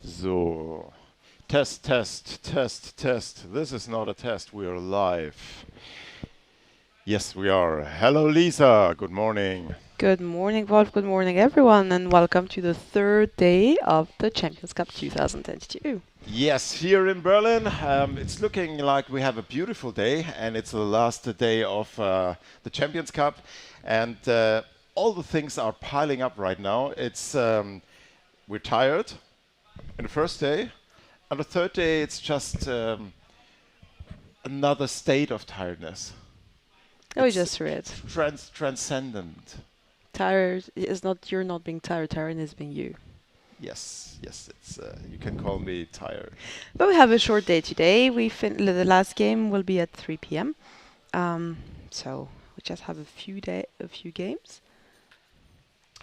So, test, test, test, test. This is not a test, we are live. Yes, we are. Hello, Lisa. Good morning. Good morning, Wolf. Good morning, everyone, and welcome to the third day of the Champions Cup 2022. Yes, here in Berlin, it's looking like we have a beautiful day, and it's the last day of the Champions Cup, and all the things are piling up right now. It's we're tired in the first day, and the third day it's just another state of tiredness. Oh, we It's just read. transcendent. Tired is not you're not being tired. Tired is being you. Yes, yes, it's you can call me tired. But we have a short day today. The last game will be at 3 p.m. So we just have a few games.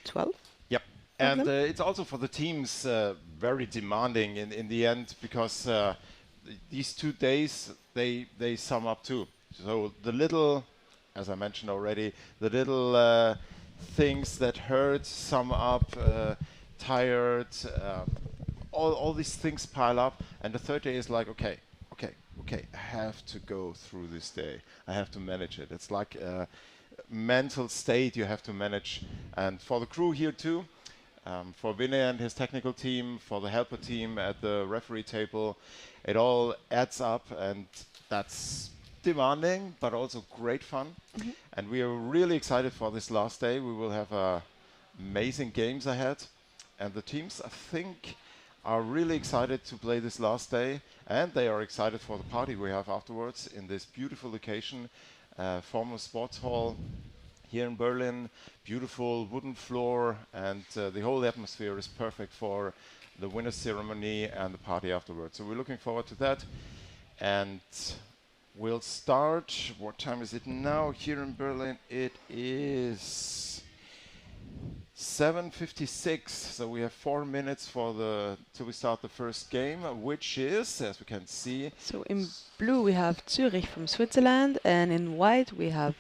12. Yep, of and them. it's also for the teams very demanding in the end because these 2 days they sum up too. So the little, as I mentioned already, the little things that hurt sum up. Tired, all these things pile up, and the third day is like, okay, I have to go through this day. I have to manage it. It's like a mental state you have to manage, and for the crew here too, for Vinny and his technical team, for the helper team at the referee table, it all adds up, and that's demanding, but also great fun. And we are really excited for this last day. We will have amazing games ahead. And the teams, I think, are really excited to play this last day, and they are excited for the party we have afterwards in this beautiful location, former sports hall here in Berlin. Beautiful wooden floor, and the whole atmosphere is perfect for the winner's ceremony and the party afterwards. So we're looking forward to that. And we'll start. What time is it now here in Berlin? It is 7:56, so we have 4 minutes till we start the first game, which is, as we can see. So in blue we have Zurich from Switzerland, and in white we have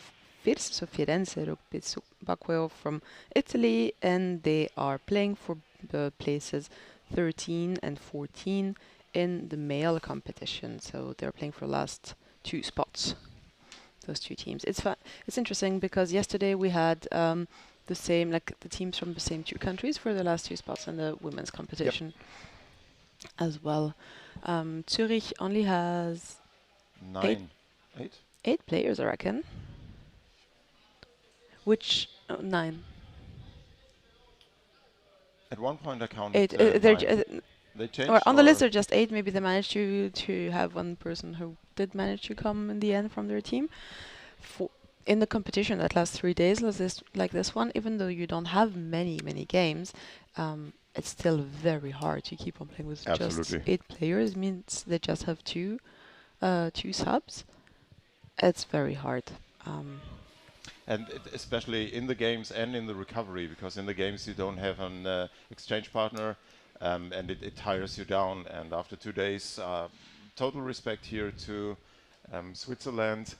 Firenze Rugby Bacqueo from Italy, and they are playing for the places 13 and 14 in the male competition. So they're playing for the last 2 spots. Those 2 teams. It's interesting because yesterday we had the same, like the teams from the same 2 countries for the last 2 spots in the women's competition as well. Zurich only has 8 players, I reckon. Which 9. At one point I counted 8. They changed. Or on the list are just 8. Maybe they managed to have one person who did manage to come in the end from their team. In the competition that lasts 3 days, like this one, even though you don't have many games, it's still very hard to keep on playing with just 8 players. Means they just have two subs. It's very hard. And especially in the games and in the recovery, because in the games you don't have an exchange partner, and it tires you down. And after 2 days, total respect here to Switzerland.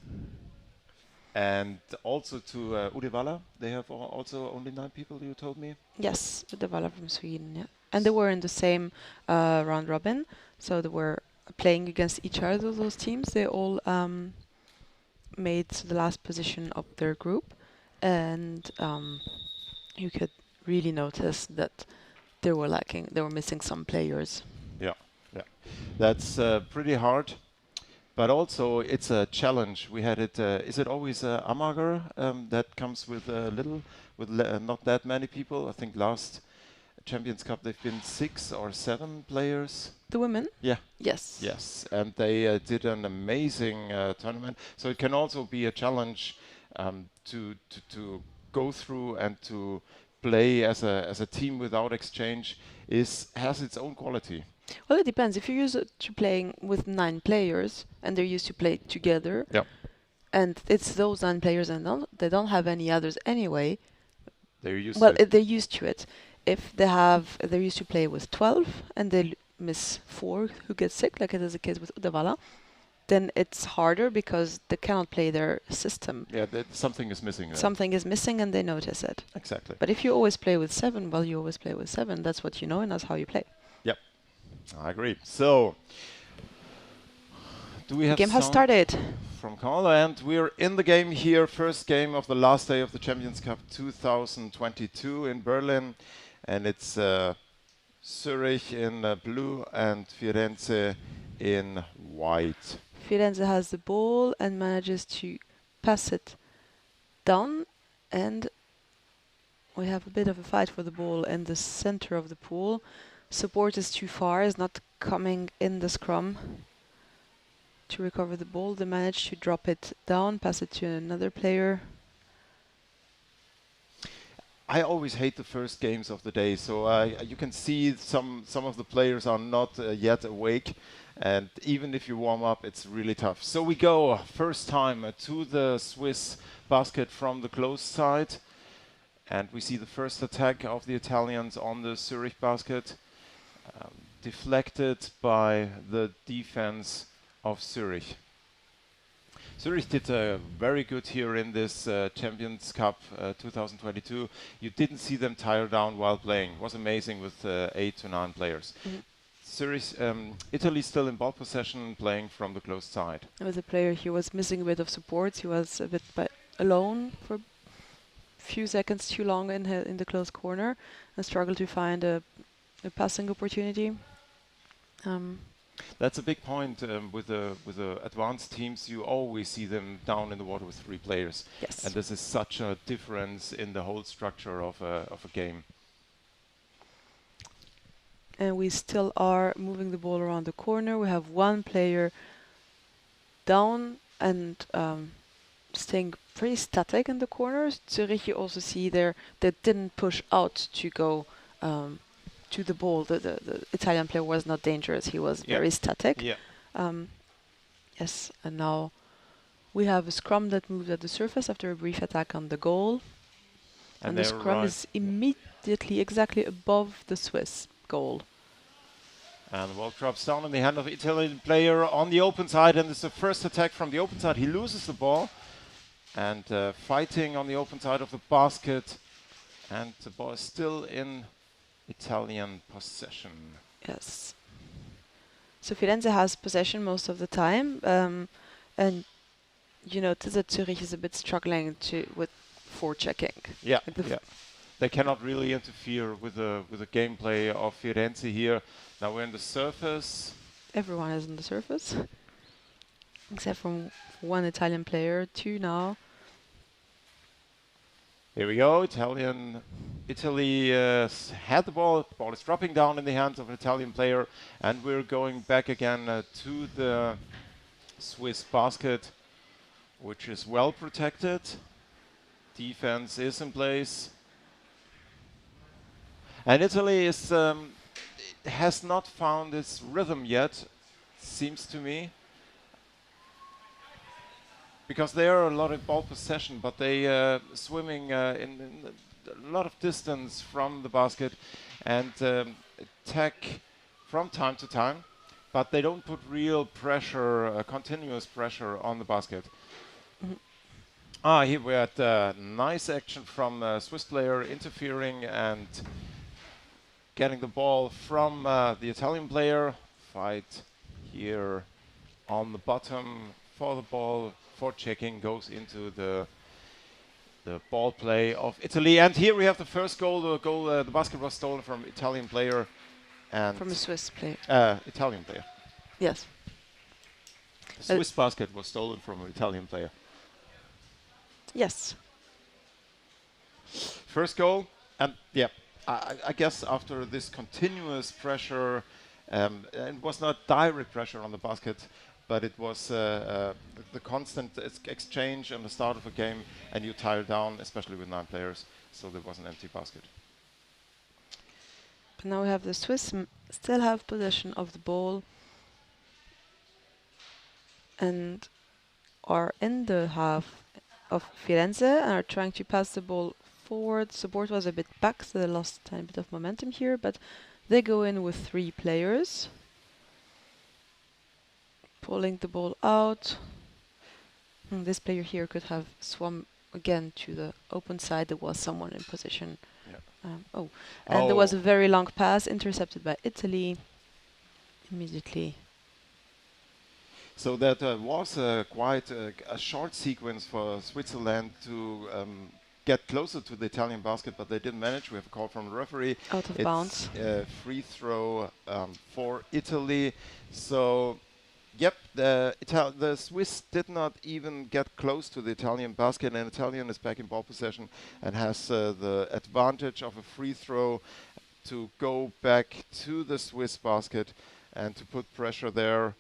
And also to Uddevalla, they have also only 9 people, you told me? Yes, Uddevalla from Sweden, yeah. And they were in the same round robin, so they were playing against each other, those teams. They all made the last position of their group, and you could really notice that they were missing some players. Yeah. That's pretty hard. But also, it's a challenge. We had it. Is it always Amager that comes with not that many people? I think last Champions Cup they've been 6 or 7 players. The women? Yeah. Yes. Yes, and they did an amazing tournament. So it can also be a challenge to go through and to play as a team without exchange has its own quality. Well, it depends. If you're used to playing with 9 players and they're used to play together, and it's those 9 players and they don't have any others anyway. They're used to it. They're used to it. If they're used to play with 12 and they miss 4 who get sick, like it is the case with Uddevalla, then it's harder because they cannot play their system. Yeah, something is missing. Something is missing and they notice it. Exactly. But if you always play with 7, well, you always play with 7. That's what you know and that's how you play. Yep. I agree. So, do we The have game has sound started. from Carla? And we're in the game here. First game of the last day of the Champions Cup 2022 in Berlin. And it's Zurich in blue and Firenze in white. Firenze has the ball and manages to pass it down, and we have a bit of a fight for the ball in the center of the pool. Support is too far, is not coming in the scrum to recover the ball. They manage to drop it down, pass it to another player. I always hate the first games of the day, so you can see some of the players are not yet awake, and even if you warm up, it's really tough. So we go first time to the Swiss basket from the closed side, and we see the first attack of the Italians on the Zurich basket, deflected by the defense of Zurich. Zurich did very good here in this Champions Cup 2022. You didn't see them tire down while playing. It was amazing with 8 to 9 players. Zurich, Italy still in ball possession, playing from the closed side. There was a player, he was missing a bit of support. He was a bit alone for a few seconds too long in the close corner and struggled to find a passing opportunity. That's a big point with the advanced teams. You always see them down in the water with 3 players. Yes. And this is such a difference in the whole structure of a game. And we still are moving the ball around the corner. We have one player down and staying pretty static in the corners. Zurich, you also see there, they didn't push out to go to the ball. The Italian player was not dangerous. He was very static. Yeah. Yes, and now we have a scrum that moved at the surface after a brief attack on the goal. And the scrum is immediately exactly above the Swiss goal. And the ball drops down in the hand of the Italian player on the open side, and it's the first attack from the open side. He loses the ball, and fighting on the open side of the basket, and the ball is still in Italian possession. Yes. So Firenze has possession most of the time, and you notice that Zurich is a bit struggling with forechecking. Yeah, like they cannot really interfere with the gameplay of Firenze here. Now we're in the surface. Everyone is on the surface, except for one Italian player, 2 now. Here we go. Italy had the ball. The ball is dropping down in the hands of an Italian player, and we're going back again to the Swiss basket, which is well protected. Defense is in place, and Italy is has not found its rhythm yet, seems to me. Because they are a lot of ball possession, but they swimming in a lot of distance from the basket and attack from time to time, but they don't put real pressure, continuous pressure on the basket. Here we had nice action from a Swiss player interfering and getting the ball from the Italian player. Fight here on the bottom for the ball. Forechecking goes into the ball play of Italy, and here we have the first goal. The basket was stolen from Italian player and from a Swiss player. Italian player. Yes. The Swiss basket was stolen from an Italian player. Yes. First goal, and yeah, I guess after this continuous pressure, and it was not direct pressure on the basket, but it was the constant exchange on the start of a game, and you tire down, especially with 9 players, so there was an empty basket. But now we have the Swiss still have possession of the ball and are in the half of Firenze and are trying to pass the ball forward. Support was a bit back, so they lost a tiny bit of momentum here, but they go in with 3 players. Pulling the ball out. This player here could have swum again to the open side. There was someone in position. Yeah. And there was a very long pass intercepted by Italy. immediately. So that was quite a short sequence for Switzerland to get closer to the Italian basket, but they didn't manage. We have a call from the referee. Out of It's bounds. a free throw for Italy. So, yep, the Swiss did not even get close to the Italian basket, and Italian is back in ball possession and has the advantage of a free throw to go back to the Swiss basket and to put pressure there.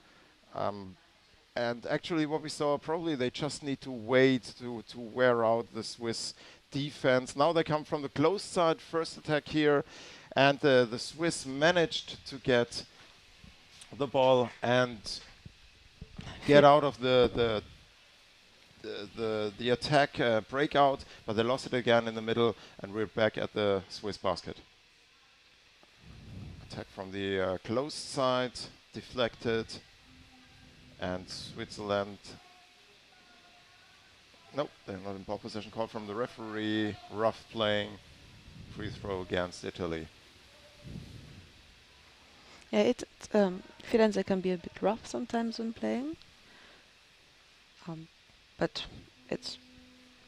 And actually what we saw, probably they just need to wait to wear out the Swiss defense. Now they come from the close side, first attack here, and the Swiss managed to get the ball and get out of the attack breakout, but they lost it again in the middle, and we're back at the Swiss basket. Attack from the close side, deflected. And Switzerland, nope, they're not in ball possession. Call from the referee, rough playing, free throw against Italy. Yeah, Firenze can be a bit rough sometimes when playing, but it's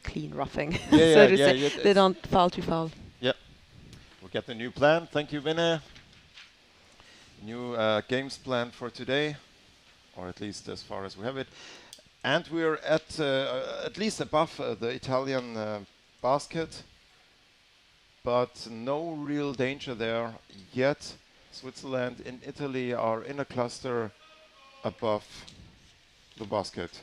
clean roughing. Yeah, So yeah, to yeah, say, yeah, they don't foul to foul. Yep. We'll get the new plan. Thank you, Vinne. New games plan for today, or at least as far as we have it. And we're at least above the Italian basket, but no real danger there yet. Switzerland and Italy are in a cluster above the basket.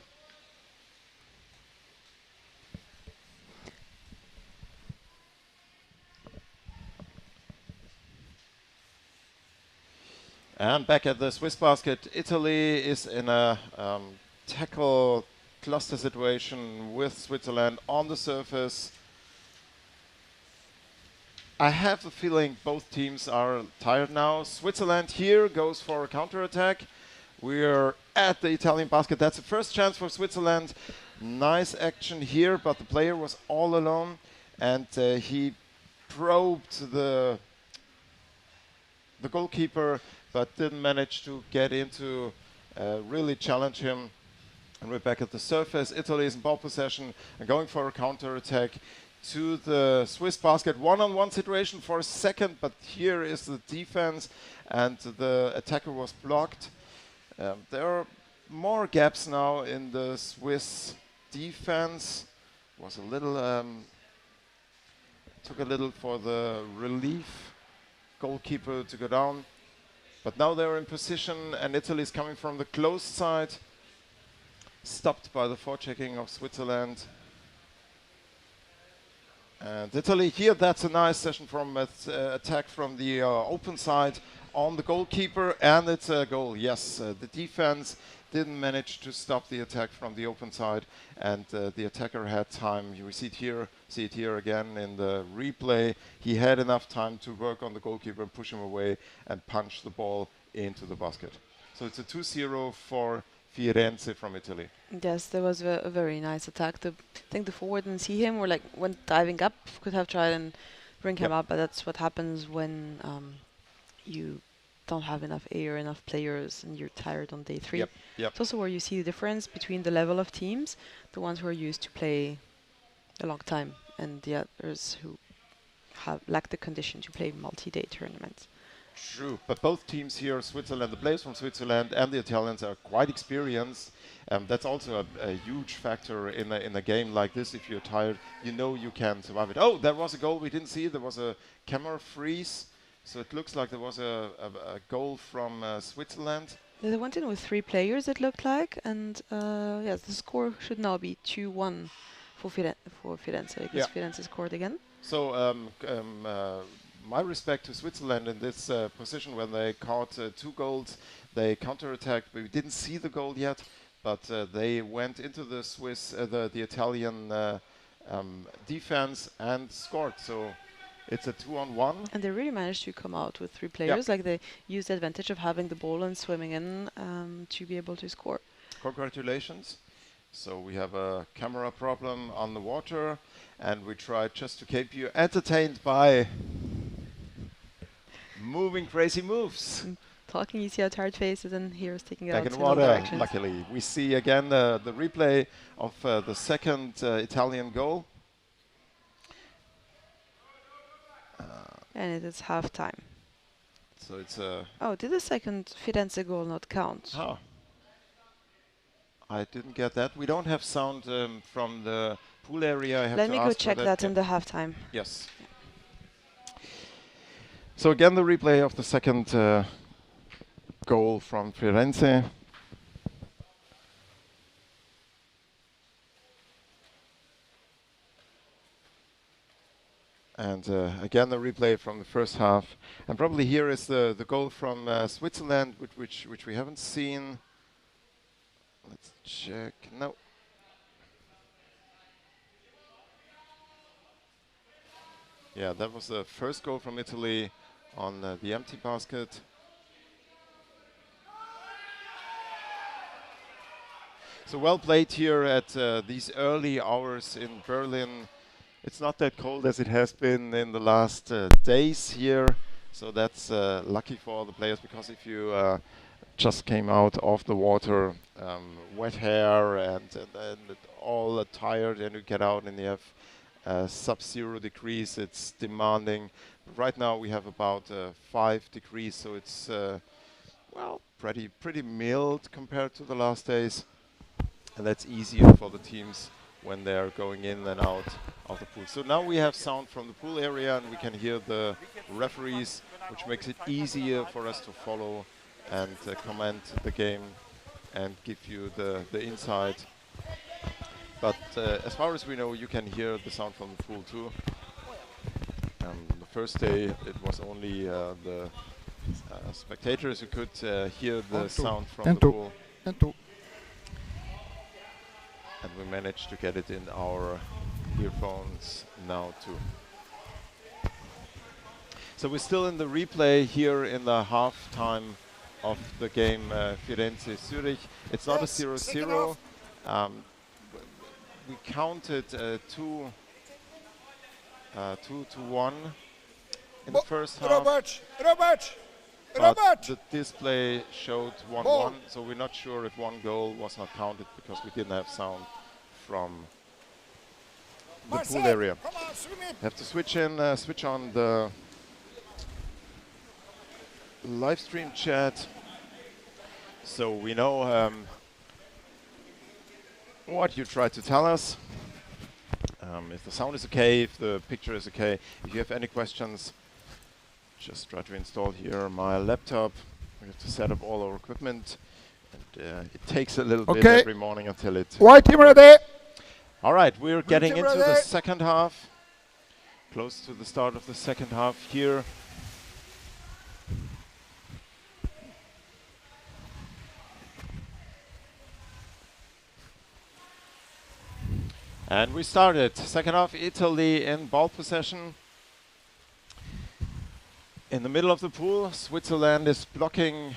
And back at the Swiss basket, Italy is in a tackle cluster situation with Switzerland on the surface. I have the feeling both teams are tired now. Switzerland here goes for a counterattack. We're at the Italian basket. That's the first chance for Switzerland. Nice action here, but the player was all alone, and he probed the goalkeeper, but didn't manage to get into really challenge him. And we're back at the surface. Italy is in ball possession and going for a counter-attack to the Swiss basket. One-on-one situation for a second, but here is the defense, and the attacker was blocked. There are more gaps now in the Swiss defense. Was a little took a little for the relief goalkeeper to go down, but now they're in position, and Italy is coming from the close side, stopped by the forechecking of Switzerland. And Italy here, that's a nice session from attack from the open side on the goalkeeper, and it's a goal. Yes, the defense didn't manage to stop the attack from the open side, and the attacker had time. You see it here again in the replay. He had enough time to work on the goalkeeper and push him away and punch the ball into the basket. So it's a 2-0 for Firenze from Italy. Yes, there was a very nice attack. I think the forward didn't see him, or like went diving up, could have tried and bring him up, but that's what happens when you don't have enough air, enough players, and you're tired on day 3. Yep. It's also where you see the difference between the level of teams, the ones who are used to play a long time, and the others who lack the condition to play multi-day tournaments. True, but both teams here, Switzerland, the players from Switzerland and the Italians are quite experienced. That's also a huge factor in a game like this. If you're tired, you know you can survive it. Oh, there was a goal we didn't see. There was a camera freeze. So it looks like there was a goal from Switzerland. They went in with 3 players, it looked like, and yes, the score should now be 2-1 for Firenze, because Firenze scored again. So my respect to Switzerland in this position when they caught 2 goals. They counterattacked. We didn't see the goal yet, but they went into the the Italian defense and scored. So it's a 2-on-1. And they really managed to come out with 3 players. Like they used the advantage of having the ball and swimming in to be able to score. Congratulations. So we have a camera problem on the water, and we tried just to keep you entertained by moving crazy moves. talking, you see our tired faces, and here's taking it Back out in in all water, directions. luckily. We see again the replay of the second Italian goal. And it is half time. So it's Oh, did the second Firenze goal not count? oh, I didn't get that. We don't have sound from the pool area. I have Let to me go ask for check that Yeah. in the halftime. Yes. So again, the replay of the second goal from Firenze. And again, the replay from the first half. And probably here is the goal from Switzerland, which we haven't seen. Let's check. No. Yeah, that was the first goal from Italy on the empty basket. So well played here at these early hours in Berlin. It's not that cold as it has been in the last days here. So that's lucky for all the players, because if you just came out of the water, wet hair and all tired, and you get out and you have sub-0 degrees, it's demanding. Right now we have about 5 degrees, so it's well, pretty mild compared to the last days. And that's easier for the teams when they're going in and out of the pool. So now we have sound from the pool area, and we can hear the referees, which makes it easier for us to follow and comment the game and give you the insight. But as far as we know, you can hear the sound from the pool too. The first day it was only the spectators who could hear the sound from the pool. And we managed to get it in our earphones now too. So we're still in the replay here in the half-time of the game Firenze-Zurich. It's not a 0-0. We counted 2-1 in the first half. But the display showed 1-1, so we're not sure if one goal was not counted because we didn't have sound from the pool area. Have to switch on the live stream chat, so we know what you try to tell us. If the sound is okay, if the picture is okay. If you have any questions, just try to install here my laptop. We have to set up all our equipment, and it takes a little bit every morning until it. White team ready. All right, we're getting into the second half, close to the start of the second half here. And we started second half, Italy in ball possession. In the middle of the pool, Switzerland is blocking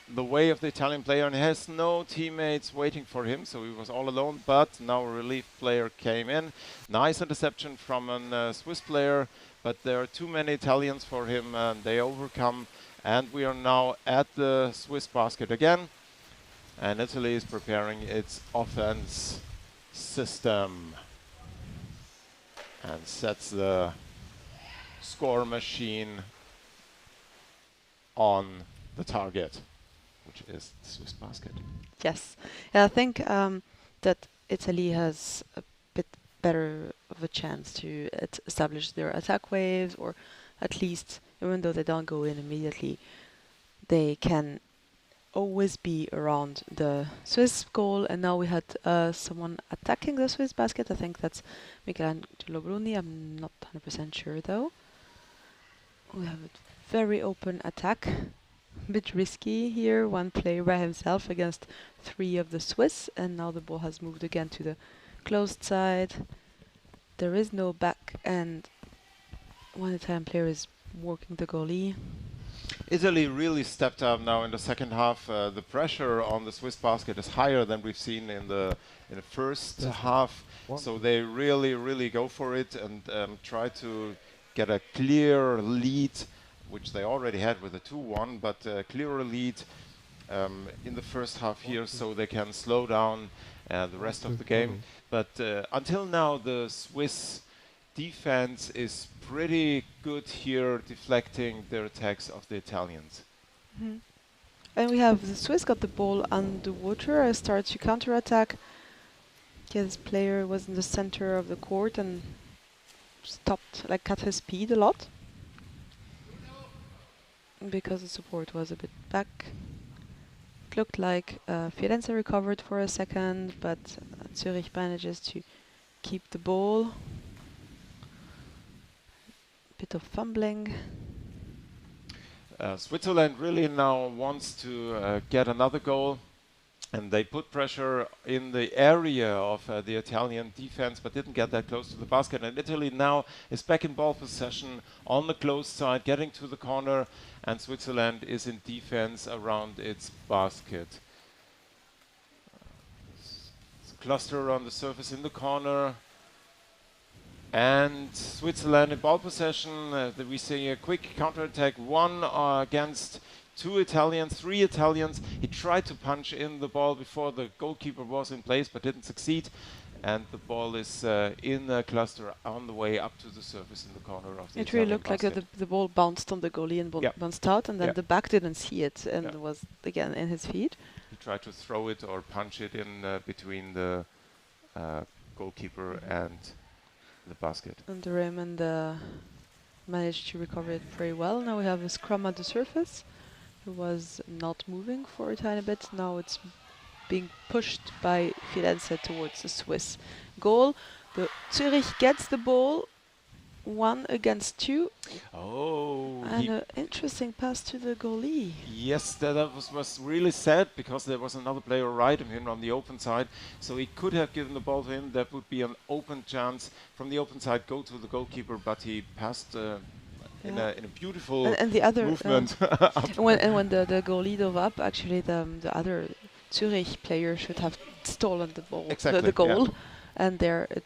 the way of the Italian player and has no teammates waiting for him, so he was all alone, but now a relief player came in. Nice interception from a Swiss player, but there are too many Italians for him and they overcome, and we are now at the Swiss basket again, and Italy is preparing its offense system and sets the score machine on the target, which is the Swiss basket. Yes. Yeah, I think that Italy has a bit better of a chance to establish their attack waves, or at least, even though they don't go in immediately, they can always be around the Swiss goal. And now we had someone attacking the Swiss basket. I think that's Michelangelo Bruni. I'm not 100% sure though. We have a very open attack. A bit risky here, one player by himself against 3 of the Swiss, and now the ball has moved again to the closed side. There is no back, and one Italian player is working the goalie. Italy really stepped up now in the second half. The pressure on the Swiss basket is higher than we've seen in the first half. So they really go for it and try to get a clear lead which they already had with a 2-1, but clearer lead in the first half here, so they can slow down the rest of the game. But until now, the Swiss defense is pretty good here, deflecting their attacks of the Italians. And we have the Swiss got the ball underwater and start to counterattack. His player was in the center of the court and stopped, like cut his speed a lot because the support was a bit back. It looked like Firenze recovered for a second, but Zurich manages to keep the ball. Bit of fumbling. Switzerland really now wants to get another goal, and they put pressure in the area of the Italian defense, but didn't get that close to the basket. And Italy now is back in ball possession on the close side, getting to the corner, and Switzerland is in defense around its basket. Cluster on the surface in the corner. And Switzerland in ball possession. We see a quick counterattack, one against two Italians, three Italians. He tried to punch in the ball before the goalkeeper was in place, but didn't succeed. And the ball is in the cluster on the way up to the surface in the corner of the It really Italian looked like basket. the ball bounced on the goalie and bounced out, and then the back didn't see it and was again in his feet. He tried to throw it or punch it in between the goalkeeper and the basket. And the rim and managed to recover it very well. Now we have a scrum at the surface. It was not moving for a tiny bit. Now it's being pushed by Firenze towards the Swiss goal. The Zurich gets the ball, 1 against 2. Oh, and an interesting pass to the goalie. Yes, that was really sad because there was another player right of him on the open side. So he could have given the ball to him. That would be an open chance from the open side, go to the goalkeeper, but he passed in a beautiful and the other movement. when the goalie dove up, actually the other Zurich player should have stolen the ball, the goal, and there it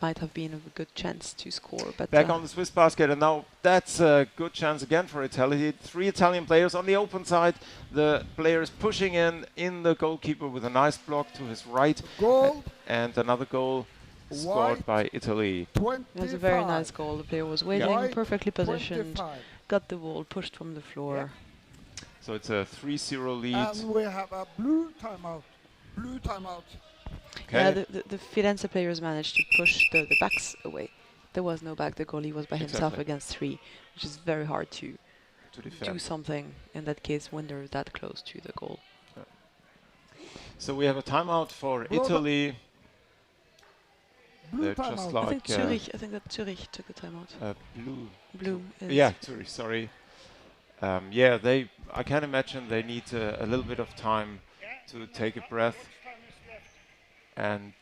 might have been a good chance to score. But back on the Swiss basket, and now that's a good chance again for Italy. 3 Italian players on the open side. The player is pushing in the goalkeeper with a nice block to his right. Goal. And another goal scored by Italy. It was a very nice goal. The player was waiting, perfectly positioned, 25. got the ball, pushed from the floor. So it's a 3-0 lead. And we have a blue timeout. Blue timeout. Okay. Yeah, the Firenze players managed to push the backs away. There was no back. The goalie was by himself against 3, which is very hard to do something in that case when they're that close to the goal. Yeah. So we have a timeout for Italy. Blue Just timeout. like I think that Zurich took a timeout. Blue. Yeah, Zurich. Sorry. I can imagine they need a little bit of time to take a breath and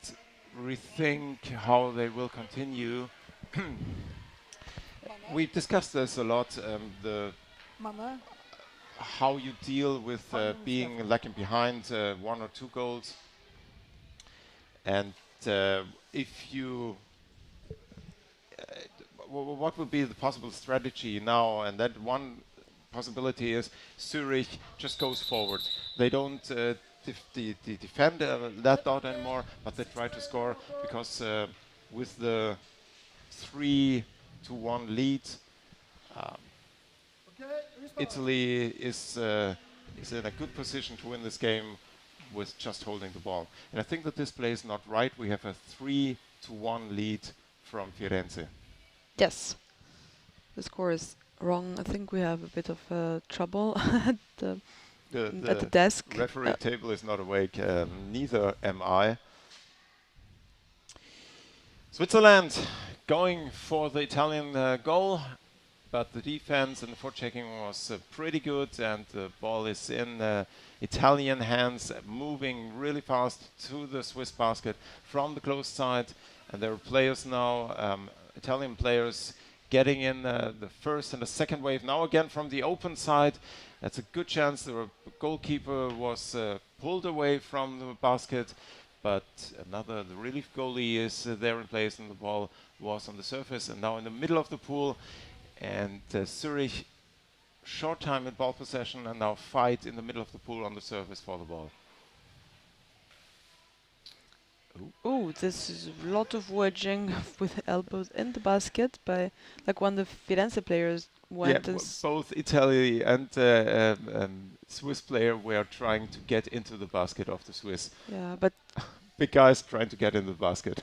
rethink how they will continue. We discussed this a lot. How you deal with being lagging behind 1 or 2 goals, and if you what would be the possible strategy now? And that one possibility is Zurich just goes forward. They don't defend that dot anymore, but they try to score because with the 3-1 lead, Italy is in a good position to win this game with just holding the ball. And I think that this play is not right. We have a 3-1 lead from Firenze. Yes. The score is wrong. I think we have a bit of trouble at the desk. Referee table is not awake. Neither am I. Switzerland going for the Italian goal, but the defense and the forechecking was pretty good, and the ball is in Italian hands, moving really fast to the Swiss basket from the close side. And there are players now, Italian players, getting in the first and the second wave. Now again from the open side. That's a good chance. The goalkeeper was pulled away from the basket, but the relief goalie is there in place, and the ball was on the surface and now in the middle of the pool. And Zurich short time in ball possession and now fight in the middle of the pool on the surface for the ball. Oh, this is a lot of wedging with elbows in the basket by like one of the Firenze players went and both Italy and Swiss player were trying to get into the basket of the Swiss. yeah, but Big guys trying to get in the basket.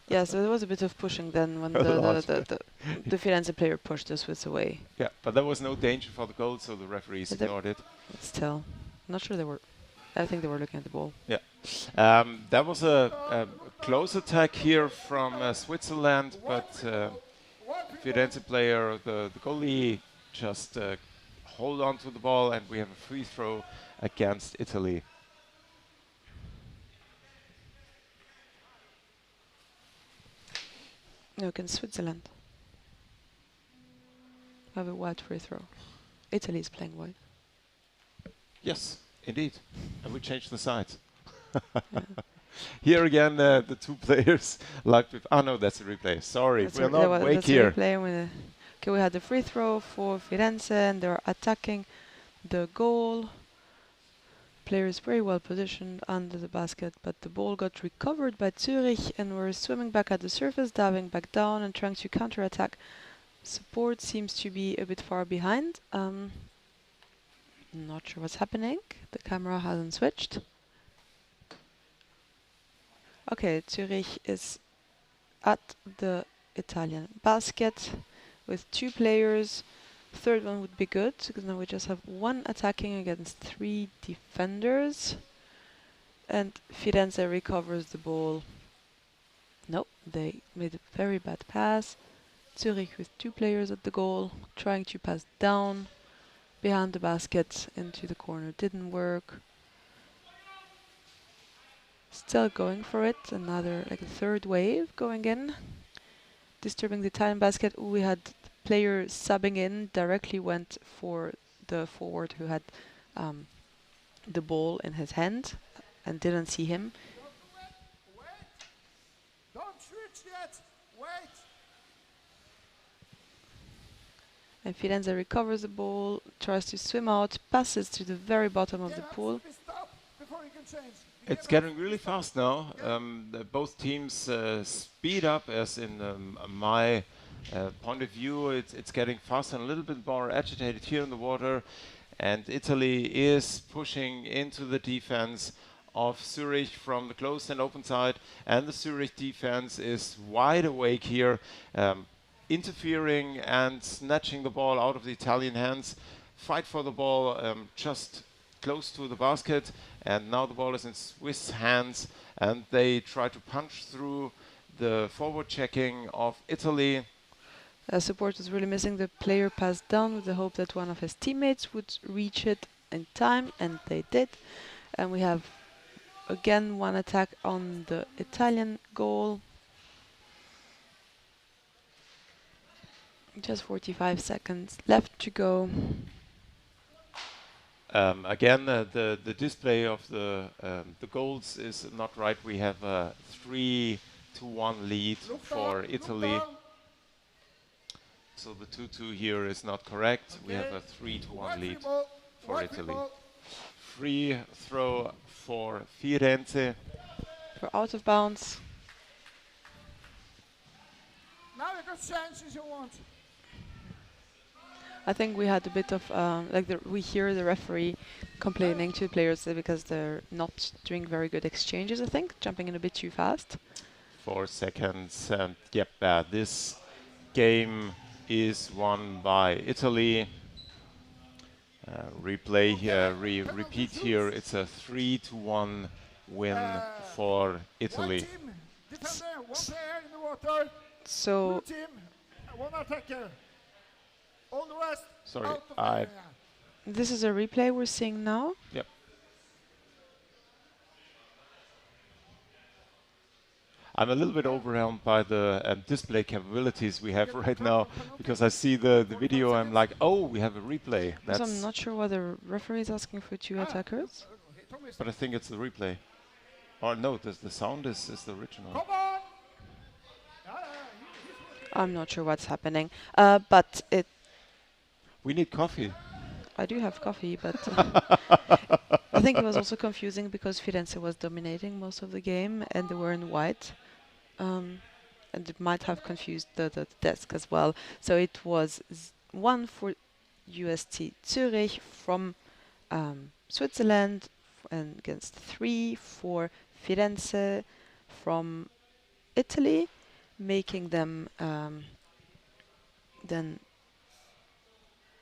yeah, so there was a bit of pushing then when A the lot. the Firenze player pushed the Swiss away. Yeah, but there was no danger for the goal, so the referees But there- ignored it. But still, not sure they were. I think they were looking at the ball. Yeah. That was a close attack here from Switzerland, but Firenze player, the goalie, just hold on to the ball, and we have a free throw against Italy. No, against Switzerland. Have a white free throw. Italy is playing white. Yes, indeed. And we changed the sides. Yeah. Here again, the two players like with. Oh no, that's a replay. Sorry, That's we're a- not awake that's a here. replay with a- okay, we had the free throw for Firenze and they're attacking the goal. Player is very well positioned under the basket, but the ball got recovered by Zurich and we're swimming back at the surface, diving back down and trying to counter-attack. Support seems to be a bit far behind. Not sure what's happening. The camera hasn't switched. Okay, Zurich is at the Italian basket with two players. Third one would be good because now we just have one attacking against three defenders. And Firenze recovers the ball. Nope, they made a very bad pass. Zurich with two players at the goal, trying to pass down behind the basket into the corner. Didn't work. Still going for it. Another, like a third wave going in. Disturbing the Italian basket. Ooh, we had player subbing in, directly went for the forward who had the ball in his hand and didn't see him. Wait. Don't switch yet. Wait. And Firenze recovers the ball, tries to swim out, passes to the very bottom of the pool. Stop before you can change. It's getting really fast now. Both teams speed up, as in my point of view. It's getting faster and a little bit more agitated here in the water. And Italy is pushing into the defense of Zurich from the closed and open side. And the Zurich defense is wide awake here, interfering and snatching the ball out of the Italian hands. Fight for the ball just close to the basket. And now the ball is in Swiss hands, and they try to punch through the forward checking of Italy. Support was really missing. The player passed down with the hope that one of his teammates would reach it in time, and they did. And we have again one attack on the Italian goal. Just 45 seconds left to go. Again, the display of the goals is not right. We have a 3-1 lead for Italy. So the 2-2 here is not correct. We have a 3-1 lead for Italy. Free throw for Firenze. For out of bounds. Now you can change if you want. I think we had a bit of we hear the referee complaining to players because they're not doing very good exchanges. I think jumping in a bit too fast. 4 seconds, and yep, this game is won by Italy. Replay here, repeat here. It's a 3-1 win for Italy. One team, defender, one player in the water. So Two team, one attacker. All the rest Sorry, out of the area. this is a replay we're seeing now. Yep. I'm a little bit overwhelmed by the display capabilities we have right now, because I see the video. I'm like, oh, we have a replay. So I'm not sure why the referee is asking for two attackers. But I think it's the replay. Or no, the sound is the original. Come on! I'm not sure what's happening. But it We need coffee. I do have coffee, but I think it was also confusing because Firenze was dominating most of the game and they were in white. And it might have confused the desk as well. So it was 1 for UST Zurich from Switzerland and against 3 for Firenze from Italy, making them then.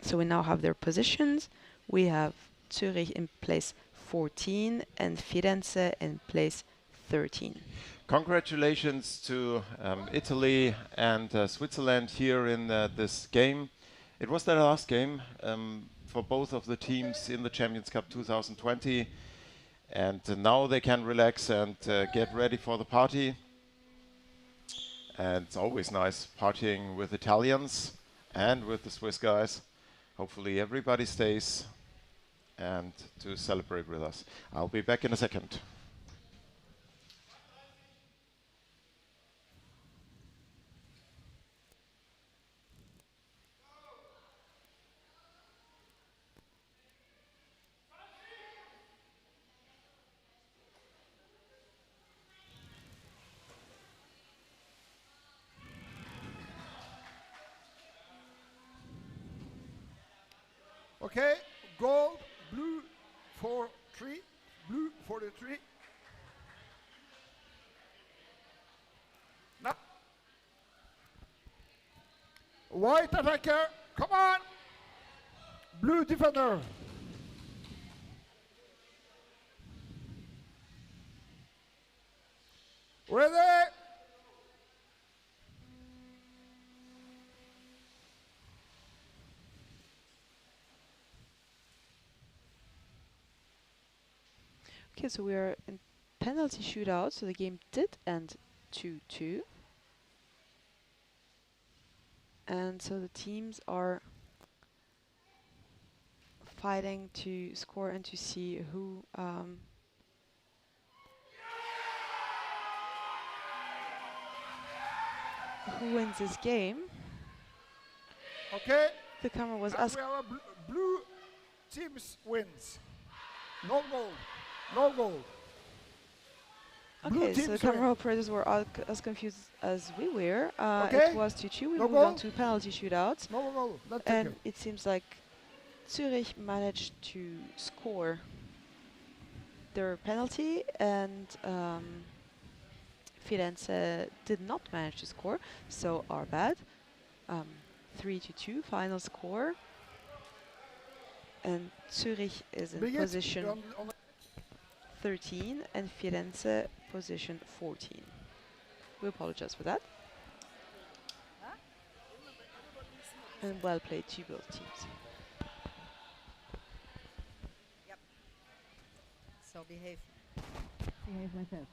So we now have their positions. We have Zurich in place 14 and Firenze in place 13. Congratulations to Italy and Switzerland here in this game. It was their last game for both of the teams in the Champions Cup 2020. And now they can relax and get ready for the party. And it's always nice partying with Italians and with the Swiss guys. Hopefully everybody stays and to celebrate with us. I'll be back in a second. Okay, gold, blue for 3, blue for the 3. Now, white attacker, come on! Blue defender. Ready? Okay, so we are in penalty shootout, so the game did end 2-2. And so the teams are fighting to score and to see who wins this game. Okay. The camera was And asked. we have a blue teams wins. No goal. No goal. Blue Okay, so the teams camera win. operators were as confused as we were. Okay. It was 2-2. We No moved on goal. to penalty shootouts. No goal. Let's take And it. it seems like Zurich managed to score their penalty, and Firenze did not manage to score, so our bad. 3-2 final score, and Zurich is in Bring it position on 13 and Firenze position 14. We apologize for that. And well played to both teams. Yep. So behave. Behave myself.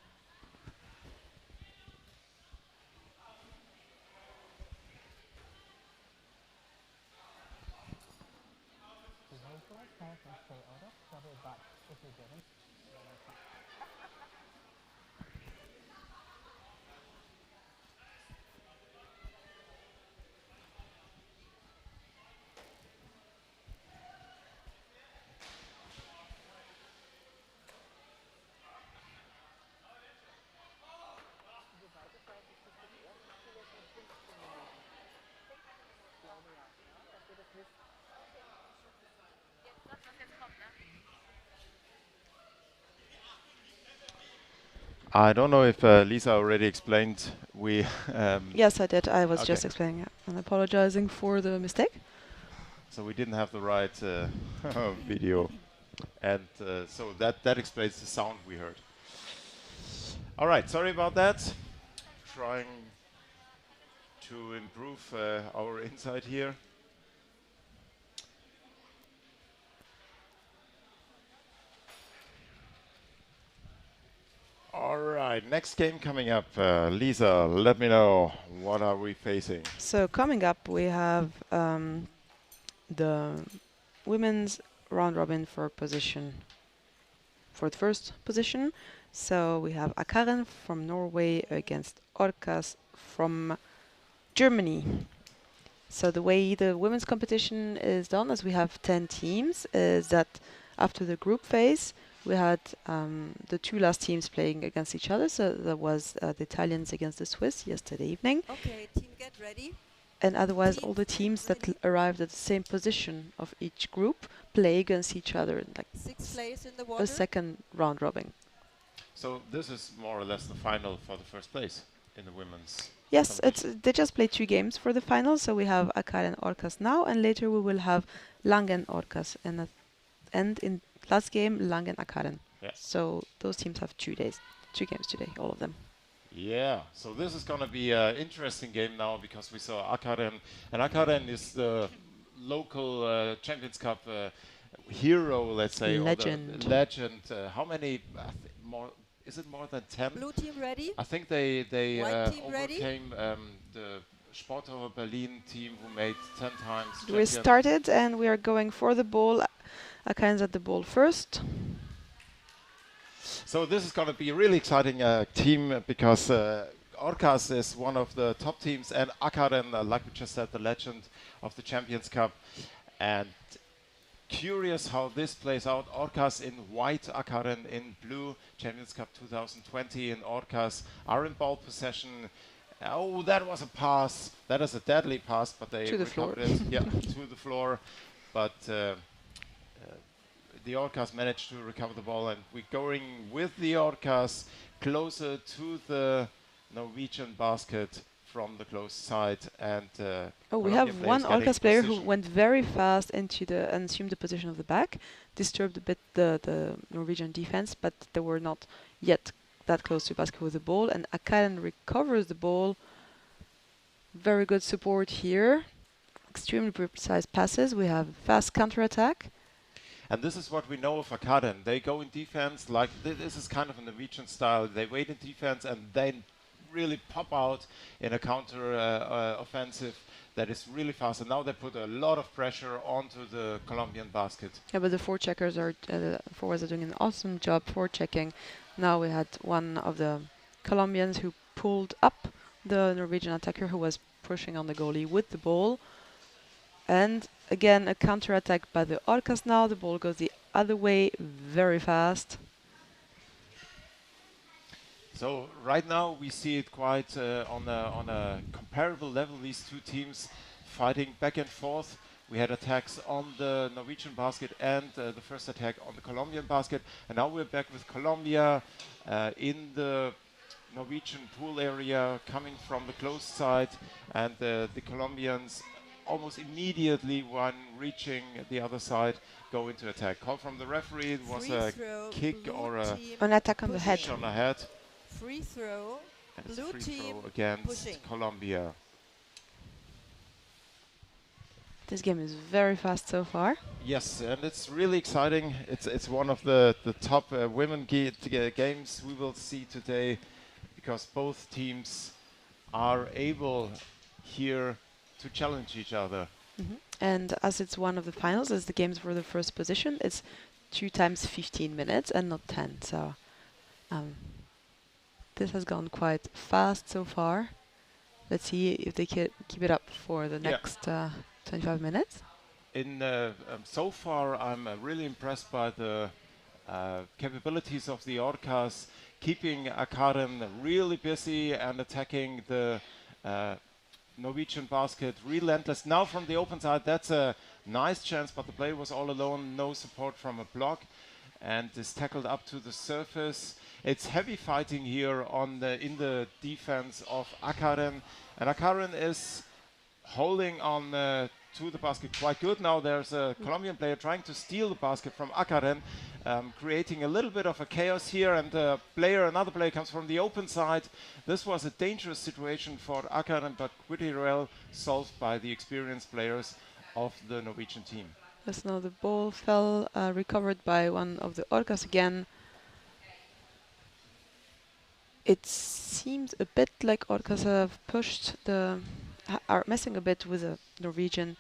I don't know if Lisa already explained. We Yes, I did. I was Okay. just explaining it and apologizing for the mistake. so we didn't have the right video, and so that explains the sound we heard. All right, sorry about that. Trying to improve our insight here. All right, next game coming up. Lisa, let me know, what are we facing? So coming up, we have the women's round robin for the first position. So we have Akaren from Norway against Orcas from Germany. So the way the women's competition is done, as we have 10 teams, is that after the group phase, we had the two last teams playing against each other. So there was the Italians against the Swiss yesterday evening. Okay, team, get ready. And otherwise, all Teams, the get teams that ready. arrived at the same position of each group play against each other in like 6 players in the water. a second round robin. So this is more or less the final for the first place in the women's. Yes, competition. they just play 2 games for the final. So we have Akar and Orcas now, and later we will have Langen Orcas, and in last game Langen Akaren. Yeah. So those teams have 2 days, 2 games today, all of them. Yeah, so this is going to be an interesting game now because we saw Akaren, and Akaren is the local Champions Cup hero, let's say, or the Legend. legend. How many more? Is it more than 10? Blue team ready. I think they White team ready? overcame the Sporthofer Berlin team who made 10 times. We champion. started and we are going for the ball. Akaren's at the ball first. So this is going to be a really exciting team because Orcas is one of the top teams and Akaren, like we just said, the legend of the Champions Cup. And curious how this plays out. Orcas in white, Akaren in blue. Champions Cup 2020 and Orcas are in ball possession. Oh, that was a pass. That is a deadly pass, but they To the floor. recovered it. Yeah, to the floor. But the Orcas managed to recover the ball, and we're going with the Orcas closer to the Norwegian basket from the close side. And We have one Orcas player who went very fast into and assumed the position of the back, disturbed a bit the Norwegian defense, but they were not yet that close to basket with the ball. And Akaren recovers the ball. Very good support here. Extremely precise passes. We have fast counter-attack. And this is what we know of Akaren. They go in defense, like this is kind of a Norwegian style. They wait in defense and then really pop out in a counter offensive that is really fast. And now they put a lot of pressure onto the Colombian basket. Yeah, but the forecheckers forwards are doing an awesome job forechecking. Now we had one of the Colombians who pulled up the Norwegian attacker who was pushing on the goalie with the ball. And again, a counter-attack by the Orcas now. The ball goes the other way very fast. So right now we see it quite on a comparable level, these two teams fighting back and forth. We had attacks on the Norwegian basket and the first attack on the Colombian basket. And now we're back with Colombia in the Norwegian pool area coming from the closed side. And the Colombians almost immediately, when reaching the other side, go into attack. Call from the referee. It was Free a throw, kick blue or a team An attack on the head. push on the head. Free throw. And it's Blue free team throw against pushing. Colombia. This game is very fast so far. Yes, and it's really exciting. It's one of the top women games we will see today because both teams are able here to challenge each other. And as it's one of the finals, as the games for the first position, it's 2 times 15 minutes and not 10. So this has gone quite fast so far. Let's see if they keep it up for the next 25 minutes. So far, I'm really impressed by the capabilities of the Orcas, keeping Akaren really busy and attacking the Norwegian basket relentless. Now from the open side, that's a nice chance, but the player was all alone, no support from a block, and is tackled up to the surface. It's heavy fighting here in the defense of Akaren, and Akaren is holding on to the basket quite good. Now there's a Colombian player trying to steal the basket from Akaren, creating a little bit of a chaos here, and another player comes from the open side. This was a dangerous situation for Akaren, but pretty well solved by the experienced players of the Norwegian team. Yes, now the ball fell, recovered by one of the Orcas again. It seems a bit like Orcas have pushed are messing a bit with the Norwegian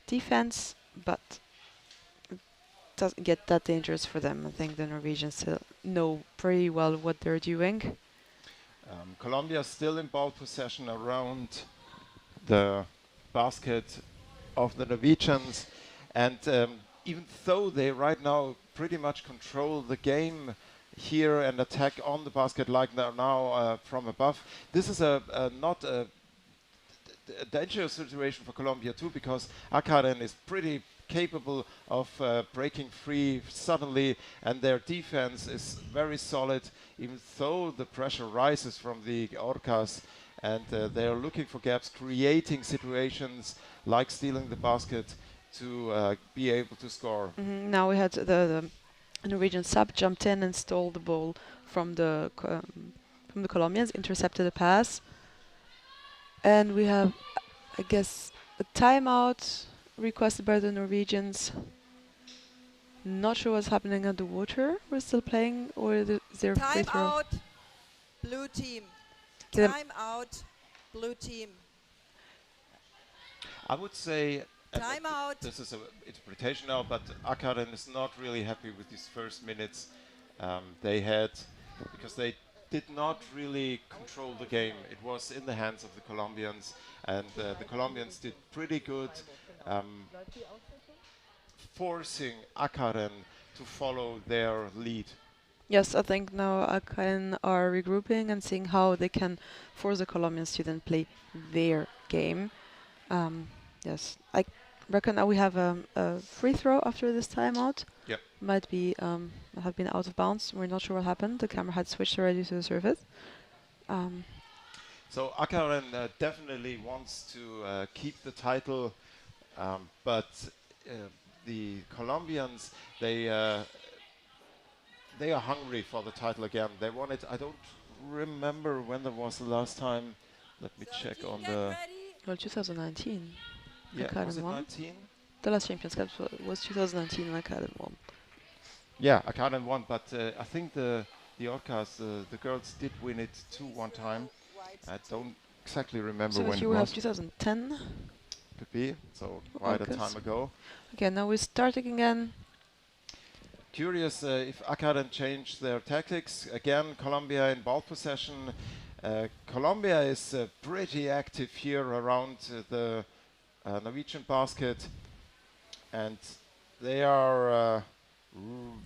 defense, but it doesn't get that dangerous for them. I think the Norwegians still know pretty well what they're doing. Colombia still in ball possession around the basket of the Norwegians, and even though they right now pretty much control the game here and attack on the basket like they're now from above, this is not a dangerous situation for Colombia too, because Akaren is pretty capable of breaking free suddenly, and their defense is very solid, even though the pressure rises from the Orcas, and they are looking for gaps, creating situations like stealing the basket to be able to score. Now we had the Norwegian sub jumped in and stole the ball from the Colombians, intercepted a pass, and we have, I guess, a timeout requested by the Norwegians. Not sure what's happening underwater. We're still playing, or is there a free Time throw? out, blue team. Okay, Time out, blue team. I would say, and Time out. this is an interpretation now, but Akaren is not really happy with these first minutes they had, because they did not really control the game. It was in the hands of the Colombians, and the Colombians did pretty good forcing Akaren to follow their lead. Yes, I think now Akan are regrouping and seeing how they can force the Colombians to then play their game. Yes, I reckon now we have a free throw after this timeout. Yep. Might be have been out of bounds. We're not sure what happened. The camera had switched already to the surface. So Akaren definitely wants to keep the title, but the Colombians, they are hungry for the title again. They want it. I don't remember when there was the last time. Let me check on the. Well, 2019. Yeah, Akaren was it won. 19? The last Champions Cup was 2019 and Akaren won. Yeah, Akaren won, but I think the Orcas, the girls did win it too one time. I don't exactly remember So when you it have was. 2010. Could be, so quite a Orcas. time ago. Okay, now we're starting again. Curious if Akaren changed their tactics. Again, Colombia in ball possession. Colombia is pretty active here around the Norwegian basket, and they are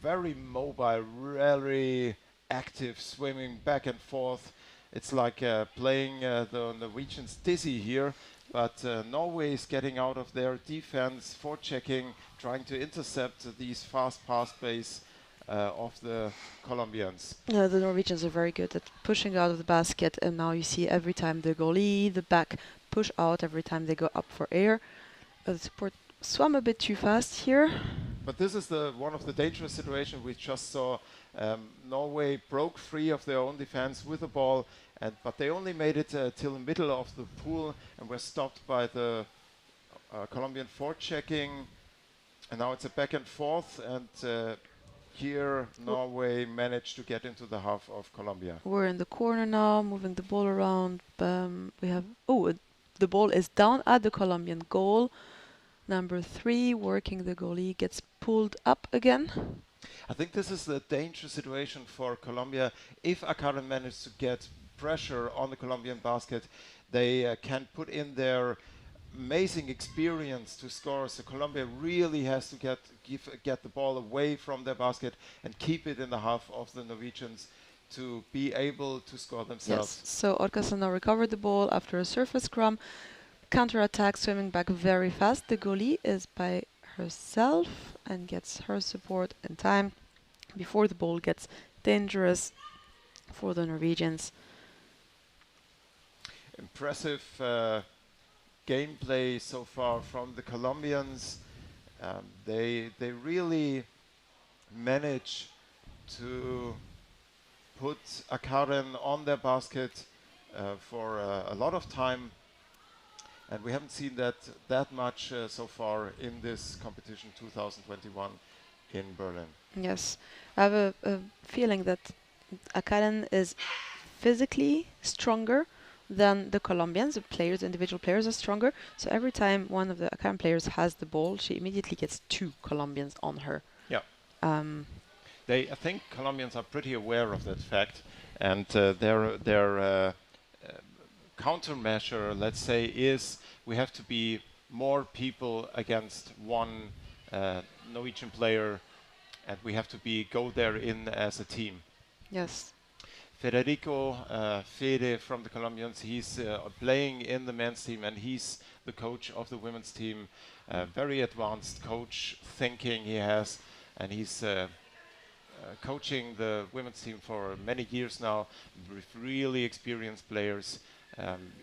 very mobile, very active, swimming back and forth. It's like playing the Norwegians dizzy here, but Norway is getting out of their defense, forechecking, trying to intercept these fast pass plays of the Colombians. Yeah, the Norwegians are very good at pushing out of the basket, and now you see every time the goalie, the back push out every time they go up for air. The support swam a bit too fast here. But this is one of the dangerous situations we just saw. Norway broke free of their own defense with the ball, but they only made it till the middle of the pool and were stopped by the Colombian forechecking. And now it's a back and forth, and here Norway managed to get into the half of Colombia. We're in the corner now, moving the ball around. We have the ball is down at the Colombian goal. Number 3 working the goalie gets pulled up again. I think this is the dangerous situation for Colombia. If Akaren manages to get pressure on the Colombian basket, they can put in their amazing experience to score. So Colombia really has to get the ball away from their basket and keep it in the half of the Norwegians to be able to score themselves. Yes, so Orcas now recovered the ball after a surface scrum. Counter-attack, swimming back very fast. The goalie is by herself and gets her support in time before the ball gets dangerous for the Norwegians. Impressive gameplay so far from the Colombians. They really manage to put Akaren on their basket for a lot of time, and we haven't seen that much so far in this competition 2021 in Berlin. Yes, I have a feeling that Akaren is physically stronger than the Colombians. The players, individual players are stronger. So every time one of the Akaren players has the ball, she immediately gets 2 Colombians on her. Yeah. I think Colombians are pretty aware of that fact, and they're countermeasure, let's say, is we have to be more people against one Norwegian player, and we have to go there in as a team. Yes. Federico Fede from the Colombians, he's playing in the men's team, and he's the coach of the women's team. Very advanced coach thinking he has, and he's coaching the women's team for many years now, with really experienced players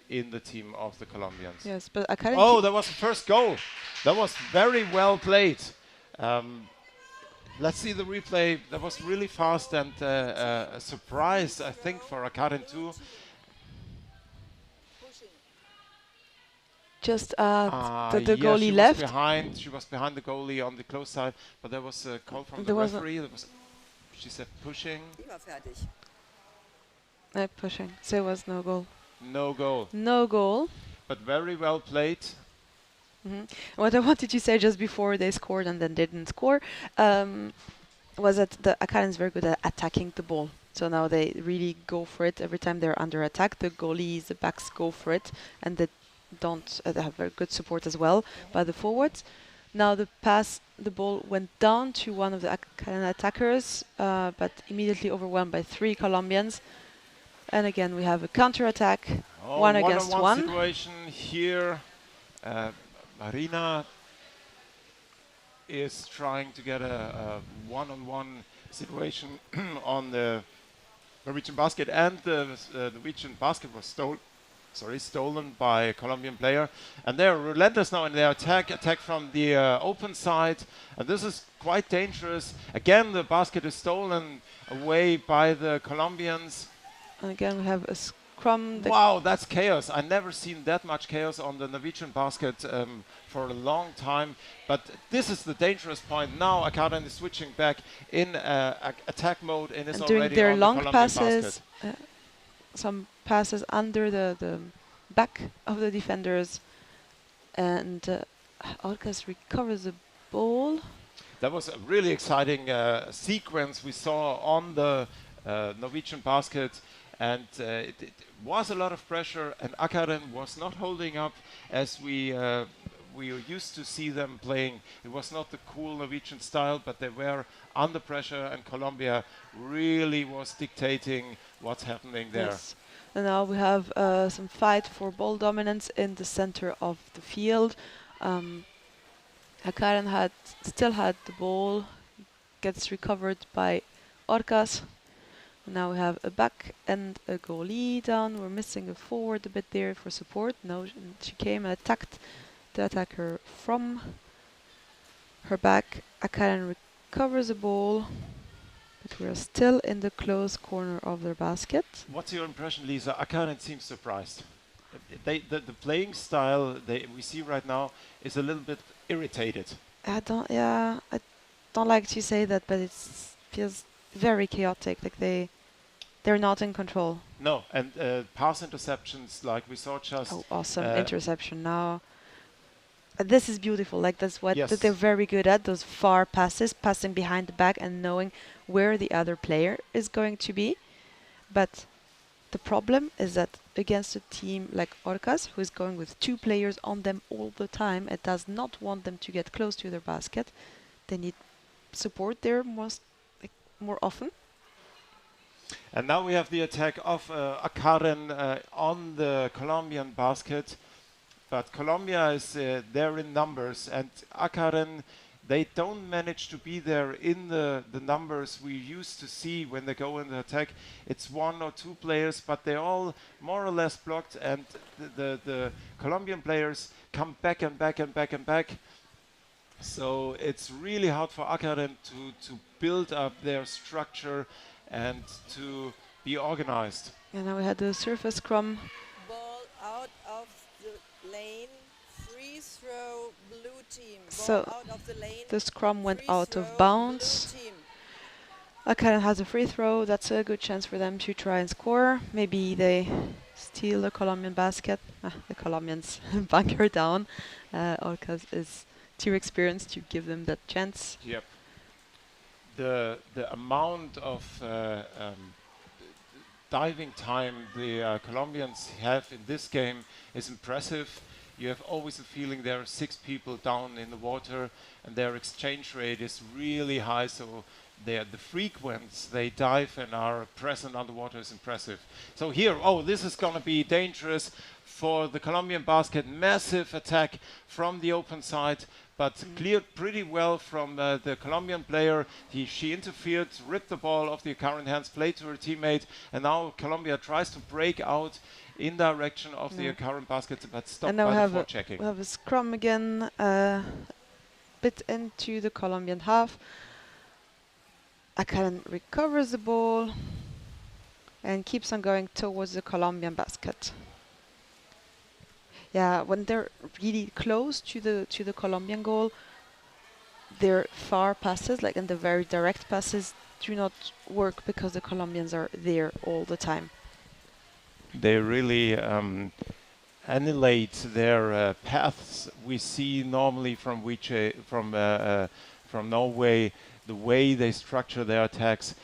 in the team of the Colombians. Yes, but I can't. Oh, that was the first goal. That was very well played. Let's see the replay. That was really fast and a surprise, I think, for Akarin too. Just the yeah, goalie left. She was behind the goalie on the close side, but there was a call from the There was referee. She said pushing. Pushing. So it was no goal. No goal. No goal. But very well played. What I wanted to say just before they scored and then didn't score was that the Akaran is very good at attacking the ball. So now they really go for it every time they're under attack. The goalies, the backs go for it, and they don't they have very good support as well by the forwards. Now the ball went down to one of the Akaran attackers, but immediately overwhelmed by 3 Colombians. And again, we have a counter-attack, one against one. Situation here. Marina is trying to get a one-on-one situation on the Norwegian basket, and the Norwegian basket was stolen by a Colombian player. And they're relentless now in their attack from the open side, and this is quite dangerous. Again, the basket is stolen away by the Colombians. And again, we have a scrum. Wow, that's chaos. I never seen that much chaos on the Norwegian basket for a long time. But this is the dangerous point. Now Akaran is switching back in attack mode and is and already doing their on long the Colombian passes, basket. some passes under the back of the defenders, and Orcas recovers the ball. That was a really exciting sequence we saw on the Norwegian basket. And it was a lot of pressure, and Akaran was not holding up as we are used to see them playing. It was not the cool Norwegian style, but they were under pressure, and Colombia really was dictating what's happening there. Yes. And now we have some fight for ball dominance in the center of the field. Akaran still had the ball, gets recovered by Orcas. Now we have a back and a goalie down. We're missing a forward a bit there for support. No, she came and attacked the attacker from her back. Akaran recovers the ball, but we're still in the close corner of their basket. What's your impression, Lisa? Akaran seems surprised. The playing style we see right now is a little bit irritated. I don't like to say that, but it feels very chaotic. Like they're not in control. No, and pass interceptions like we saw just. Oh, awesome interception now. This is beautiful. Like that's what yes. that they're very good at. Those far passes, passing behind the back and knowing where the other player is going to be. But the problem is that against a team like Orcas, who is going with 2 players on them all the time, it does not want them to get close to their basket. They need support there more often. And now we have the attack of Akaran on the Colombian basket. But Colombia is there in numbers, and Akaran, they don't manage to be there in the numbers we used to see when they go in the attack. It's 1 or 2 players, but they're all more or less blocked, and the Colombian players come back and back and back and back. So it's really hard for Akaran to build up their structure and to be organized. And now we had the surface scrum. Ball out of the lane, free throw, blue team. Ball So out of the lane, the scrum went free out throw, of bounds. blue team. Akaran has a free throw. That's a good chance for them to try and score. Maybe they steal the Colombian basket. The Colombians bunker down. Orcas is too experienced to give them that chance. Yep. The amount of diving time the Colombians have in this game is impressive. You have always the feeling there are 6 people down in the water, and their exchange rate is really high, so the frequency they dive and are present underwater is impressive. So here, oh, this is going to be dangerous for the Colombian basket. Massive attack from the open side, but cleared pretty well from the Colombian player. She interfered, ripped the ball off the current hands, played to her teammate, and now Colombia tries to break out in direction of the current basket, but stopped by the forechecking. We have a scrum again, bit into the Colombian half. Akaran recovers the ball and keeps on going towards the Colombian basket. Yeah, when they're really close to the Colombian goal, their far passes, like and the very direct passes, do not work because the Colombians are there all the time. They really annihilate their paths we see normally from Norway, the way they structure their attacks.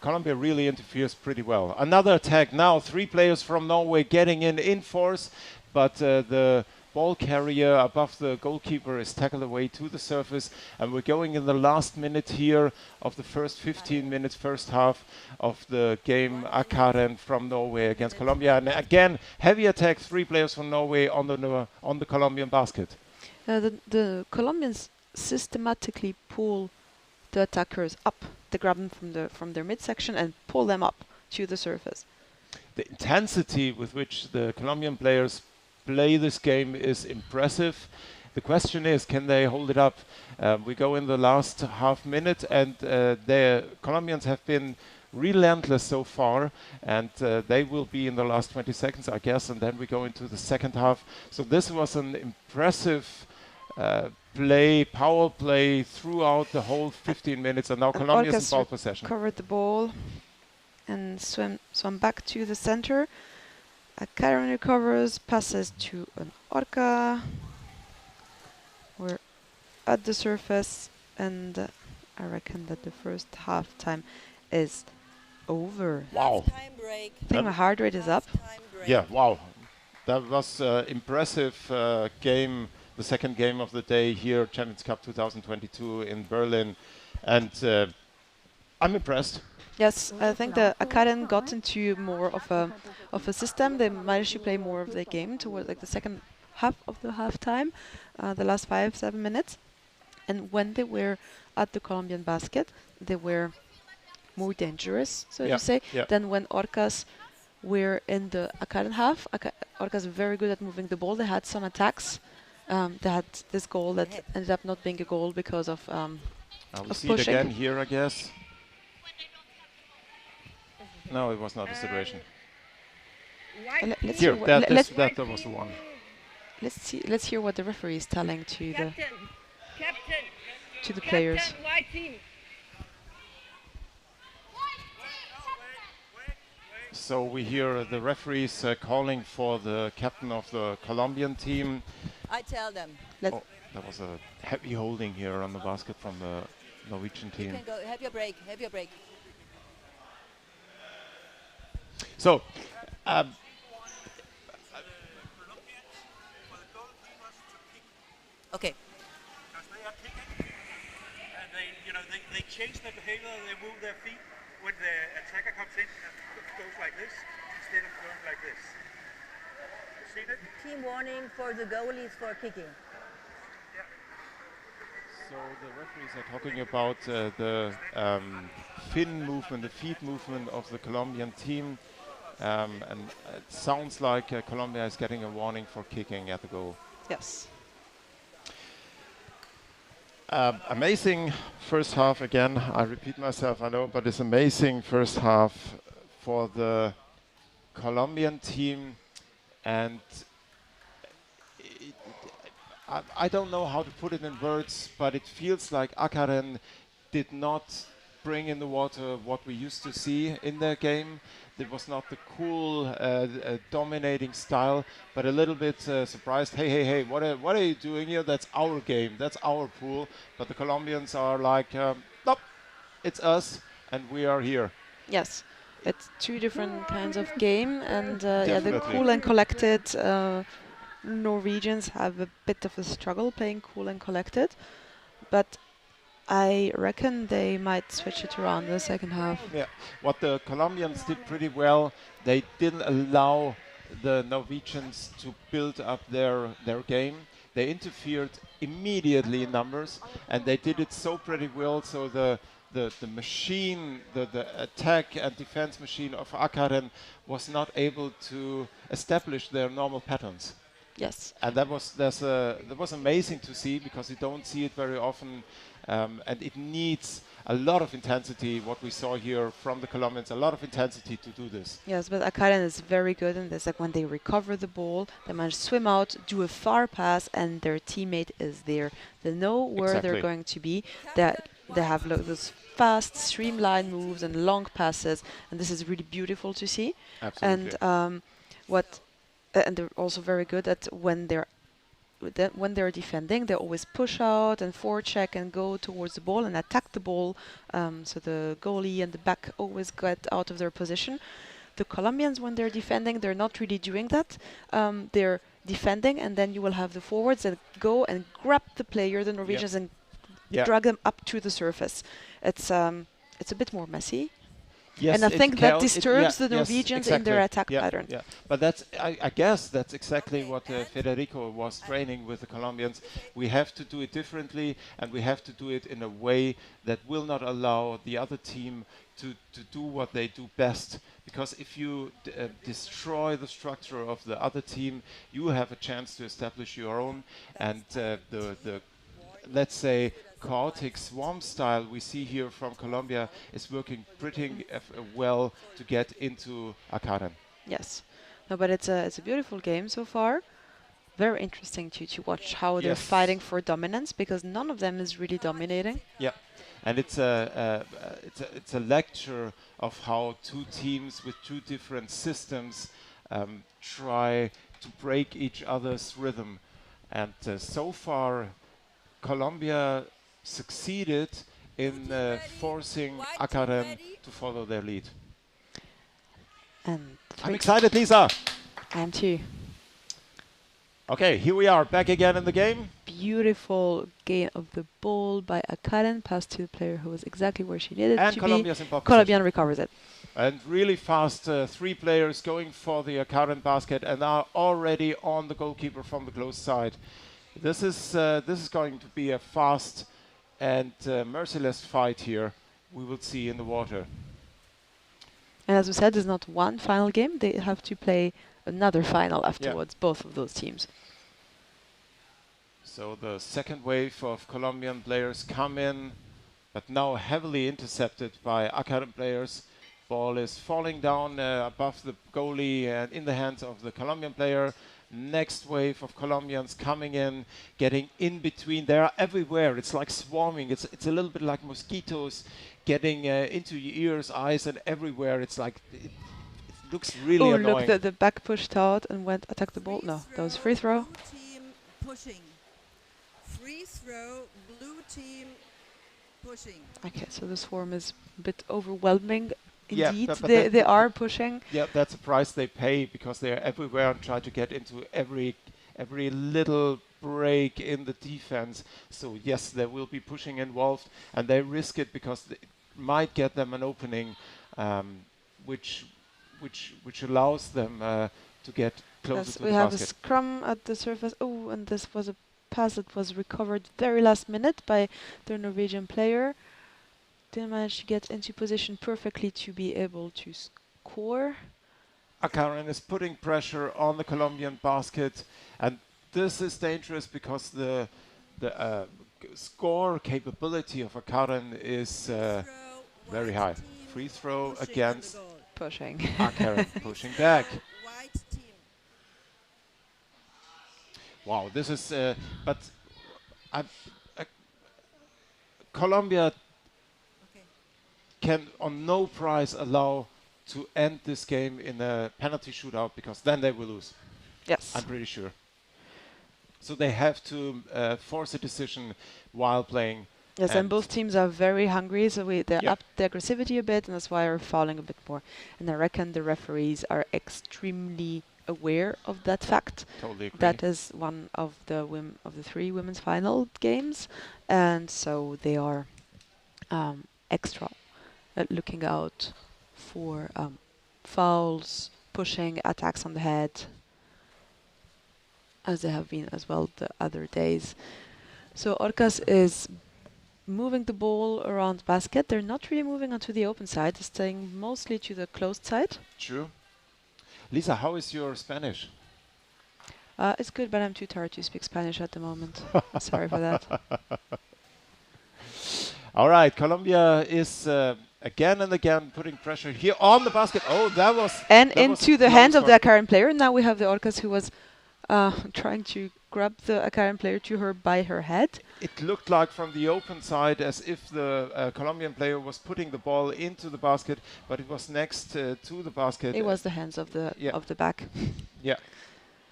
Colombia really interferes pretty well. Another attack now, 3 players from Norway getting in force, but the ball carrier above the goalkeeper is tackled away to the surface, and we're going in the last minute here of the first 15 minutes, first half of the game. Akaren from Norway against Colombia, and again heavy attack, 3 players from Norway on the Colombian basket. The Colombians systematically pull the attackers up. They grab them from their midsection and pull them up to the surface. The intensity with which the Colombian players play this game is impressive. The question is, can they hold it up? We go in the last half minute, and the Colombians have been relentless so far, and they will be in the last 20 seconds, I guess, and then we go into the second half. So this was an impressive power play throughout the whole 15 minutes, and now Colombia's in ball possession. Covered the ball and swam back to the center. Karen recovers, passes to an Orca. We're at the surface, and I reckon that the first half time is over. Wow. Time break. I think my heart rate is up. Yeah, wow. That was impressive game, the second game of the day here, Champions Cup 2022 in Berlin, and I'm impressed. Yes, I think the Akaren got into more of a system. They managed to play more of the game towards like the second half of the halftime, the last 5-7 minutes. And when they were at the Colombian basket, they were more dangerous, so to say, than when Orcas were in the Akaren half. Orcas very good at moving the ball. They had some attacks. They had this goal that ended up not being a goal because of we'll see it again here, I guess. No, it was not a situation. Let's Here, hear that was the one. Let's hear what the referee is telling to the players. So we hear the referees calling for the captain of the Colombian team. I tell them. Oh, there was a heavy holding here on the basket from the Norwegian team. You can go. Have your break. Have your break. So, okay. Because they are kicking, and they change their behavior. They move their feet when the attacker comes in and goes like this instead of going like this. You seen it? Team warning for the goalies for kicking. So the referees are talking about the fin movement, the feet movement of the Colombian team. And it sounds like Colombia is getting a warning for kicking at the goal. Yes. Amazing first half again. I repeat myself, I know, but it's amazing first half for the Colombian team. And I don't know how to put it in words, but it feels like Akaren did not bring in the water what we used to see in their game. It was not the cool, dominating style, but a little bit surprised. Hey, what are you doing here? That's our game. That's our pool. But the Colombians are like, nope, it's us, and we are here. Yes. It's two different kinds of game, and yeah, the Definitely. cool and collected Norwegians have a bit of a struggle playing cool and collected, but I reckon they might switch it around in the second half. Yeah, what the Colombians did pretty well, they didn't allow the Norwegians to build up their game. They interfered immediately in numbers, and they did it so pretty well. So the machine, the attack and defense machine of Akaren was not able to establish their normal patterns. Yes. And that was amazing to see, because you don't see it very often, and it needs a lot of intensity. What we saw here from the Colombians, a lot of intensity to do this. Yes, but Akaren is very good in this. Like when they recover the ball, they manage to swim out, do a far pass, and their teammate is there. They know where they're Exactly. going to be. They have those fast, streamlined moves and long passes, and this is really beautiful to see. Absolutely. And and they're also very good at when they're defending, they always push out and forecheck and go towards the ball and attack the ball. So the goalie and the back always get out of their position. The Colombians, when they're defending, they're not really doing that. They're defending, and then you will have the forwards that go and grab the player, the Norwegians, and drag them up to the surface. It's a bit more messy. Yes, and I it think that counts- it- disturbs yeah, the yes, Norwegians in their attack pattern. Yeah, but that's I guess that's exactly what Federico was training with the Colombians. We have to do it differently, and we have to do it in a way that will not allow the other team to do what they do best. Because if you destroy the structure of the other team, you have a chance to establish your own. And the let's say chaotic swarm style we see here from Colombia is working pretty well to get into Akaren. Yes. No, but it's a beautiful game so far. Very interesting to watch how they're Yes. fighting for dominance, because none of them is really dominating. Yeah, and it's a lecture of how two teams with two different systems try to break each other's rhythm, and so far Colombia succeeded in forcing Akaren to follow their lead. And I'm excited, Lisa. I am too. Okay, here we are back again in the game. Beautiful game of the ball by Akaren, pass to the player who was exactly where she needed And to Colombia's be. in pole Colombian recovers it. And really fast, three players going for the Akaren basket and are already on the goalkeeper from the close side. This is going to be a fast and merciless fight here. We will see in the water. And as we said, there's not one final game. They have to play another final afterwards, both of those teams. So the second wave of Colombian players come in, but now heavily intercepted by Akaren players. Ball is falling down above the goalie and in the hands of the Colombian player. Next wave of Colombians coming in, getting in between. They are everywhere. It's like swarming. It's a little bit like mosquitoes getting into your ears, eyes, and everywhere. It's like it looks really annoying. Look, the back pushed out and went attack the ball. No, that was free throw. Blue team pushing. Free throw, blue team pushing. Okay, so the swarm is a bit overwhelming. Yeah, Indeed, but they are pushing. Yeah, that's a price they pay, because they are everywhere and try to get into every little break in the defense. So yes, there will be pushing involved, and they risk it because it might get them an opening, which allows them to get closer Yes, to we the have a basket. scrum at the surface. Oh, and this was a pass that was recovered very last minute by the Norwegian player. Didn't manage to get into position perfectly to be able to score. Akaren is putting pressure on the Colombian basket, and this is dangerous because the score capability of Akaren is very high. Free throw against Pushing. Akaren pushing back. White team. Wow, this is but Colombia Okay. can on no price allow to end this game in a penalty shootout, because then they will lose. Yes. I'm pretty sure. So they have to force a decision while playing Yes, and both teams are very hungry, so they Yeah. upped the aggressivity a bit, and that's why we're fouling a bit more. And I reckon the referees are extremely aware of that fact. Totally agree. That is one of the three women's final games, and so they are extra at looking out for fouls, pushing, attacks on the head, as they have been as well the other days. So Orcas is moving the ball around the basket. They're not really moving onto the open side. They're staying mostly to the closed side. True. Lisa, how is your Spanish? It's good, but I'm too tired to speak Spanish at the moment. Sorry for that. All right, Colombia is again and again putting pressure here on the basket. Oh, that was And that was into the close hands of one. the Acaran player. Now we have the Orcas who was trying to grab the Acaran player to her by her head. It looked like from the open side as if the Colombian player was putting the ball into the basket, but it was next to the basket. It was the hands of the yeah. of the back. Yeah,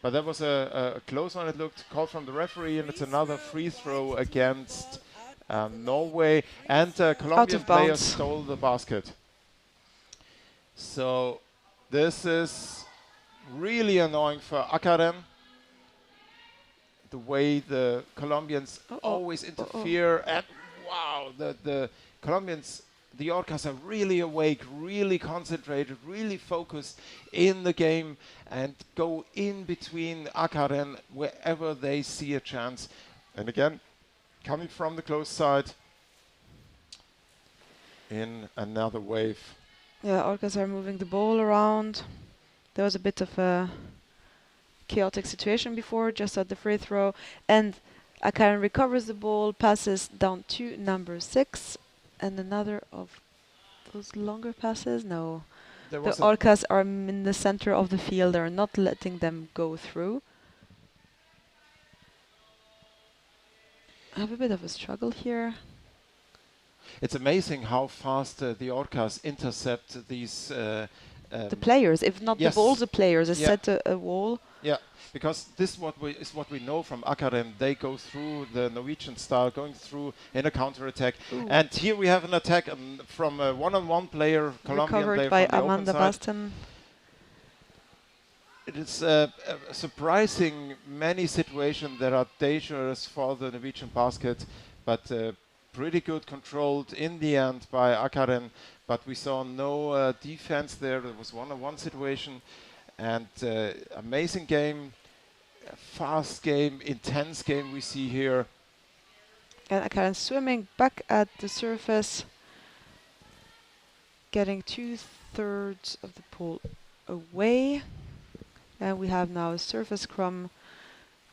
but that was a close one. It looked called from the referee, and it's another free throw against Norway, and Colombian player bounds. stole the basket. So this is really annoying for Acaran. The way the Colombians always interfere, and wow, the Colombians, the Orcas are really awake, really concentrated, really focused in the game, and go in between Acaran wherever they see a chance. And again, coming from the close side in another wave. Yeah, Orcas are moving the ball around. There was a bit of a chaotic situation before, just at the free throw, and Acaran recovers the ball, passes down to number 6, and another of those longer passes. No, There the was Orcas are in the center of the field. They are not letting them go through. I have a bit of a struggle here. it's amazing how fast the Orcas intercept these The players, if not yes. the balls, the players. They Yeah. set a wall. Yeah, because this is what we know from Acaran. They go through the Norwegian style, going through in a counter-attack. Ooh. And here we have an attack from a one-on-one player, Colombian Recovered player by from the Amanda open side. Baston. It is surprising many situations that are dangerous for the Norwegian basket, but pretty good controlled in the end by Acaran. But we saw no defense there. There was one-on-one situation. And amazing game, fast game, intense game we see here. And Acaran swimming back at the surface, getting 2/3 of the pool away. And we have now a surface scrum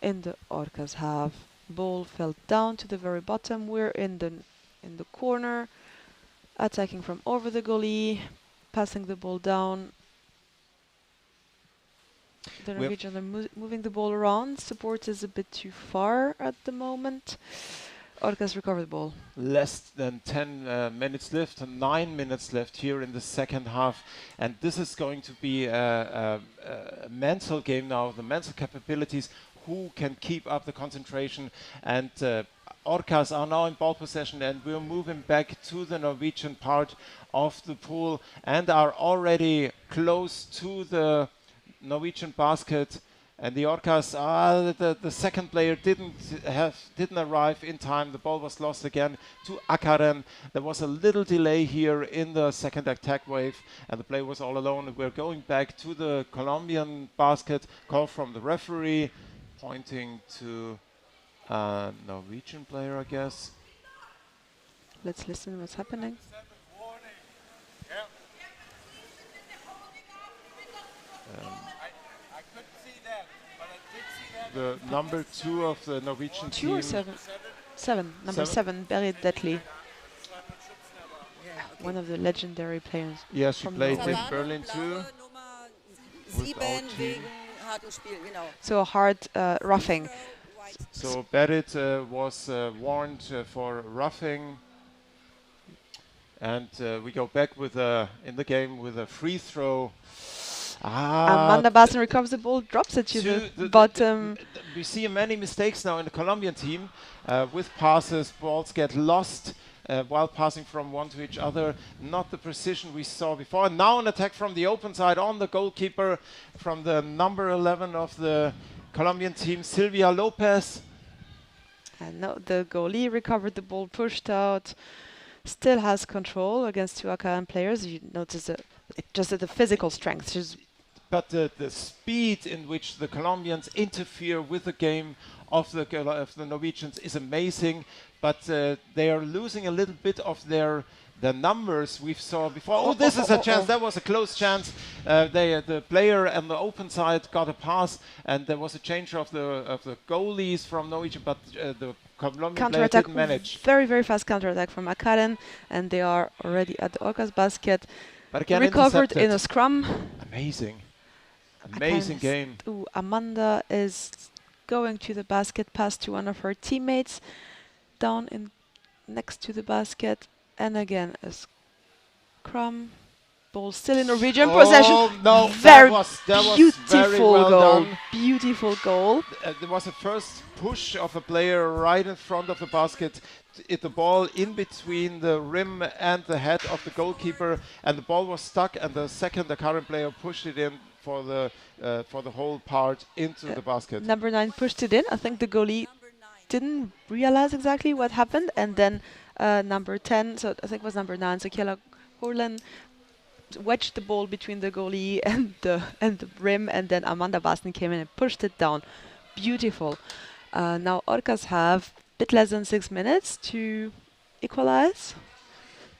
in the Orcas half. Ball fell down to the very bottom. We're in the corner, attacking from over the goalie, passing the ball down. The Norwegians are moving the ball around. Support is a bit too far at the moment. Orcas recover the ball. Less than 10 minutes left, and 9 minutes left here in the second half. And this is going to be a mental game now, the mental capabilities, who can keep up the concentration. And Orcas are now in ball possession, and we're moving back to the Norwegian part of the pool and are already close to the Norwegian basket. And the Orcas, the second player didn't arrive in time. The ball was lost again to Acaran. There was a little delay here in the second attack wave, and the player was all alone. We're going back to the Colombian basket. Call from the referee, pointing to a Norwegian player, I guess. Let's listen what's happening. The number 2 of the Norwegian team. 2 or 7? 7. Number 7, Berit Detley. One of the legendary players. Yes, she from played Norway. in Berlin too. With our team. So a hard roughing. So Berit was warned for roughing. And we go back with in the game with a free throw. Amanda Bassen recovers the ball, drops it to the bottom. We see many mistakes now in the Colombian team with passes. Balls get lost while passing from one to each other. Not the precision we saw before. And now an attack from the open side on the goalkeeper from the number 11 of the Colombian team, Silvia Lopez. And no, the goalie recovered the ball, pushed out, still has control against two Acaran players. You notice just the physical strength. But the speed in which the Colombians interfere with the game of the Norwegians is amazing. But they are losing a little bit of their numbers we saw before. Oh, this is a chance. That was a close chance. The player on the open side got a pass, and there was a change of the goalies from Norwegian, but the Colombian player didn't manage. Very, very fast counterattack from Acaran, and they are already at the Orcas basket. But again, recovered in a scrum. Amazing. Amazing game. Amanda is going to the basket, pass to one of her teammates, down in next to the basket, and again a scrum. Ball still in Norwegian possession. No, very that was beautiful very well goal. done. Beautiful goal. There was a first push of a player right in front of the basket. The ball in between the rim and the head of the goalkeeper, and the ball was stuck. And the current player pushed it in for the whole part into the basket. Number 9 pushed it in. I think the goalie didn't realize exactly what happened, and then number 10, so I think it was number 9, so Kiela Horlen wedged the ball between the goalie and the rim, and then Amanda Basten came in and pushed it down. Beautiful. Now Orcas have a bit less than 6 minutes to equalize.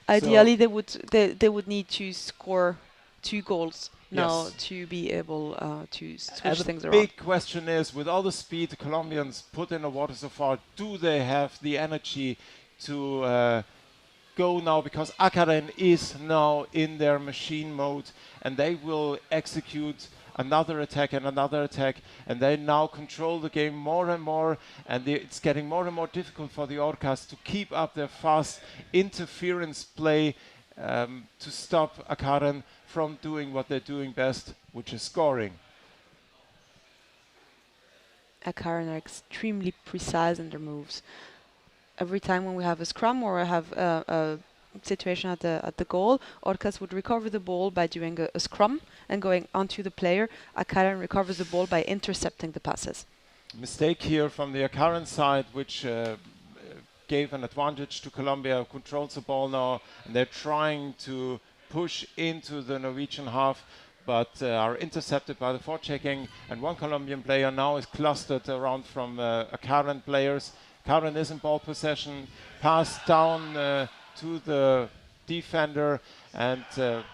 Ideally, they would need to score 2 goals now to be able to switch things around. The big question is, with all the speed the Colombians put in the water so far, do they have the energy to go now? Because Acaran is now in their machine mode, and they will execute another attack, and they now control the game more and more, and it's getting more and more difficult for the Orcas to keep up their fast interference play to stop Acaran from doing what they're doing best, which is scoring. Acaran are extremely precise in their moves. Every time when we have a scrum or have a situation at the goal, Orcas would recover the ball by doing a scrum and going onto the player. Acaran recovers the ball by intercepting the passes. Mistake here from the Acaran side, which gave an advantage to Colombia, who controls the ball now, and they're trying to push into the Norwegian half, but are intercepted by the forechecking, and one Colombian player now is clustered around from Acaran players. Acaran is in ball possession, pass down to the defender, and the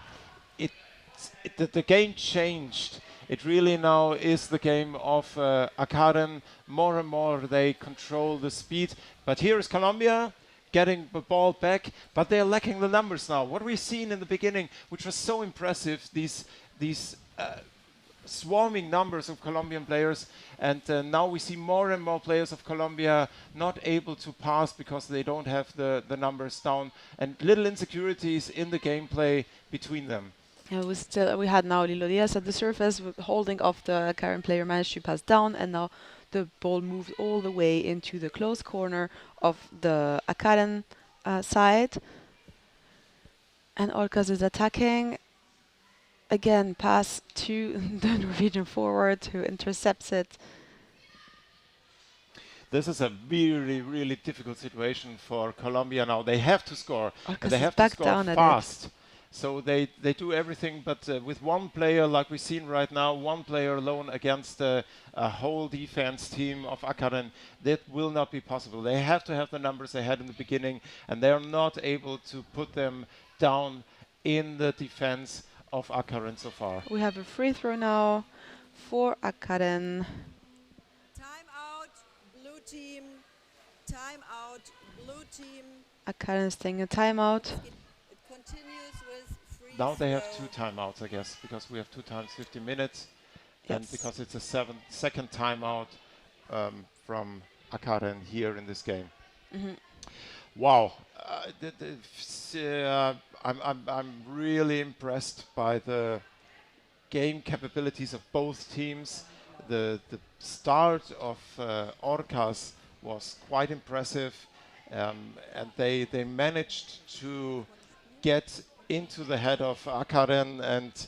game changed. It really now is the game of Acaran. More and more they control the speed, but here is Colombia getting the ball back, but they're lacking the numbers now. What we've seen in the beginning, which was so impressive, these swarming numbers of Colombian players, and now we see more and more players of Colombia not able to pass because they don't have the numbers down, and little insecurities in the gameplay between them. We had now Lilo Diaz at the surface, holding off the Acaran player, managed to pass down, and now the ball moved all the way into the close corner of the Acaran side. And Orcas is attacking. Again, pass to the Norwegian forward who intercepts it. This is a really, really difficult situation for Colombia now. They have to score. Orcas they have to score fast. So they do everything, but with one player, like we've seen right now, one player alone against a whole defense team of Acaran, that will not be possible. They have to have the numbers they had in the beginning, and they are not able to put them down in the defense of Acaran so far. We have a free throw now for Acaran. Time out, blue team. Time out, blue team. Acaran is taking a timeout. It continues with free Now they have throw. 2 timeouts, I guess, because we have 2 times 50 minutes, Yes. and because it's a 7-second timeout from Acaran here in this game. Mm-hmm. Wow, I'm really impressed by the game capabilities of both teams. The start of Orcas was quite impressive, and they managed to get into the head of Akaren and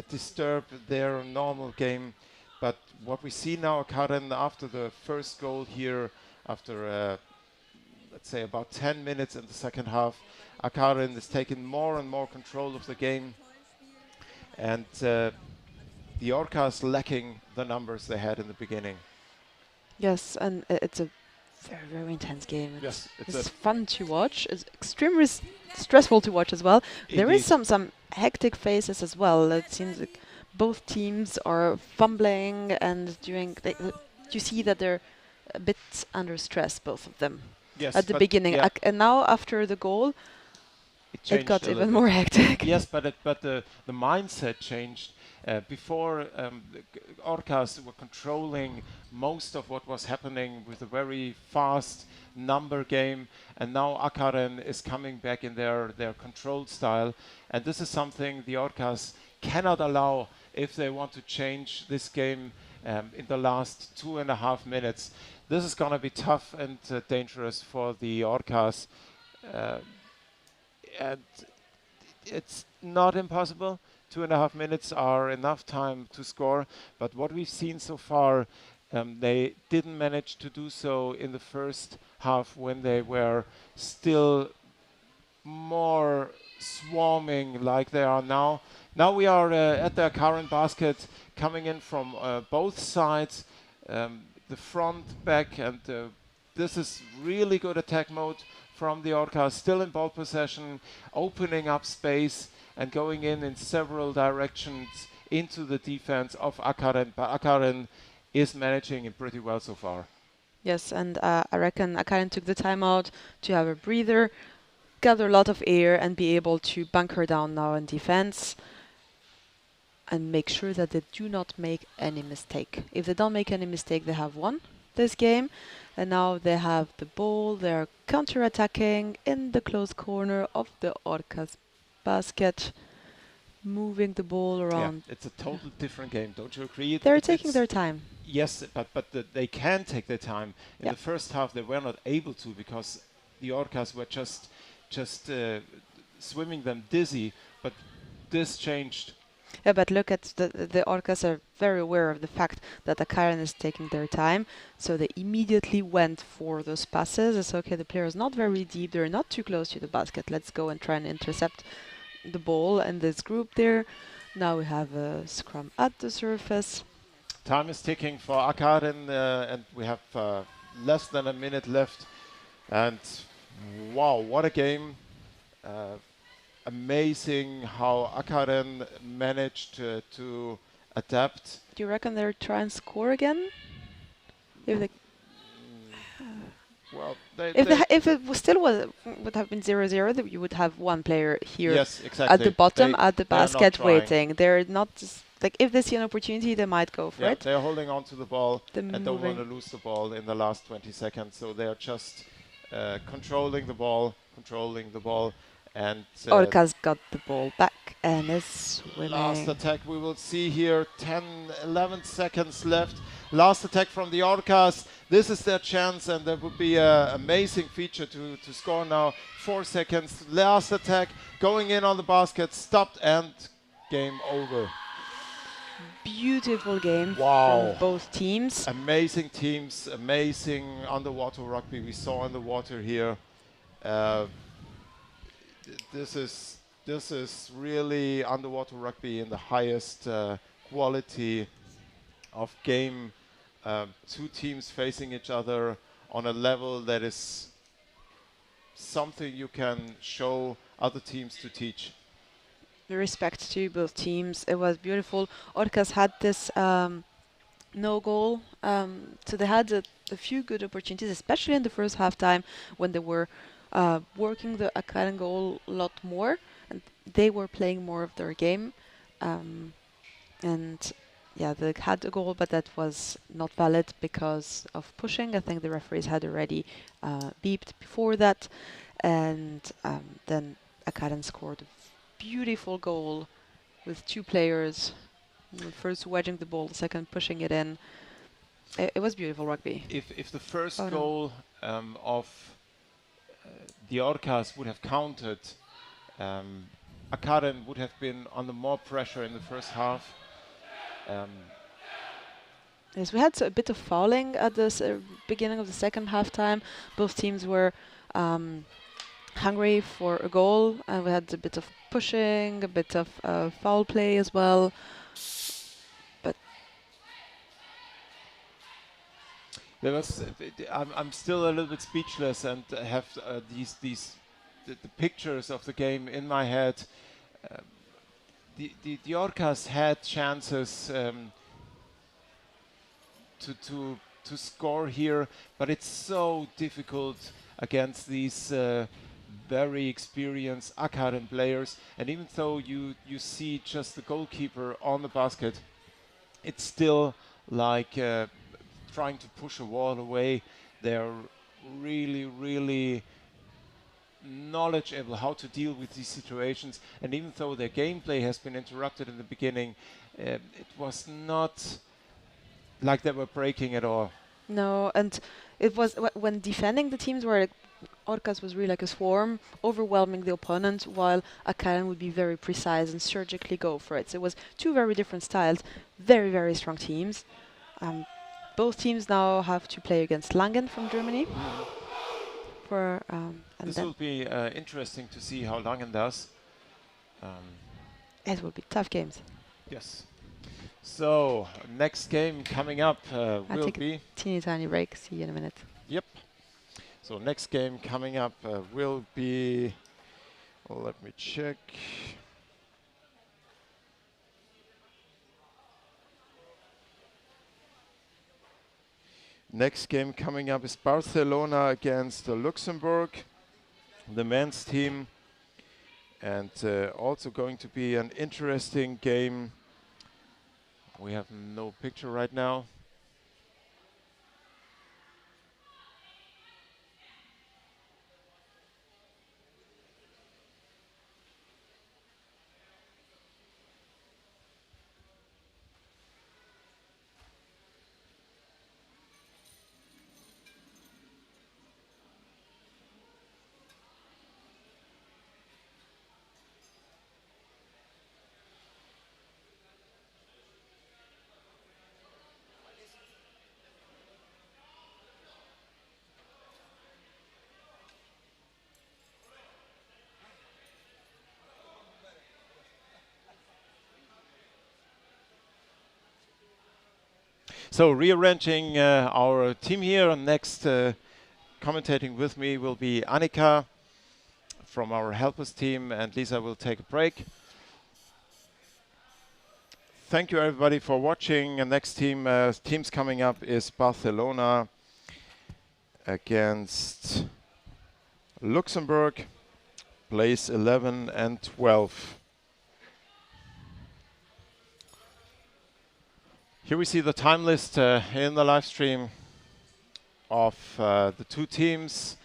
disturb their normal game. But what we see now, Akaren, after the first goal here, after let's say about 10 minutes in the second half, Akaren is taking more and more control of the game, and the Orcas lacking the numbers they had in the beginning. Yes, and it's a very, very intense game. Yes, It's fun to watch. It's extremely stressful to watch as well. There is some hectic phases as well. It seems like both teams are fumbling and doing. You see that they're a bit under stress, both of them. Yes, at the beginning, yeah, and now after the goal, it got changed a even little more bit. hectic. Yes, but the mindset changed. Before, the Orcas were controlling most of what was happening with a very fast number game, and now Akaren is coming back in their controlled style, and this is something the Orcas cannot allow if they want to change this game in the last 2.5 minutes. This is going to be tough and dangerous for the Orcas, and it's not impossible. 2.5 minutes are enough time to score, but what we've seen so far, they didn't manage to do so in the first half when they were still more swarming like they are now. Now we are at their current basket, coming in from both sides, the front, back, and this is really good attack mode from the Orcas, still in ball possession, opening up space and going in several directions into the defense of Akaren. But Akaren is managing it pretty well so far. Yes, and I reckon Akaren took the time out to have a breather, gather a lot of air, and be able to bunker down now in defense and make sure that they do not make any mistake. If they don't make any mistake, they have won this game. And now they have the ball, they're counter-attacking in the close corner of the Orcas basket, moving the ball around. Yeah, it's a totally different game, don't you agree? They're taking their time. Yes, but they can take their time. In the first half, they were not able to because the Orcas were just swimming them dizzy. But this changed. Yeah, but look at the Orcas are very aware of the fact that Akaren is taking their time, so they immediately went for those passes. It's okay, the player is not very deep, they're not too close to the basket. Let's go and try and intercept the ball in this group there. Now we have a scrum at the surface. Time is ticking for Akaren, and we have less than a minute left. And wow, what a game. Amazing how Akaren managed to adapt. Do you reckon they'll try and score again? If they Well, if it was still would have been 0-0, that you would have one player here yes, exactly. at the bottom at the they are not basket trying. waiting. They're not just, like, if they see an opportunity, they might go for it. They're holding on to the ball They're and don't want to moving. lose the ball in the last 20 seconds. So they are just controlling the ball, and Orcas got the ball back and is swimming. last attack we will see here. 10-11 seconds left. Last attack from the Orcas. This is their chance, and that would be an amazing feature to score now. 4 seconds. Last attack going in on the basket. Stopped and game over. Beautiful game Wow. from both teams. Amazing teams, amazing underwater rugby we saw in the water here. This is really underwater rugby in the highest quality of game. Two teams facing each other on a level that is something you can show other teams to teach. Respect to both teams. It was beautiful. Orcas had this no goal, so they had a few good opportunities, especially in the first half time when they were working the Akaren goal a lot more, and they were playing more of their game. And yeah, they had a goal, but that was not valid because of pushing. I think the referees had already beeped before that, and then Akaren scored a beautiful goal with two players First wedging the ball, second pushing it in. It was beautiful rugby. If the first Oh, no. goal of the Orcas would have counted, Akaren would have been under more pressure in the first half. Yes, we had a bit of fouling at the beginning of the second half time. Both teams were hungry for a goal, and we had a bit of pushing, a bit of foul play as well. But There was, I'm still a little bit speechless and have the pictures of the game in my head. The Orcas had chances to score here, but it's so difficult against these very experienced Akaren players. And even though you see just the goalkeeper on the basket, it's still like trying to push a wall away. They're really knowledgeable how to deal with these situations. And even though their gameplay has been interrupted in the beginning, it was not like they were breaking at all. no, and it was when defending the teams where Orcas was really like a swarm, overwhelming the opponent, while Akaren would be very precise and surgically go for it. So it was two very different styles, very strong teams. Both teams now have to play against Langen from Germany. And This then will be interesting to see how Langen does. it will be tough games. Yes. So next game coming up I'll will take be. a teeny tiny break. See you in a minute. Yep. So next game coming up will be. Let me check. Next game coming up is Barcelona against Luxembourg, the men's team, and also going to be an interesting game. We have no picture right now. So rearranging our team here. Next commentating with me will be Annika from our helpers team, and Lisa will take a break. Thank you everybody for watching. And next teams coming up is Barcelona against Luxembourg, place 11 and 12. Here we see the time list in the live stream of the two teams.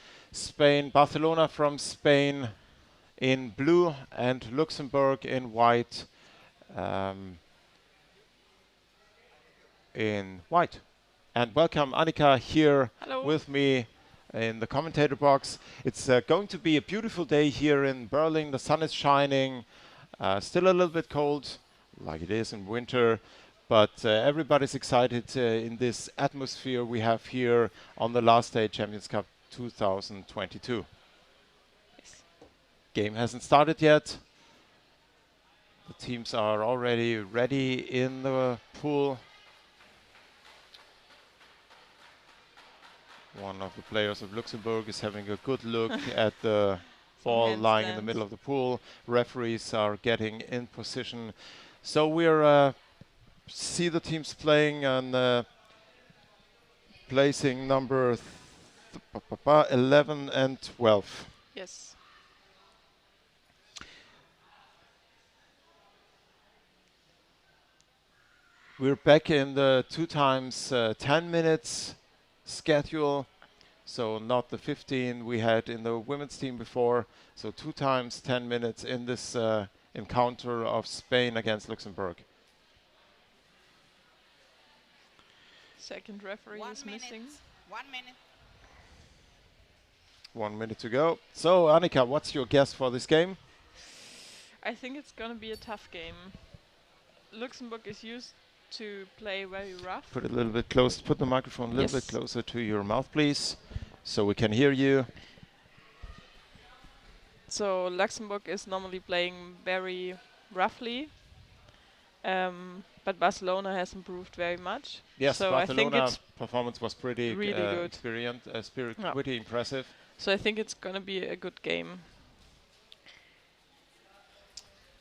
Barcelona from Spain in blue and Luxembourg in white. And welcome Annika here with me in the commentator box. It's going to be a beautiful day here in Berlin. The sun is shining, still a little bit cold like it is in winter. But everybody's excited in this atmosphere we have here on the last day Champions Cup 2022. Yes. Game hasn't started yet. The teams are already ready in the pool. One of the players of Luxembourg is having a good look at the ball lying in the middle of the pool. Referees are getting in position. So we're see the teams playing on placing number 11 and 12. Yes. We're back in the 2 times 10 minutes schedule, so not the 15 we had in the women's team before. So 2 times 10 minutes in this encounter of Spain against Luxembourg. Second referee is missing. 1 minute. 1 minute to go. So, Annika, what's your guess for this game? I think it's gonna be a tough game. Luxembourg is used to play very rough. Put it a little bit close. Put the microphone a little bit Yes. closer to your mouth, please, so we can hear you. So Luxembourg is normally playing very roughly, but Barcelona has improved very much. Yes, so I think Barcelona it's performance was pretty really good. Yeah. pretty impressive. So I think it's gonna be a good game.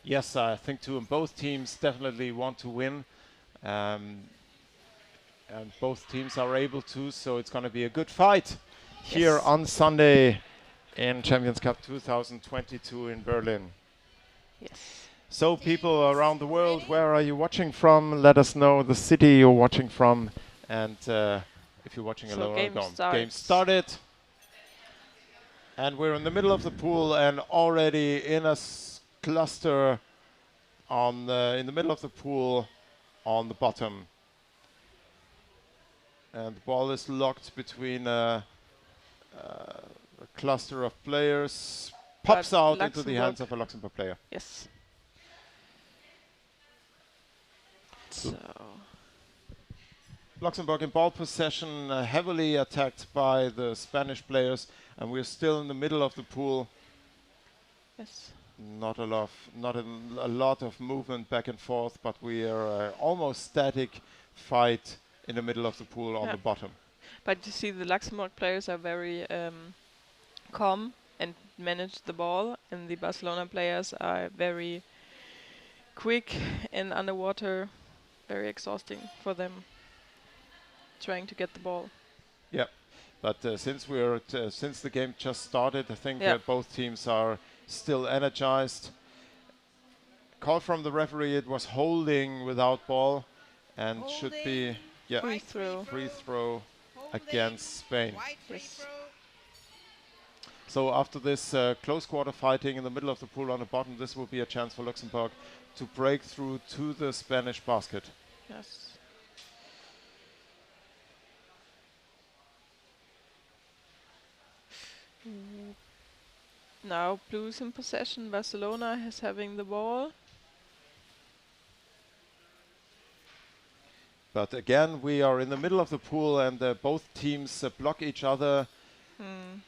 Yes, I think too. And both teams definitely want to win, and both teams are able to. So it's going to be a good fight here on Sunday in Champions Cup 2022 in Berlin. Yes. So people around the world, where are you watching from? Let us know the city you're watching from, and if you're watching So alone, game game started. And we're in the middle of the pool and already in a cluster on in the middle of the pool on the bottom. And the ball is locked between a cluster of players. Pops out into the hands of a Luxembourg player. Yes. So Luxembourg in ball possession, heavily attacked by the Spanish players, and we're still in the middle of the pool. yes. Not a lot of movement back and forth, but we are almost static fight in the middle of the pool on the bottom. But you see, the Luxembourg players are very calm and manage the ball, and the Barcelona players are very quick and underwater, very exhausting for them trying to get the ball. Yeah, but since the game just started, I think both teams are still energized. Call from the referee, it was holding without ball, and should be Free throw. free throw against Spain. Yes. So after this close quarter fighting in the middle of the pool on the bottom, this will be a chance for Luxembourg to break through to the Spanish basket. Yes. Now Blues in possession. Barcelona is having the ball. But again, we are in the middle of the pool, and both teams block each other.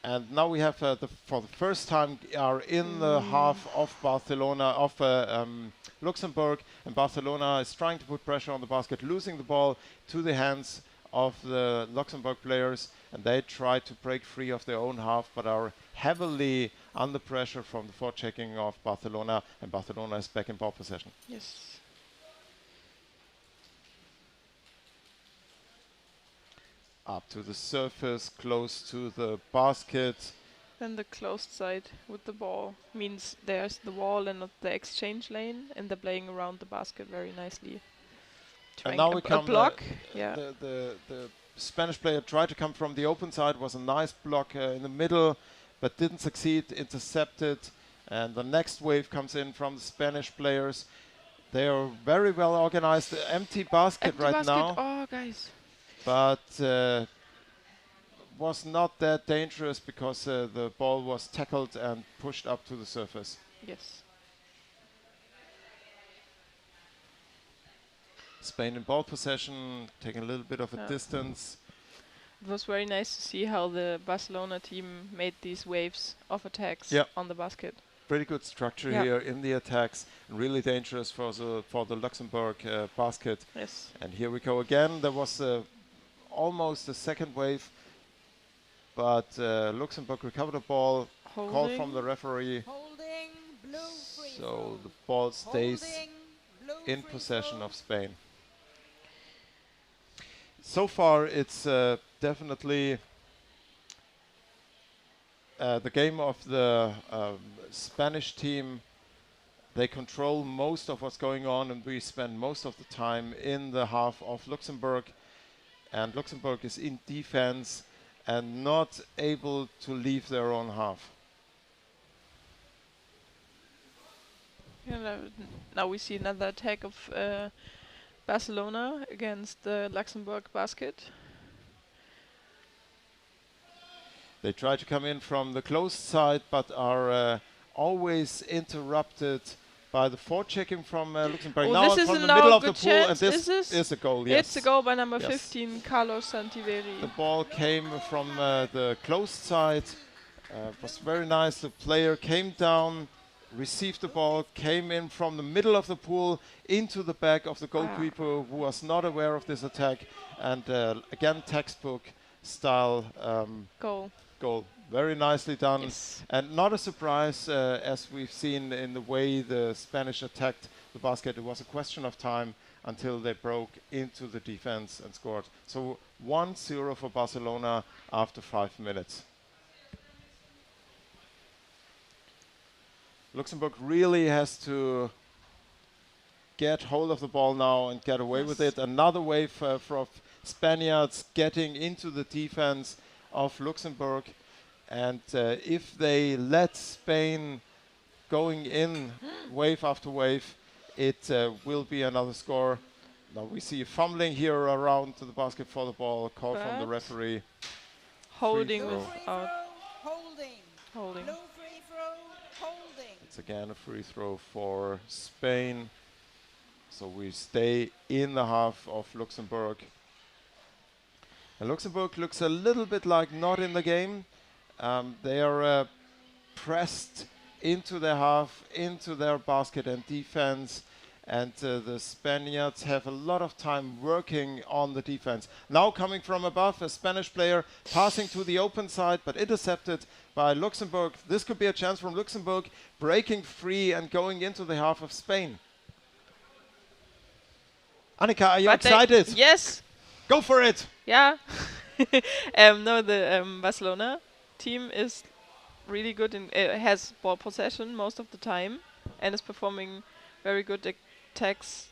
And now we have, for the first time, are in the half of Barcelona, of Luxembourg, and Barcelona is trying to put pressure on the basket, losing the ball to the hands of the Luxembourg players, and they try to break free of their own half, but are heavily under pressure from the forechecking of Barcelona, and Barcelona is back in ball possession. Yes. Up to the surface, close to the basket. Then the closed side with the ball means there's the wall and not the exchange lane, and they're playing around the basket very nicely. And now we come block. The Spanish player tried to come from the open side, was a nice block in the middle, but didn't succeed, intercepted. And the next wave comes in from the Spanish players. They are very well organized. Empty basket now. Oh, guys. But was not that dangerous because the ball was tackled and pushed up to the surface. Yes. Spain in ball possession, taking a little bit of a distance. It was very nice to see how the Barcelona team made these waves of attacks on the basket. Pretty good structure here in the attacks. Really dangerous for the Luxembourg basket. Yes. And here we go again. There was almost a second wave, but Luxembourg recovered the ball. Call from the referee. Holding, blue free So the ball stays in possession of Spain. So far, it's definitely the game of the Spanish team. They control most of what's going on, and we spend most of the time in the half of Luxembourg. And Luxembourg is in defense and not able to leave their own half. Yeah, now we see another attack of Barcelona against the Luxembourg basket. They try to come in from the closed side, but are always interrupted by the forechecking from Luxembourg. Oh, now this is from the now middle a of the good pool, and chance. this Is is a goal. Yes, It's a goal by number Yes. 15, Carlos Santiveri. The ball came from the closed side. Was very nice. The player came down, received the ball, came in from the middle of the pool into the back of the goalkeeper, who was not aware of this attack, and again textbook style goal. Very nicely done, Yes. and not a surprise as we've seen in the way the Spanish attacked the basket. It was a question of time until they broke into the defense and scored. So 1-0 for Barcelona after 5 minutes. Luxembourg really has to get hold of the ball now and get away with it. Another wave from Spaniards getting into the defense of Luxembourg. And if they let Spain going in wave after wave, it will be another score. Now we see fumbling here around to the basket for the ball, call from the But referee. holding throw. without Holding. holding. Blue free throw, holding. It's again a free throw for Spain. So we stay in the half of Luxembourg. And Luxembourg looks a little bit like not in the game. They are pressed into their half, into their basket and defense. And the Spaniards have a lot of time working on the defense. Now coming from above, a Spanish player passing to the open side, but intercepted by Luxembourg. This could be a chance from Luxembourg, breaking free and going into the half of Spain. Annika, are you excited? Yes. Go for it! Yeah. No, the Barcelona team is really good and has ball possession most of the time and is performing very good attacks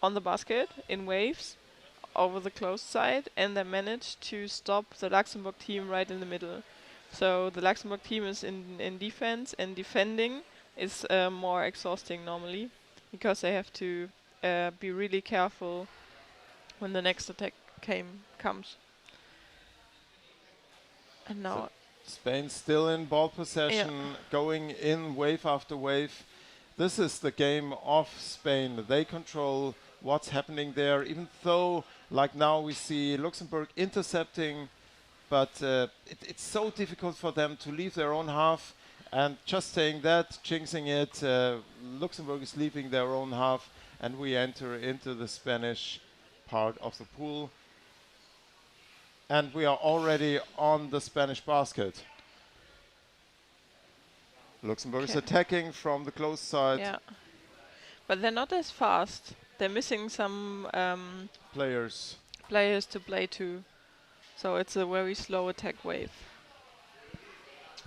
on the basket in waves over the closed side, and they managed to stop the Luxembourg team right in the middle. So the Luxembourg team is in defense, and defending is more exhausting normally because they have to be really careful when the next attack comes. And now Spain still in ball possession, going in wave after wave. This is the game of Spain. They control what's happening there, even though, like now, we see Luxembourg intercepting, but it's so difficult for them to leave their own half. And just saying that, jinxing it, Luxembourg is leaving their own half, and we enter into the Spanish part of the pool. And we are already on the Spanish basket. Luxembourg is attacking from the close side. yeah, but they're not as fast. They're missing some Players. players to play to, so it's a very slow attack wave.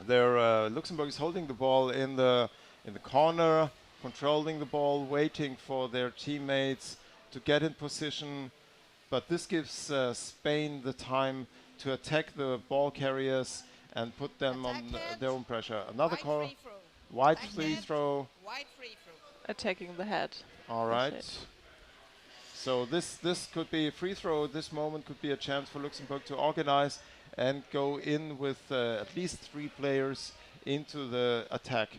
Luxembourg is holding the ball in the corner, controlling the ball, waiting for their teammates to get in position. But this gives Spain the time to attack the ball carriers and put them on their own pressure. Another call. Wide free throw. Wide free throw. Attacking the head. All That's right. it. So this could be a free throw. This moment could be a chance for Luxembourg to organize and go in with at least 3 players into the attack.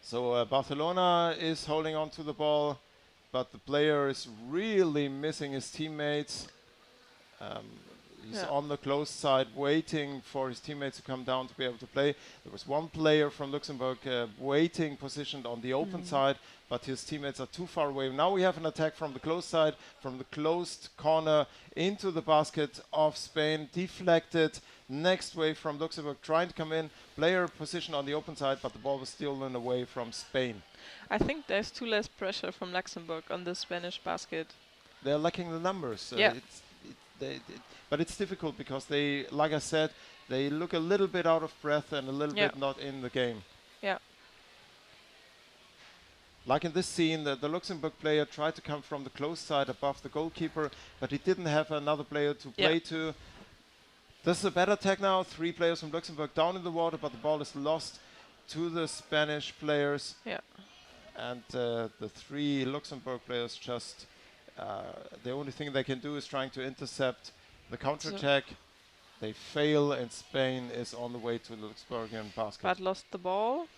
So Barcelona is holding on to the ball, but the player is really missing his teammates. He's on the close side waiting for his teammates to come down to be able to play. There was one player from Luxembourg waiting, positioned on the open side, but his teammates are too far away. Now we have an attack from the close side, from the closed corner into the basket of Spain, deflected. Next wave from Luxembourg trying to come in, player position on the open side, but the ball was stolen away from Spain. I think there's too less pressure from Luxembourg on the Spanish basket. They're lacking the numbers. Yeah. But it's difficult because they, like I said, they look a little bit out of breath and a little bit not in the game. Yeah. Like in this scene, the Luxembourg player tried to come from the close side above the goalkeeper, but he didn't have another player to play to. This is a better attack now. 3 players from Luxembourg down in the water, but the ball is lost to the Spanish players. Yeah. And the 3 Luxembourg players just, the only thing they can do is trying to intercept the counter-attack. They fail, and Spain is on the way to the Luxembourgian basket. But lost the ball.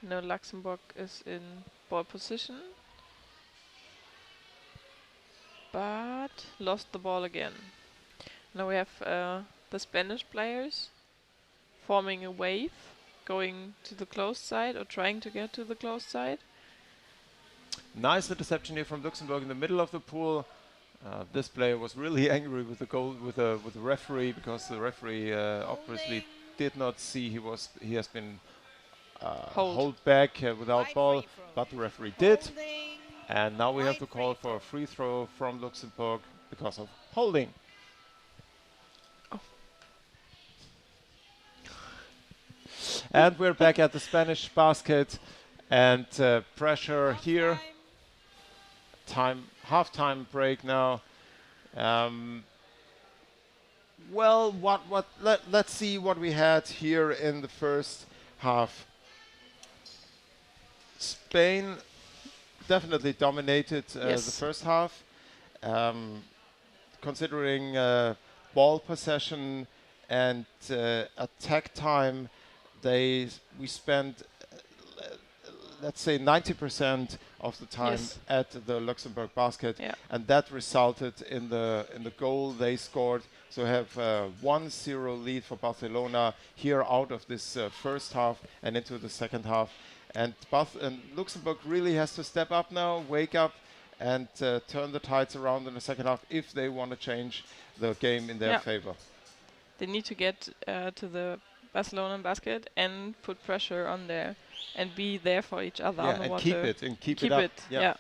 No, Luxembourg is in ball position. But lost the ball again. Now we have the Spanish players forming a wave, going to the closed side or trying to get to the closed side. Nice interception here from Luxembourg in the middle of the pool. This player was really angry with the goal with the referee, because the referee obviously did not see he has been hold back without ball, but the referee did. And now we have to call for a free throw from Luxembourg because of holding. And we're back at the Spanish basket, and pressure here. Half-time break now. Well, let's see what we had here in the first half. Spain definitely dominated the first half. Considering ball possession and attack time, we spent let's say 90% of the time at the Luxembourg basket, and that resulted in the goal they scored. So have 1-0 lead for Barcelona here out of this first half and into the second half. And Luxembourg really has to step up now, wake up, and turn the tides around in the second half if they want to change the game in their favor. They need to get to the Barcelona basket and put pressure on there and be there for each other on the water. Keep it up. Yeah.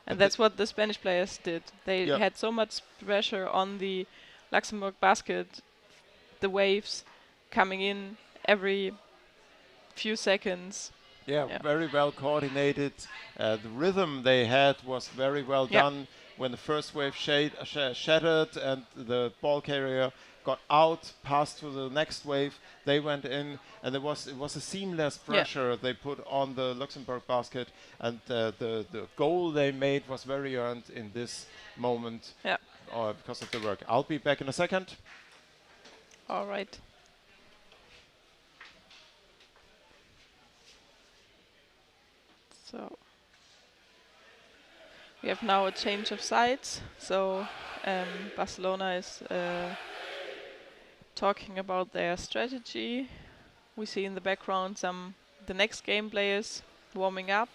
And that's what the Spanish players did. They had so much pressure on the Luxembourg basket, the waves coming in every few seconds. Very well coordinated. The rhythm they had was very well done. When the first wave shattered and the ball carrier got out, passed to the next wave, they went in, and it was a seamless pressure they put on the Luxembourg basket, and the goal they made was very earned in this moment because of the work. I'll be back in a second. All right. So we have now a change of sides. So Barcelona is talking about their strategy. We see in the background the next game players warming up.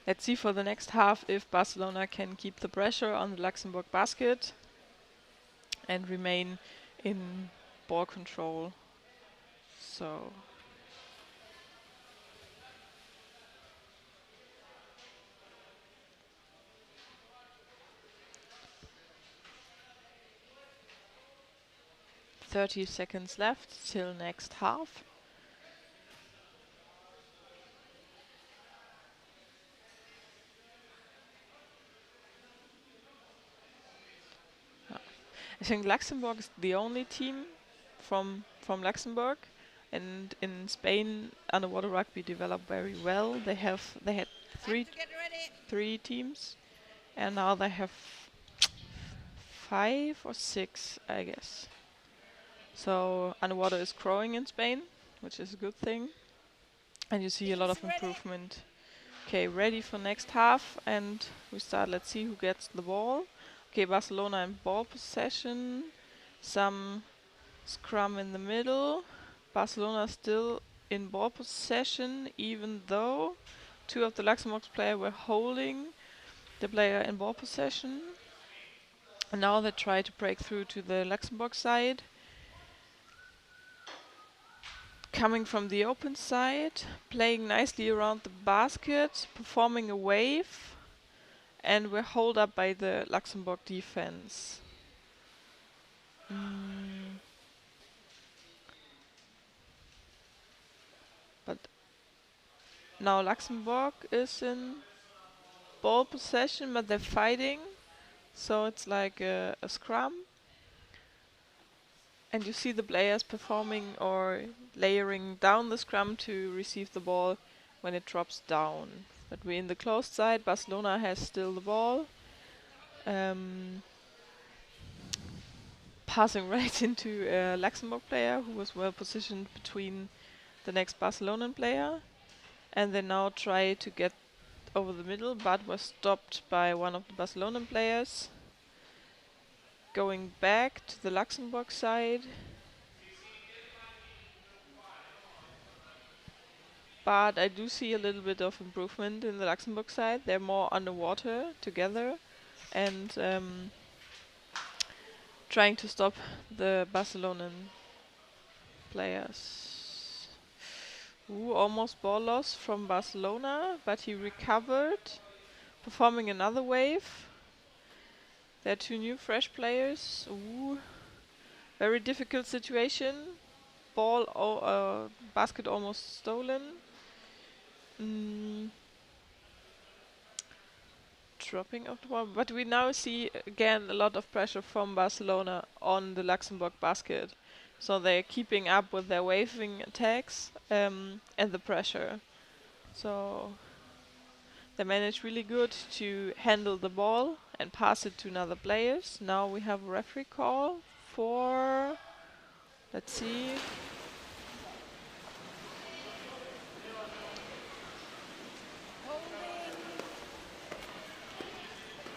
Let's see for the next half if Barcelona can keep the pressure on the Luxembourg basket and remain in ball control. So .30 seconds left till next half. I think Luxembourg is the only team from Luxembourg, and in Spain underwater rugby developed very well. They had three teams, and now they have 5 or 6, I guess. So underwater is growing in Spain, which is a good thing. And you see a lot of improvement. Okay, ready for next half, and we start. Let's see who gets the ball. Okay, Barcelona in ball possession. Some scrum in the middle. Barcelona still in ball possession, even though 2 of the Luxembourg players were holding the player in ball possession. And now they try to break through to the Luxembourg side. Coming from the open side, playing nicely around the basket, performing a wave, and we're held up by the Luxembourg defense. But now Luxembourg is in ball possession, but they're fighting, so it's like a scrum. and you see the players performing or layering down the scrum to receive the ball when it drops down. But we're in the closed side. Barcelona has still the ball. Passing right into a Luxembourg player who was well positioned between the next Barcelonan player. And they now try to get over the middle, but was stopped by one of the Barcelonan players. Going back to the Luxembourg side. But I do see a little bit of improvement in the Luxembourg side. They're more underwater together and trying to stop the Barcelonan players. Ooh, almost ball loss from Barcelona, but he recovered, performing another wave. There are 2 new fresh players. Ooh, very difficult situation. Basket almost stolen. Dropping of the ball, but we now see again a lot of pressure from Barcelona on the Luxembourg basket. So they're keeping up with their waving attacks and the pressure. So they managed really good to handle the ball and pass it to another players. Now we have a referee call for, let's see.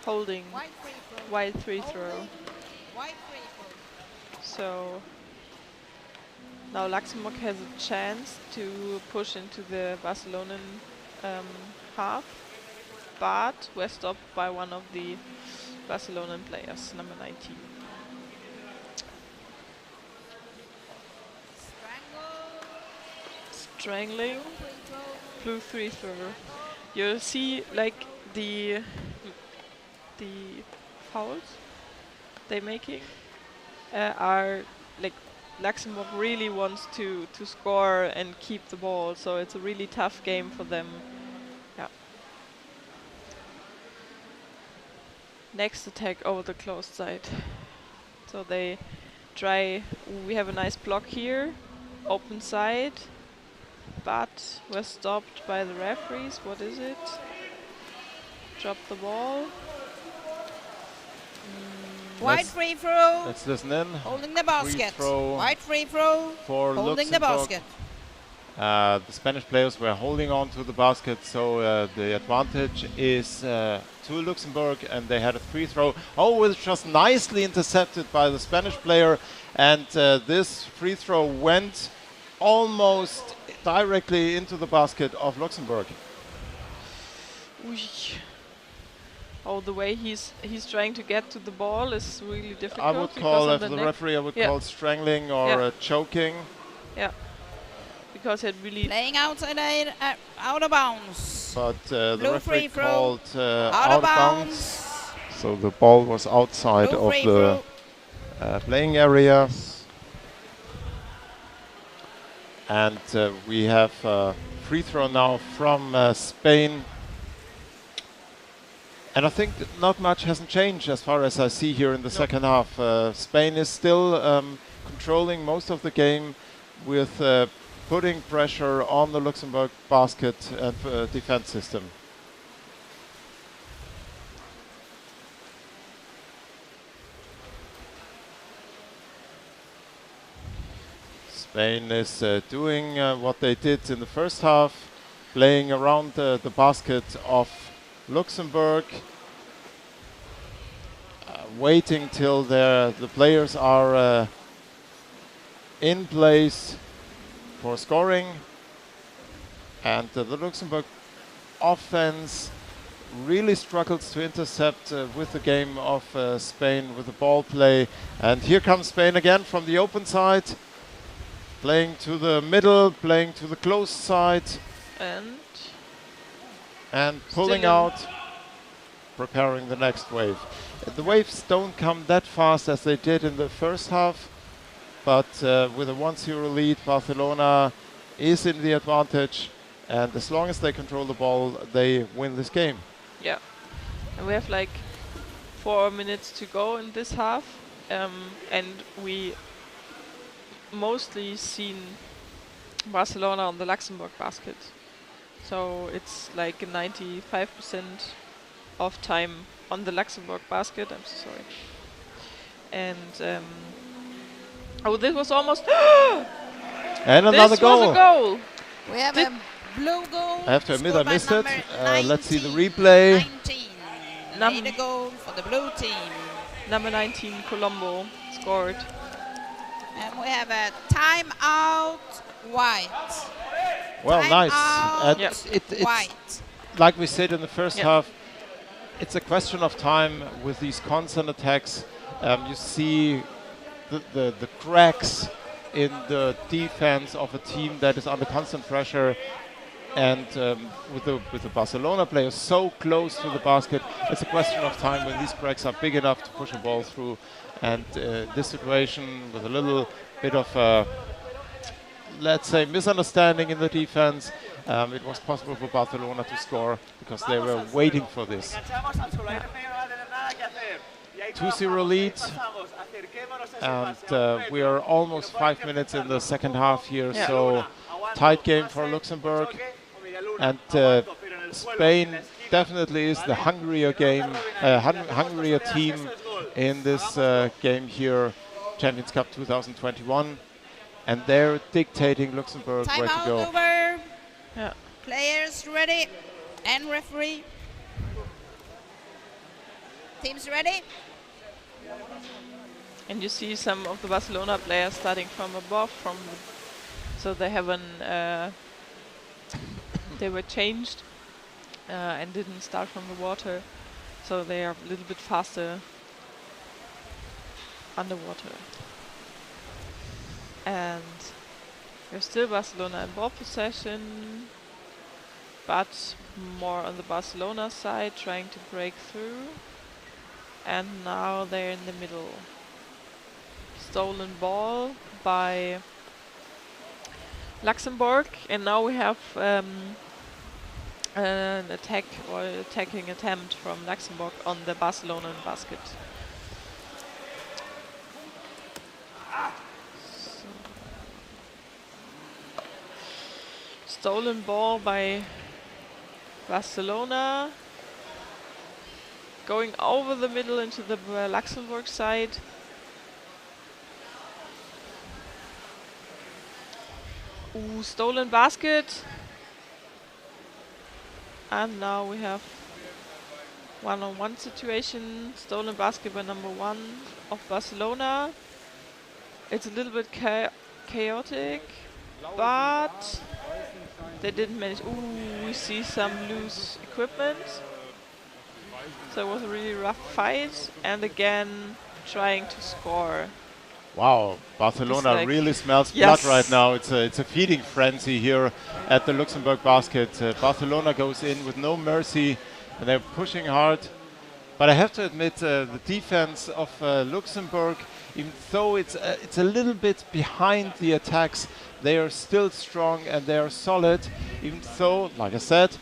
Holding. Wide free throw. So now Luxembourg has a chance to push into the Barcelonan half, but we're stopped by one of the Barcelonan players, number 19. Strangling. Blue free throw. You see like the fouls they're making are like Luxembourg really wants to score and keep the ball, so it's a really tough game for them. Yeah. Next attack over the closed side. So they try. We have a nice block here, open side, but we're stopped by the referees. What is it? Drop the ball. Wide free throw. Let's listen in. Holding the basket. Wide free throw. For holding the Luxembourg. basket. The Spanish players were holding on to the basket, so the advantage is to Luxembourg, and they had a free throw. Oh, it was just nicely intercepted by the Spanish player, and this free throw went almost directly into the basket of Luxembourg. Oh, the way he's trying to get to the ball is really difficult. I would call, if the referee, I would call strangling or choking. Yeah, because it really... Playing outside, out of bounds. But the Blue referee free called throw. out of bounds. So the ball was outside Blue of free the playing area. And we have a free throw now from Spain. And I think that not much hasn't changed as far as I see here in the second half. Spain is still controlling most of the game with putting pressure on the Luxembourg basket and defense system. Spain is doing what they did in the first half, playing around the basket of Luxembourg, waiting till the players are in place for scoring, and the Luxembourg offense really struggles to intercept with the game of Spain with the ball play. And here comes Spain again from the open side, playing to the middle, playing to the closed side, and pulling out, preparing the next wave. The waves don't come that fast as they did in the first half, but with a 1-0 lead, Barcelona is in the advantage, and as long as they control the ball, they win this game. Yeah, and we have like 4 minutes to go in this half, and we mostly seen Barcelona on the Luxembourg basket. So it's like 95% of time on the Luxembourg basket. I'm so sorry. And oh, this was almost And another this goal. was a goal. We have a blue goal. I have to admit I scored by missed it. number Let's see the 19. replay. 19. Made a goal for the blue team. Number 19, Colombo, scored. And we have a timeout white. Well, nice. Timeout It's white. like we said in the first half, it's a question of time with these constant attacks. You see the cracks in the defense of a team that is under constant pressure, and with the Barcelona players so close to the basket, it's a question of time when these cracks are big enough to push a ball through. And this situation with a little bit of let's say misunderstanding in the defense, it was possible for Barcelona to score because they were waiting for this. 2-0 lead, and we are almost 5 minutes in the second half here, so tight game for Luxembourg. And Spain definitely is the hungrier team in this game here, Champions Cup 2021, and they're dictating Luxembourg where to go. Over. Yeah. Players ready and referee. Teams ready. And you see some of the Barcelona players starting from above, so they haven't. They were changed and didn't start from the water, so they are a little bit faster underwater. And there's still Barcelona in ball possession, but more on the Barcelona side, trying to break through. And now they're in the middle. Stolen ball by Luxembourg, and now we have an attack or attacking attempt from Luxembourg on the Barcelona basket. Stolen ball by Barcelona, going over the middle into the Luxembourg side. Ooh, stolen basket. And now we have one-on-one situation. Stolen basket by number 1 of Barcelona. It's a little bit chaotic, but they didn't manage. Ooh, we see some loose equipment. So it was a really rough fight, and again trying to score. Wow, Barcelona like really smells blood right now. It's a feeding frenzy here at the Luxembourg basket. Barcelona goes in with no mercy, and they're pushing hard. But I have to admit, the defense of Luxembourg, even though it's a little bit behind the attacks, they are still strong and they are solid. Even though, like I said,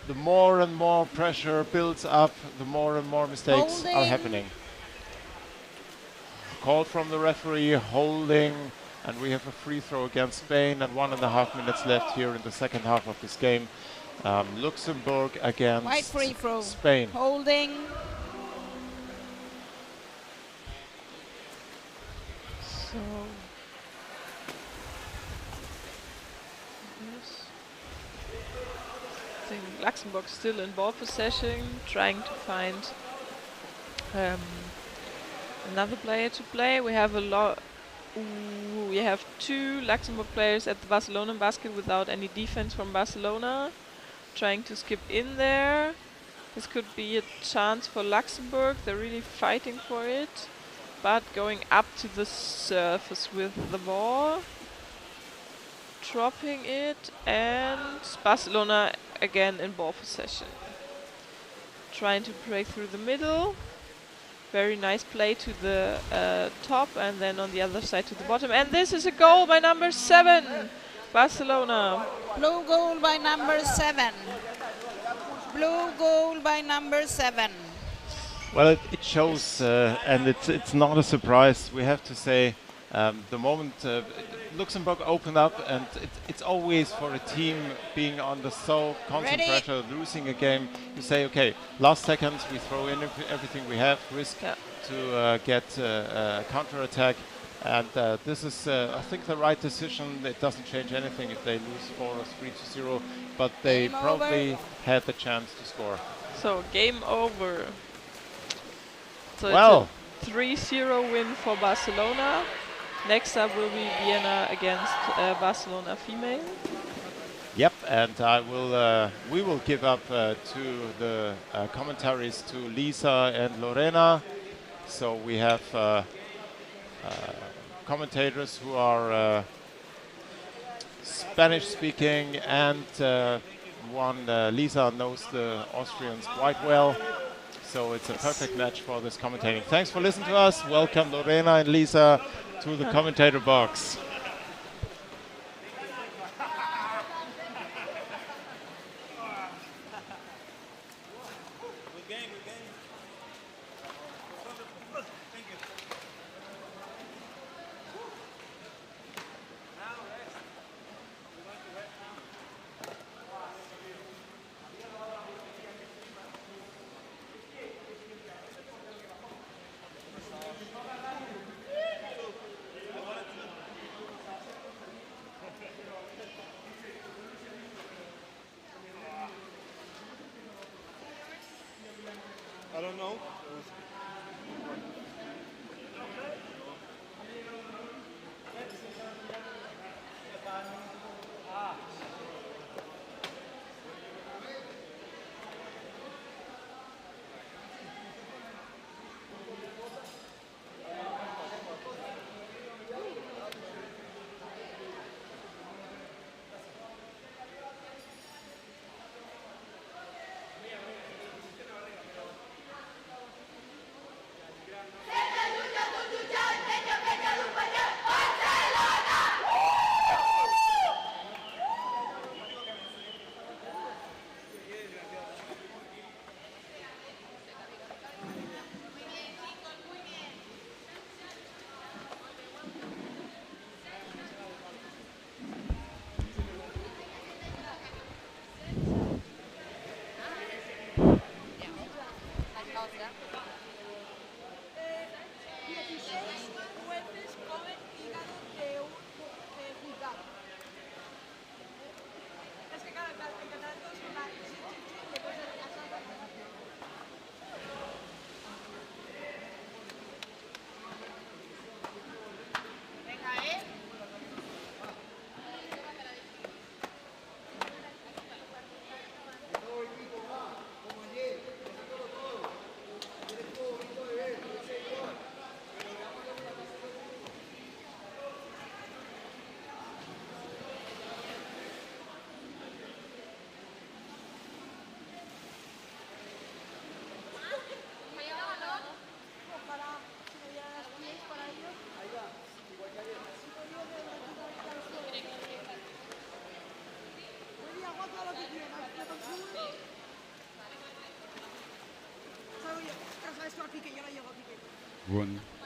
the more and more pressure builds up, the more and more mistakes are happening. Call from the referee, holding, and we have a free throw against Spain, and 1.5 minutes left here in the second half of this game. Luxembourg against White free throw. Spain. Holding. So yes. I think Luxembourg still in ball possession, trying to find another player to play. We have we have 2 Luxembourg players at the Barcelona basket without any defense from Barcelona, trying to skip in there. This could be a chance for Luxembourg. They're really fighting for it, but going up to the surface with the ball, dropping it, and Barcelona again in ball possession, trying to break through the middle. Very nice play to the top, and then on the other side to the bottom. And this is a goal by number 7, Barcelona. Blue goal by number 7. Blue goal by number 7. Well, it shows, and it's not a surprise. We have to say, The moment Luxembourg opened up, and it's always for a team being under so constant Ready. pressure, losing a game, you say, okay, last seconds, we throw in everything we have, risk to get a counter-attack. And this is, I think, the right decision. It doesn't change anything if they lose 4 or 3-0, but they Game probably over. had the chance to score. So game over. So Well. it's a 3-0 win for Barcelona. Next up will be Vienna against Barcelona female. Yep, and we will give up to the commentaries to Lisa and Lorena. So we have commentators who are Spanish speaking, and Lisa knows the Austrians quite well. So it's a perfect match for this commentating. Thanks for listening to us. Welcome Lorena and Lisa to the commentator box. I don't know.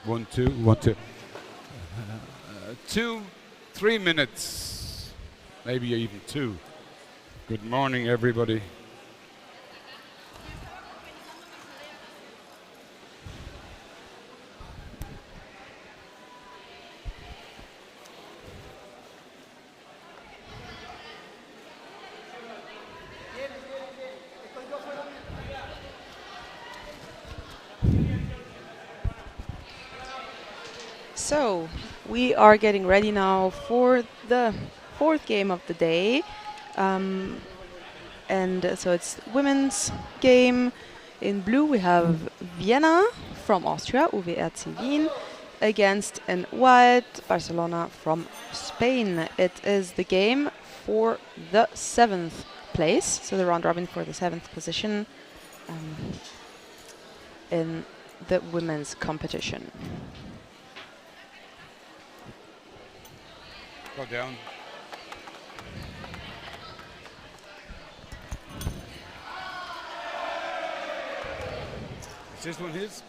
One, two. 3 minutes, maybe even 2. Good morning, everybody. So we are getting ready now for the 4th game of the day. So it's women's game. In blue we have Vienna from Austria, UWRC Wien, against in white Barcelona from Spain. It is the game for the 7th place, so the round robin for the 7th position in the women's competition. Go down. Is this one his?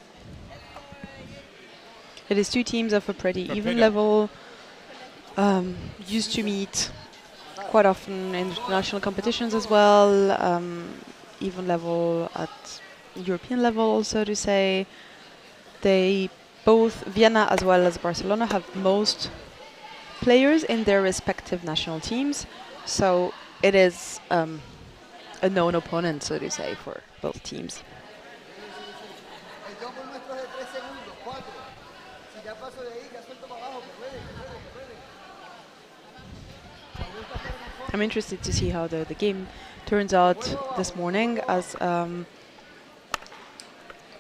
It is two teams of a pretty even level, used to meet quite often in international competitions as well, even level at European level also to say. They both, Vienna as well as Barcelona, have most players in their respective national teams, so it is a known opponent, so to say, for both teams. I'm interested to see how the game turns out this morning, as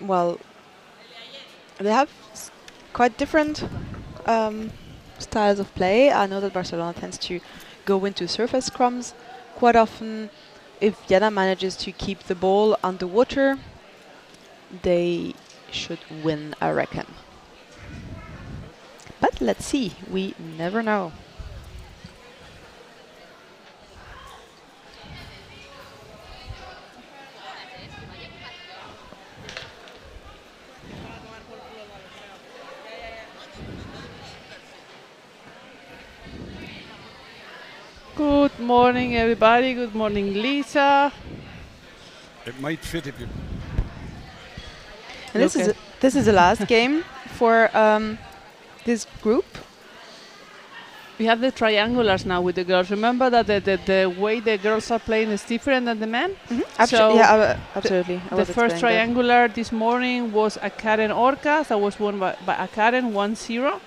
well, they have quite different styles of play. I know that Barcelona tends to go into surface scrums quite often. If Vienna manages to keep the ball underwater, they should win, I reckon. But let's see, we never know. Good morning, everybody. Good morning, Lisa. It might fit if you. And this is the last game for this group. We have the triangulars now with the girls. Remember that the way the girls are playing is different than the men? So yeah, absolutely. The first triangular this morning was a Karen Orcas. That was won by a Karen 1-0.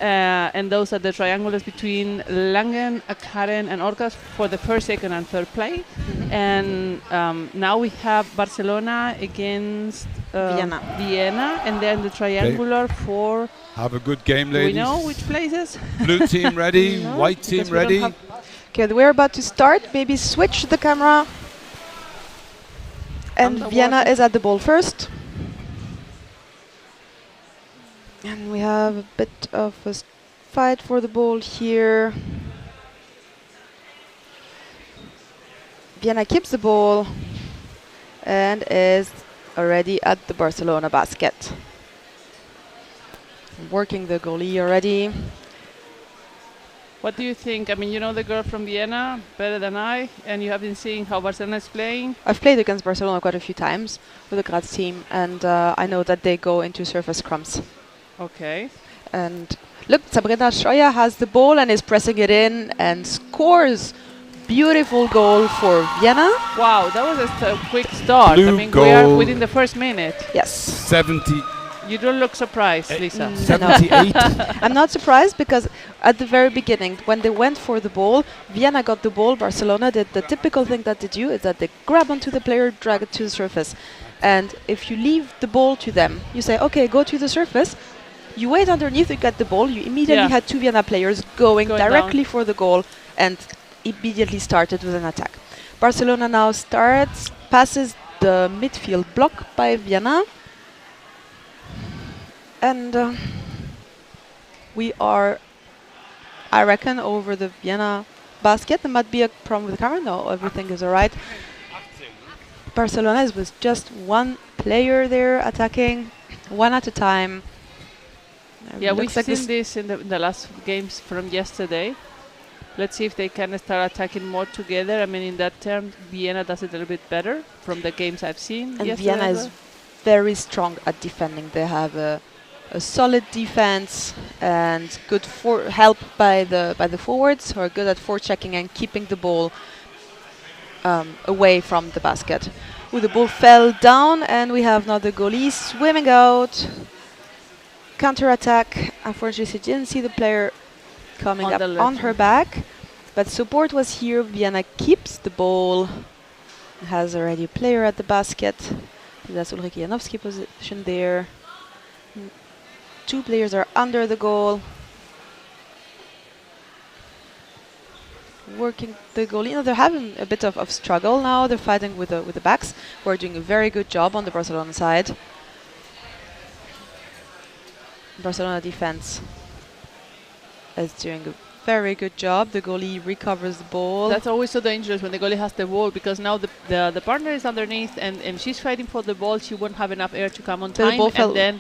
And those are the triangulars between Langen, Karen, and Orcas for the first, second, and third play. And now we have Barcelona against Vienna, and then the triangular for. Have a good game, ladies. Do we know which places? Blue team ready, white team ready. Okay, we're about to start. Maybe switch the camera. And Vienna is at the ball first. And we have a bit of a fight for the ball here. Vienna keeps the ball and is already at the Barcelona basket. Working the goalie already. What do you think? I mean, you know the girl from Vienna better than I, and you have been seeing how Barcelona is playing. I've played against Barcelona quite a few times with the Graz team, and I know that they go into surface scrums. Okay. And look, Sabrina Scheuer has the ball and is pressing it in and scores. Beautiful goal for Vienna. Wow, that was a quick start. Blue I mean, we are within the first minute. Yes. 70. You don't look surprised, Lisa. 78. I'm not surprised, because at the very beginning, when they went for the ball, Vienna got the ball. Barcelona did the typical thing that they do, is that they grab onto the player, drag it to the surface. And if you leave the ball to them, you say, okay, go to the surface. You wait underneath, you get the ball. You immediately had two Vienna players going directly for the goal and immediately started with an attack. Barcelona now passes the midfield block by Vienna. And we are, I reckon, over the Vienna basket. There might be a problem with the camera. No, everything is all right. Barcelona is with just one player there attacking, one at a time. Yeah, we've seen this in the last games from yesterday. Let's see if they can start attacking more together. I mean, in that term, Vienna does it a little bit better from the games I've seen. And Vienna is very strong at defending. They have a solid defense and good help by the forwards, who are good at forechecking and keeping the ball away from the basket. Ooh, the ball fell down, and we have now the goalie swimming out. Counter-attack. Unfortunately, she didn't see the player coming up on her back, but support was here. Vienna keeps the ball. Has already a player at the basket. That's Ulrike Janowski position there. Two players are under the goal. Working the goalie. No, they're having a bit of struggle now. They're fighting with the backs, who are doing a very good job on the Barcelona side. Barcelona defense is doing a very good job. The goalie recovers the ball. That's always so dangerous when the goalie has the ball, because now the partner is underneath and she's fighting for the ball. She won't have enough air to come on time. And then,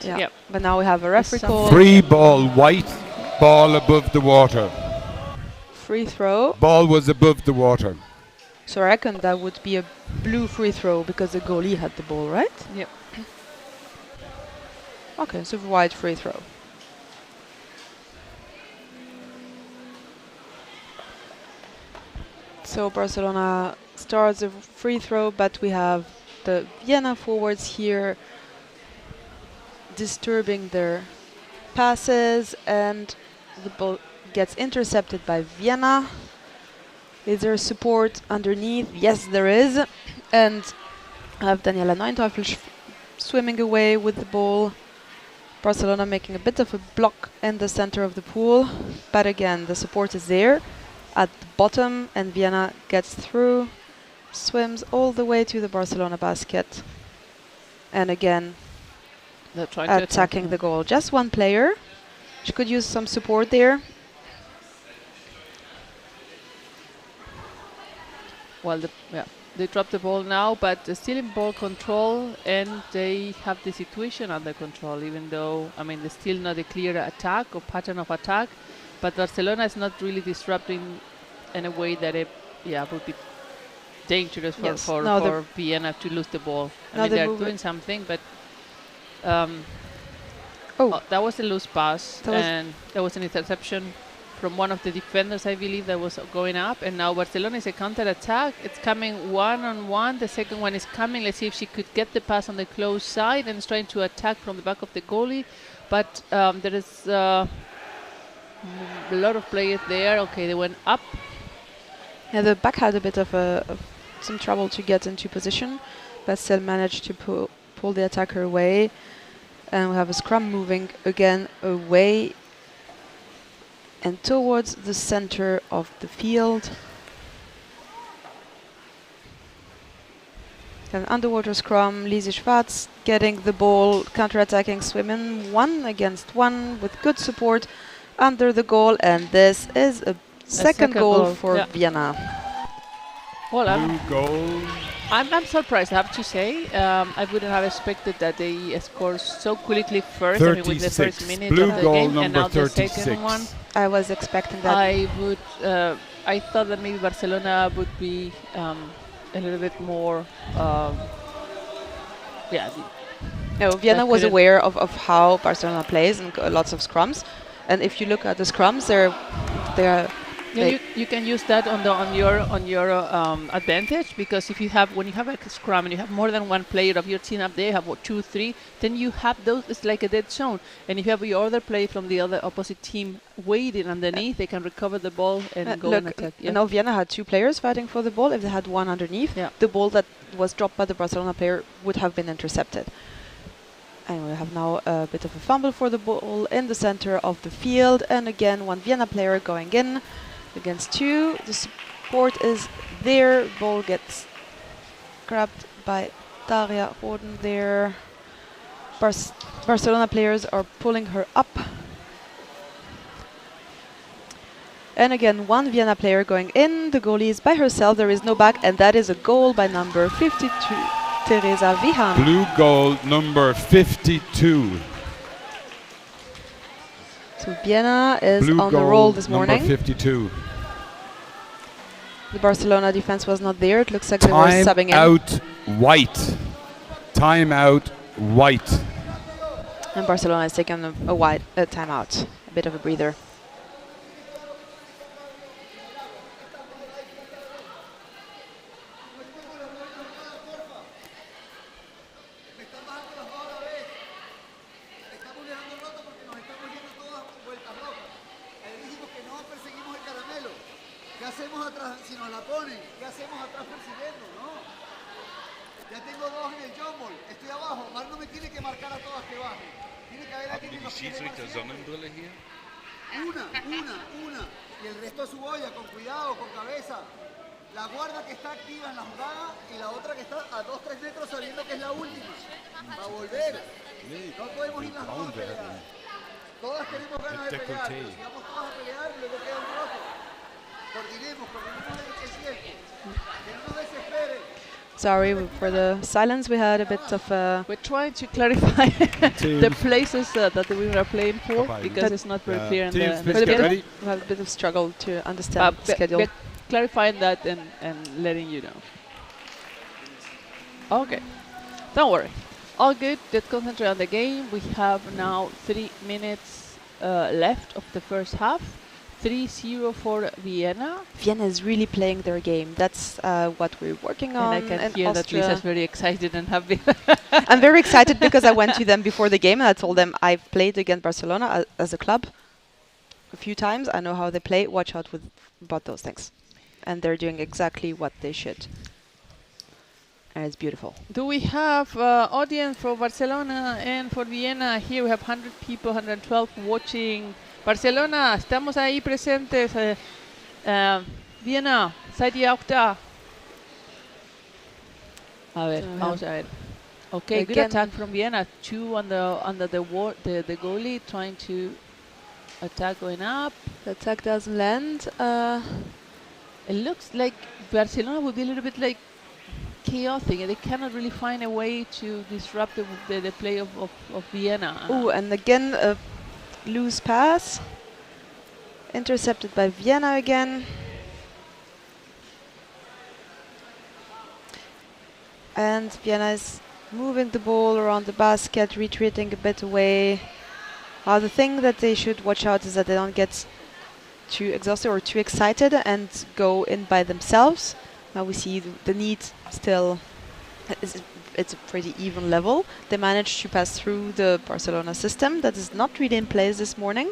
But now we have a referee call. Free ball, white ball above the water. Free throw. Ball was above the water. So I reckon that would be a blue free throw because the goalie had the ball, right? Yep. Okay, so white free throw. So Barcelona starts a free throw, but we have the Vienna forwards here disturbing their passes, and the ball gets intercepted by Vienna. Is there support underneath? Yes, there is. And I have Daniela Neunteufel swimming away with the ball. Barcelona making a bit of a block in the center of the pool, but again the support is there at the bottom, and Vienna gets through, swims all the way to the Barcelona basket, and again attacking the goal. Just one player. She could use some support there. Well, they drop the ball now, but still in ball control, and they have the situation under control, even though, I mean, there's still not a clear attack or pattern of attack, but Barcelona is not really disrupting in a way that it would be dangerous for Vienna to lose the ball. I mean, they're doing something, but that was a loose pass, and there was an interception from one of the defenders, I believe, that was going up, and now Barcelona is a counter-attack. It's coming one-on-one. The second one is coming. Let's see if she could get the pass on the close side, and is trying to attack from the back of the goalie. But there is a lot of players there. Okay, they went up. Yeah, the back had a bit of some trouble to get into position, but still managed to pull the attacker away. And we have a scrum moving again away and towards the center of the field. An underwater scrum, Lise Schwarz getting the ball, counter-attacking, swimming 1 against 1 with good support under the goal, and this is a second goal for Vienna. Well, I'm surprised, I have to say. I wouldn't have expected that they scored so quickly first, I mean, with the first minute of the game, and now the second one. I was expecting that. I thought that maybe Barcelona would be a little bit more. No, Vienna was aware of how Barcelona plays and lots of scrums, and if you look at the scrums, you can use that on your advantage, because if you have when you have a scrum and you have more than one player of your team up there, you have 2, 3, then you have those. It's like a dead zone, and if you have your other player from the other opposite team waiting underneath, they can recover the ball and go and attack. You know, Vienna had 2 players fighting for the ball. If they had one underneath, the ball that was dropped by the Barcelona player would have been intercepted. And we have now a bit of a fumble for the ball in the center of the field, and again one Vienna player going in against 2. The support is there. Ball gets grabbed by Daria Roden there. Barcelona players are pulling her up. And again, one Vienna player going in. The goalie is by herself. There is no back, and that is a goal by number 52, Teresa Vihan. Blue goal number 52. So Vienna is Blue on the roll this morning. Number 52. The Barcelona defense was not there. It looks like they were subbing in. Time out white. Time out white. And Barcelona is taking a timeout. A bit of a breather. Una. Y el resto a su boya, con cuidado, con cabeza. La guarda que está activa en la jugada y la otra que está a 2-3 metros sabiendo que es la última. Va a volver. No podemos ir las dos a pelear. Todas tenemos ganas de pelear. Si vamos todas a pelear, luego queda un rojo. Sorry for the silence. We had a bit of We're trying to clarify the places that we were playing for because it's not very clear in Teams, the please get ready. we have a bit of struggle to understand the schedule. We're clarifying that and letting you know. Okay, don't worry. All good. Let's concentrate on the game. We have now 3 minutes left of the first half. 3-0 for Vienna. Vienna is really playing their game. That's what we're working on. And I can hear that Austria. Lisa's very excited and happy. I'm very excited because I went to them before the game and I told them I've played against Barcelona as a club a few times. I know how they play. Watch out about those things. And they're doing exactly what they should. And it's beautiful. Do we have audience for Barcelona and for Vienna? Here we have 100 people, 112 watching. Barcelona, estamos ahí presentes. Vienna, seid ihr auch da? A ver, vamos a ver. Okay, good attack from Vienna. 2 under the goalie, trying to attack going up. The attack doesn't land. It looks like Barcelona would be a little bit like chaotic. They cannot really find a way to disrupt the play of Vienna. Oh, and again a loose pass. Intercepted by Vienna again. And Vienna is moving the ball around the basket, retreating a bit away. The thing that they should watch out is that they don't get too exhausted or too excited and go in by themselves. Now we see the need still, it's a pretty even level. They managed to pass through the Barcelona system that is not really in place this morning.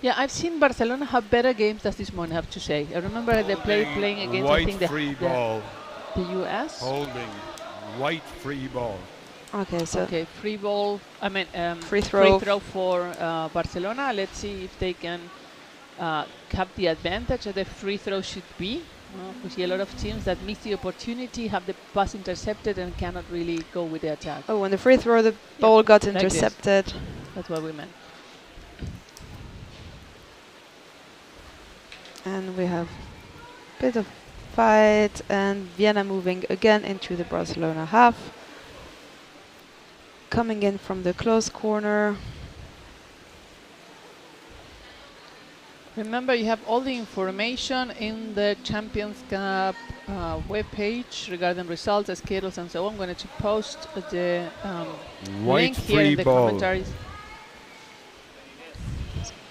Yeah, I've seen Barcelona have better games than this morning, I have to say. I remember they playing against, I think, the US. Holding white free ball. Okay, so free ball. I mean, free throw for Barcelona. Let's see if they can have the advantage that the free throw should be. We see a lot of teams that miss the opportunity, have the pass intercepted, and cannot really go with the attack. Oh, when the free throw, the ball got like intercepted. This. That's what we meant. And we have a bit of fight, and Vienna moving again into the Barcelona half. Coming in from the close corner. Remember, you have all the information in the Champions Cup webpage regarding results, schedules, and so on. I'm going to post the link here in the commentaries.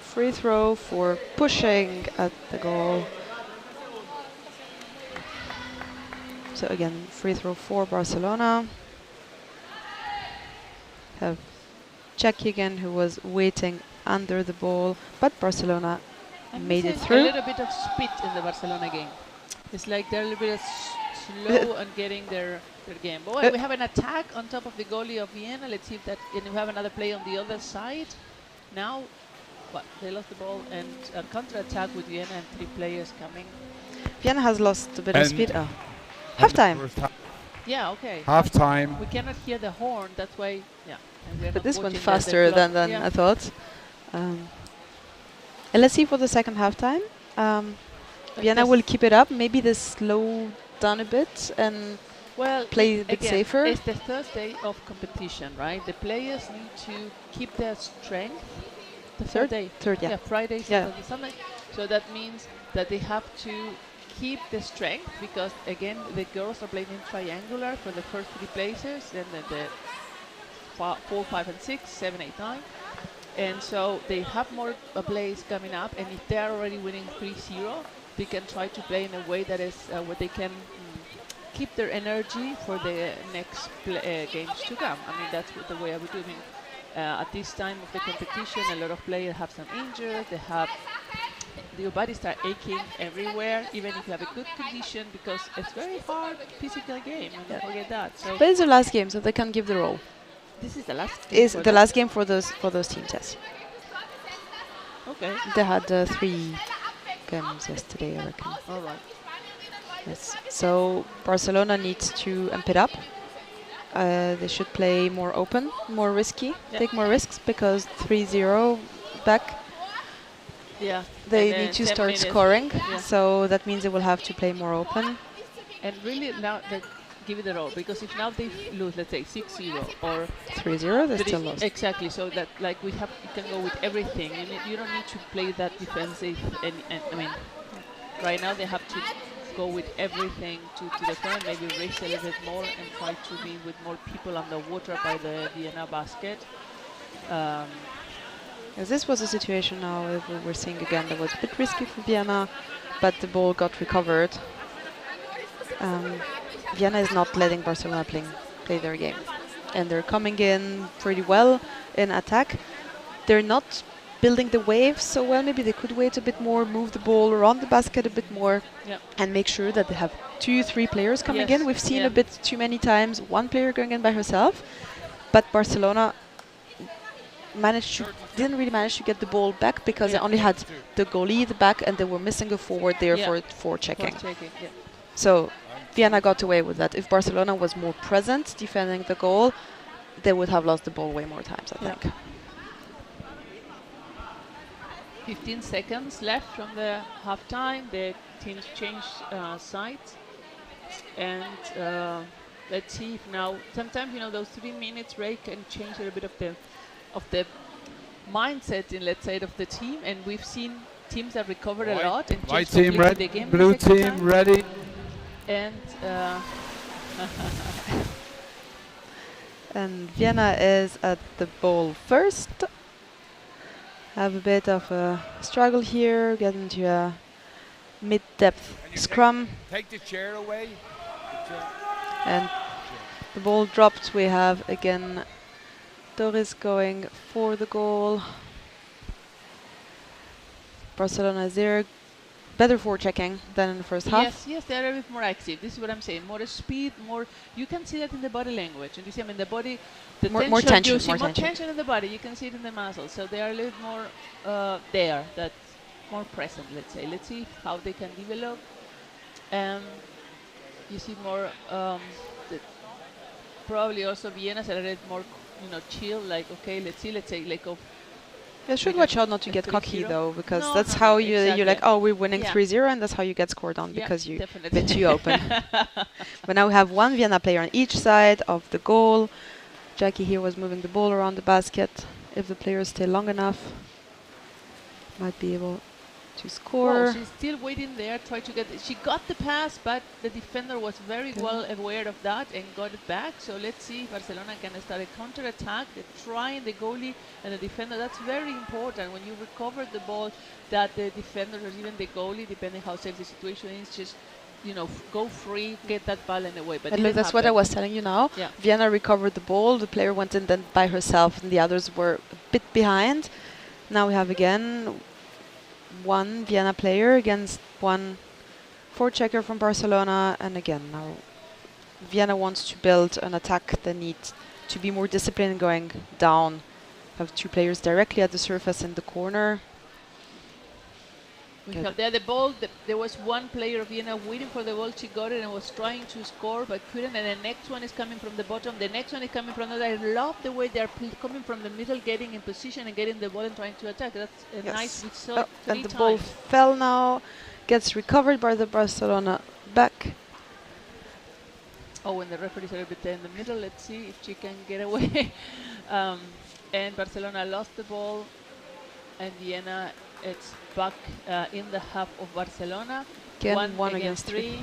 Free throw for pushing at the goal. So again, free throw for Barcelona. Have Jackie again, who was waiting under the ball, but Barcelona made it through. A little bit of speed in the Barcelona game. It's like they're a little bit slow on getting their game. But well, we have an attack on top of the goalie of Vienna. Let's see if that. And we have another play on the other side. Now, but they lost the ball and a counter-attack with Vienna and 3 players coming. Vienna has lost a bit of speed. Oh, half time. Yeah, okay. Half time. We cannot hear the horn. That's why. Yeah. But this went faster than I thought. And let's see for the second half time. Vienna will keep it up. Maybe they slow down a bit and play a bit safer. It's the third day of competition, right? The players need to keep their strength. The third day? Third, yeah. Friday, Saturday, Sunday. So that means that they have to keep the strength because, again, the girls are playing in triangular for the first 3 places, then the 4, 5, and 6, 7, 8, 9. And so they have more plays coming up, and if they're already winning 3-0, they can try to play in a way that is where they can keep their energy for the next games to come. I mean, that's the way I would do it. At this time of the competition, a lot of players have some injuries. They have your body start aching everywhere, even if you have a good condition, because it's very hard physical game. And don't forget that. So but it's the last game, so they can give the role. This is the last game. Is the last game for those teams? Yes. Okay. They had 3 games yesterday, I reckon. All right. Yes. So Barcelona needs to amp it up. They should play more open, more risky, take more risks, because 3-0 back. Yeah. They need to start scoring, so that means they will have to play more open. And really now they give it a roll, because if now they lose, let's say 6-0 or 3-0, they still lost. Exactly. So that like you can go with everything. You don't need to play that defensive. And I mean, right now they have to go with everything to defend, maybe race a little bit more and try to be with more people underwater by the Vienna basket. Yes, this was a situation now we were seeing again that was a bit risky for Vienna, but the ball got recovered. Vienna is not letting Barcelona play their game, and they're coming in pretty well in attack. They're not building the waves so well. Maybe they could wait a bit more, move the ball around the basket a bit more, and make sure that they have 2-3 players coming in. We've seen a bit too many times one player going in by herself, but Barcelona didn't really manage to get the ball back because they only had the goalie at the back and they were missing a forward there for checking. So Vienna got away with that. If Barcelona was more present defending the goal, they would have lost the ball way more times, I think. 15 seconds left from the halftime. The teams changed sides, and let's see if now. Sometimes those 3 minutes break can change a little bit of the mindset in, let's say, of the team. And we've seen teams that recovered a lot and white changed team ready, the game. blue team ready. And and Vienna is at the ball first. Have a bit of a struggle here, get into a mid-depth scrum. Take the chair away. And the ball dropped. We have again Doris going for the goal. Barcelona is there. Better forechecking than in the first half. Yes, they're a bit more active. This is what I'm saying. More speed, more. You can see that in the body language. And you see, the body, the more tension. You see more tension in the body. You can see it in the muscles. So they are a little more there. That's more present. Let's say. Let's see how they can develop. You see more. Probably also Vienna's a little bit more, chill. Like, okay, let's see. Let's say, like, go. You should watch out not to get cocky though, because that's how you're like, oh, we're winning 3-0, and that's how you get scored on, because you're a bit too open. But now we have one Vienna player on each side of the goal. Jackie here was moving the ball around the basket. If the players stay long enough, might be able to score. Well, she's still waiting there, try to get. She got the pass, but the defender was very well aware of that and got it back. So let's see if Barcelona can start a counter-attack. They're trying the goalie and the defender. That's very important when you recover the ball, that the defender or even the goalie, depending how safe the situation is, just go free, get that ball in the way. But look, that's what I was telling you now. Yeah. Vienna recovered the ball. The player went in then by herself, and the others were a bit behind. Now we have again one Vienna player against one forechecker from Barcelona, and again now Vienna wants to build an attack. They need to be more disciplined going down. Have 2 players directly at the surface in the corner. We have there the ball. There was one player of Vienna waiting for the ball. She got it and was trying to score but couldn't. And the next one is coming from the bottom. The next one is coming from the other. I love the way they are coming from the middle, getting in position and getting the ball and trying to attack. That's a nice. We saw and the ball fell now. Gets recovered by the Barcelona back. Oh, and the referee is a little bit there in the middle. Let's see if she can get away. And Barcelona lost the ball, and Vienna, it's back in the half of Barcelona. Again, one against 3.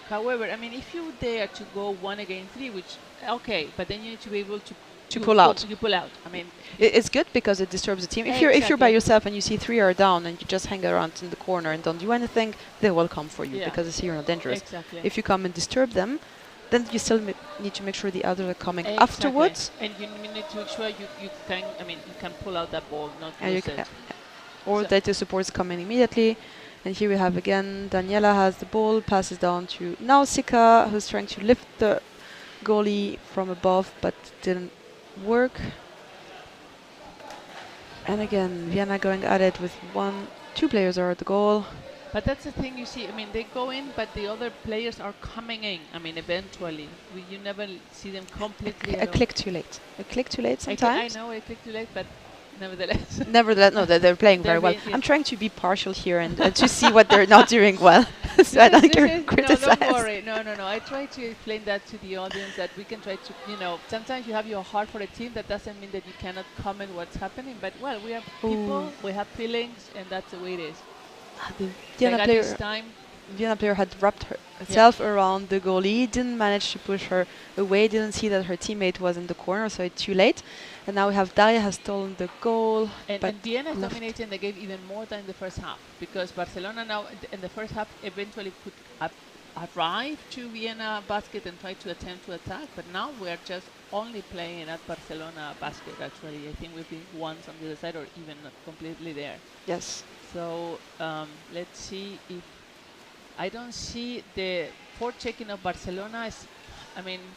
However, I mean, if you dare to go 1 against 3, which, okay, but then you need to be able to pull out. You pull out. I mean, it's good because it disturbs the team. If you're by yourself and you see 3 are down and you just hang around in the corner and don't do anything, they will come for you because they see you're not dangerous. Exactly. If you come and disturb them, then you still need to make sure the others are coming afterwards. And you need to make sure you can. I mean, you can pull out that ball, not lose it. Or data support is coming immediately. And here we have again, Daniela has the ball, passes down to Nausicaa, who's trying to lift the goalie from above, but didn't work. And again, Vienna going at it with 2 players are at the goal. But that's the thing you see. I mean, they go in, but the other players are coming in. I mean, eventually. You never see them completely. A click too late. A click too late sometimes. I know, a click too late, but nevertheless. Nevertheless, no, they're playing very well. yes. I'm trying to be partial here and to see what they're not doing well. So I don't get criticized. No, don't worry. No. I try to explain that to the audience, that we can try to, sometimes you have your heart for a team. That doesn't mean that you cannot comment what's happening. But, well, we are people, we have feelings, and that's the way it is. The Vienna player had wrapped herself around the goalie, didn't manage to push her away, didn't see that her teammate was in the corner, so it's too late. And now we have Daria has stolen the goal. And Vienna is dominating the game even more than in the first half, because Barcelona now in the first half eventually could arrive to Vienna basket and try to attempt to attack, but now we're just only playing at Barcelona basket. Actually, I think we've been once on the other side or even not completely there. Yes. So let's see if I don't see the forechecking of Barcelona.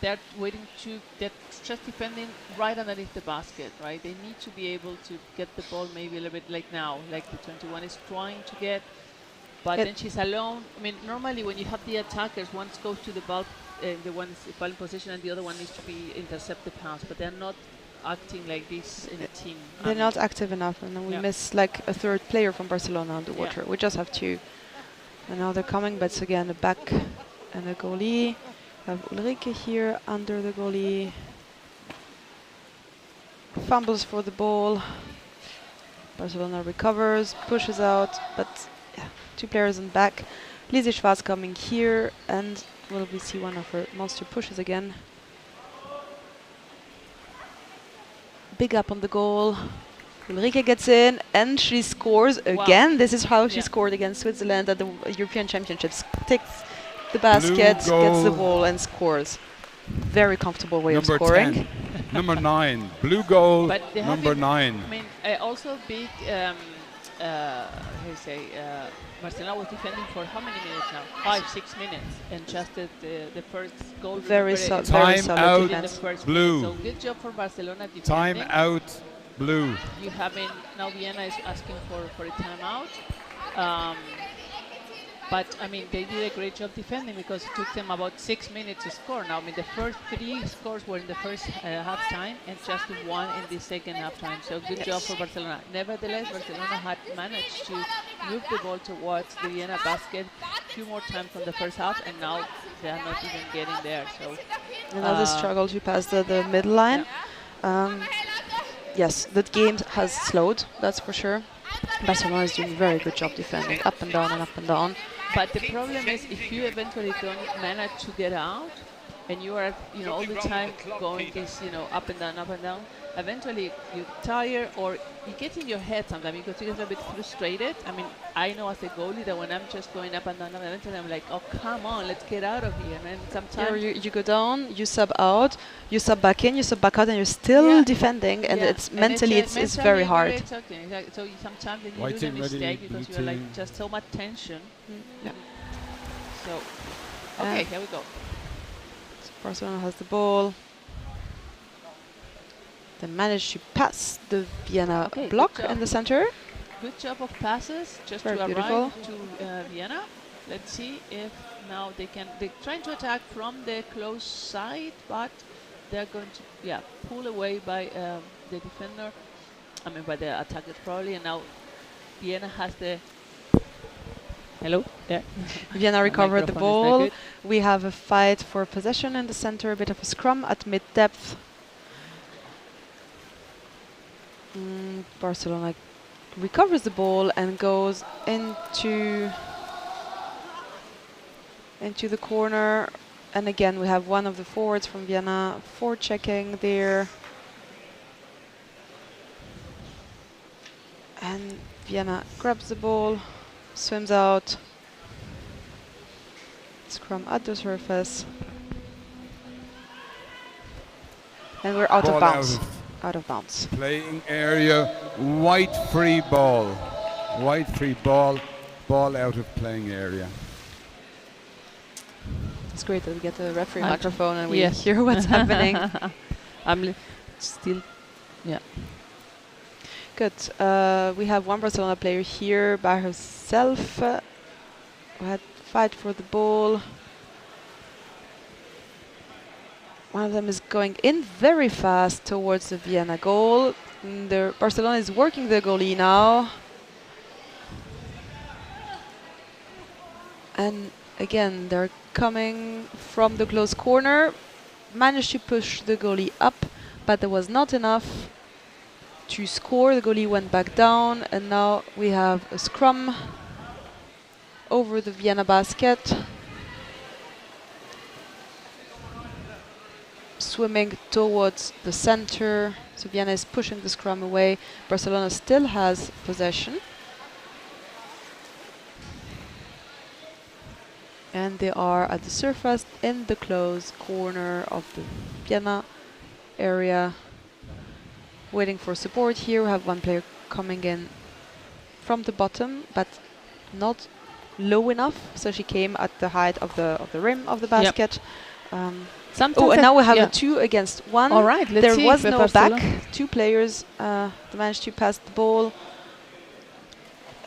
They're they're just defending right underneath the basket, right? They need to be able to get the ball maybe a little bit like now, like the 21 is trying to get, but then she's alone. Normally when you have the attackers, one goes to the ball, the one is ball in position and the other one needs to be intercept the pass, but they're not acting like this in a team. They're not active enough, and then we miss like a third player from Barcelona on the water. We just have two. And now they're coming, but it's again a back and a goalie. We have Ulrike here under the goalie. Fumbles for the ball. Barcelona recovers, pushes out, but two players in back. Lise Schwarz coming here, and will we see one of her monster pushes again. Big up on the goal. Ulrike gets in and she scores again. This is how she scored against Switzerland at the European Championships. Takes the basket, gets the ball and scores. Very comfortable way of scoring. 10. Number 9. Blue goal, number 9. Also big, Barcelona was defending for how many minutes now? 5-6 minutes. And just the first goal. Very solid out, defense. blue. So good job for Barcelona defending. Time out. Blue. You now Vienna is asking for a timeout. But they did a great job defending, because it took them about 6 minutes to score. Now, the first 3 scores were in the first half time and just 1 in the second half time. So good job for Barcelona. Nevertheless, Barcelona had managed to move the ball towards the Vienna basket a few more times from the first half, and now they are not even getting there. So another struggle to pass the middle line. Yes, the game has slowed, that's for sure. Barcelona is doing a very good job defending, up and down and up and down. But the problem is, if you eventually don't manage to get out, and you are, all the time going this, up and down, eventually you tire, or you get in your head sometimes because you get a bit frustrated. I know as a goalie that when I'm just going up and down, eventually I'm like, oh, come on, let's get out of here. And sometimes you go down, you sub out, you sub back in, you sub back out, and you're still defending, and it's mentally it's very hard. Exactly. So sometimes you do a mistake because you're like just so much tension. So, okay, here we go. Barcelona has the ball. They managed to pass the Vienna block in the center. Good job of passes just very to beautiful. Arrive to Vienna. Let's see if now they can. They're trying to attack from the close side, but they're going to pull away by the defender. By the attackers probably. And now Vienna has the. Hello there. Vienna recovered the ball. We have a fight for possession in the center, a bit of a scrum at mid-depth. Barcelona recovers the ball and goes into the corner. And again, we have one of the forwards from Vienna forechecking there. And Vienna grabs the ball, swims out, scrum at the surface, and we're out of bounds. Out of bounds. Playing area, white free ball. White free ball, ball out of playing area. It's great that we get the referee microphone and we hear what's happening. I'm still, Good. We have one Barcelona player here by herself. We had fight for the ball. One of them is going in very fast towards the Vienna goal. Barcelona is working the goalie now. And again, they're coming from the close corner. Managed to push the goalie up, but there was not enough to score. The goalie went back down, and now we have a scrum over the Vienna basket. Swimming towards the center. So Vienna is pushing the scrum away. Barcelona still has possession. And they are at the surface in the close corner of the Vienna area, waiting for support here. We have one player coming in from the bottom, but not low enough, so she came at the height of the rim of the basket. Oh, and now we have a 2 against 1. All right, let's there see was if no Barcelona back. 2 players managed to pass the ball.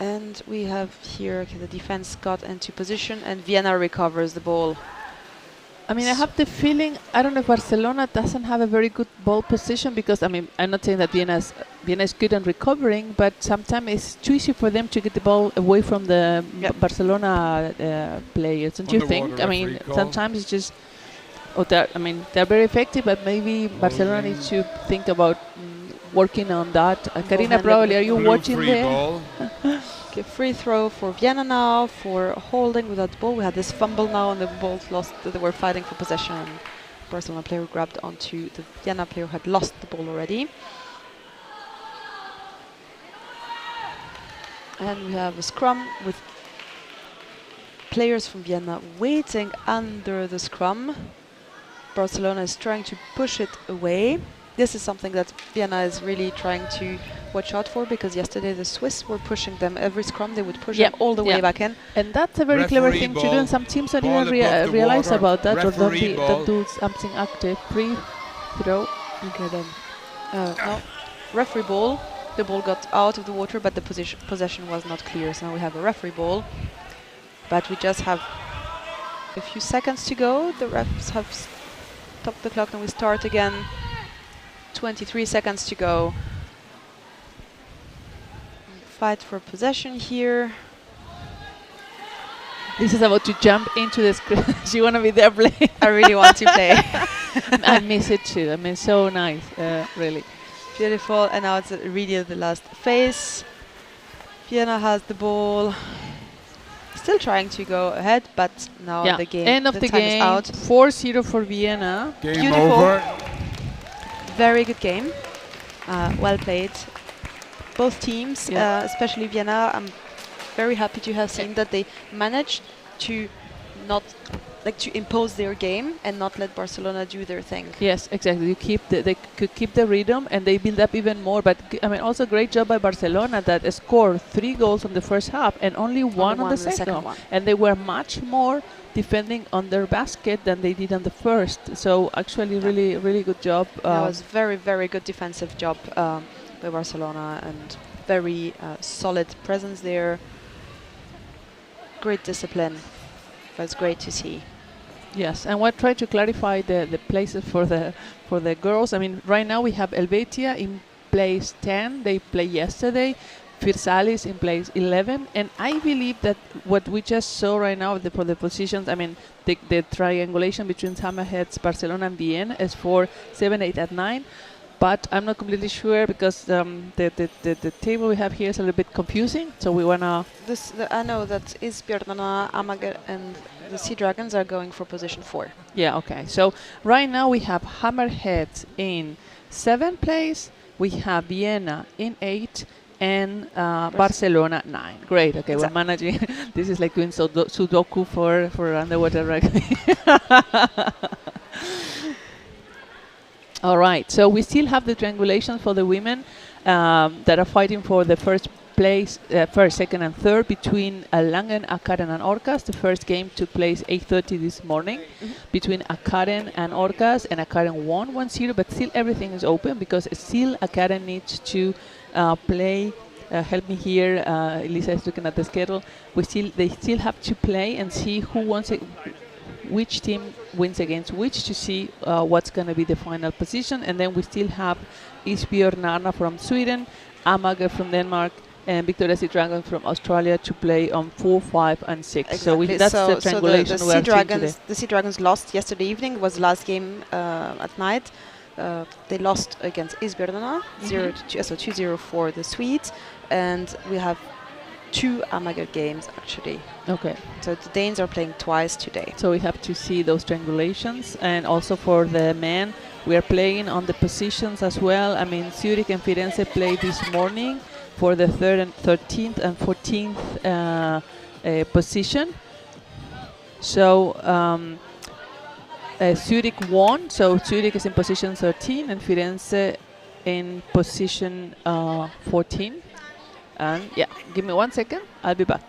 And we have here the defense got into position, and Vienna recovers the ball. I mean, I have the feeling, I don't know if Barcelona doesn't have a very good ball position, because, I mean, I'm not saying that Vienna is good in recovering, but sometimes it's too easy for them to get the ball away from the Barcelona players, don't you think? I mean, sometimes it's just, they're very effective, but maybe Barcelona needs to think about working on that. Karina, probably, are you watching there? Okay, free throw for Vienna now for holding without the ball. We had this fumble now, and the ball's lost. They were fighting for possession, and Barcelona player grabbed onto the Vienna player who had lost the ball already. And we have a scrum with players from Vienna waiting under the scrum. Barcelona is trying to push it away. This is something that Vienna is really trying to watch out for, because yesterday the Swiss were pushing them every scrum. They would push them all the way back in. And that's a very clever thing to do, and some teams don't even realize about that, or don't do something active. Free throw. Okay, then. No. Referee ball. The ball got out of the water, but the possession was not clear. So now we have a referee ball. But we just have a few seconds to go. The refs have stopped the clock, and we start again. 23 seconds to go. Fight for possession here. This is about to jump into the screen. You want to be there playing? I really want to play. I miss it too. I mean, so nice, really. Beautiful. And now it's really the last phase. Vienna has the ball. Still trying to go ahead, but now the game. End of the time game. Is out. 4-0 for Vienna. Game Beautiful. over. Very good game. Well played. Both teams, especially Vienna. I'm very happy to have seen that they managed to not to impose their game and not let Barcelona do their thing. Yes, exactly. They could keep the rhythm, and they build up even more. But I mean, also great job by Barcelona that scored 3 goals on the first half and only one on the second one. And they were much more defending on their basket than they did on the first. So actually, really good job. That was very good defensive job by Barcelona, and very solid presence there. Great discipline. It was great to see. Yes, and we'll try to clarify the places for the girls. I mean, right now we have Helvetia in place 10. They played yesterday. Firsalis in place 11. And I believe that what we just saw right now for the positions, I mean, the triangulation between Hammerheads, Barcelona and Vienna is for 7, 8, and 9. But I'm not completely sure, because the table we have here is a little bit confusing. So we wanna. I know that Isbjörnarna, Amager, and the Sea Dragons are going for position 4. Yeah. Okay. So right now we have Hammerheads in 7th place. We have Vienna in 8. And Barcelona 9. Great. Okay, we're managing. This is like doing Sudoku for underwater rugby. All right. So we still have the triangulation for the women that are fighting for the first place, first, second, and third between Langen, Akaren, and Orcas. The first game took place 8:30 this morning between Akaren and Orcas, and Akaren won 1-0. But still, everything is open, because still Akaren needs to play. Help me here. Elisa is looking at the schedule. They still have to play and see who wants it. which team wins against which to see what's going to be the final position. And then we still have Isbjörnarna from Sweden, Amager from Denmark, and Victoria Sea Dragons from Australia to play on 4, 5, and 6. Exactly. So that's the triangulation the we are seeing today. The Sea Dragons lost yesterday evening. It was the last game at night. They lost against Isbjörnarna, 2-0 for the Swedes, and we have 2 Amager games actually. Okay. So the Danes are playing twice today. So we have to see those triangulations, and also for the men, we are playing on the positions as well. I mean, Zurich and Firenze played this morning for the 13th and 14th position. So Zurich won, so Zurich is in position 13 and Firenze in position 14. And yeah, give me 1 second, I'll be back.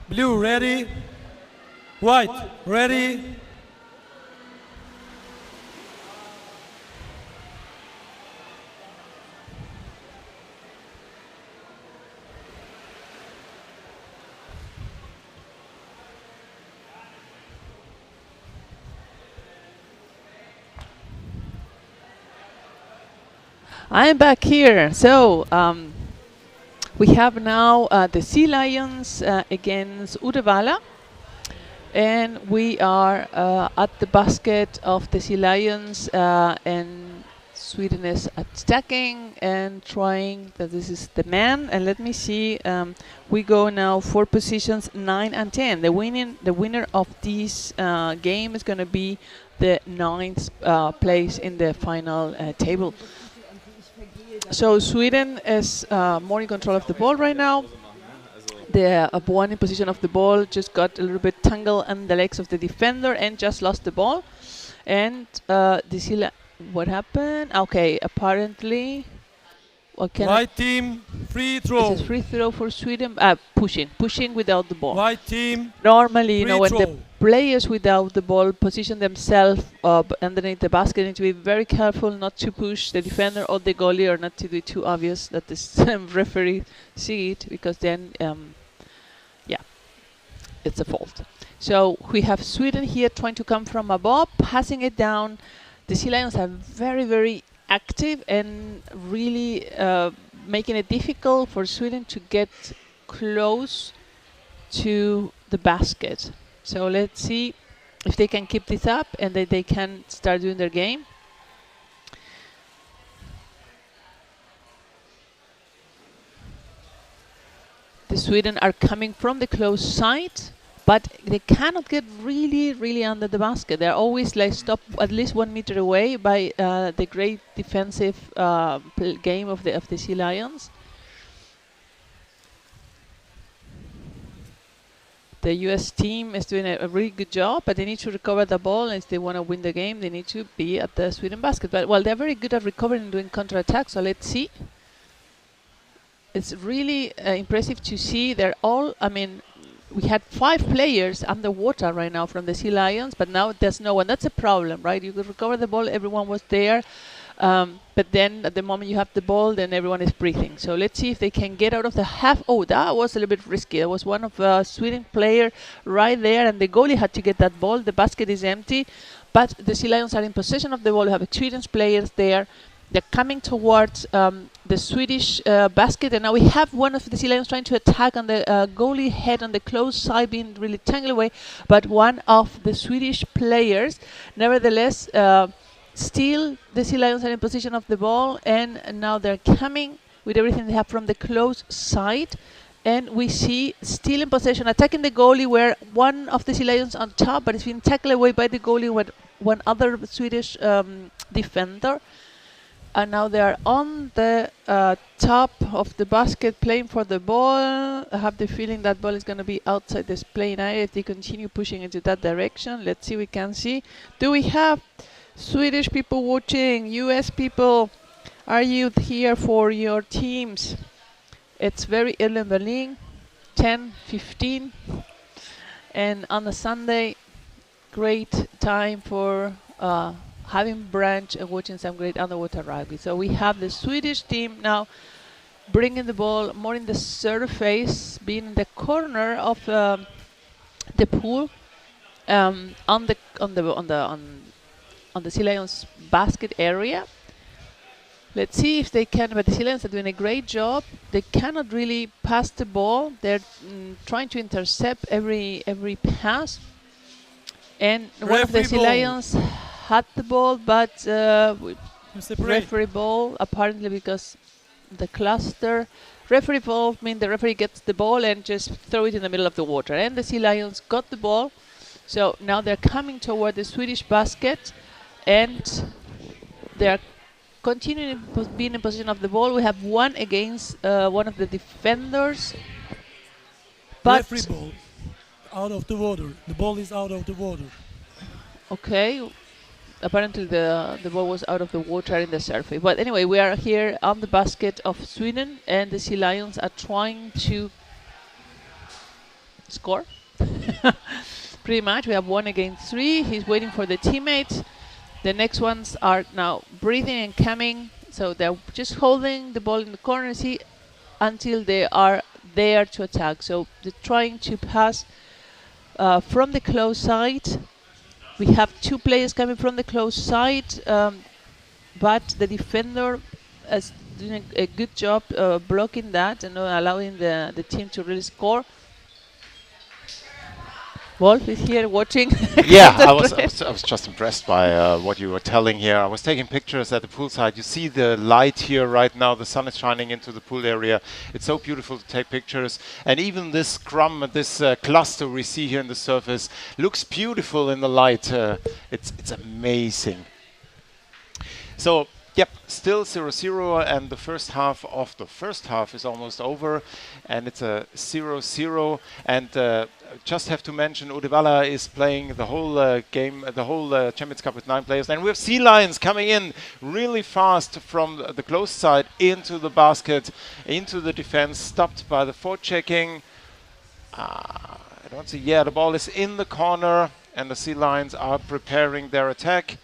Blue ready, white ready. I'm back here. So we have now the Sea Lions against Uddevalla, and we are at the basket of the Sea Lions, and Sweden is attacking and trying. That this is the man, and let me see. We go now for positions 9 and 10. The winner of this game is going to be the 9th place in the final table. So Sweden is more in control of the ball right now. The one in position of the ball just got a little bit tangled on the legs of the defender and just lost the ball. And what happened? Okay, apparently. White team, free throw. It's a free throw for Sweden. Pushing without the ball. White team. Normally, you know, when the players without the ball position themselves underneath the basket, need to be very careful not to push the defender or the goalie, or not to be too obvious that the referee see it, because then, it's a fault. So we have Sweden here trying to come from above, passing it down. The Sea Lions are very, very active and really making it difficult for Sweden to get close to the basket. So let's see if they can keep this up and that they can start doing their game. The Sweden are coming from the close side, but they cannot get really, really under the basket. They're always like stopped at least 1 meter away by the great defensive game of the Sea Lions. The US team is doing a really good job, but they need to recover the ball, and if they want to win the game, they need to be at the Sweden basket. But well, they're very good at recovering and doing counter-attack, so let's see. It's really impressive to see. They're all, I mean, we had 5 players underwater right now from the Sea Lions, but now there's no one. That's a problem, right? You could recover the ball, everyone was there, but then at the moment you have the ball, then everyone is breathing. So let's see if they can get out of the half. Oh, that was a little bit risky. There was one of the Sweden player right there, and the goalie had to get that ball. The basket is empty, but the Sea Lions are in possession of the ball. We have experienced players there, they're coming towards the Swedish basket, and now we have one of the Sea Lions trying to attack on the goalie head on the close side, being really tangled away, but one of the Swedish players, nevertheless, still the Sea Lions are in position of the ball, and now they're coming with everything they have from the close side, and we see still in possession, attacking the goalie, where one of the Sea Lions on top, but it's been tackled away by the goalie with one other Swedish defender. And now they are on the top of the basket playing for the ball. I have the feeling that ball is going to be outside this playing area if they continue pushing into that direction. Let's see, we can see. Do we have Swedish people watching? US people? Are you here for your teams? It's very early in Berlin, 10:15. And on a Sunday, great time for having brunch and watching some great underwater rugby. So we have the Swedish team now bringing the ball more in the surface, being in the corner of the pool, on the Sea Lions basket area. Let's see if they can, but the Sea Lions are doing a great job. They cannot really pass the ball. They're trying to intercept every pass. And one of the Sea Lions had the ball, but referee ball, apparently because the cluster. Referee ball means the referee gets the ball and just throw it in the middle of the water. And the Sea Lions got the ball. So now they're coming toward the Swedish basket, and they're continuing being in position of the ball. We have one against one of the defenders. But referee ball out of the water. The ball is out of the water. Okay. Apparently the ball was out of the water in the surface. But anyway, we are here on the basket of Sweden, and the Sea Lions are trying to score. Pretty much, we have 1 against 3. He's waiting for the teammates. The next ones are now breathing and coming. So they're just holding the ball in the corner until they are there to attack. So they're trying to pass from the close side. We have 2 players coming from the close side, but the defender is doing a good job blocking that and allowing the team to really score. Wolf is here watching. Yeah, I was just impressed by what you were telling here. I was taking pictures at the poolside. You see the light here right now. The sun is shining into the pool area. It's so beautiful to take pictures. And even this scrum, this cluster we see here in the surface, looks beautiful in the light. It's amazing. So, yep, still 0-0, and the first half of the first half is almost over, and it's a 0-0. And just have to mention, Uddevalla is playing the whole game, the whole Champions Cup with 9 players. And we have Sea Lions coming in really fast from the close side into the basket, into the defense, stopped by the forechecking. I don't see, yeah, the ball is in the corner, and the Sea Lions are preparing their attack.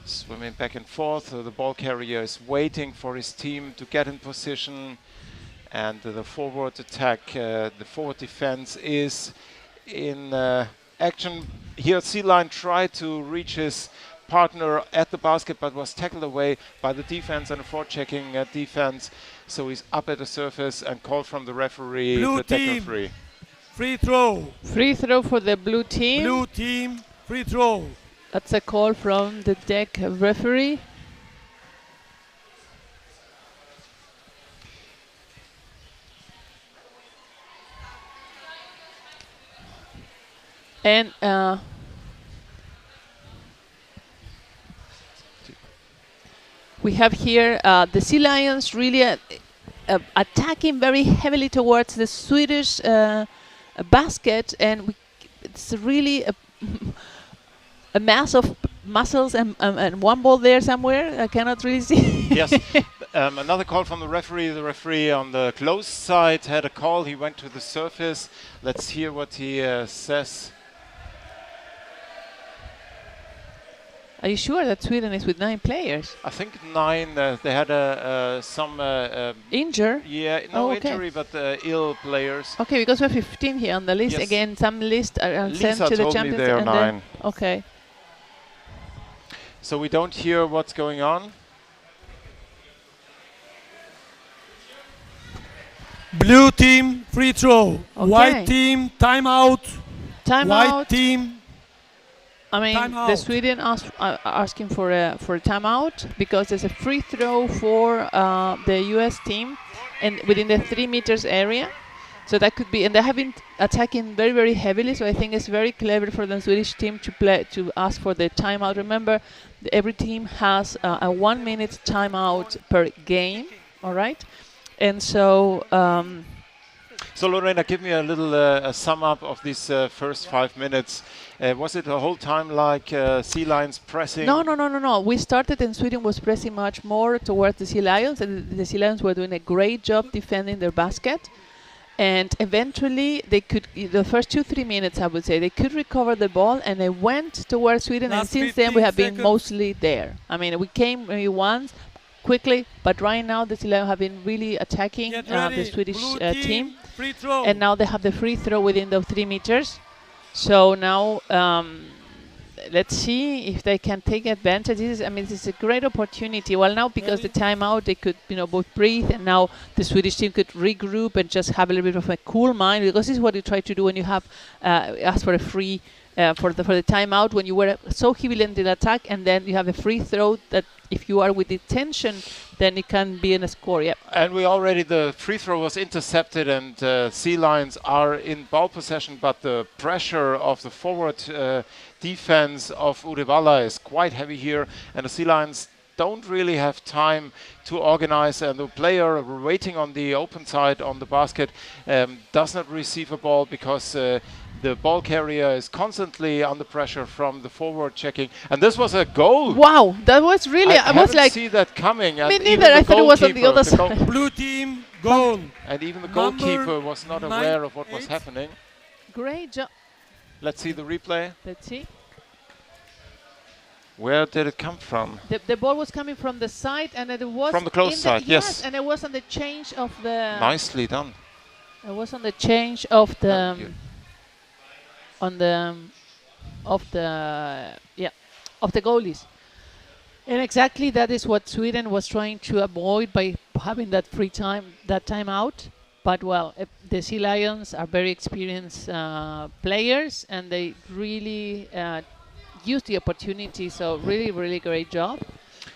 Swimming back and forth, the ball carrier is waiting for his team to get in position. And the forward attack, the forward defense is in action. Here Sea Lion tried to reach his partner at the basket, but was tackled away by the defense and a forechecking defense. So he's up at the surface and called from the referee, the tackle free. Free throw. Free throw for the blue team. Blue team, free throw. That's a call from the deck referee. And we have here the Sea Lions really attacking very heavily towards the Swedish basket, and it's really a mass of muscles and one ball there somewhere. I cannot really see. Yes. Another call from the referee. The referee on the close side had a call. He went to the surface. Let's hear what he says. Are you sure that Sweden is with 9 players? I think 9. They had some injury. Yeah, no injury, but ill players. Okay, because we have 15 here on the list. Yes. Again, some lists are sent to the champions. They are 9. Okay. So we don't hear what's going on. Blue team, free throw. Okay. White team, timeout. Time White out. team, I mean, Timeout. the Sweden asking for a timeout because there's a free throw for the US team, and within the 3 meters area. So that could be, and they have been attacking very, very heavily. So I think it's very clever for the Swedish team to ask for the timeout. Remember, every team has a 1 minute timeout per game. All right, and so. So Lorena, give me a little a sum up of these first 5 minutes. Was it the whole time like Sea Lions pressing? No. We started and Sweden was pressing much more towards the Sea Lions, and the Sea Lions were doing a great job defending their basket. And eventually, they could, the first 2-3 minutes, I would say, they could recover the ball, and they went towards Sweden. And since then, we have been mostly there. I mean, we came maybe once, quickly, but right now the Sea Lions have been really attacking the Swedish team. And now they have the free throw within those 3 meters. So now let's see if they can take advantage. This is a great opportunity. Well, now because the timeout, they could both breathe, and now the Swedish team could regroup and just have a little bit of a cool mind, because this is what you try to do when you have asked for a free for the timeout, when you were so heavily in the attack, and then you have a free throw that if you are with the tension, then it can be in a score. Yep. And the free throw was intercepted, and Sea Lions are in ball possession, but the pressure of the forward defense of Uddevalla is quite heavy here, and the Sea Lions don't really have time to organize, and the player waiting on the open side on the basket does not receive a ball because the ball carrier is constantly under pressure from the forward checking, and this was a goal. Wow, that was really. I was like, see that coming. Me neither. I thought it was on the other side. Blue team, goal. And even the goalkeeper was not aware of what was happening. Great job. Let's see the replay. Let's see. Where did it come from? The ball was coming from the side, and it was from the close side. Yes, and it was on the change of the. Nicely done. It was on the change of the. Of the goalies, and exactly that is what Sweden was trying to avoid by having that time out. But well, the Sea Lions are very experienced players, and they really used the opportunity. So really, really great job.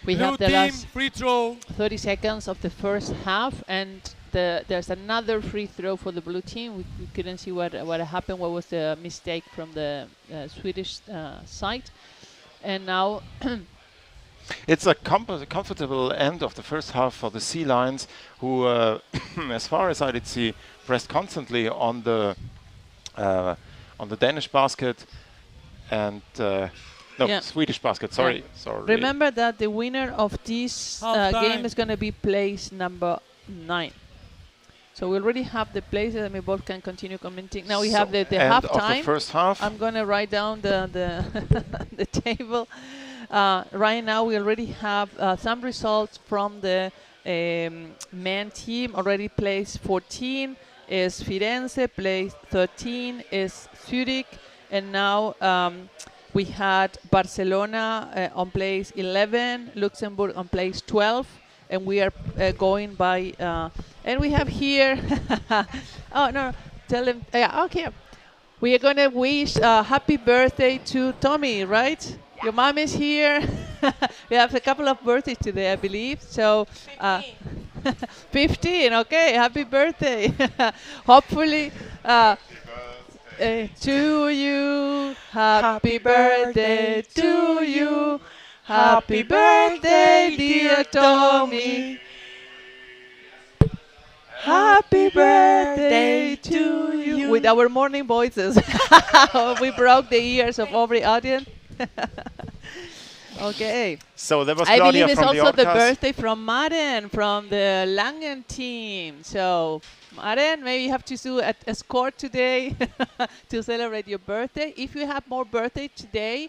We have the last free throw. 30 seconds of the first half, and there's another free throw for the blue team. We couldn't see what happened. What was the mistake from the Swedish side? And now it's a comfortable end of the first half for the Sea Lions, who, as far as I did see, pressed constantly on the Danish basket and. Swedish basket, sorry. Remember that the winner of this game is going to be place number 9. So we already have the places, and we both can continue commenting. Now we have the half time. Of the first half. I'm going to write down the the table. Right now we already have some results from the men team. Already place 14 is Firenze, place 13 is Zurich, and now we had Barcelona on place 11, Luxembourg on place 12, and we are going by, and we have here, oh no, tell them, okay. We are going to wish happy birthday to Tommy, right? Your mom is here. We have a couple of birthdays today, I believe. So, 15, okay, happy birthday. Hopefully, to you, happy birthday to you, happy birthday dear Tommy, happy birthday to you. With our morning voices, we broke the ears of every audience. Okay. So there was I Claudia believe it's from also the Orcas. birthday from Maren from the Langen team. So Maren, maybe you have to do a score today to celebrate your birthday. If you have more birthday today,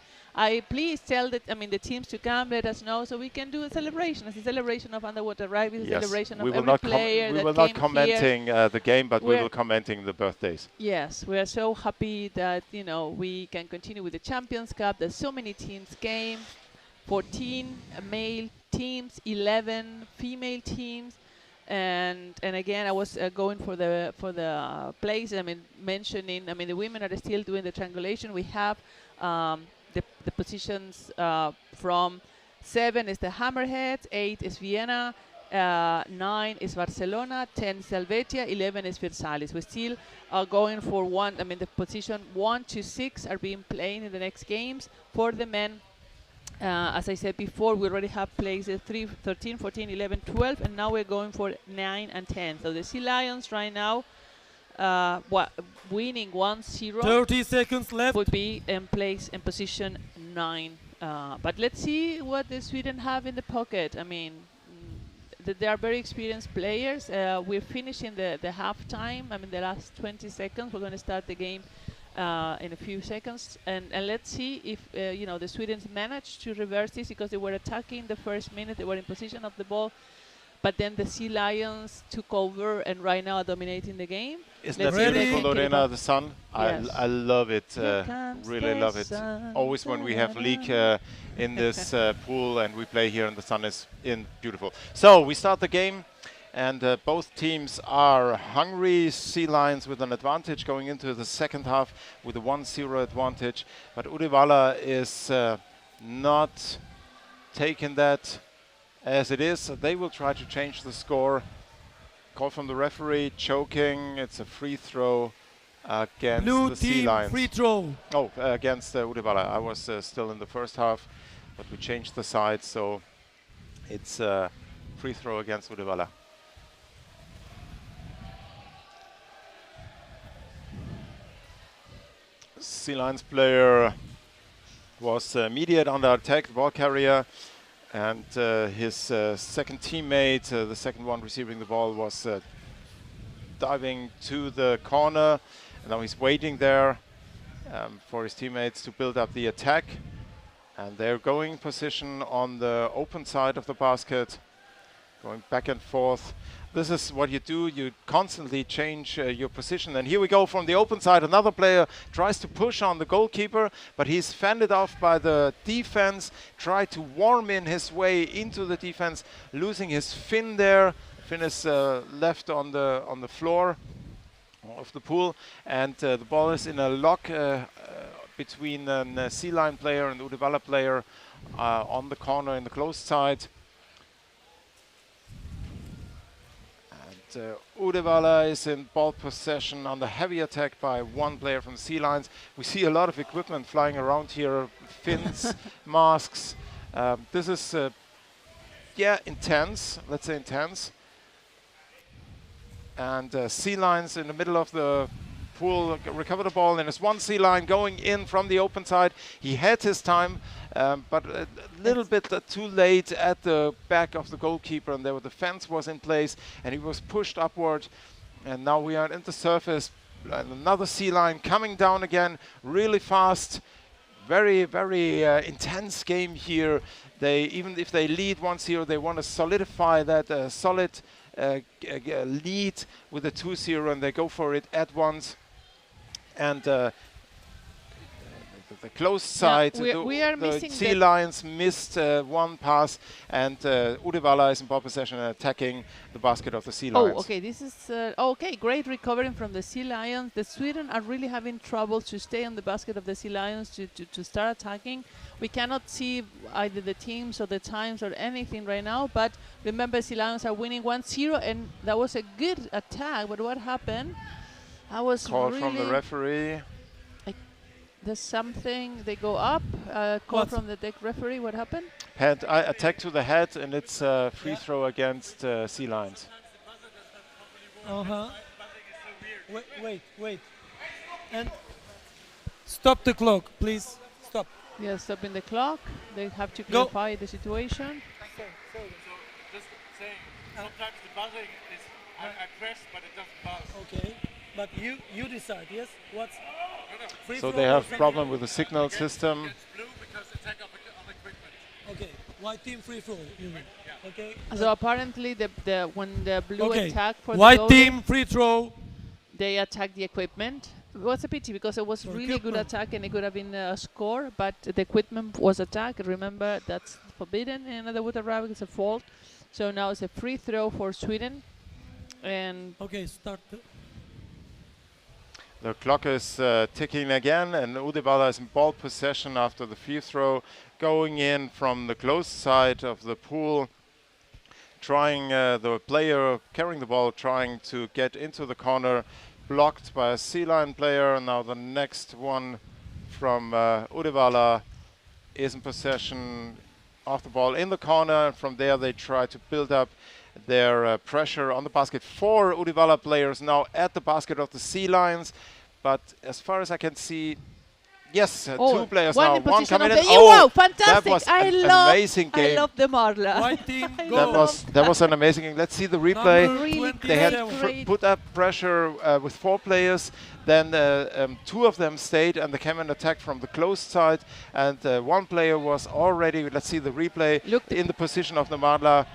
please tell the teams to come, let us know, so we can do a celebration. It's a celebration of underwater rugby, a celebration of every player that came here. We will not commenting the game, but we will commenting the birthdays. Yes, we are so happy that we can continue with the Champions Cup. There's so many teams game, 14 male teams, 11 female teams. And again, I was going for the place. I mean, mentioning. I mean, the women are still doing the triangulation. We have the positions from 7 is the Hammerhead, 8 is Vienna, 9 is Barcelona, 10 is Helvetia, 11 is Versailles. We still are going for one. I mean, the position 1 to 6 are being played in the next games. For the men, as I said before, we already have places 3, 13, 14, 11, 12, and now we're going for 9 and 10. So the Sea Lions right now, winning 1-0. 30 seconds left. Would be in place in position 9. But let's see what the Sweden have in the pocket. I mean, they are very experienced players. We're finishing the half-time. I mean, the last 20 seconds. We're going to start the game in a few seconds. And let's see if, the Swedes managed to reverse this, because they were attacking the first minute. They were in position of the ball. But then the Sea Lions took over and right now are dominating the game. Isn't that beautiful, Lorena, the sun? Yes. I love it, really love it. Always when we have league in this pool and we play here and the sun is beautiful. So we start the game and both teams are hungry. Sea Lions with an advantage going into the second half with a 1-0 advantage. But Uddevalla is not taking that as it is. So they will try to change the score. Call from the referee, choking. It's a free throw against the Sea Lions. Free throw. Oh, against Uddevalla. I was still in the first half, but we changed the side, so it's a free throw against Uddevalla. Sea Lions player was immediate under attack, ball carrier. And his second teammate, the second one receiving the ball, was diving to the corner. And now he's waiting there for his teammates to build up the attack. And they're going position on the open side of the basket, going back and forth. This is what you do. You constantly change your position. And here we go from the open side. Another player tries to push on the goalkeeper, but he's fended off by the defense. Tried to worm in his way into the defense, losing his fin there. Fin is left on the floor of the pool, and the ball is in a lock between a Sea Lion player and Uddevalla player on the corner in the closed side. Uddevalla is in ball possession under heavy attack by one player from the Sea Lions. We see a lot of equipment flying around here, fins, masks. This is, intense, let's say intense. And Sea Lions in the middle of the pool recover the ball, and it's one Sea Lion going in from the open side. He had his time, but a little bit too late at the back of the goalkeeper, and there the fence was in place, and he was pushed upward. And now we are at the surface. And another Sea Lion coming down again, really fast. Very, very intense game here. They, even if they lead 1-0, they want to solidify that solid lead with a 2-0, and they go for it at once. And the closed side, we are the missing Sea Lions missed one pass, and Uddevalla is in ball possession and attacking the basket of the Sea Lions. Oh, okay, this is okay. Great recovery from the Sea Lions. The Sweden are really having trouble to stay on the basket of the Sea Lions to start attacking. We cannot see either the teams or the times or anything right now, but remember, Sea Lions are winning 1-0, and that was a good attack. But what happened? I was call really from the referee. There's something. They go up. Call from the deck referee. What happened? Head attack to the head, and it's a free throw against Sea Lions. Wait. And stop the clock, please. Stop. Yeah, stopping the clock. They have to clarify the situation. So just saying, sometimes the buzzing is I press, but it doesn't buzz. Okay, but you decide. Yes. What's free So throw they have or problem with the signal system. It's blue because attack of equipment. Okay, white team free throw. You mean? Yeah. Okay. So apparently, when the blue attack for white the team free throw. They attacked the equipment. It was a pity because it was really good attack and it could have been a score, but the equipment was attacked. Remember, that's forbidden in the Wasserrugby. It's a fault. So now it's a free throw for Sweden. And okay, start. The clock is ticking again, and Uddevalla is in ball possession after the free throw, going in from the close side of the pool, trying the player carrying the ball, trying to get into the corner, blocked by a Sea Lion player. Now the next one from Uddevalla is in possession of the ball in the corner. From there they try to build up their pressure on the basket. 4 Uddevalla players now at the basket of the Sea Lions, but as far as I can see, yes, 2 players one now. in One position coming of in. the wow, fantastic! That was an amazing game. I love the Marla. White team, go. That was an amazing game. Let's see the replay. Really They had great. put up pressure with 4 players. Then 2 of them stayed, and they came in attack from the closed side. And 1 player was already, let's see the replay, in the position of the Merla,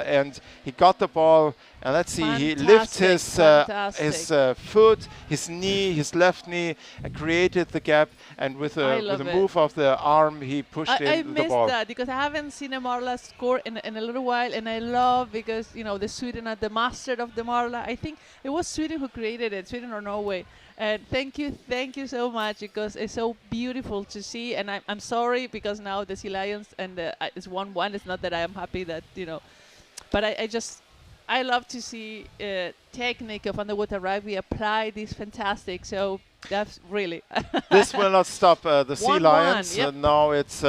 and he got the ball. And let's see, he lifted his foot, his knee, his left knee, and created the gap. And with a move of the arm, he pushed in the ball. I missed that because I haven't seen a Marla score in a little while, and I love because the Sweden are the master of the Marla. I think it was Sweden who created it, Sweden or Norway. And thank you so much because it's so beautiful to see. And I'm sorry because now the Sea Lions and it's 1-1. It's not that I am happy that but I love to see technique of underwater rugby applied. Is fantastic. So that's really. This will not stop the Sea Lions. Yep. Now it's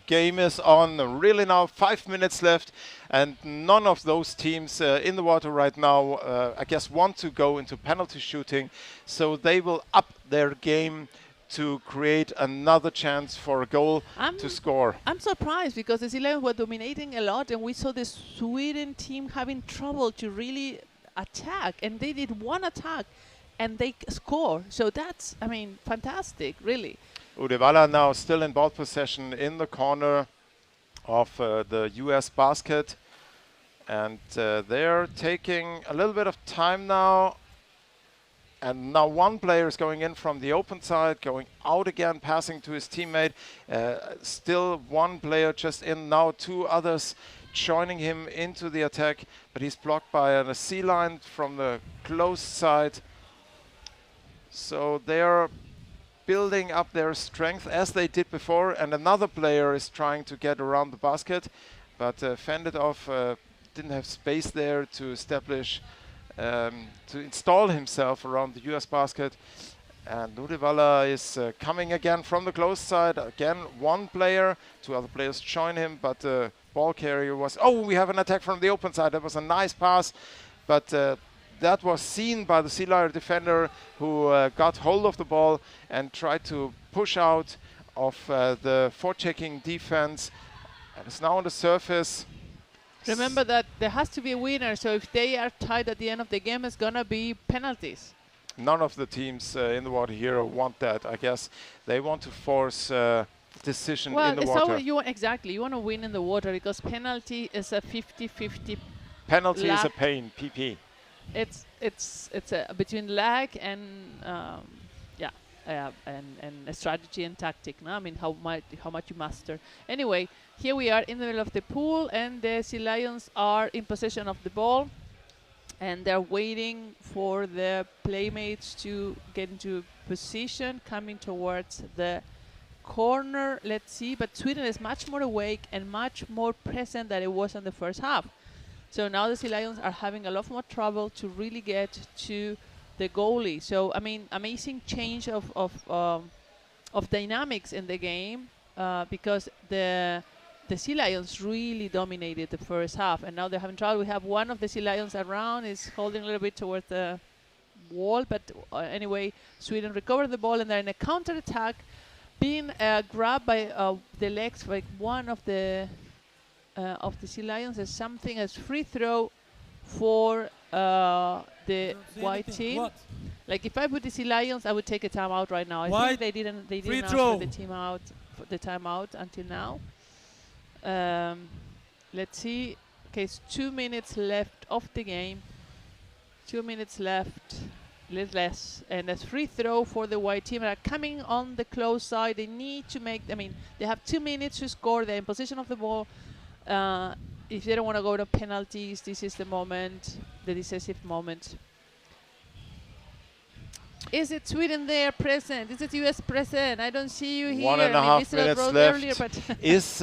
game is on. Really now 5 minutes left, and none of those teams in the water right now, I guess, want to go into penalty shooting. So they will up their game to create another chance for a goal to score. I'm surprised because the Sea Lions were dominating a lot, and we saw the Sweden team having trouble to really attack, and they did one attack and they score. So that's, fantastic, really. Uddevalla now still in ball possession in the corner of the US basket, and they're taking a little bit of time now. And now 1 player is going in from the open side, going out again, passing to his teammate. Still 1 player just in, now 2 others joining him into the attack, but he's blocked by a Sea Lion from the close side. So they're building up their strength as they did before, and another player is trying to get around the basket, but fended off, didn't have space there to establish to install himself around the US basket. And Uddevalla is coming again from the close side. Again, 1 player, 2 other players join him, but the ball carrier was, we have an attack from the open side. That was a nice pass, but that was seen by the Sea Lion defender, who got hold of the ball and tried to push out of the forechecking defense. And it's now on the surface. Remember that there has to be a winner, so if they are tied at the end of the game, it's going to be penalties. None of the teams in the water here want that. I guess they want to force decision in the water. Exactly, you want to win in the water because penalty is a 50-50. Penalty is a pain, PP. It's between lag and and a strategy and tactic. No? How much you master. Anyway, here we are in the middle of the pool, and the Sea Lions are in possession of the ball, and they're waiting for the playmates to get into position, coming towards the corner. Let's see, but Sweden is much more awake and much more present than it was in the first half. So now the Sea Lions are having a lot more trouble to really get to the goalie. So amazing change of dynamics in the game because the Sea Lions really dominated the first half, and now they're having trouble. We have 1 of the Sea Lions around, is holding a little bit towards the wall, but anyway, Sweden recovered the ball and they're in a counter attack, being grabbed by the legs by 1 of the Sea Lions as something as free throw for the white team. What? Like if I put the Sea Lions, I would take a timeout right now. I think they didn't ask for the timeout until now. Let's see. Okay, it's 2 minutes left of the game. 2 minutes left, a little less, and a free throw for the white team. Are coming on the close side. They need to make. They have 2 minutes to score. They're in possession of the ball. if they don't want to go to penalties, this is the moment, the decisive moment. Is it Sweden there present? Is it US present? I don't see you here. 1.5 minutes left. Earlier, but Is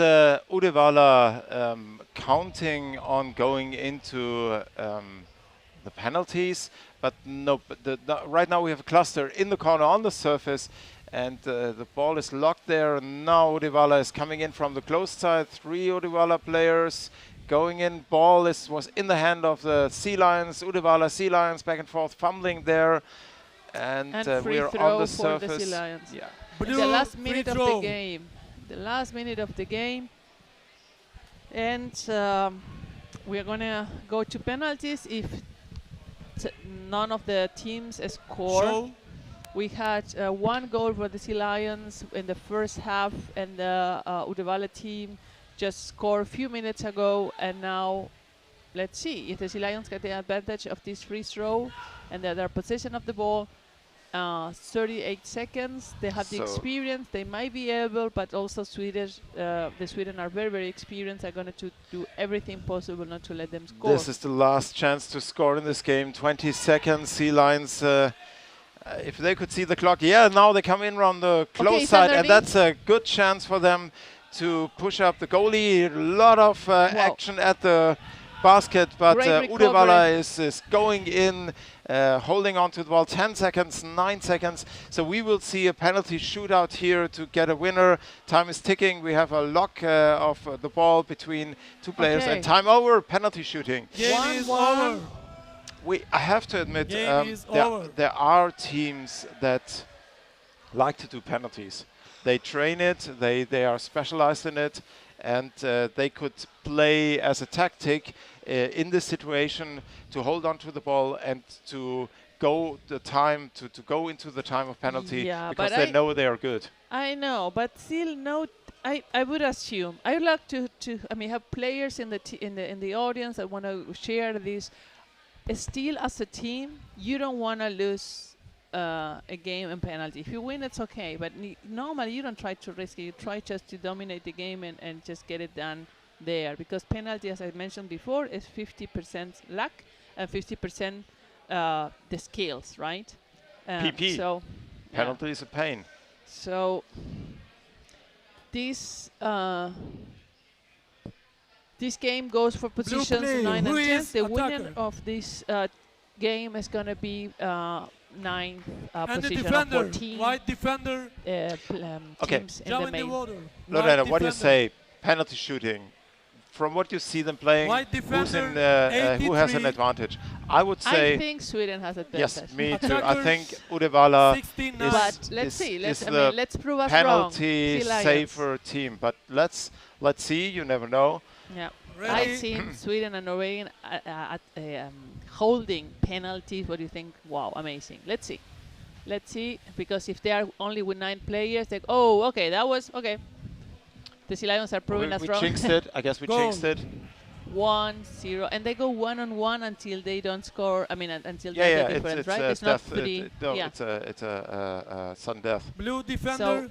Uddevalla counting on going into the penalties? But no, right now we have a cluster in the corner on the surface, and the ball is locked there. Now Uddevalla is coming in from the closed side. 3 Uddevalla players going in. Ball was in the hand of the Sea Lions. Uddevalla Sea Lions back and forth, fumbling there. And free we're throw on the for surface. the Sea Lions. Yeah. The last minute of the game. The last minute of the game. And we're going to go to penalties if none of the teams score. We had 1 goal for the Sea Lions in the first half, and the Uddevalla team just scored a few minutes ago. And now, let's see if the Sea Lions get the advantage of this free throw and their possession of the ball. 38 seconds. They have the experience. They might be able, but also the Sweden are very, very experienced. They're going to do everything possible not to let them score. This is the last chance to score in this game. 20 seconds. Sea Lions, if they could see the clock. Yeah, now they come in on the close side, and that's a good chance for them to push up the goalie. A lot of action at the basket, but Uddevalla is going in, holding on to the ball. 10 seconds, 9 seconds. So we will see a penalty shootout here to get a winner. Time is ticking. We have a lock of the ball between 2 players, and time over. Penalty shooting. Game is over. I have to admit, there are teams that like to do penalties. They train it. They are specialized in it. And they could play as a tactic in this situation to hold on to the ball and to go go into the time of penalty, because they know they are good. I know, but still, no. I would assume I would like to have players in the audience that want to share this. Still, as a team, you don't want to lose a game and penalty. If you win, it's okay, but normally you don't try to risk it. You try just to dominate the game and just get it done there, because penalty, as I mentioned before, is 50% luck and 50% the skills, right? PP. So penalty is a pain. So this game goes for positions 9 and 10. The winner of this game is going to be 9th position of 14 white defender, teams in the main. Lorena, what do you say? Penalty shooting. From what you see them playing, who has an advantage? I would say. I think Sweden has an advantage. Yes, me too. I think Uddevalla is let's prove us penalty wrong. safer team. But let's see. You never know. Yeah. I've seen Sweden and Norway holding penalties. What do you think? Wow, amazing. Let's see. Let's see, because if they are only with 9 players, they that was okay. The Sea Lions are proving us wrong. We jinxed it. I guess we jinxed it. 1-0, and they go 1-on-1 until they don't score. I mean, until they get different, right? It's not 3. It's a sudden death. Blue defender.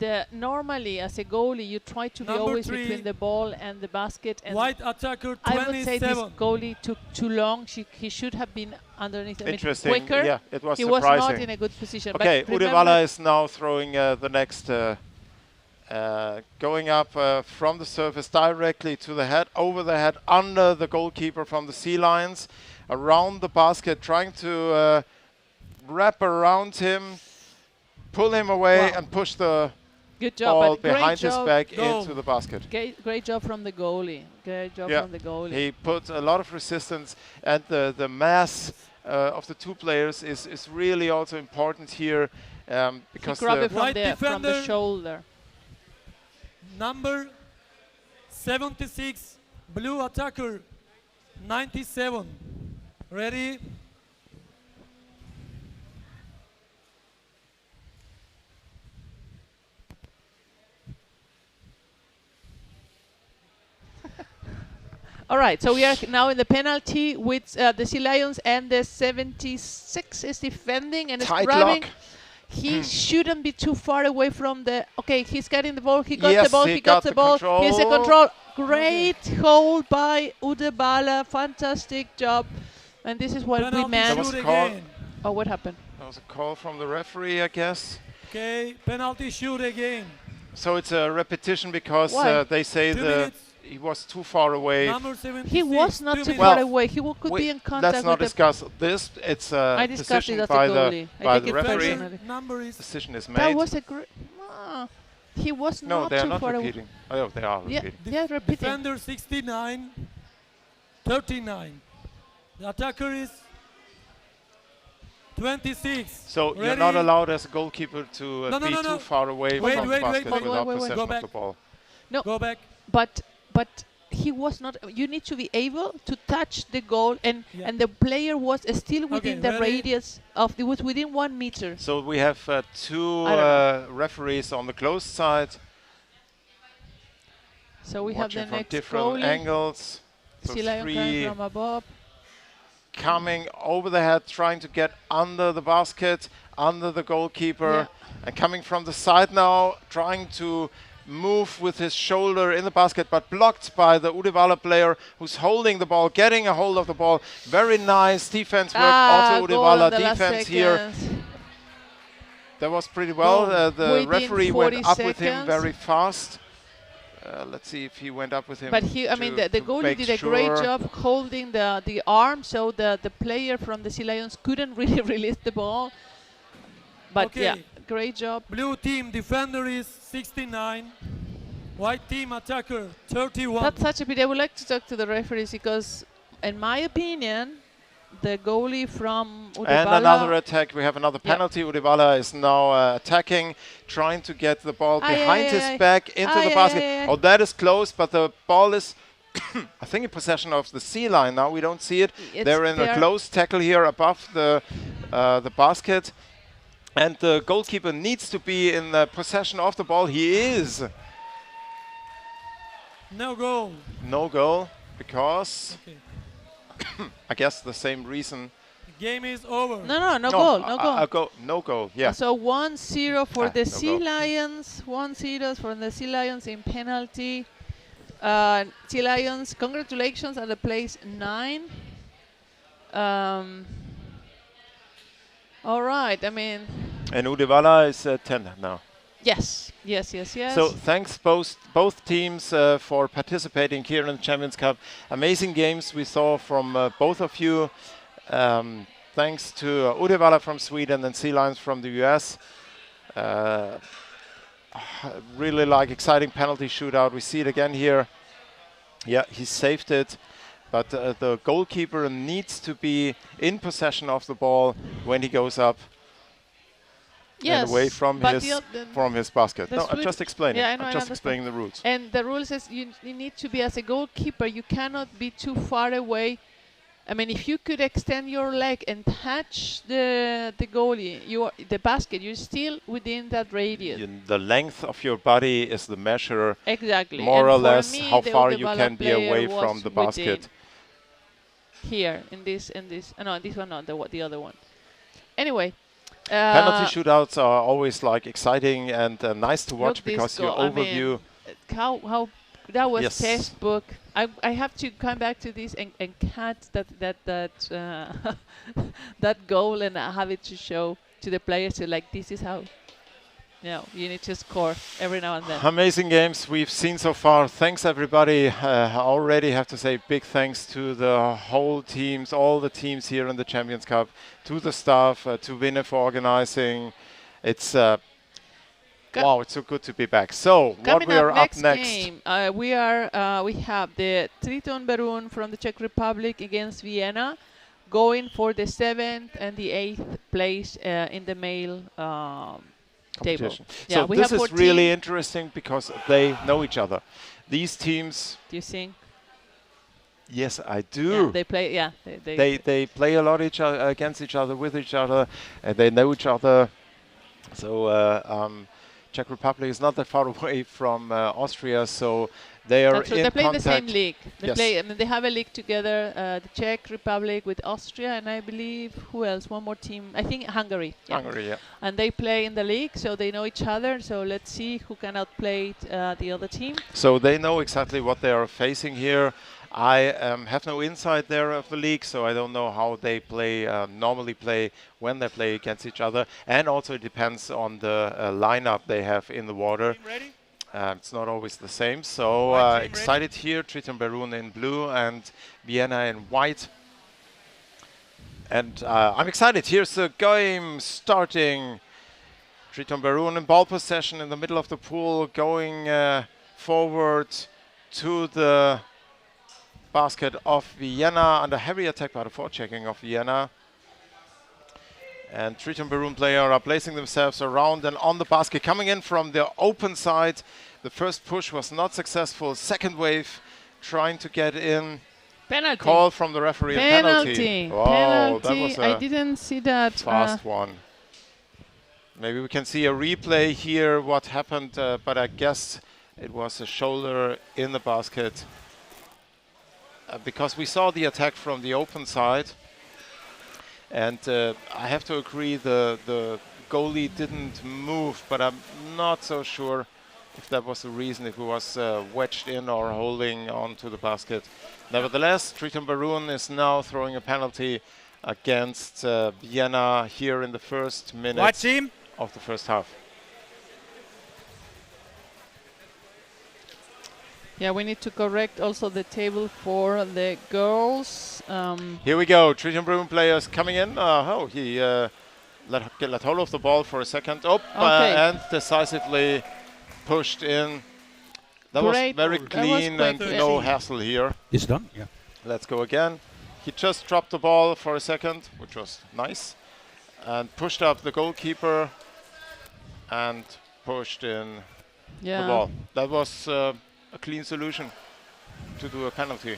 So normally, as a goalie, you try to be always between the ball and the basket. And white attacker 27. I would say this goalie took too long. He should have been underneath. Interesting. Quicker. Yeah, it was he surprising. was not in a good position. Okay, Uddevalla is now throwing the next. Going up from the surface directly to the head, over the head, under the goalkeeper from the Sea Lions, around the basket, trying to wrap around him, pull him away, and push the ball behind his back into the basket. Great job from the goalie. Great job from the goalie. He put a lot of resistance, and the mass of the 2 players is really also important here, because he grabbed it from the shoulder. Number 76, blue attacker, 97. Ready? All right, so we are now in the penalty with the Sea Lions, and the 76 is defending and is grabbing. Lock. He shouldn't be too far away from the. Okay, he's getting the ball. He got the ball. He got the ball. Here's the control. great hold by Udebala. Fantastic job. And this is what we Penalty meant. shoot again. Oh, what happened? That was a call from the referee, I guess. Okay, penalty shoot again. So it's a repetition because Why? they say 2 the minutes. he was too far away. Number 76. He was not 2 too minutes. far Well, away. He could be in contact Let's not with discuss this. It's a I discussed it decision as a by goalie. I by take the it referee. personally. Number is Decision is the... That made. was a great... he was No, not they are too not far away. repeating. Oh, they are Yeah, repeating. yeah, repeating. defender 69, 39. The attacker is 26. So you're Ready? not allowed as a goalkeeper to No, no, be no, too no. far away Wait, from wait, the basket wait, without wait, wait. possession Go of back. the ball. No, Go back. but he was not. You need to be able to touch the goal, and Yeah. and the player was still within the ready? radius of. It was within 1 meter. So we have two I don't referees on the closed side. So we have watching the from next different goalie. angles. So Sea Lion coming three from above. coming over the head, trying to get under the basket, under the goalkeeper, and coming from the side now, trying to move with his shoulder in the basket, but blocked by the Udebala player who's holding the ball, getting a hold of the ball. Very nice defense work. Also goal Udebala on the last defense here. seconds. That was pretty well. The Within referee 40 went up with him seconds. very fast. Let's see if he went up with him. But he, I mean, the to goalie make did a great sure. job holding the arm, so the player from the Sea Lions couldn't really release the ball. But Okay. yeah, great job. Blue team defender is 69. White team attacker 31. That's such a pity. I would like to talk to the referees because, in my opinion, the goalie from And Udebala. another attack. We have another Yep. penalty. Udebala is now attacking, trying to get the ball behind his back into the basket. Oh, that is close, but the ball is, I think, in possession of the C line now. We don't see it. They're in a close tackle here above the basket. And the goalkeeper needs to be in the possession of the ball. He is. No goal. No goal because Okay. I guess the same reason. The game is over. No goal, no goal. No goal, yeah. So 1-0 for the no Sea goal. Lions. 1-0 for the Sea Lions in penalty. Sea Lions, congratulations at the place 9. All right, I mean, And Udebala is 10 now. yes. So thanks both teams for participating here in the Champions Cup. Amazing games we saw from both of you. Thanks to Udebala from Sweden and Sea Lions from the US. Really like exciting penalty shootout. We see it again here. Yeah, he saved it. But the goalkeeper needs to be in possession of the ball when he goes up. And away from his basket. No, I'm just explaining. Yeah, I know, I'm I just understand. explaining the rules. And the rule says you need to be, as a goalkeeper, you cannot be too far away. I mean, if you could extend your leg and touch the goalie, the basket, you're still within that radius. The length of your body is the measure, Exactly. more And or for less, me, how the far you Udebala can be player away was from the within basket. Here, in this. No, this one not, the other one. Anyway. Penalty shootouts are always like exciting and nice to watch Look this because your goal. I overview. mean, how that was Yes. textbook. I have to come back to this and cut that goal and have it to show to the players. So like, this is how. You need to score every now and then. Amazing games we've seen so far. Thanks everybody. I already have to say big thanks to the whole teams, all the teams here in the Champions Cup, to the staff, to Vienna for organizing. It's wow, it's so good to be back. So what we are up next? Game, we have the Triton Berun from the Czech Republic against Vienna, going for the 7th and the 8th place in the male table. So we this have is 14. really interesting because they know each other. These teams. Do you think? Yes, I do. Yeah, they play. Yeah, they play a lot against each other, with each other, and they know each other. So Czech Republic is not that far away from Austria, so they are in they play in the same contact. league. They Yes. play. I mean, they have a league together. The Czech Republic with Austria, and I believe who else? One more team. I think Hungary. Yeah. Hungary, yeah. And they play in the league, so they know each other. So let's see who can outplay the other team. So they know exactly what they are facing here. I have no insight there of the league, so I don't know how they play, normally play when they play against each other. And also it depends on the lineup they have in the water. Ready? It's not always the same. So excited here, Triton Barun in blue and Vienna in white. And I'm excited. Here's the game starting. Triton Barun in ball possession in the middle of the pool, going forward to the basket of Vienna under heavy attack by the forechecking of Vienna. And Triton Barun player are placing themselves around and on the basket, coming in from the open side. The first push was not successful. Second wave trying to get in. Penalty. Call from the referee. Penalty. Oh, Penalty. that was a I didn't see that. fast one. Maybe we can see a replay here what happened, but I guess it was a shoulder in the basket. Because we saw the attack from the open side, and I have to agree the goalie didn't move, but I'm not so sure if that was the reason, if he was wedged in or holding on to the basket. Nevertheless, Triton Barun is now throwing a penalty against Vienna here in the first minute of the first half. Yeah, we need to correct also the table for the girls. Here we go, Triton Barun players coming in. He let hold of the ball for a second. And decisively pushed in. That was very clean and no hassle here. It's done, yeah. Let's go again. He just dropped the ball for a second, which was nice, and pushed up the goalkeeper and pushed in the ball. That was a clean solution to do a penalty.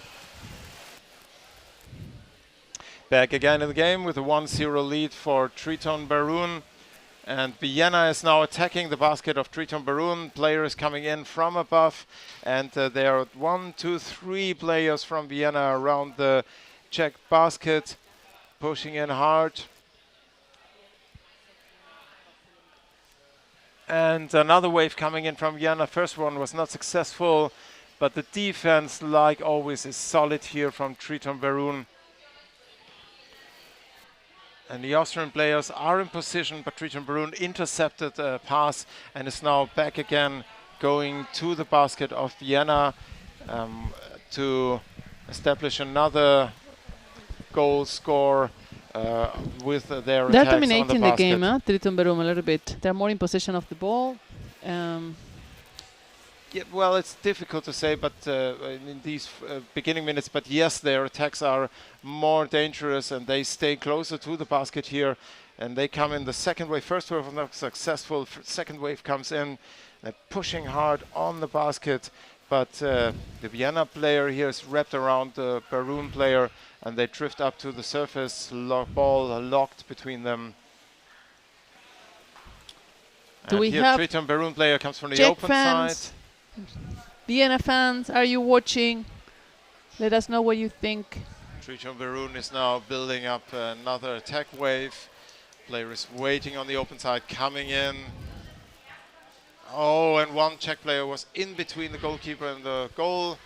Back again in the game with a 1-0 lead for Triton Barun. And Vienna is now attacking the basket of Triton Barun. Players coming in from above. And there are 1, 2, 3 players from Vienna around the Czech basket, pushing in hard. And another wave coming in from Vienna. First one was not successful, but the defense, like always, is solid here from Triton Barun. And the Austrian players are in position, but Triton Barun intercepted a pass and is now back again, going to the basket of Vienna to establish another goal score with their They're attacks dominating on the the basket. game, Triton Barun, a little bit. They're more in possession of the ball. Yeah, well, it's difficult to say, but in these beginning minutes, but yes, their attacks are more dangerous and they stay closer to the basket here, and they come in the second wave. First wave was not successful. Second wave comes in, they're pushing hard on the basket, but the Vienna player here is wrapped around the Barun player, and they drift up to the surface. Ball locked between them. Do and we here have Triton Barun player comes from the Czech open fans? side. Vienna fans, are you watching? Let us know what you think. Triton Barun is now building up another attack wave. Player is waiting on the open side, coming in. Oh, and one Czech player was in between the goalkeeper and the goal.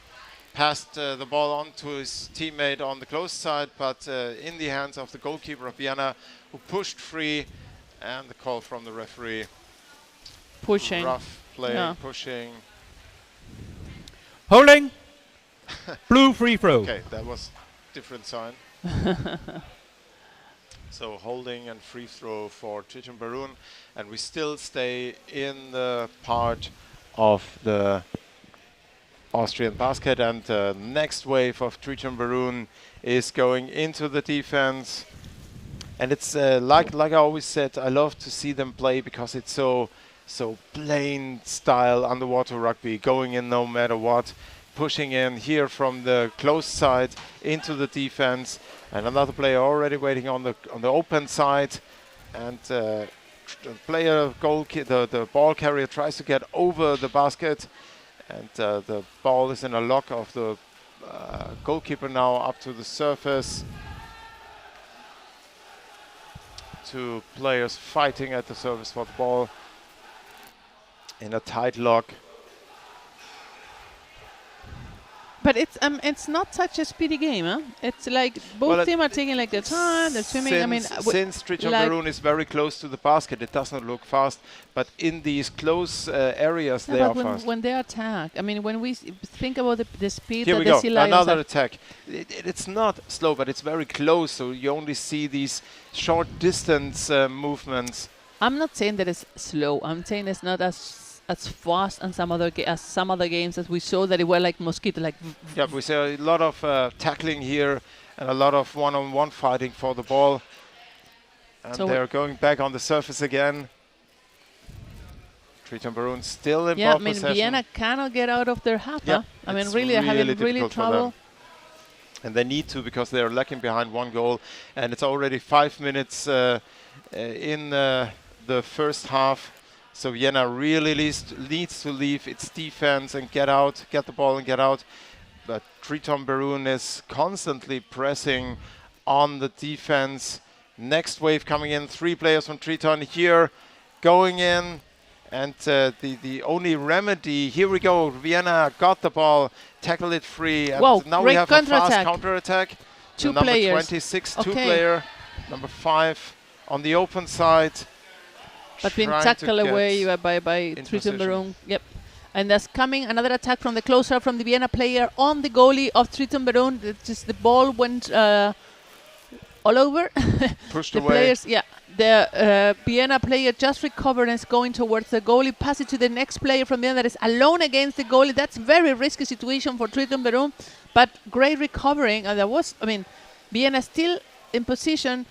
Passed the ball on to his teammate on the close side, but in the hands of the goalkeeper of Vienna, who pushed free, and the call from the referee. Pushing. Rough play, pushing. Holding. Blue free throw. Okay, that was different sign. So holding and free throw for Triton Barun, and we still stay in the part of the Austrian basket, and the next wave of Triton Barun is going into the defense. And it's like I always said, I love to see them play because it's so plain style underwater rugby, going in no matter what, pushing in here from the close side into the defense, and another player already waiting on the open side, and the ball carrier tries to get over the basket, and the ball is in a lock of the goalkeeper now up to the surface. Two players fighting at the surface for the ball in a tight lock. But it's not such a speedy game, huh? It's like both teams are taking like their time, they're swimming. I mean, since Triton Barun is very close to the basket, it doesn't look fast. But in these close areas, they are fast. When they attack, I mean, when we think about the speed Here that we the go. sea lions Another have. attack. It's not slow, but it's very close. So you only see these short distance movements. I'm not saying that it's slow. I'm saying it's not as fast as some other games that we saw that it were like mosquito, like. Yeah, we see a lot of tackling here and a lot of one-on-one fighting for the ball. And so they're going back on the surface again. Triton Barun still in yeah, ball I mean, possession. Vienna cannot get out of their half. Yeah, Huh? I mean, really, they're having really trouble. And they need to, because they're lacking behind one goal. And it's already 5 minutes in the first half. So Vienna really needs to leave its defense and get the ball and get out. But Triton Barun is constantly pressing on the defense. Next wave coming in, 3 players from Triton here going in. And the only remedy, here we go, Vienna got the ball, tackled it free. And Whoa, now we have a fast counter-attack. Two number players. 26, okay. 2-player, number 5 on the open side. But being tackled away by Triton Barun. Yep. And there's coming another attack from the closer from the Vienna player on the goalie of Triton Barun. Just the ball went all over. Pushed the away. Players, yeah. The Vienna player just recovered and is going towards the goalie. Pass it to the next player from Vienna that is alone against the goalie. That's very risky situation for Triton Barun. But great recovering. And there was, I mean, Vienna still in position.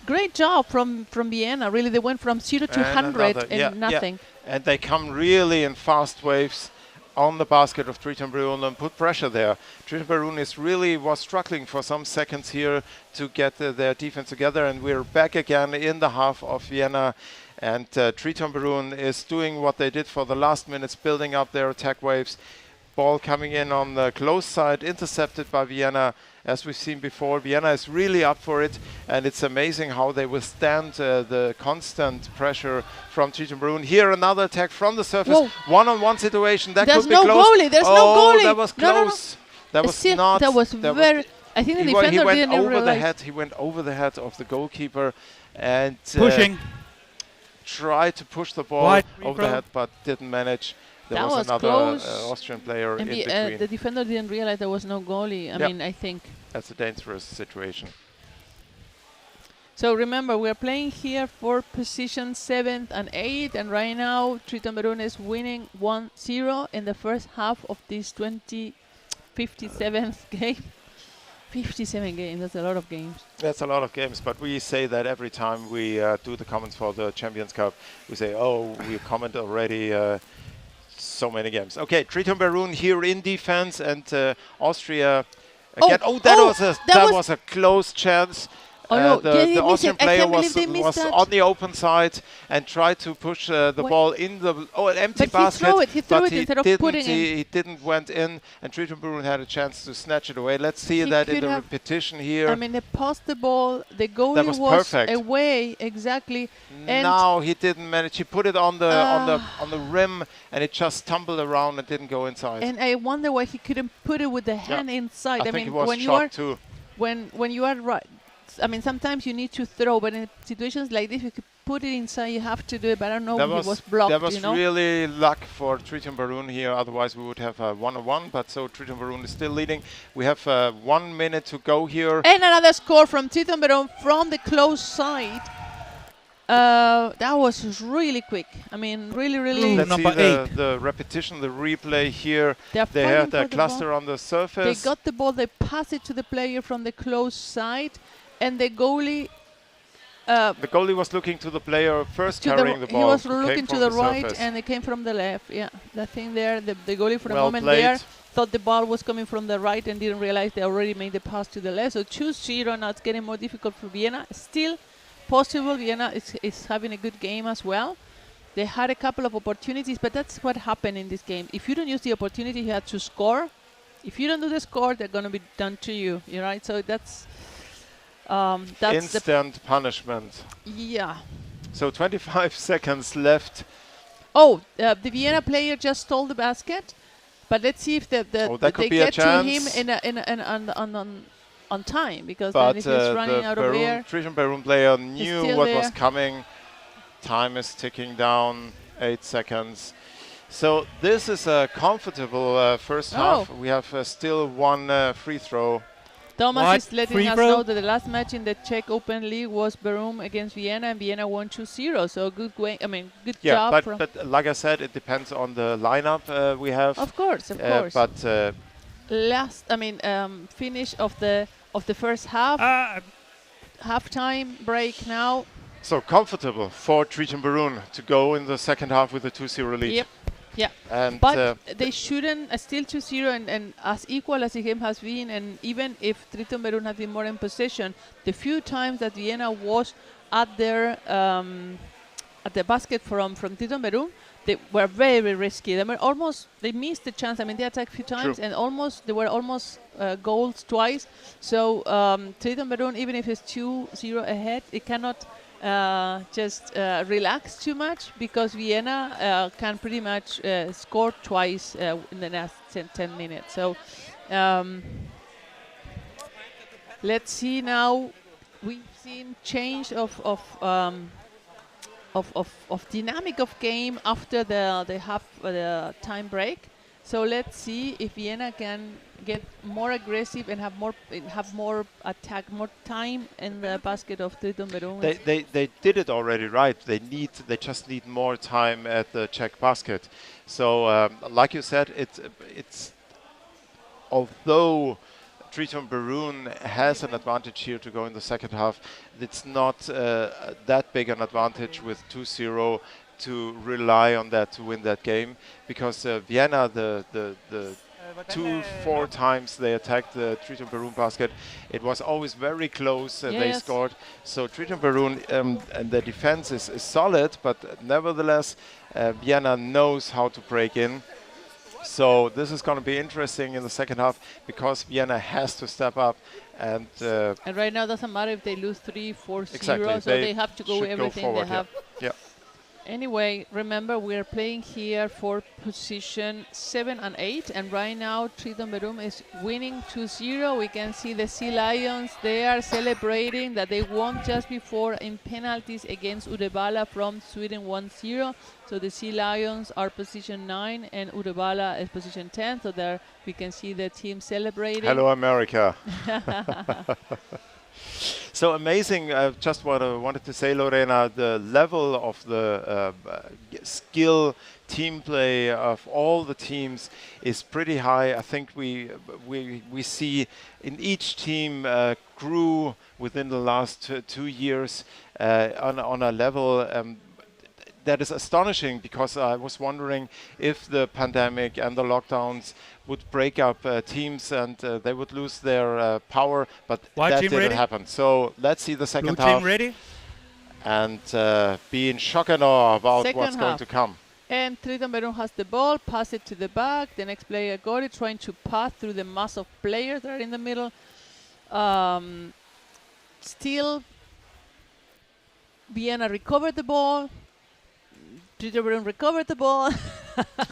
Great job from Vienna. Really, they went from 0 to 100 in nothing. Yeah. And they come really in fast waves on the basket of Triton Barun and put pressure there. Triton Barun was struggling for some seconds here to get their defense together, and we're back again in the half of Vienna. And Triton Barun is doing what they did for the last minutes, building up their attack waves. Ball coming in on the close side, intercepted by Vienna. As we've seen before, Vienna is really up for it, and it's amazing how they withstand the constant pressure from Triton Barun. Here another attack from the surface, one-on-one situation. That could be close. There's no goalie. That was close. No. That was not. That was very. I think the defender he went didn't over the realize. head. He went over the head of the goalkeeper, and pushing. Tried to push the ball over the head, but didn't manage. There that was another Austrian player in between. The defender didn't realize there was no goalie. I mean, I think that's a dangerous situation. So remember, we are playing here for position 7th and 8th, and right now Triton Barun is winning 1-0 in the first half of this 57th game. 57 games, that's a lot of games. That's a lot of games, but we say that every time we do the comments for the Champions Cup. We say, oh, we comment already so many games. Okay, Triton Barun here in defense, and Austria again. That was a close chance. The Austrian player was on the open side and tried to push the ball in the empty basket, but he didn't went in, and Triton Barun had a chance to snatch it away. Let's see that in the repetition here. I mean, they passed the ball, the goalie was away, exactly. No, he didn't manage. He put it on the rim, and it just tumbled around and didn't go inside. And I wonder why he couldn't put it with the hand inside. I think he was shocked too. When you are right. I mean, sometimes you need to throw, but in situations like this, you could put it inside, you have to do it, but I don't know if it was blocked, That was really luck for Triton Barun here, otherwise we would have a 1-1, but so Triton Barun is still leading. We have 1 minute to go here. And another score from Triton Barun from the close side. That was really quick. I mean, really. Let's see the repetition, the replay here. They had a cluster on the surface. They got the ball, they pass it to the player from the close side. And the goalie... the goalie was looking to the player first carrying the ball. He was looking to the right and it came from the left. Yeah, the thing there, the goalie for a moment there thought the ball was coming from the right and didn't realize they already made the pass to the left. So 2-0, now it's getting more difficult for Vienna. Still possible. Vienna is having a good game as well. They had a couple of opportunities, but that's what happened in this game. If you don't use the opportunity, you have to score. If you don't do the score, they're going to be done to you. You're right. So that's instant punishment. Yeah. So 25 seconds left. Oh, the Vienna player just stole the basket, but let's see if they get to him on time, because then if he's running out of air. Triton Baroon player knew what was coming. Time is ticking down, 8 seconds. So this is a comfortable first half. We have still one free throw. Thomas is letting us know that the last match in the Czech Open League was Barum against Vienna, and Vienna won 2-0. So good job. But like I said, it depends on the lineup we have. Of course. But finish of the first half. Halftime break now. So comfortable for Triton Baroon to go in the second half with a 2-0 lead. Yep. Yeah, and but they shouldn't still 2-0 and as equal as the game has been, and even if Triton Baroon had been more in possession, the few times that Vienna was at their at the basket from Triton Baroon, they were very risky. They missed the chance. I mean, they attacked a few times and they were almost goals twice. So Triton Baroon, even if it's 2-0 ahead, it cannot just relax too much, because Vienna can pretty much score twice in the next 10 minutes. So let's see now. We've seen change of dynamic of game after the time break. So let's see if Vienna can get more aggressive and have more attack, more time in the basket of Triton Baroon. They did it already, right? They just need more time at the Czech basket. So like you said, it's although Triton Baroon has an advantage here to go in the second half, it's not that big an advantage with 2-0 to rely on that to win that game, because Vienna, the 2-4 times they attacked the Triton Baroon basket, it was always very close and they scored. So Triton Baroon and the defense is solid, but nevertheless Vienna knows how to break in. So this is going to be interesting in the second half, because Vienna has to step up. And right now it doesn't matter if they lose 3-4-0, exactly, so they have to go everything they have. Yeah. Anyway, remember, we are playing here for position 7 and 8, and right now Triton Baroon is winning 2-0. We can see the Sea Lions. They are celebrating that they won just before in penalties against Uddevalla from Sweden 1-0. So the Sea Lions are position 9 and Uddevalla is position 10. So there we can see the team celebrating. Hello, America. So amazing, just what I wanted to say, Lorena, the level of the skill, team play of all the teams is pretty high. I think we see in each team grew within the last 2 years on a level that is astonishing, because I was wondering if the pandemic and the lockdowns would break up teams and they would lose their power, but that didn't happen. So let's see the second half. Team ready? And be in shock and awe about what's going to come. And Triton Baroon has the ball, pass it to the back. The next player got it, trying to pass through the mass of players that are in the middle. Still, Vienna recovered the ball. Triton Baroon recovered the ball.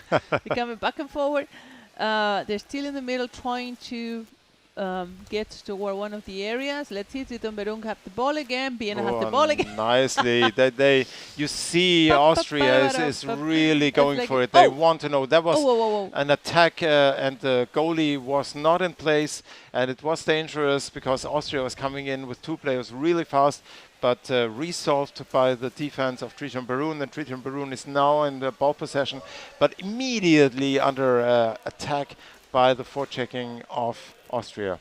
They're coming back and forward. They're still in the middle, trying to get toward one of the areas. Let's see, Triton Baroon have the ball again. Vienna has the ball again. Nicely. You see Austria is really going for it. They want to know. That was an attack and the goalie was not in place, and it was dangerous because Austria was coming in with 2 players really fast, but resolved by the defense of Triton Baroon, and Triton Baroon is now in the ball possession, but immediately under attack by the forechecking of Austria.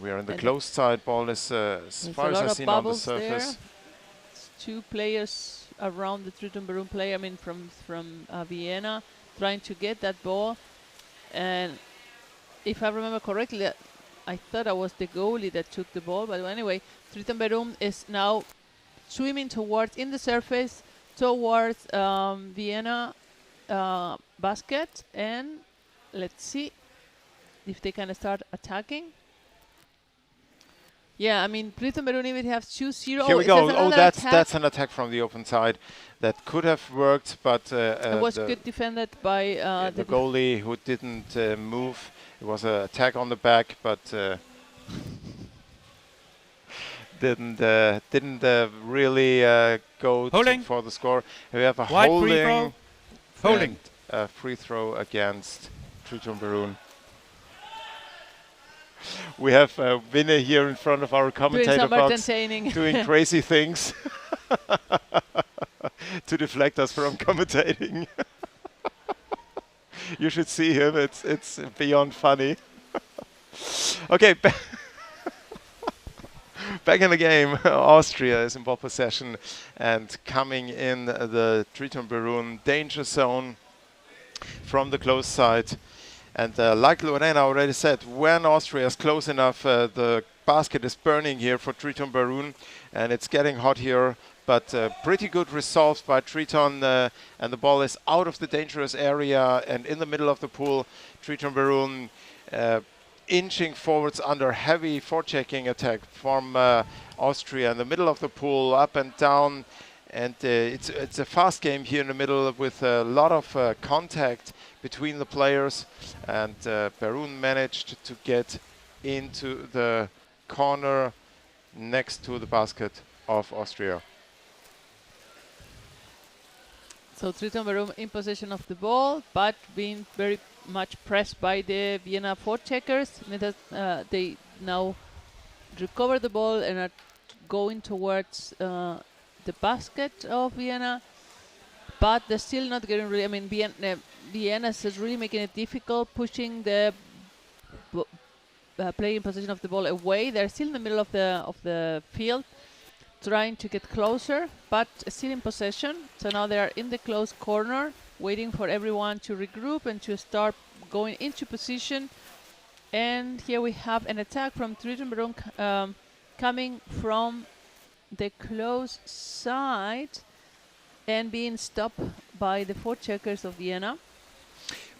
We are in the closed side. Ball is, as far as I've seen, on the surface. 2 players around the Triton Baroon player, from Vienna, trying to get that ball. And if I remember correctly, I thought I was the goalie that took the ball, but anyway, Triton Berum is now swimming towards, in the surface, towards Vienna basket, and let's see if they can start attacking. Yeah, I mean, Triton Berum even have 2-0. Here we go. Oh, that's an attack from the open side that could have worked, but it was good defended by the goalie who didn't move. It was an attack on the back, but didn't really go for the score. We have a holding free throw against Triton Berum. We have Winne here in front of our commentator box doing crazy things to deflect us from commentating. You should see him. It's beyond funny. Okay, back in the game. Austria is in ball possession and coming in the Triton Berum danger zone from the close side. And like Lorena already said, when Austria is close enough, the basket is burning here for Triton Berum, and it's getting hot here. But pretty good resolve by Triton, and the ball is out of the dangerous area and in the middle of the pool. Triton Berum inching forwards under heavy forechecking attack from Austria in the middle of the pool, up and down. And it's a fast game here in the middle with a lot of contact between the players, and Berum managed to get into the corner next to the basket of Austria. So Triton Berum in possession of the ball, but being very much pressed by the Vienna forecheckers. They now recover the ball and are going towards the basket of Vienna, but they're still not getting really. I mean, Vienna is really making it difficult, pushing the playing possession of the ball away. They're still in the middle of the field, trying to get closer, but still in possession. So now they are in the close corner, waiting for everyone to regroup and to start going into position. And here we have an attack from Triton Berum coming from the close side and being stopped by the forecheckers of Vienna.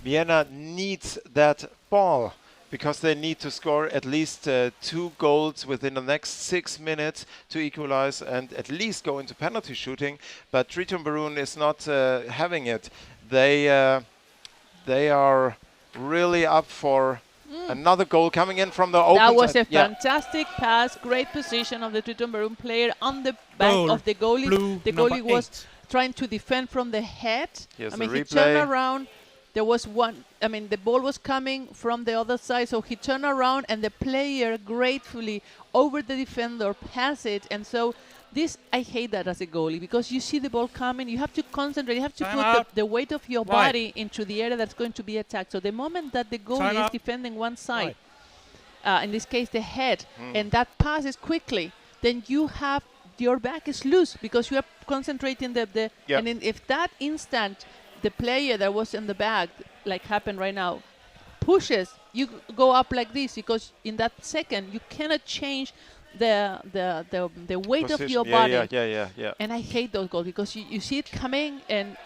Vienna needs that ball because they need to score at least 2 goals within the next 6 minutes to equalize and at least go into penalty shooting. But Triton Berum is not having it. They are really up for another goal coming in from the open side. That was a fantastic pass, great position of the Triton Berum player on the back of the goalie. The goalie was trying to defend from the head. Yes, I mean, he turned around. There was one, I mean, the ball was coming from the other side, so he turned around and the player gratefully over the defender passed it. And so this, I hate that as a goalie, because you see the ball coming, you have to concentrate, you have to put the weight of your body into the area that's going to be attacked. So the moment that the goalie is defending one side, in this case the head, and that passes quickly, then you have, your back is loose because you are concentrating and if that instant the player that was in the back, like happened right now, pushes, you go up like this, because in that second you cannot change the weight of your body. Yeah. And I hate those goals because you see it coming and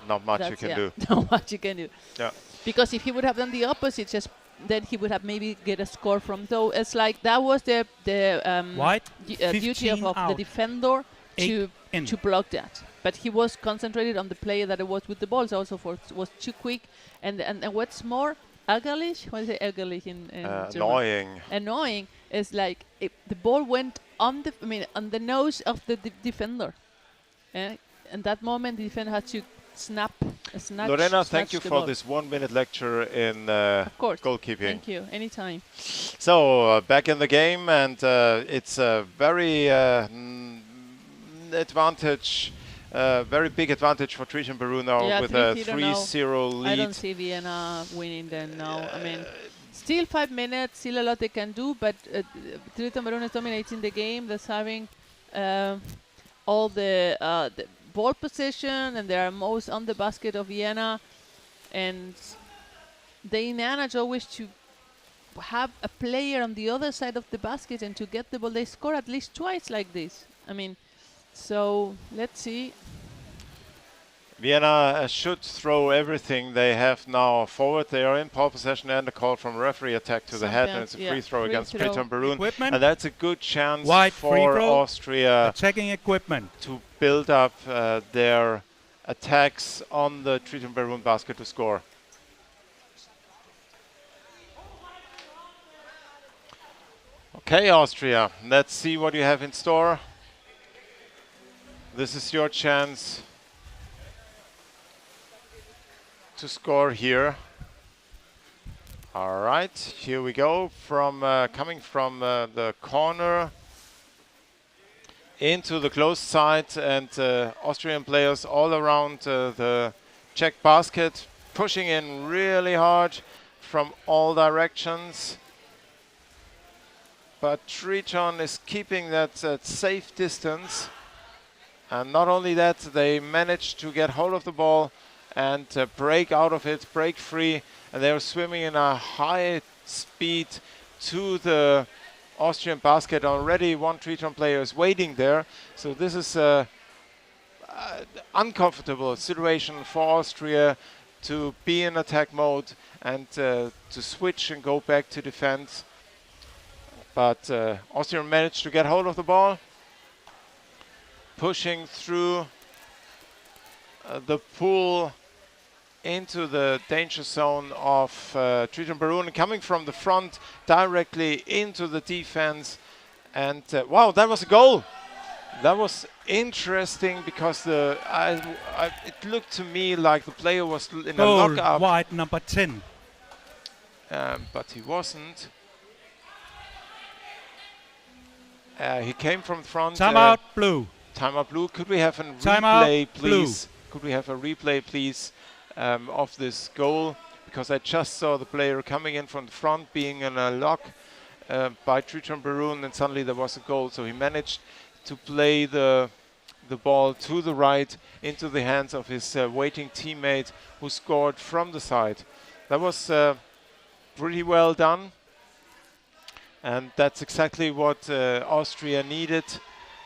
not much you can do. Not much you can do. Yeah. Because if he would have done the opposite, just then he would have maybe get a score from. So it's like that was the duty of the defender to block that. But he was concentrated on the player that it was with the balls. Also, was too quick, and what's more ärgerlich? What is it, ärgerlich in German? Annoying is like the ball went on the nose of the defender. And that moment, the defender had to snatch. Lorena, thank you for this 1-minute lecture in goalkeeping. Thank you. Anytime. So back in the game, and it's a very very big advantage for Triton Berum now with a 3-0 lead. I don't see Vienna winning then now. I mean, still 5 minutes, still a lot they can do, but Triton Berum is dominating the game. They're having all the ball possession, and they are most on the basket of Vienna, and they manage always to have a player on the other side of the basket and to get the ball. They score at least twice like this. I mean, so let's see. Vienna should throw everything they have now forward. They are in ball possession and a call from referee attack to the head, and it's a free throw against Triton Barun. Equipment. And that's a good chance for Austria checking equipment to build up their attacks on the Triton Barun basket to score. Okay, Austria, let's see what you have in store. This is your chance to score here. All right, here we go. From coming from the corner into the closed side, and Austrian players all around the Czech basket, pushing in really hard from all directions. But Triton is keeping that safe distance. And not only that, they managed to get hold of the ball and break out of it, break free. And they were swimming in a high speed to the Austrian basket. Already one Triton player is waiting there. So this is an uncomfortable situation for Austria to be in attack mode and to switch and go back to defense. But Austria managed to get hold of the ball, pushing through the pool into the danger zone of Triton Barun, coming from the front directly into the defense. And wow, that was a goal! That was interesting because it looked to me like the player was in a lock-up. White number 10. But he wasn't. He came from the front. Timeout blue. Timeout blue. Could we have a replay, please? Could we have a replay, please, of this goal? Because I just saw the player coming in from the front, being in a lock by Triton Barun, and suddenly there was a goal. So he managed to play the ball to the right into the hands of his waiting teammate, who scored from the side. That was pretty well done. And that's exactly what Austria needed.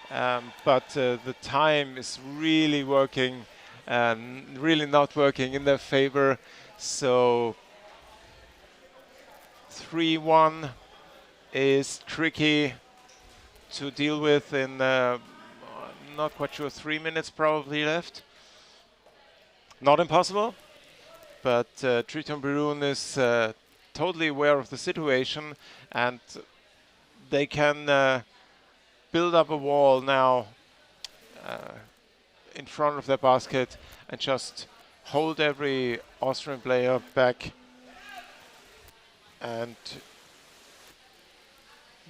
But the time is really working, really not working in their favor. So 3-1 is tricky to deal with in, not quite sure, 3 minutes probably left. Not impossible, but Triton Barun is totally aware of the situation, and they can build up a wall now in front of their basket and just hold every Austrian player back and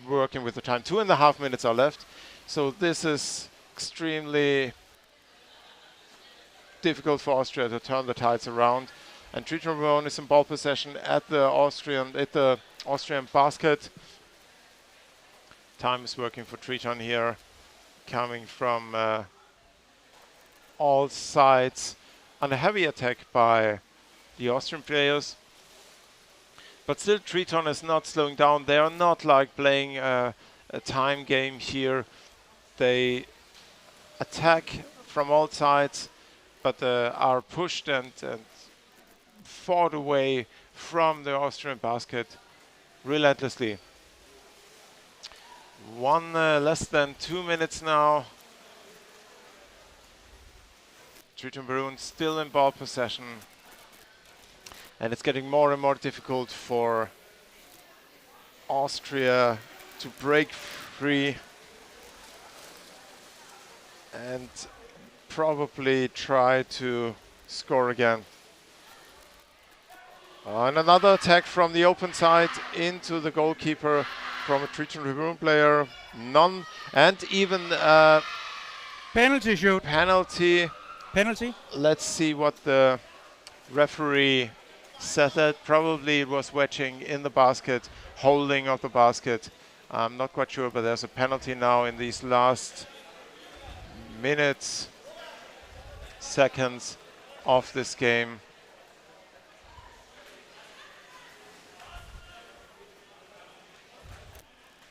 working with the time. 2.5 minutes are left, so this is extremely difficult for Austria to turn the tides around. And Triton Barun is in ball possession at the Austrian basket. Time is working for Triton here, coming from all sides, and a heavy attack by the Austrian players. But still, Triton is not slowing down. They are not like playing a time game here. They attack from all sides, but are pushed and fought away from the Austrian basket relentlessly. Less than 2 minutes now. Triton Barun still in ball possession, and it's getting more and more difficult for Austria to break free and probably try to score again. And another attack from the open side into the goalkeeper from a Triton Barun player. None, and even penalty shoot. Penalty. Let's see what the referee said. That probably it was wedging in the basket, holding of the basket. I'm not quite sure, but there's a penalty now in these last minutes, seconds of this game.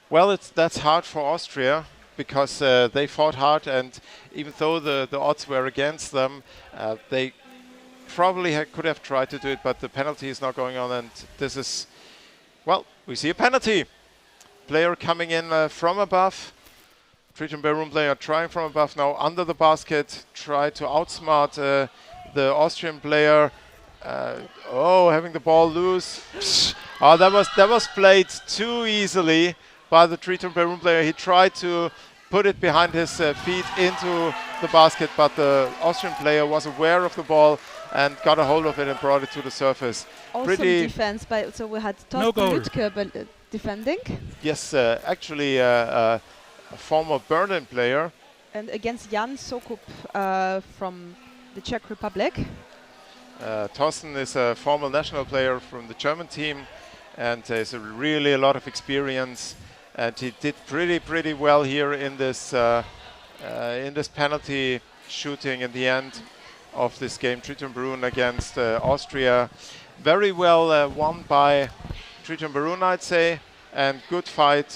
Well, that's hard for Austria because they fought hard, and even though the odds were against them, they probably could have tried to do it, but the penalty is not going on, and this is, well, we see a penalty. Player coming in from above. Triton Barum player trying from above now under the basket, try to outsmart the Austrian player. Having the ball loose. Oh, that was played too easily by the Triton Barum player. He tried to put it behind his feet into the basket, but the Austrian player was aware of the ball and got a hold of it and brought it to the surface. Awesome Pretty defense by, so we had No goal. Lutke defending. Yes, actually a former Berlin player. And against Jan Sokup from the Czech Republic. Thorsten is a former national player from the German team and has really a lot of experience, and he did pretty well here in this penalty shooting in the end of this game. Triton Brunn against Austria. Very well won by Triton Brunn, I'd say, and good fight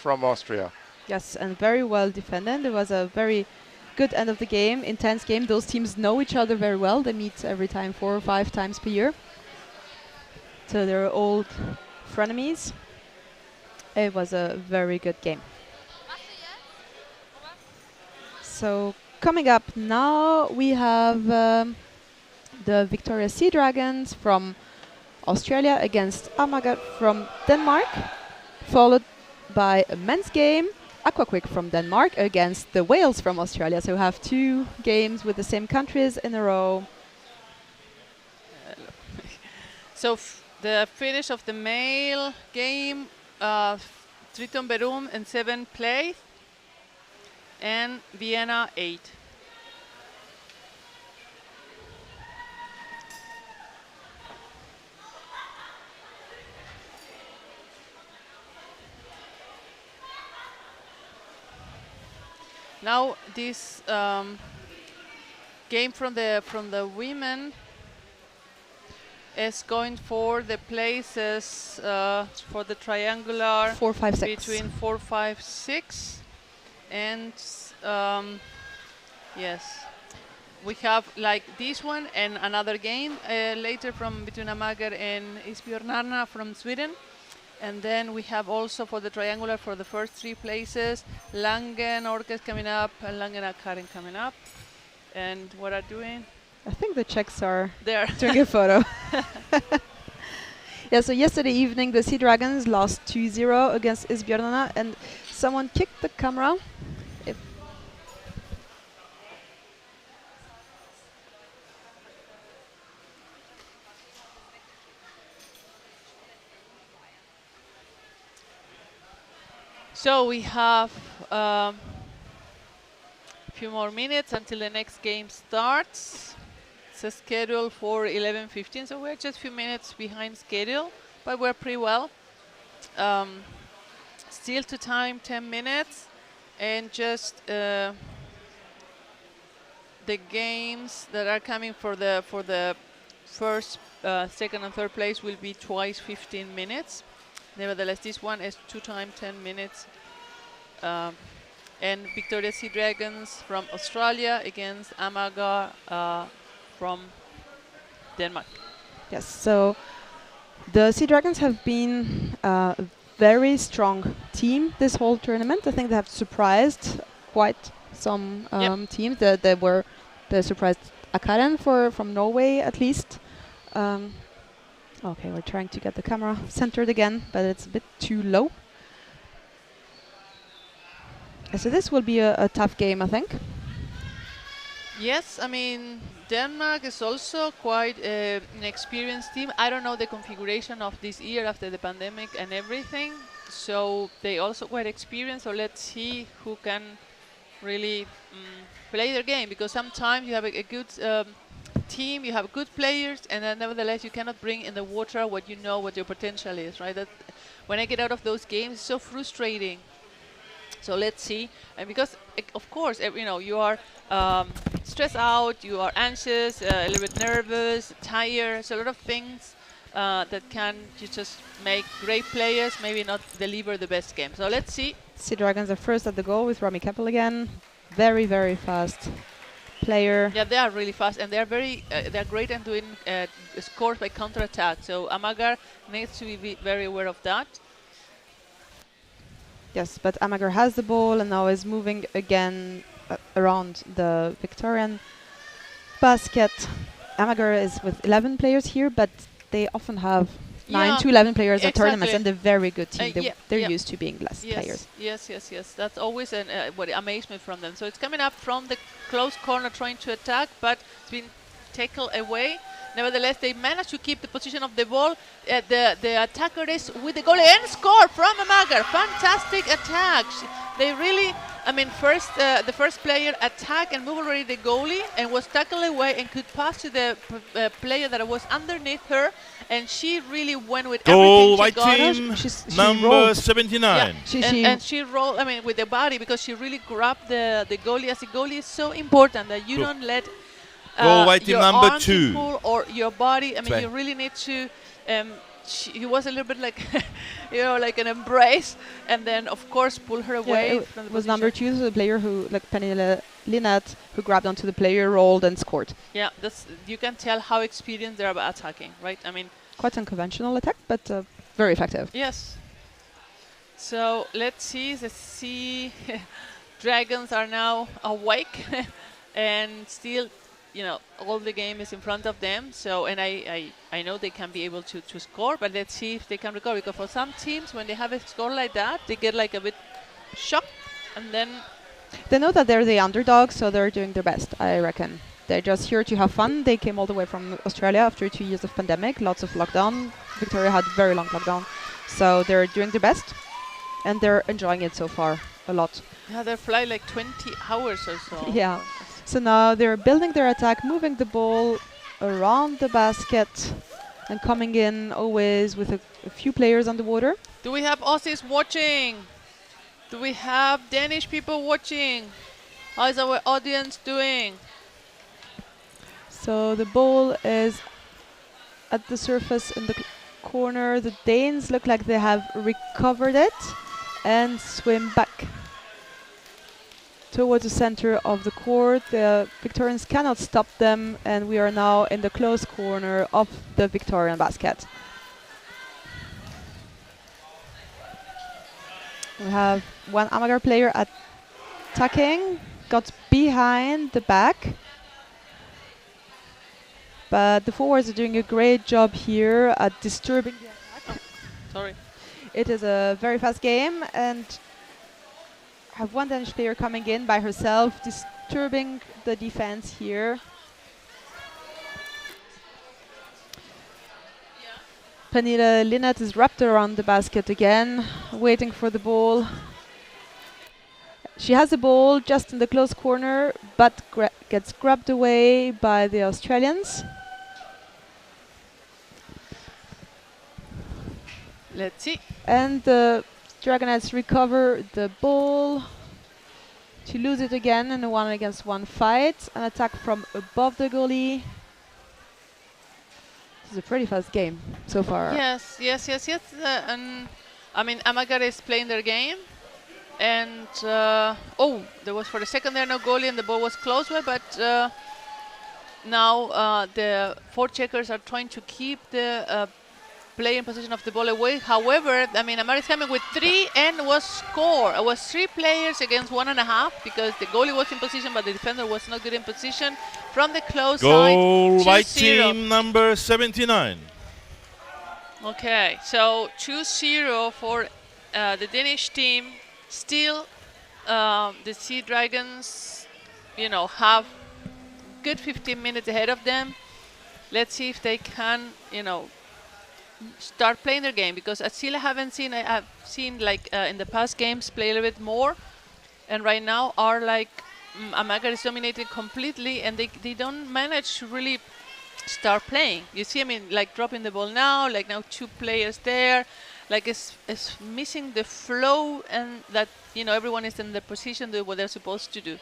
from Austria. Yes, and very well defended. It was a very good end of the game, intense game. Those teams know each other very well. They meet every time 4 or 5 times per year. So they're old frenemies. It was a very good game. So coming up now, we have the Victoria Sea Dragons from Australia against Amager from Denmark, followed by a men's game, Aquaquick from Denmark against the Wales from Australia. So we have 2 games with the same countries in a row. So the finish of the male game, Triton Berum in 7th place and Vienna 8. Now this game from the women is going for the places for the triangular 4, 5, 6. between 4, 5, 6, and yes, we have like this one and another game later from between Amager and Isbjörnarna from Sweden. And then we have also for the triangular for the first 3 places, Langen Orkes coming up and Langen Akaren coming up. And what are doing? I think the Czechs are There. taking a photo. Yeah, so yesterday evening the Sea Dragons lost 2-0 against Isbjörnarna, and someone kicked the camera. So we have a few more minutes until the next game starts. It's a schedule for 11:15, so we're just a few minutes behind schedule, but we're pretty well. Still to time 10 minutes, and just the games that are coming for the first, second, and third place will be twice 15 minutes. Nevertheless, this one is 2 times 10 minutes. And Victoria Sea Dragons from Australia against Amager from Denmark. Yes, so the Sea Dragons have been a very strong team this whole tournament. I think they have surprised quite some teams. They surprised Akaren from Norway at least. Okay, we're trying to get the camera centered again, but it's a bit too low. So this will be a tough game, I think. Yes, I mean, Denmark is also quite an experienced team. I don't know the configuration of this year after the pandemic and everything. So they also quite experienced. So let's see who can really play their game. Because sometimes you have a good team, you have good players, and then nevertheless you cannot bring in the water what you know, what your potential is, right? That when I get out of those games, it's so frustrating. So let's see, and because of course you are stressed out, you are anxious, a little bit nervous, tired, so a lot of things that can just make great players, maybe not deliver the best game. So let's see. Sea Dragons are first at the goal with Rami Keppel again. Very, very fast player. Yeah, they are really fast, and they are very they're great at doing scores by counter-attack. So Amagar needs to be very aware of that. Yes, but Amagar has the ball and now is moving again around the Victorian basket. Amagar is with 11 players here, but they often have 9 to 11 players at tournaments, and they're very good team. They're used to being less players. Yes. That's always an amazement from them. So it's coming up from the close corner, trying to attack, but it's been taken away. Nevertheless, they managed to keep the position of the ball. The attacker is with the goalie and score from Amagar. Fantastic attack. They really, I mean, the first player attacked and moved already the goalie and was tackled away and could pass to the player that was underneath her. And she really went with goal everything she by got. team number 79. Yeah. And she rolled, I mean, with the body, because she really grabbed the goalie. As the goalie is so important that you don't let goal by team your number arm 2 pull or your body. I mean, you really need to. He was a little bit like, like an embrace, and then of course pull her away. It from the was position. number 2, so the player who, like Pernille Linnet, who grabbed onto the player, rolled and scored. Yeah, you can tell how experienced they are about attacking, right? I mean, quite unconventional attack, but very effective. Yes. So let's see. The Sea Dragons are now awake, and still, all the game is in front of them. So, and I know they can be able to score, but let's see if they can recover. Because for some teams, when they have a score like that, they get like a bit shocked, and then they know that they're the underdog, so they're doing their best, I reckon. They're just here to have fun. They came all the way from Australia after 2 years of pandemic, lots of lockdown. Victoria had very long lockdown, so they're doing their best, and they're enjoying it so far a lot. Yeah, they fly like 20 hours or so. Yeah. So now they're building their attack, moving the ball around the basket and coming in always with a few players on the water. Do we have Aussies watching? Do we have Danish people watching? How is our audience doing? So the ball is at the surface in the corner. The Danes look like they have recovered it and swim back towards the center of the court. The Victorians cannot stop them, and we are now in the close corner of the Victorian basket. We have one Amagar player attacking, got behind the back, but the forwards are doing a great job here at disturbing the attack. Sorry. It is a very fast game, and have one Danish player coming in by herself, disturbing the defense here. Pernille Linnet is wrapped around the basket again, waiting for the ball. She has the ball just in the close corner, but gets grabbed away by the Australians. Let's see. And the Dragonettes recover the ball to lose it again in a 1-against-1 fight. An attack from above the goalie. This is a pretty fast game so far. Yes. And I mean, Amagar is playing their game. And there was for the second there no goalie and the ball was close by, but now the forecheckers are trying to keep the play in position of the ball away. However, I mean, Amagar is coming with 3 and was score. It was 3 players against 1.5 because the goalie was in position, but the defender was not good in position. From the close side, goal by team number 79. Okay, so 2-0 for the Danish team. Still, the Sea Dragons, have good 15 minutes ahead of them. Let's see if they can, start playing their game, because I still haven't seen. I've seen in the past games play a little bit more, and right now are Amagar is dominated completely, and they don't manage to really start playing. You see, I mean, dropping the ball now, now 2 players there, it's missing the flow, and that everyone is in the position to do what they're supposed to do.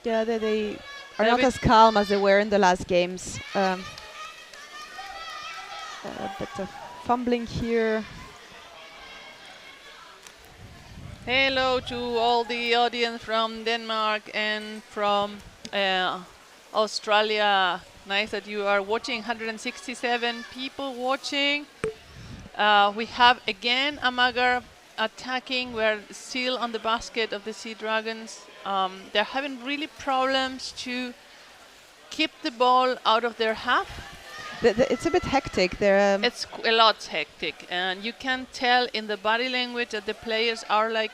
Yeah, they are not as calm as they were in the last games. A bit of fumbling here. Hello to all the audience from Denmark and from Australia. Nice that you are watching. 167 people watching. We have again Amager attacking. We're still on the basket of the Sea Dragons. They're having really problems to keep the ball out of their half. It's a bit hectic. They're it's a lot hectic, and you can tell in the body language that the players are like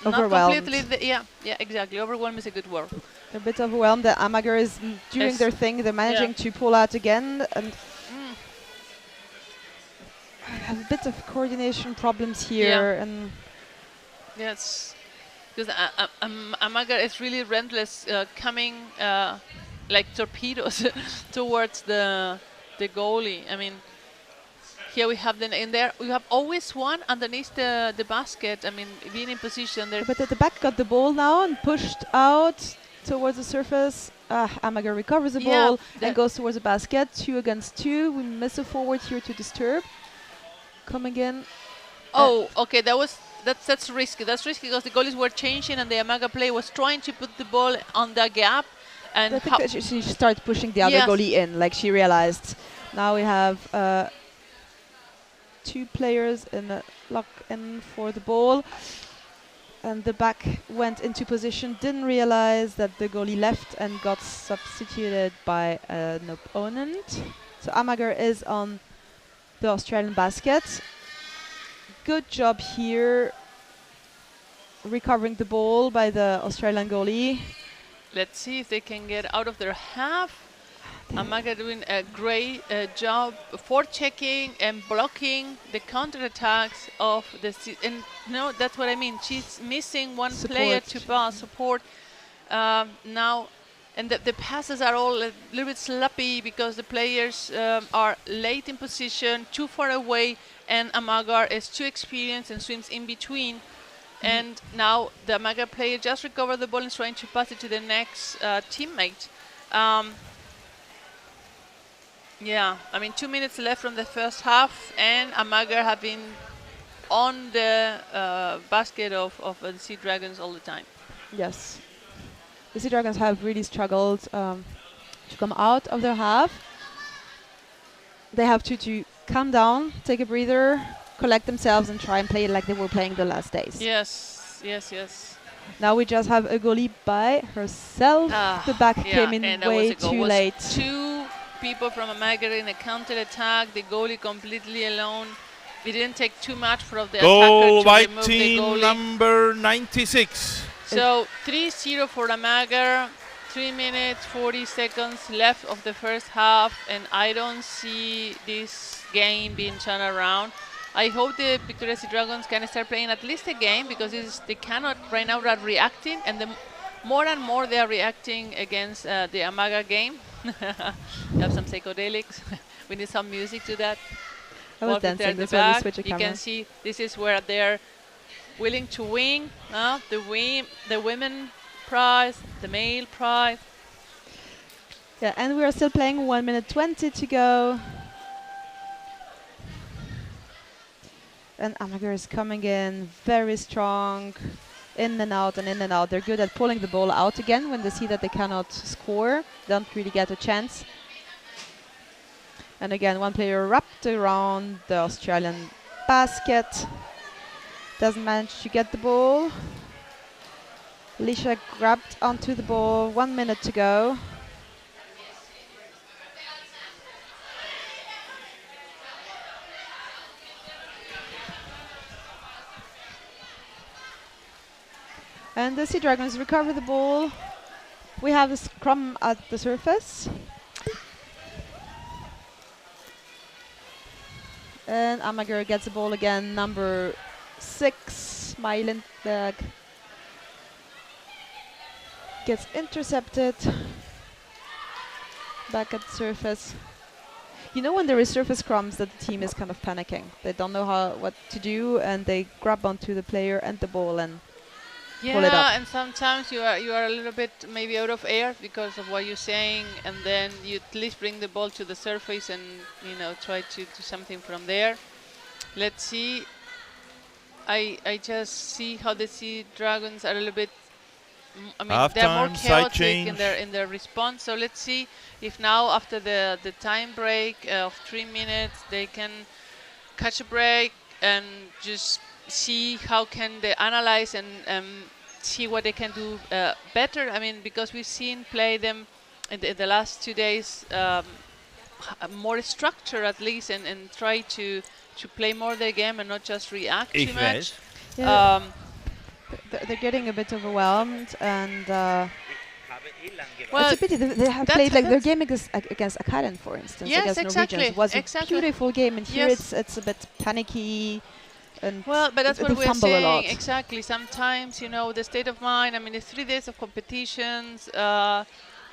overwhelmed. Not completely. Yeah, exactly. Overwhelmed is a good word. They're a bit overwhelmed. The Amager is doing their thing. They're managing to pull out again, and I have a bit of coordination problems here. And yes, because Amager is really relentless, coming like torpedoes towards the goalie. I mean, here we have them in there. We have always one underneath the basket. I mean, being in position there. But at the back got the ball now and pushed out towards the surface. Amager recovers the ball and goes towards the basket. 2 against 2. We miss a forward here to disturb. Coming in. Oh, okay. That's risky. That's risky because the goalies were changing and the Amager player was trying to put the ball on the gap. And I think that she started pushing the other goalie in, like she realized. Now we have 2 players in a lock-in for the ball. And the back went into position, didn't realize that the goalie left and got substituted by an opponent. So Amager is on the Australian basket. Good job here, recovering the ball by the Australian goalie. Let's see if they can get out of their half. Amager doing a great job forechecking and blocking the counterattacks of the and no, that's what I mean. She's missing one player to pass support now, and the passes are all a little bit sloppy because the players are late in position, too far away, and Amager is too experienced and swims in between. And now the Amager player just recovered the ball and is trying to pass it to the next teammate. Yeah, I mean 2 minutes left from the first half, and Amager have been on the basket of the Sea Dragons all the time. Yes, the Sea Dragons have really struggled to come out of their half. They have to calm down, take a breather, collect themselves and try and play it like they were playing the last days. Yes. Now we just have a goalie by herself. The back came in way too late. 2 people from Amager in a counter-attack. The goalie completely alone. We didn't take too much from the goal attacker to white remove team the goalie. number 96. So 3-0 for Amager. 3 minutes, 40 seconds left of the first half, and I don't see this game being turned around. I hope the Victoria Sea Dragons can start playing at least a game, because they cannot right now are reacting, and the more and more they are reacting against the Amager game. You have some psychedelics. We need some music to that. I was dancing. That's why we switch a camera. You can see this is where they're willing to win. The women prize, the male prize. Yeah, and we are still playing. 1 minute 20 to go. And Amager is coming in very strong, in and out and in and out. They're good at pulling the ball out again when they see that they cannot score. Don't really get a chance. And again, one player wrapped around the Australian basket. Doesn't manage to get the ball. Alicia grabbed onto the ball. 1 minute to go. And the Sea Dragons recover the ball. We have a scrum at the surface. And Amager gets the ball again, number 6, Meilenberg. Gets intercepted. Back at the surface. You know when there is surface scrums that the team is kind of panicking. They don't know what to do, and they grab onto the player and the ball, and pull it up. And sometimes you are a little bit maybe out of air because of what you're saying, and then you at least bring the ball to the surface and try to do something from there. Let's see. I just see how the Sea Dragons are a little bit. I mean, they're more chaotic in their response. So let's see if now after the time break of 3 minutes they can catch a break and just see how can they analyze and see what they can do better. I mean, because we've seen play them in the last 2 days more structure at least, and try to play more their game and not just react too much. Yeah. They're getting a bit overwhelmed, and it's a pity they have played like their game against Akaren, for instance, yes, against Norwegians. Was a beautiful game, and here it's a bit panicky. And well, but that's what we're fumble saying. A lot. Exactly. Sometimes, the state of mind. I mean, it's 3 days of competitions.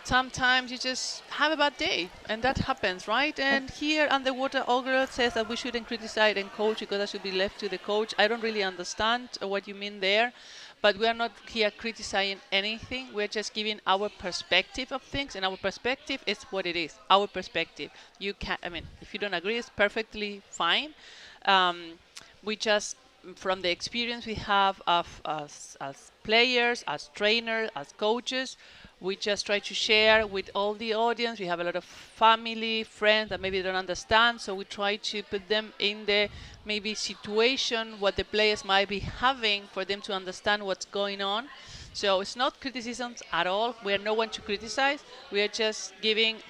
Sometimes you just have a bad day, and that happens, right? And here, Underwater Ogre says that we shouldn't criticize and coach because that should be left to the coach. I don't really understand what you mean there, but we are not here criticizing anything. We're just giving our perspective of things, and our perspective is what it is. Our perspective. You can. I mean, if you don't agree, it's perfectly fine. We just, from the experience we have of as players, as trainers, as coaches, we just try to share with all the audience. We have a lot of family, friends that maybe don't understand, so we try to put them in the maybe situation what the players might be having for them to understand what's going on. So it's not criticisms at all. We are no one to criticize. We are just giving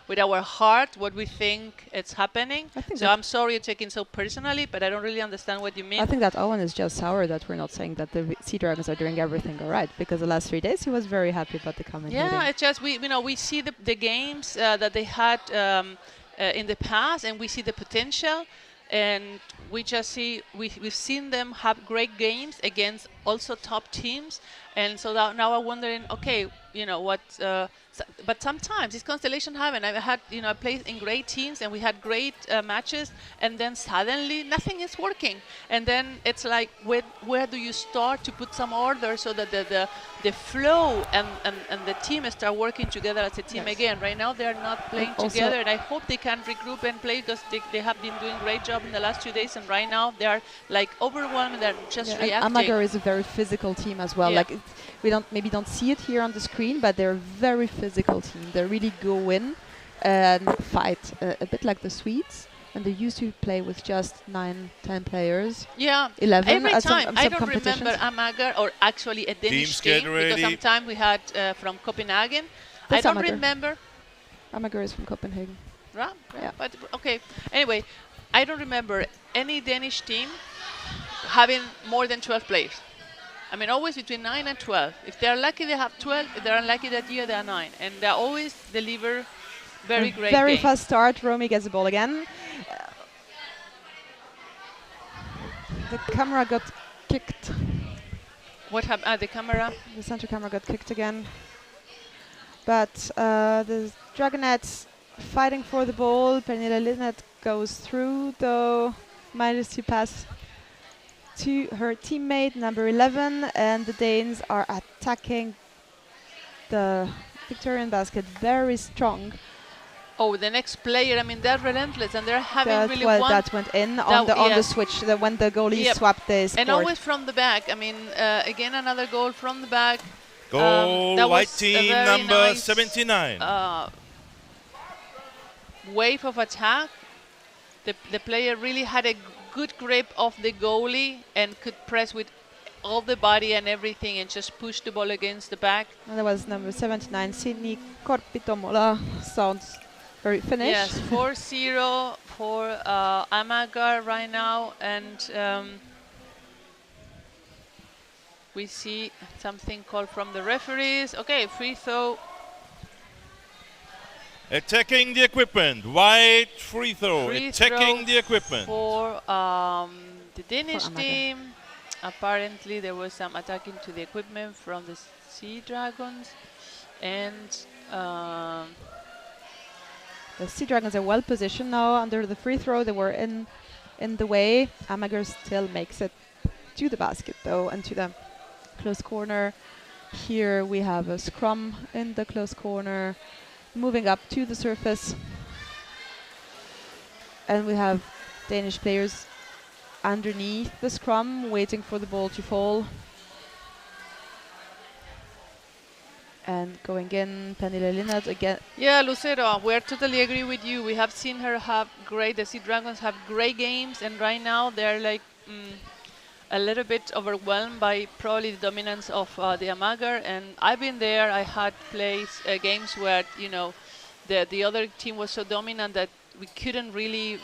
with our heart what we think it's happening. So I'm sorry you're taking so personally, but I don't really understand what you mean. I think that Owen is just sour that we're not saying that the Sea Dragons are doing everything all right, because the last 3 days he was very happy about the comment. Yeah, it's just we see the games that they had in the past, and we see the potential, and we just see we've seen them have great games against also top teams, and so that now I'm wondering, okay, what. But sometimes this constellation happen. I had, I played in great teams and we had great matches, and then suddenly nothing is working. And then it's like, where do you start to put some order so that the flow and the team start working together as a team again? Right now they are not playing together, and I hope they can regroup and play, because they have been doing a great job in the last 2 days, and right now they are like overwhelmed. They're just reacting. Amager is a very physical team as well. Like we don't see it here on the screen, but they're very physical team. They really go in and fight a bit like the Swedes, and they used to play with just 9-10 players. Yeah, 11 every at time. some I don't remember Amager or actually a Danish team, because sometimes we had from Copenhagen. That's I don't Amager. remember. Amager is from Copenhagen. Right? Yeah. But okay. Anyway, I don't remember any Danish team having more than 12 players. I mean, always between 9 and 12. If they're lucky, they have 12. If they're unlucky that year, they're 9. And they always deliver very great Very game. fast start. Romy gets the ball again. The camera got kicked. What happened? The camera? The center camera got kicked again. But the Dragonets fighting for the ball. Pernilla Linnet goes through, though manages to pass to her teammate, number 11, and the Danes are attacking the Victorian basket very strong. Oh, the next player, I mean, they're relentless, and they're having that went in on the switch, when the goalie swapped the score. And always from the back. I mean, again, another goal from the back. Goal, white team, number nice, 79. Wave of attack. The player really had a good grip of the goalie and could press with all the body and everything and just push the ball against the back. And that was number 79, Sini Korpitomola. Sounds very Finnish. Yes, 4-0 for Amager right now, and we see something called from the referees. Okay, free throw. Attacking the equipment, white free throw, attacking the equipment. For the Danish team, apparently there was some attacking to the equipment from the Sea Dragons, and the Sea Dragons are well positioned now under the free throw. They were in the way. Amager still makes it to the basket though, and to the close corner. Here we have a scrum in the close corner, moving up to the surface. And we have Danish players underneath the scrum, waiting for the ball to fall. And going in, Pernille Lindert again. Yeah, Lucero, we totally agree with you. We have seen her have the Sea Dragons have great games, and right now they're like a little bit overwhelmed by probably the dominance of the Amager. And I've been there. I had games where, you know, the other team was so dominant that we couldn't really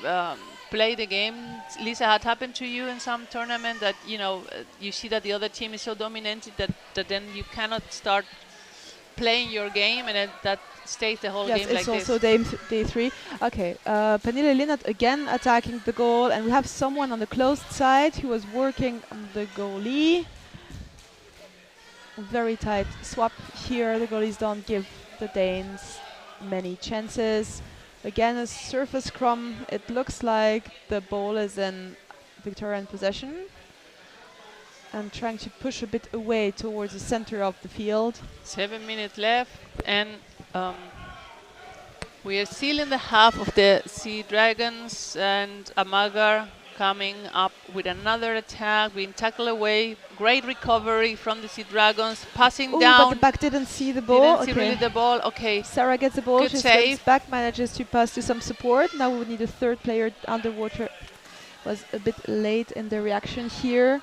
play the game. Lisa, had happened to you in some tournament that, you know, you see that the other team is so dominant that then you cannot start playing your game, and that stays the whole game like this. Yes, it's also day 3. Okay, Pernille Lindert again attacking the goal, and we have someone on the closed side who was working on the goalie. Very tight swap here. The goalies don't give the Danes many chances. Again, a surface scrum. It looks like the ball is in Victorian possession, and trying to push a bit away towards the center of the field. 7 minutes left, and we are still in the half of the Sea Dragons, and Amager coming up with another attack, being tackled away. Great recovery from the Sea Dragons, passing down. But the back didn't see the ball. Didn't see really the ball. Okay. Sarah gets the ball. Good she save. slips back, manages to pass to some support. Now we need a third player underwater. Was a bit late in the reaction here.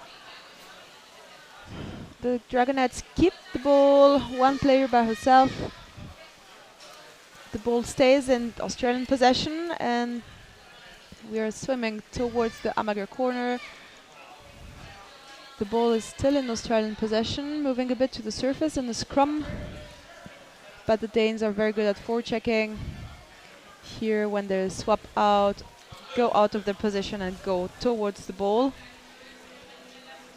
The Dragonettes keep the ball, one player by herself. The ball stays in Australian possession, and we are swimming towards the Amager corner. The ball is still in Australian possession, moving a bit to the surface in the scrum. But the Danes are very good at forechecking. Here, when they swap out, go out of their position and go towards the ball.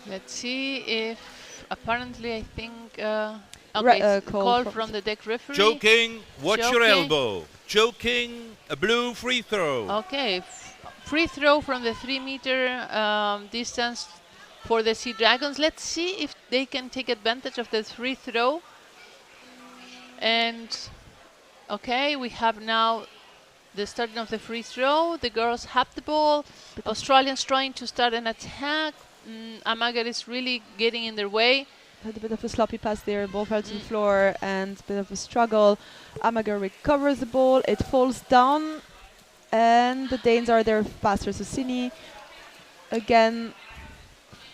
Let's see if, apparently, I think, call from the deck referee. Joking, watch your elbow. Joking, a blue free throw. Okay, free throw from the 3-meter distance for the Sea Dragons. Let's see if they can take advantage of the free throw. And, okay, we have now the starting of the free throw. The girls have the ball. Australians trying to start an attack. Amager is really getting in their way. Had a bit of a sloppy pass there, ball fell to the floor, and a bit of a struggle. Amager recovers the ball, it falls down, and the Danes are there faster. So Sini again.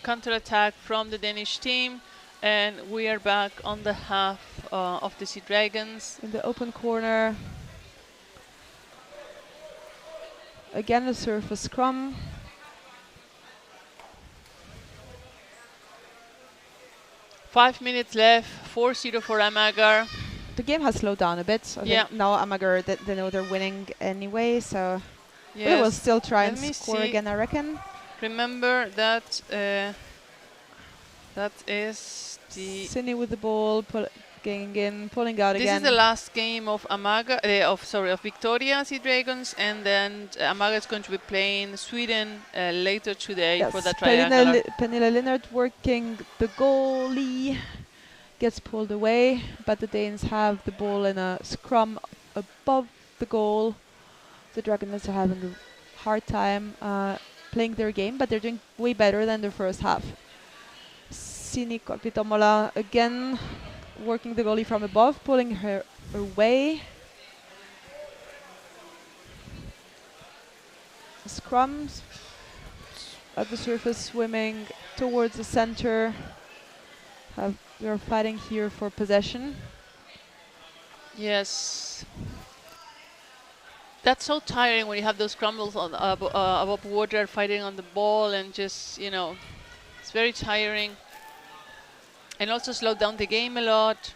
Counter-attack from the Danish team, and we are back on the half of the Sea Dragons. In the open corner. Again a surface scrum. Five minutes left, 4-0 for Amager. The game has slowed down a bit. So now Amager, they know they're winning anyway, so they will still try and score again, I reckon. Remember that that is the Sydney with the ball, getting in, pulling out again. This is the last game of Amager, of Victoria Sea Dragons, and then Amager is going to be playing Sweden later today for the triangular. Pernille Lindert working the goalie, gets pulled away, but the Danes have the ball in a scrum above the goal. The Dragonettes are having a hard time playing their game, but they're doing way better than the first half. Sini Korpitomola again working the goalie from above, pulling her away. Scrums at the surface, swimming towards the center. We are fighting here for possession. Yes. That's so tiring when you have those scrambles on above water, fighting on the ball, and just, you know, it's very tiring. And also slow down the game a lot.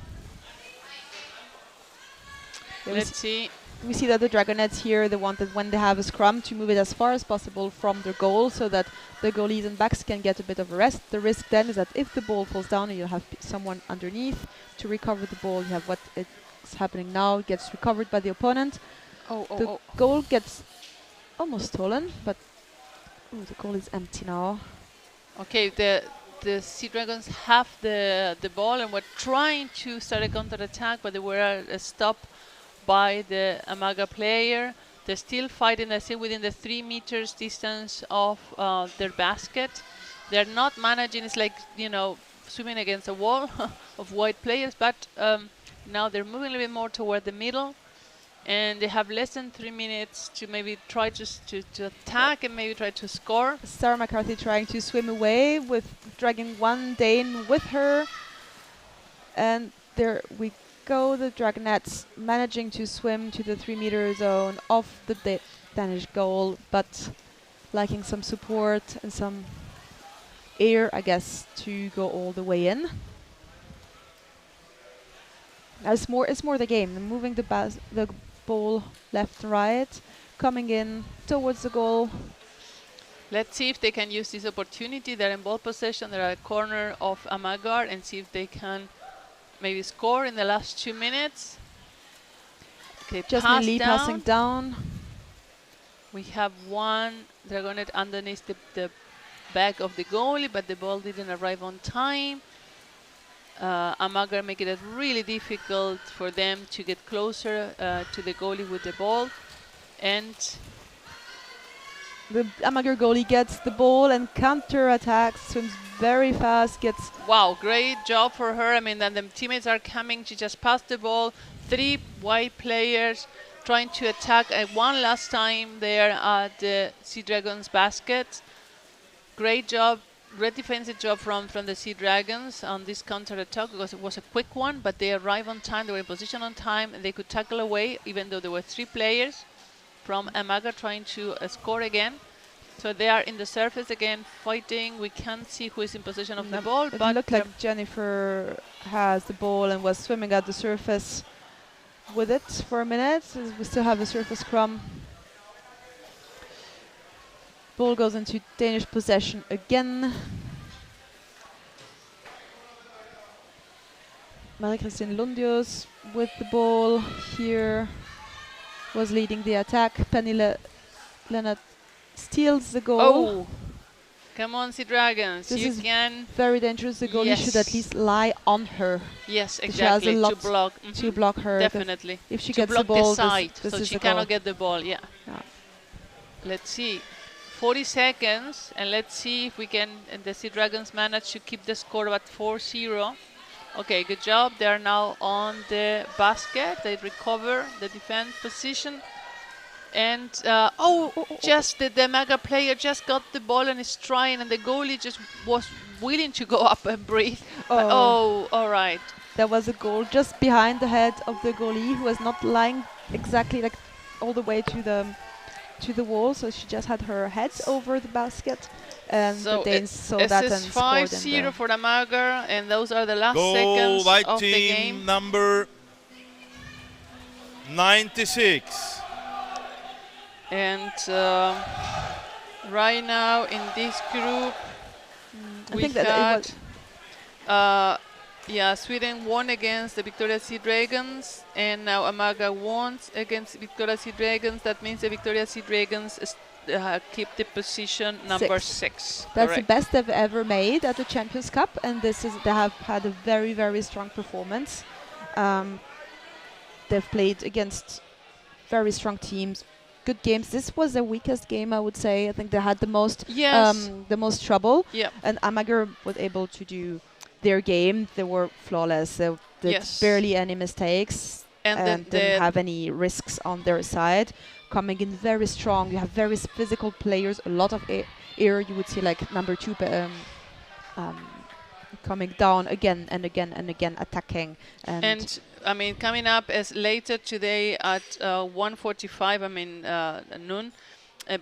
Let's see. We see that the Dragonettes here, they want that when they have a scrum to move it as far as possible from their goal so that the goalies and backs can get a bit of a rest. The risk then is that if the ball falls down, you have someone underneath to recover the ball. You have what is happening now, it gets recovered by the opponent. The goal gets almost stolen, but the goal is empty now. Okay, the the Sea Dragons have the ball and were trying to start a counter-attack, but they were stopped by the Amaga player. They're still fighting. They're still within the 3 meters distance of their basket. They're not managing. It's like, you know, swimming against a wall of white players, but now they're moving a little bit more toward the middle, and they have less than 3 minutes to maybe try to attack and maybe try to score. Sarah McCarthy trying to swim away with dragging one Dane with her, and there we go. The Dragonettes managing to swim to the 3 meter zone of the Danish goal, but lacking some support and some air, I guess, to go all the way in. It's more the game. They're moving the ball left and right, coming in towards the goal. Let's see if they can use this opportunity. They're in ball possession. They're at a corner of Amagar, and see if they can maybe score in the last 2 minutes. Okay, Jasmine Lee passing down. We have one Dragonet underneath the back of the goalie, but the ball didn't arrive on time. Amagar making it really difficult for them to get closer to the goalie with the ball. And the Amagar goalie gets the ball and counter-attacks, swims very fast, gets... Wow, great job for her. I mean, then the teammates are coming. She just passed the ball. 3 white players trying to attack one last time there at the Sea Dragons basket. Great job, great defensive job from the Sea Dragons on this counter-attack, because it was a quick one, but they arrived on time, they were in position on time, and they could tackle away, even though there were 3 players from Amaga trying to score again. So they are in the surface again, fighting. We can't see who is in possession of the ball. It but looked like Jennifer has the ball and was swimming at the surface with it for a minute. We still have a surface scrum. Ball goes into Danish possession again. Marie-Christine Lundius with the ball here was leading the attack. Penny Leonard steals the goal. Oh, come on, Sea Dragons. This you is can. Very dangerous. The goalie should at least lie on her. Yes, She has exactly. a lot To block. to block her. Definitely. If she to gets block the ball, the side, this so is she the cannot goal. get the ball. Yeah. Let's see. 40 seconds, and let's see if we can. And the Sea Dragons manage to keep the score at 4-0. Okay, good job. They are now on the basket. They recover the defense position. And just the Maga player just got the ball and is trying, and the goalie just was willing to go up and breathe. Oh, all right. There was a goal just behind the head of the goalie, who was not lying exactly like all the way to the wall, so she just had her head over the basket, and so the Danes saw that and scored. 5-0 for the Maga, and those are the last Goal seconds by of the team game. number 96. And right now in this group, I we think that had Sweden won against the Victoria Sea Dragons, and now Amaga won against Victoria Sea Dragons. That means the Victoria Sea Dragons keep the position number 6. That's Correct. the best they've ever made at the Champions Cup, and they have had a very, very strong performance. They've played against very strong teams. Good games. This was the weakest game, I would say. I think they had the most trouble. Yep. And Amager was able to do their game. They were flawless. They did barely any mistakes and didn't have any risks on their side. Coming in very strong. You have very physical players. A lot of air. You would see like number 2 coming down again and again and again, attacking. And I mean, coming up as later today at 1:45, I mean noon,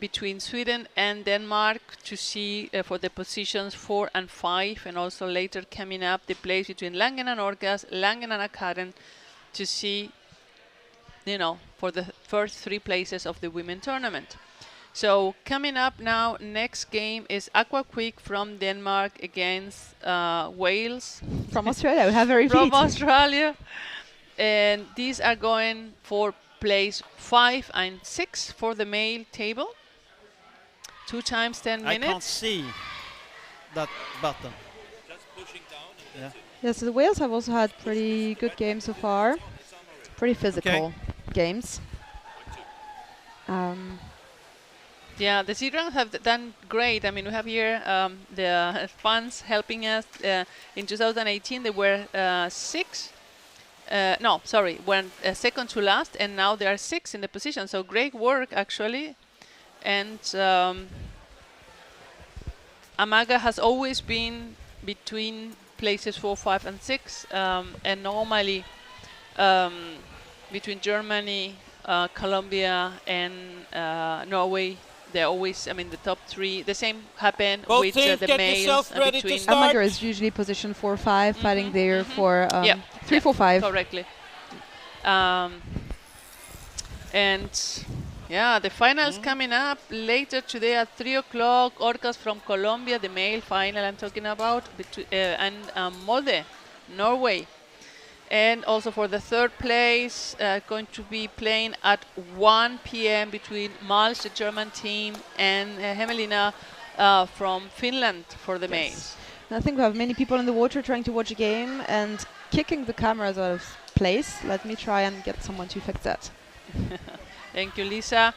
between Sweden and Denmark to see for the positions 4 and 5, and also later coming up the place between Langen and Orcas, Langen and Akaren, to see, you know, for the first 3 places of the women tournament. So coming up now, next game is Aqua Quick from Denmark against Wales. From Australia, we have very From Australia. And these are going for place 5 and 6 for the male table. 2 times 10 minutes. I can't see that button. Yeah. Yeah, so the Wales have also had pretty good games so far. Pretty physical games. Yeah, the Sea Dragons have done great. I mean, we have here the fans helping us. In 2018, they were went second to last, and now they are 6 in the position. So great work, actually. And Amaga has always been between places 4, 5, and 6, and normally between Germany, Colombia, and Norway, they're always, I mean, the top 3. The same happened with the males. Amaga is usually position 4, 5, fighting there for 3, 4, 5. Correctly. And yeah, the finals coming up later today at 3 o'clock. Orcas from Colombia, the male final I'm talking about, and Molde, Norway. And also for the 3rd place, going to be playing at 1 p.m. between Malz, the German team, and Hämeenlinna from Finland for the males. And I think we have many people in the water trying to watch a game and kicking the cameras out of place. Let me try and get someone to fix that. Thank you, Lisa.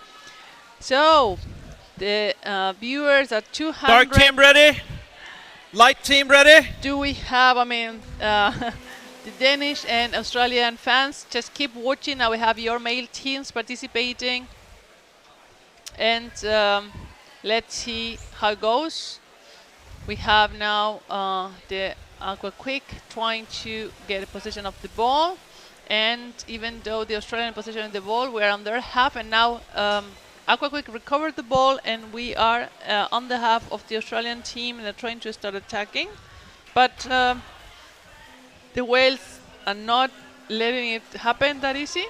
So, the viewers are 200. Dark team ready? Light team ready? Do we have, I mean, the Danish and Australian fans, just keep watching. Now we have your male teams participating. And let's see how it goes. We have now the Aqua Quick trying to get a position of the ball. And even though the Australian position of the ball, we're on their half. And now Aqua Quick recovered the ball, and we are on the half of the Australian team, and they're trying to start attacking. But the Wales are not letting it happen that easy.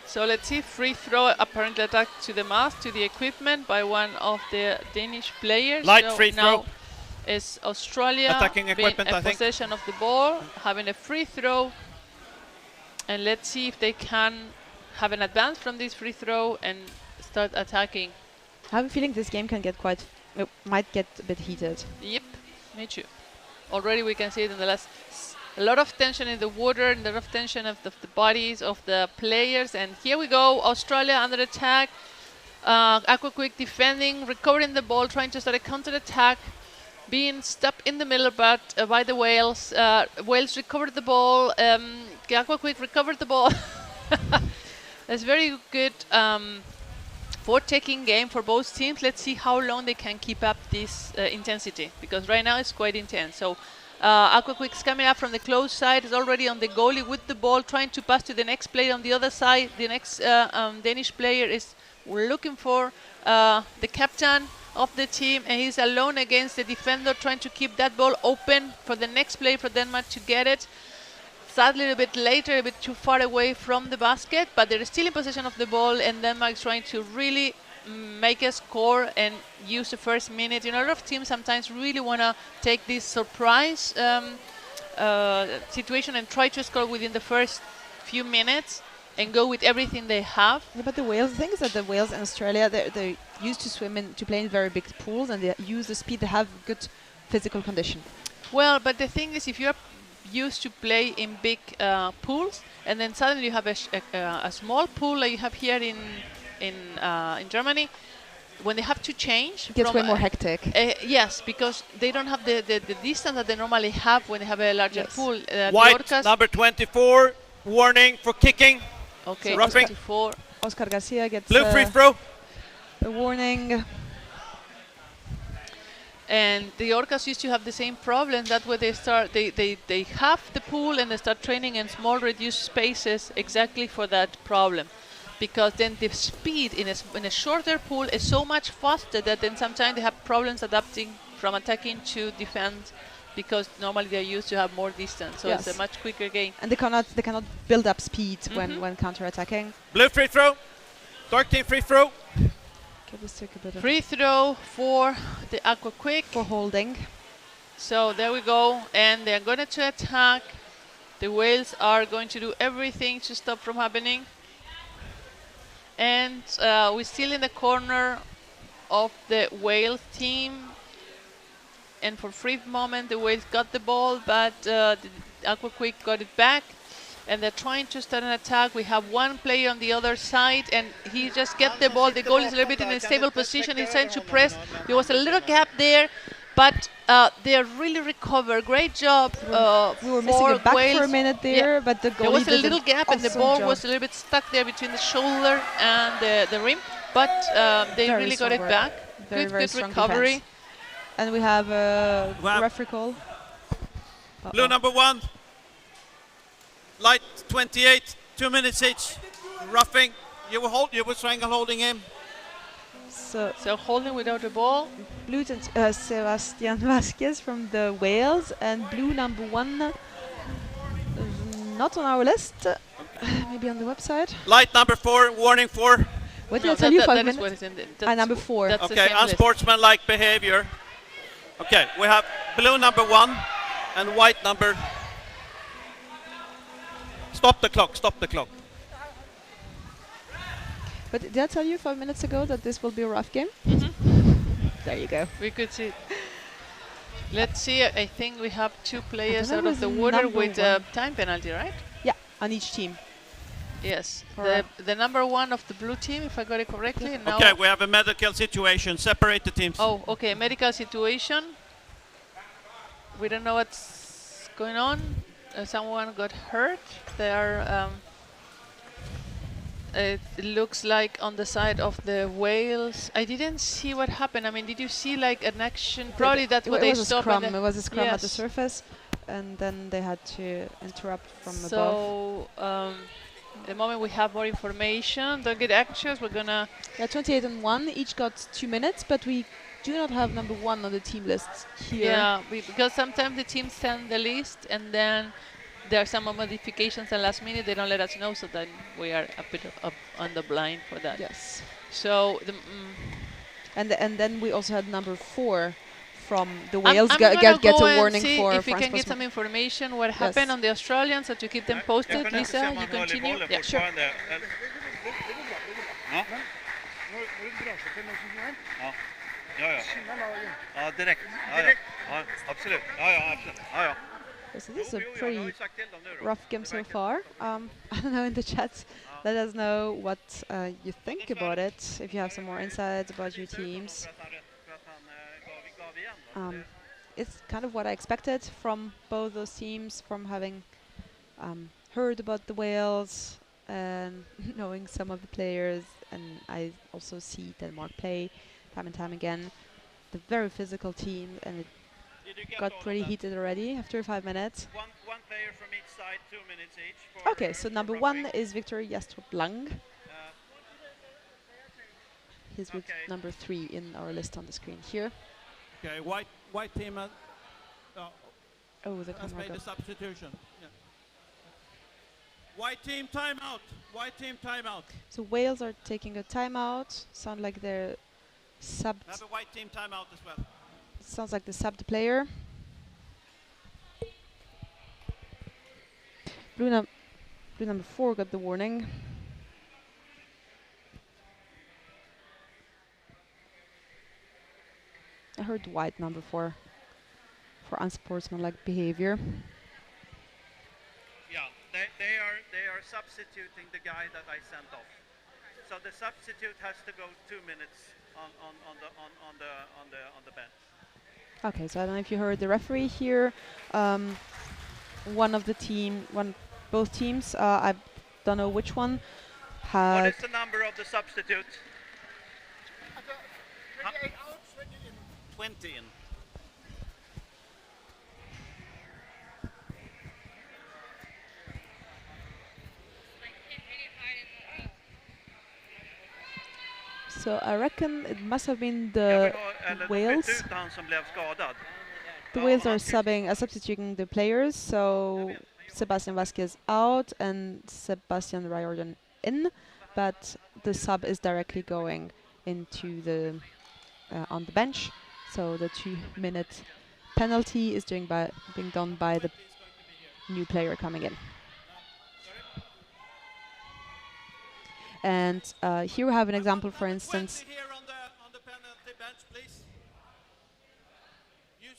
So let's see, free throw, apparently attack to the mast, to the equipment by one of the Danish players. Light so free now throw. Is Australia Attacking equipment, in I think. possession of the ball, having a free throw. And let's see if they can have an advance from this free throw and start attacking. I have a feeling this game can get might get a bit heated. Yep, me too. Already we can see it in the last. A lot of tension in the water, and a lot of tension of the bodies of the players. And here we go, Australia under attack. Aqua Quick defending, recovering the ball, trying to start a counter-attack. Being stopped in the middle, but by the Wales. Wales recovered the ball. Aqua Quick recovered the ball. That's very good for-taking game for both teams. Let's see how long they can keep up this intensity, because right now it's quite intense. So Aqua Quick's coming up from the close side, is already on the goalie with the ball, trying to pass to the next player on the other side. The next Danish player is looking for the captain of the team, and he's alone against the defender, trying to keep that ball open for the next player for Denmark to get it. Sadly, a bit later, a bit too far away from the basket, but they're still in possession of the ball, and Denmark's trying to really make a score and use the first minute. You know, a lot of teams sometimes really want to take this surprise situation and try to score within the first few minutes and go with everything they have. Yeah, but the Wales, the thing is that the Wales and Australia, they're used to to play in very big pools, and they use the speed. They have good physical condition. Well, but the thing is, if you're used to play in big pools, and then suddenly you have a small pool like you have here in Germany, when they have to change, it gets way more hectic. Yes, because they don't have the distance that they normally have when they have a larger pool. White number 24, warning for kicking. Okay, roughing. 24. Oscar Garcia gets blue free throw. A warning. And the Orcas used to have the same problem. That way they start, they have the pool and they start training in small reduced spaces exactly for that problem. Because then the speed in a shorter pool is so much faster that then sometimes they have problems adapting from attacking to defend, because normally they're used to have more distance. So it's a much quicker game. And they cannot build up speed when counter-attacking. Blue free throw. Dark team free throw. Free throw for the Aqua Quick. For holding. So there we go. And they're going to attack. The Wales are going to do everything to stop from happening. And we're still in the corner of the Wales team. and for brief moment the Wales got the ball, but the Aqua Quick got it back, and they're trying to start an attack. We have one player on the other side, and he just get the ball. The goal is a little bit in a stable position. He's trying to press. There was a little gap there, but they really recovered. Great job. We were missing a back Wales. for a minute there, but the goalie there was a did little an gap, and the awesome ball job. was a little bit stuck there between the shoulder and the rim, but they Very really got it strong back. work. Very, Good, very good strong recovery. defense. And we have a Wow. referee call. Blue number 1. Light 28, 2 minutes each. Roughing. You were strangle holding him. So holding without the ball. Blue Sebastian Vasquez from the Wales, and blue number 1 not on our list. Maybe on the website. Light number 4, warning 4. What did No, I tell you? that 5 is minutes? what is in the, Number 4. that's the Okay, same list. unsportsmanlike behavior. Okay, we have blue number 1 and white number. Stop the clock, stop the clock. But did I tell you 5 minutes ago that this will be a rough game? There you go. We could see. Let's see. I think we have 2 players know out of who's the water number with a 1. time penalty, right? Yeah, on each team. Yes. Alright. The number 1 of the blue team, if I got it correctly. Now Okay, we have a medical situation. Separate the teams. Oh, okay. Medical situation. We don't know what's going on. Someone got hurt. They are. It looks like on the side of the Wales. I didn't see what happened. I mean, did you see like an action? Probably that's what they stopped. It was a scrum at the Yes. surface, and then they had to interrupt from above. So the moment we have more information, don't get anxious. We're gonna. Yeah, 28 and 1. Each got 2 minutes, but we do not have number 1 on the team list here. Yeah, because sometimes the teams send the list, and then there are some modifications at last minute. They don't let us know, so then we are a bit up on the blind for that. Yes. So the. And then we also had number 4 from the I'm Wales gonna gets go a and warning see for if we can France get some information what happened on the Australians, so to keep them posted. Lisa, you continue. Yeah, sure. Ja, direkt. Ja, absolut. Ja. So this is a pretty rough game so far. I don't know, in the chat, let us know what you think about it, if you have some more insights about your teams. It's kind of what I expected from both those teams, from having heard about the Wales and knowing some of the players, and I also see Denmark play time and time again. The very physical team, and it got pretty heated already after 5 minutes. One player from each side, 2 minutes each. Okay, so number 1 is Victor Jastrup Lang. He's with number 3 in our list on the screen here. Okay, white team has The made camera the got substitution. Yeah. White team timeout. White team timeout. So Wales are taking a timeout. Sound like they're subbed. Have a white team timeout as well. Sounds like they subbed the player. Blue number 4 got the warning. I heard white number 4 for unsportsmanlike behavior. Yeah, they are substituting the guy that I sent off. So the substitute has to go 2 minutes on the bench. Okay, so I don't know if you heard the referee here. Both teams, I don't know which one, What had is the number of the substitute? 20 in. So I reckon it must have been the Wales. The Wales are substituting the players. So Sebastian Vasquez out and Sebastian Riordan in, but the sub is directly going into the on the bench. So the 2 minute penalty is being done by the new player coming in. And here we have an example, for instance. Here on the penalty bench, please. You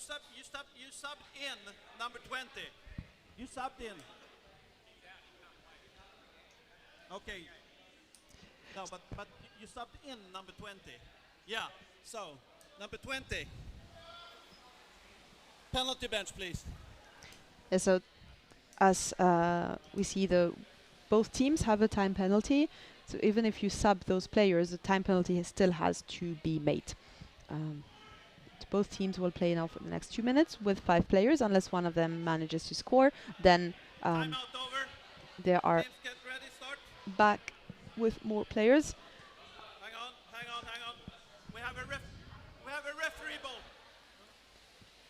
subbed in number 20. You subbed in. Okay. No, but you subbed in number 20. Yeah. So, number 20. Penalty bench, please. Yeah, so as we see, both teams have a time penalty. So even if you sub those players, the time penalty still has to be made. Both teams will play now for the next 2 minutes with 5 players, unless one of them manages to score. Then they are back with more players. Hang on. We have a referee ball.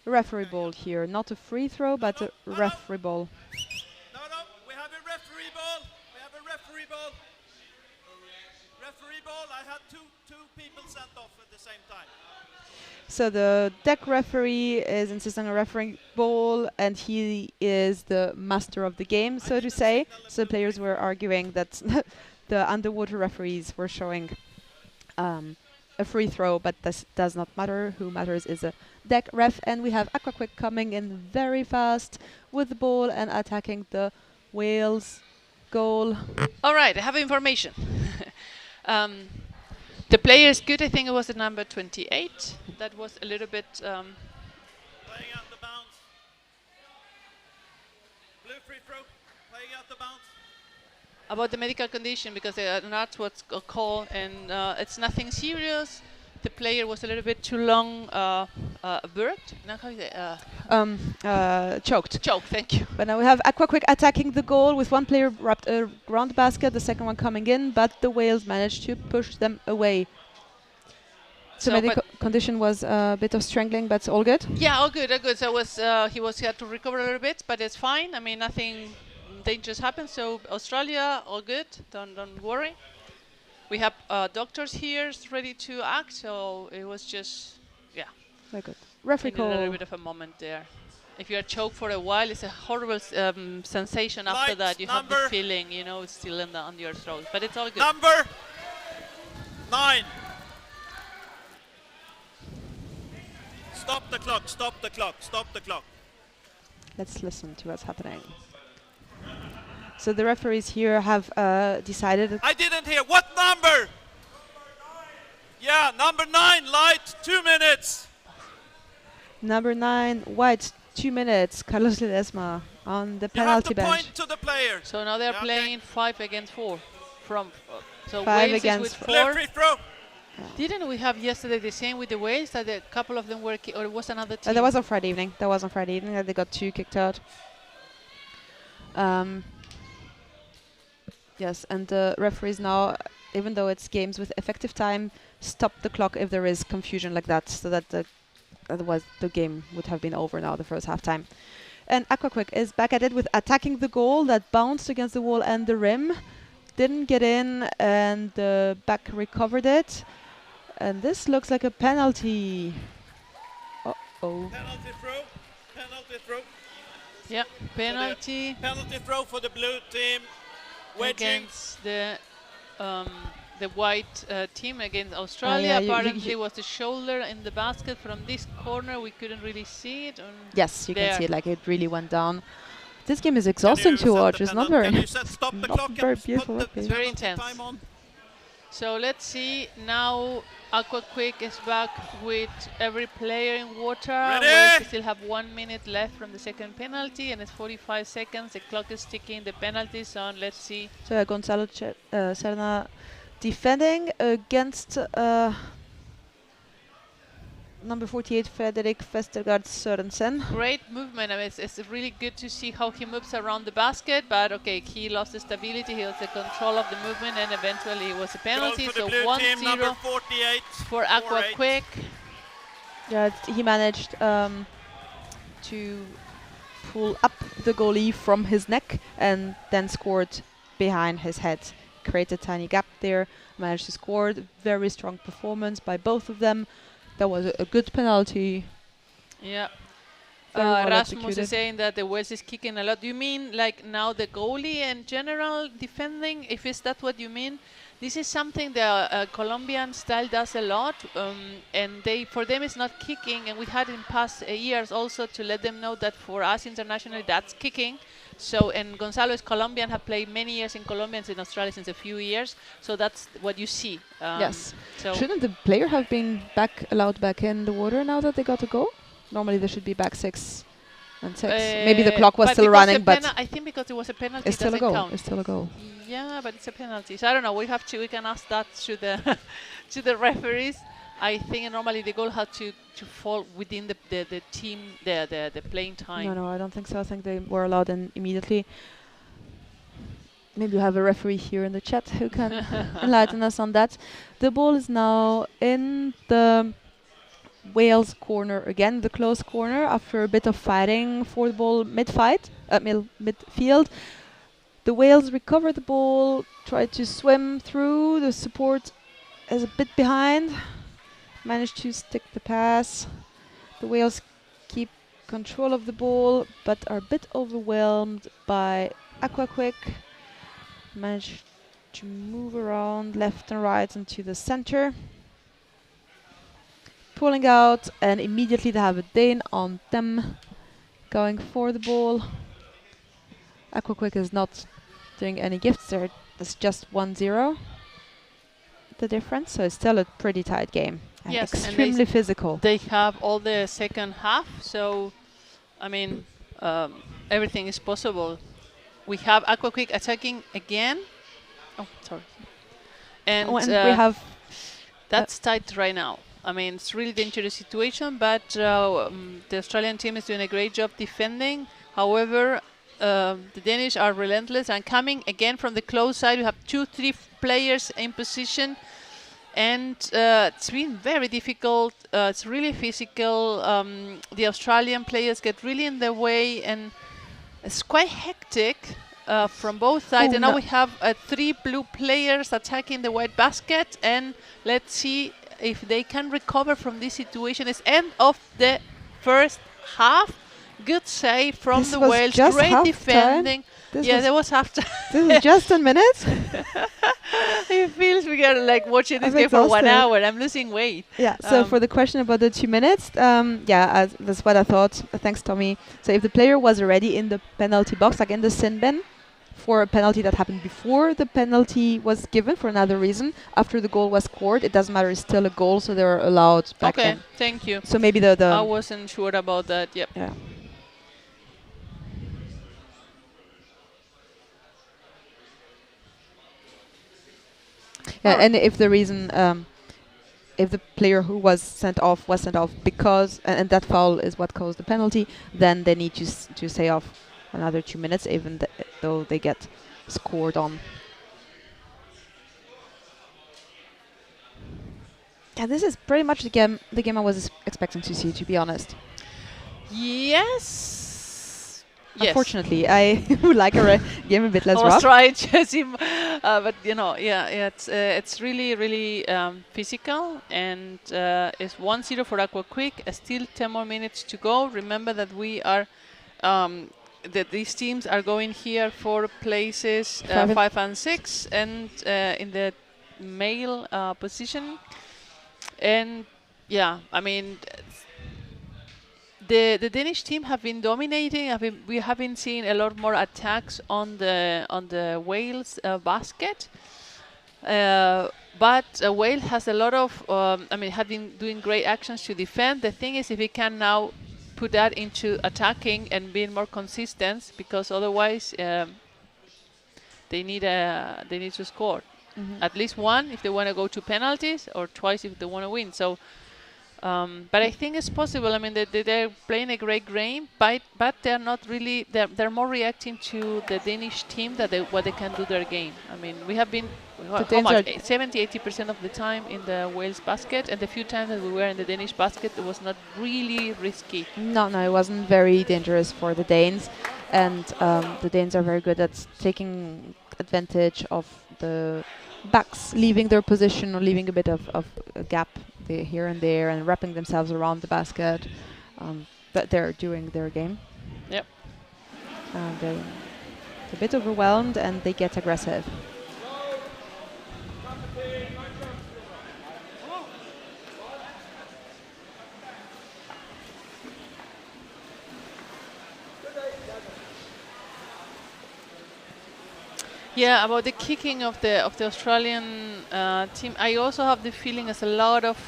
A referee ball here, not a free throw, but a referee ball. No, we have a referee ball. Referee ball. I had two people sent off at the same time. So the deck referee is insisting on a refereeing ball, and he is the master of the game, so to say. So players were arguing that the underwater referees were showing a free throw, but this does not matter. Who matters is a deck ref, and we have Aquaquick coming in very fast with the ball and attacking the Wales goal. All right, I have information. The player is good. I think it was the number 28. That was a little bit. Playing out the bounce. Blue free throw. Playing out the bounce. About the medical condition, because that's what's called, and it's nothing serious. The player was a little bit too long burped. No, how is it? Choked. Choked, thank you. But now we have Aquaquick attacking the goal with one player wrapped around the basket, the second one coming in, but the Wales managed to push them away. So medical condition was a bit of strangling, but all good? Yeah, all good, all good. So he had to recover a little bit, but it's fine. I mean, nothing dangerous happened. So Australia, all good. Don't worry. We have doctors here ready to act, so it was just, yeah. Very good. Referee call. A little bit of a moment there. If you are choked for a while, it's a horrible sensation after that. You have the feeling, you know, it's still on your throat, but it's all good. Number 9. Stop the clock, stop the clock, stop the clock. Let's listen to what's happening. So the referees here have decided... I didn't hear. What number? Yeah, number 9, light, 2 minutes. Number 9, white, 2 minutes. Carlos Ledesma on the penalty bench. Point to the player. So now they're playing 5 against 4. So 5 Wales against is with 4. Free throw. Didn't we have yesterday the same with the Wales, that a couple of them were or it was another team? That was on Friday evening. That they got 2 kicked out. Yes, and the referees now, even though it's games with effective time, stop the clock if there is confusion like that, so that otherwise the game would have been over now, the first half time. And Aquaquick is back at it with attacking the goal that bounced against the wall and the rim. Didn't get in, and the back recovered it. And this looks like a penalty. Uh-oh. Penalty throw. Penalty throw. Yeah, penalty. Penalty throw for the blue team. Against the white team against Australia. Apparently it was the shoulder in the basket from this corner. We couldn't really see it. Yes, you can see it, like it really went down. This game is exhausting to watch. It's not very beautiful rugby. It's very intense. So let's see now. Aquaquick is back with every player in water. We still have 1 minute left from the second penalty, and it's 45 seconds. The clock is ticking. The penalties on. Let's see. So Gonzalo Serna defending against number 48, Fredrik Vestergaard Sørensen. Great movement. I mean, it's really good to see how he moves around the basket, but okay, he lost the stability, he lost the control of the movement, and eventually it was a penalty. So 1-0 for Aquaquick. Yeah, he managed to pull up the goalie from his neck and then scored behind his head. Created a tiny gap there, managed to score. Very strong performance by both of them. That was a good penalty. Yeah. Very well Rasmus is executed. saying that the Wales is kicking a lot. Do you mean like now the goalie and general defending? If is that what you mean? This is something the Colombian style does a lot, and for them it's not kicking. And we had in past years also to let them know that for us internationally that's kicking. So, and Gonzalo is Colombian, have played many years in Colombia and in Australia since a few years. So that's what you see. Yes. So Shouldn't the player have been allowed back in the water now that they got to go? Normally they should be back 6 and 6. Maybe the clock was still running, but I think because it was a penalty, it's still a goal. count. It's still a goal. Yeah, but it's a penalty. So I don't know. We can ask that to the to the referees. I think normally the goal had to fall within the team the playing time. No, I don't think so. I think they were allowed in immediately. Maybe you have a referee here in the chat who can enlighten us on that. The ball is now in the Wales corner again, the close corner, after a bit of fighting for the ball midfield. The Wales recover the ball, try to swim through. The support is a bit behind. Managed to stick the pass. The Wales keep control of the ball, but are a bit overwhelmed by Aquaquick. Managed to move around left and right into the center. Pulling out, and immediately they have a Dane on them, going for the ball. Aquaquick is not doing any gifts there. It's just 1-0. The difference, so it's still a pretty tight game. And yes, extremely physical. They have all the second half, so I mean everything is possible. We have Aquaquick attacking again. Oh, sorry. And we have that's tight right now. I mean, it's really dangerous situation, but the Australian team is doing a great job defending. However, the Danish are relentless and coming again from the close side. We have 2-3 players in position, and it's been very difficult. It's really physical. The Australian players get really in the way, and it's quite hectic from both sides. And now we have 3 blue players attacking the white basket, and let's see if they can recover from this situation. It's end of the first half. Good save from the Wales. Great defending. There was half time. This is just a minute. It feels we got like watching this game for 1 hour. I'm losing weight. Yeah. So for the question about the 2 minutes, that's what I thought. Thanks, Tommy. So if the player was already in the penalty box, like in the sin bin, for a penalty that happened before the penalty was given for another reason, after the goal was scored, it doesn't matter. It's still a goal, so they were allowed back in. Okay, thank you. So maybe the I wasn't sure about that. Yep. Yeah. Yeah, and if the reason, if the player who was sent off because, and that foul is what caused the penalty, then they need to stay off another 2 minutes, even though they get scored on. Yeah, this is pretty much the game I was expecting to see, to be honest. Yes. Unfortunately, I would like a game a bit less rough. I was trying to see, but you know, it's really physical, and it's 1-0 for Aquaquick. Still 10 more minutes to go. Remember that we are that these teams are going here for places 5 and 6, and in the male position. And yeah, I mean, the Danish team have been dominating. We have been seeing a lot more attacks on the Wales basket. But Wales has a lot of, have been doing great actions to defend. The thing is, if we can now put that into attacking and being more consistent, because otherwise they need to score at least one if they want to go to penalties, or twice if they want to win. So, but I think it's possible. I mean, they're playing a great game, but they're not really. They're more reacting to the Danish team what they can do their game. I mean, we have been 70-80% of the time in the Wales basket, and the few times that we were in the Danish basket, it was not really risky. No, it wasn't very dangerous for the Danes, and the Danes are very good at taking advantage of the backs leaving their position or leaving a bit of a gap here and there, and wrapping themselves around the basket. that they're doing their game. Yep. They're a bit overwhelmed and they get aggressive. Yeah, about the kicking of the Australian team, I also have the feeling there's a lot of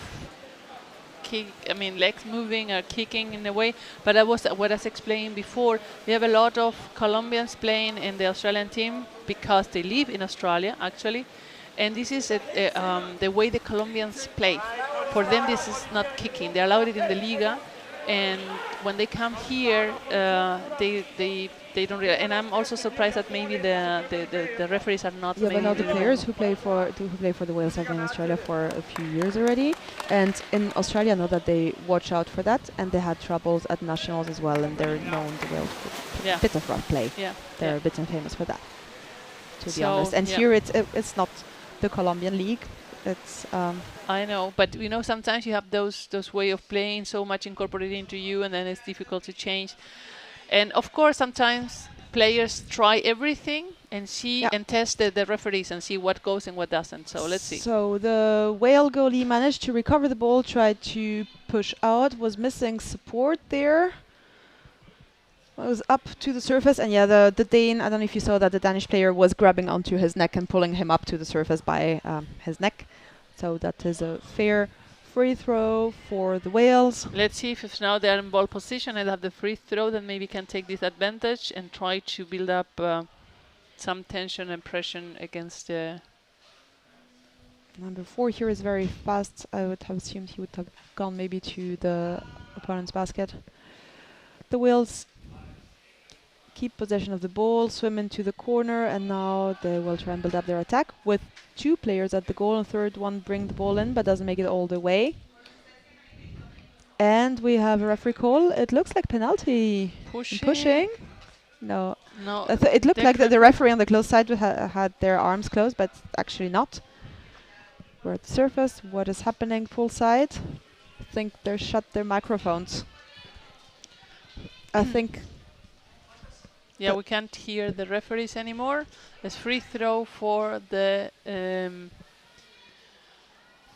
legs moving or kicking in a way. But that was what I was explaining before. We have a lot of Colombians playing in the Australian team because they live in Australia, actually. And this is the way the Colombians play. For them, this is not kicking. They allowed it in the Liga. And when they come here, they don't really. And I'm also surprised that maybe the referees are not. Yeah, but now the players who play for the Wales have been in Australia for a few years already, and in Australia I know that they watch out for that, and they had troubles at nationals as well, and they're known the Wales for a bit of rough play. Yeah, they're a bit infamous for that, to be honest. And here it's not the Colombian league. It's I know, but you know, sometimes you have those way of playing so much incorporated into you, and then it's difficult to change. And of course, sometimes players try everything and see and test the referees and see what goes and what doesn't. So let's see. So the Whale goalie managed to recover the ball, tried to push out, was missing support there. Was up to the surface, and yeah, the Dane, I don't know if you saw that, the Danish player was grabbing onto his neck and pulling him up to the surface by his neck. So that is a fair free throw for the Wales. Let's see if now they're in ball position and have the free throw, then maybe can take this advantage and try to build up some tension and pressure against the... Number 4 here is very fast. I would have assumed he would have gone maybe to the opponent's basket. The Wales keep possession of the ball, swim into the corner, and now they will try and build up their attack with 2 players at the goal, and third one bring the ball in but doesn't make it all the way. And we have a referee call. It looks like penalty. Pushing. No. It looked like the referee on the close side had their arms closed, but actually not. We're at the surface. What is happening full side? I think they're shut their microphones. I think... Yeah, we can't hear the referees anymore. It's free throw for the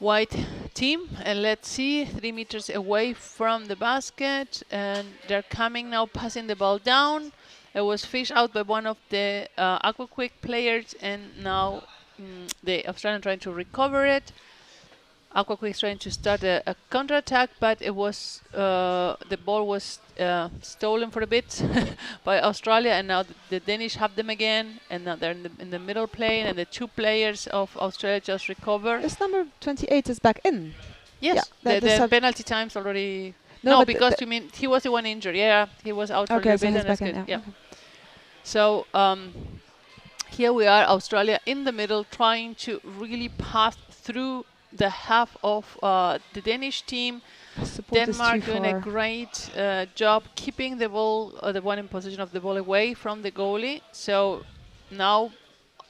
white team. And let's see, 3 meters away from the basket. And they're coming now, passing the ball down. It was fished out by one of the Aqua Quick players. And now the Australian trying to recover it. Aqua Quick trying to start a counter-attack, but it was the ball was stolen for a bit by Australia, and now the Danish have them again, and now they're in the middle plane, and the 2 players of Australia just recover. This number 28 is back in. Yes, yeah, the penalty time's already... No, because you mean he was the one injured. Yeah, he was out for a little bit, and that's good. Yeah. So here we are, Australia in the middle, trying to really pass through the half of the Danish team. Denmark doing a great job keeping the ball, the one in possession of the ball, away from the goalie. So now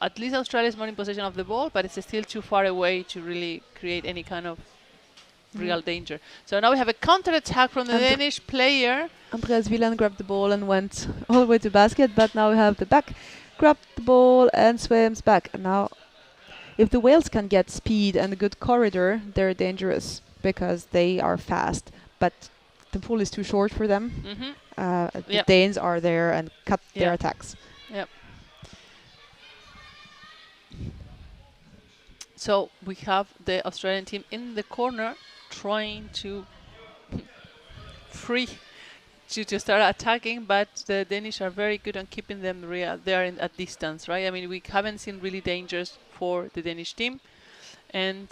at least Australia is more in possession of the ball, but it's still too far away to really create any kind of real danger. So now we have a counter-attack from the Danish player. Andreas Wieland grabbed the ball and went all the way to basket, but now we have the back, grabbed the ball and swims back. And now if the Wales can get speed and a good corridor, they're dangerous because they are fast. But the pool is too short for them. The Danes are there and cut their attacks. Yep. So we have the Australian team in the corner trying to to start attacking, but the Danish are very good on keeping them there at distance, right? I mean, we haven't seen really dangers for the Danish team. And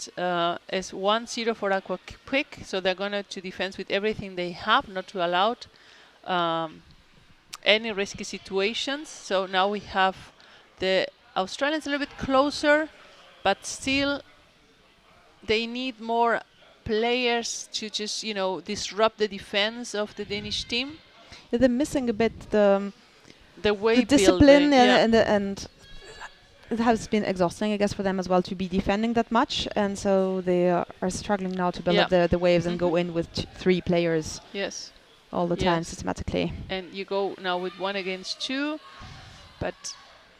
it's 1-0 for Aqua Quick, so they're going to defend with everything they have, not to allow any risky situations. So now we have the Australians a little bit closer, but still they need more players to just, you know, disrupt the defense of the Danish team. Yeah, they're missing a bit the building, discipline and it has been exhausting, I guess, for them as well to be defending that much, and so they are struggling now to build up the waves and go in with 3 players. Yes. all the time Yes. systematically. And you go now with 1 against 2, but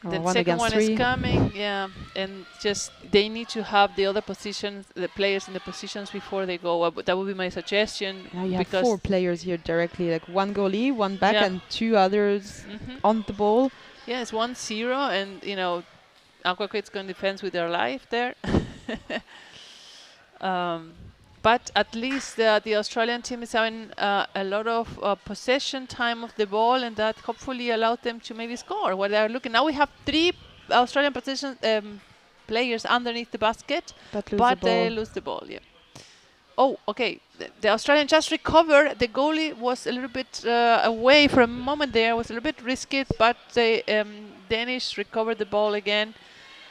Or the 1 second against one 3. is coming, yeah, and just they need to have the other positions, the players in the positions before they go up. That would be my suggestion. Now you have because 4 players here directly, like 1 goalie, 1 back, Yeah. and 2 others on the ball. yeah, it's 1-0, and you know, Aquaquid's going to defend with their life there. But at least the Australian team is having a lot of possession time of the ball, and that hopefully allowed them to maybe score. What they're looking now, we have 3 Australian possession players underneath the basket, But they lose the ball. Yeah. Oh, okay. The Australian just recovered. The goalie was a little bit away for a moment there. Was a little bit risky, but the Danish recovered the ball again.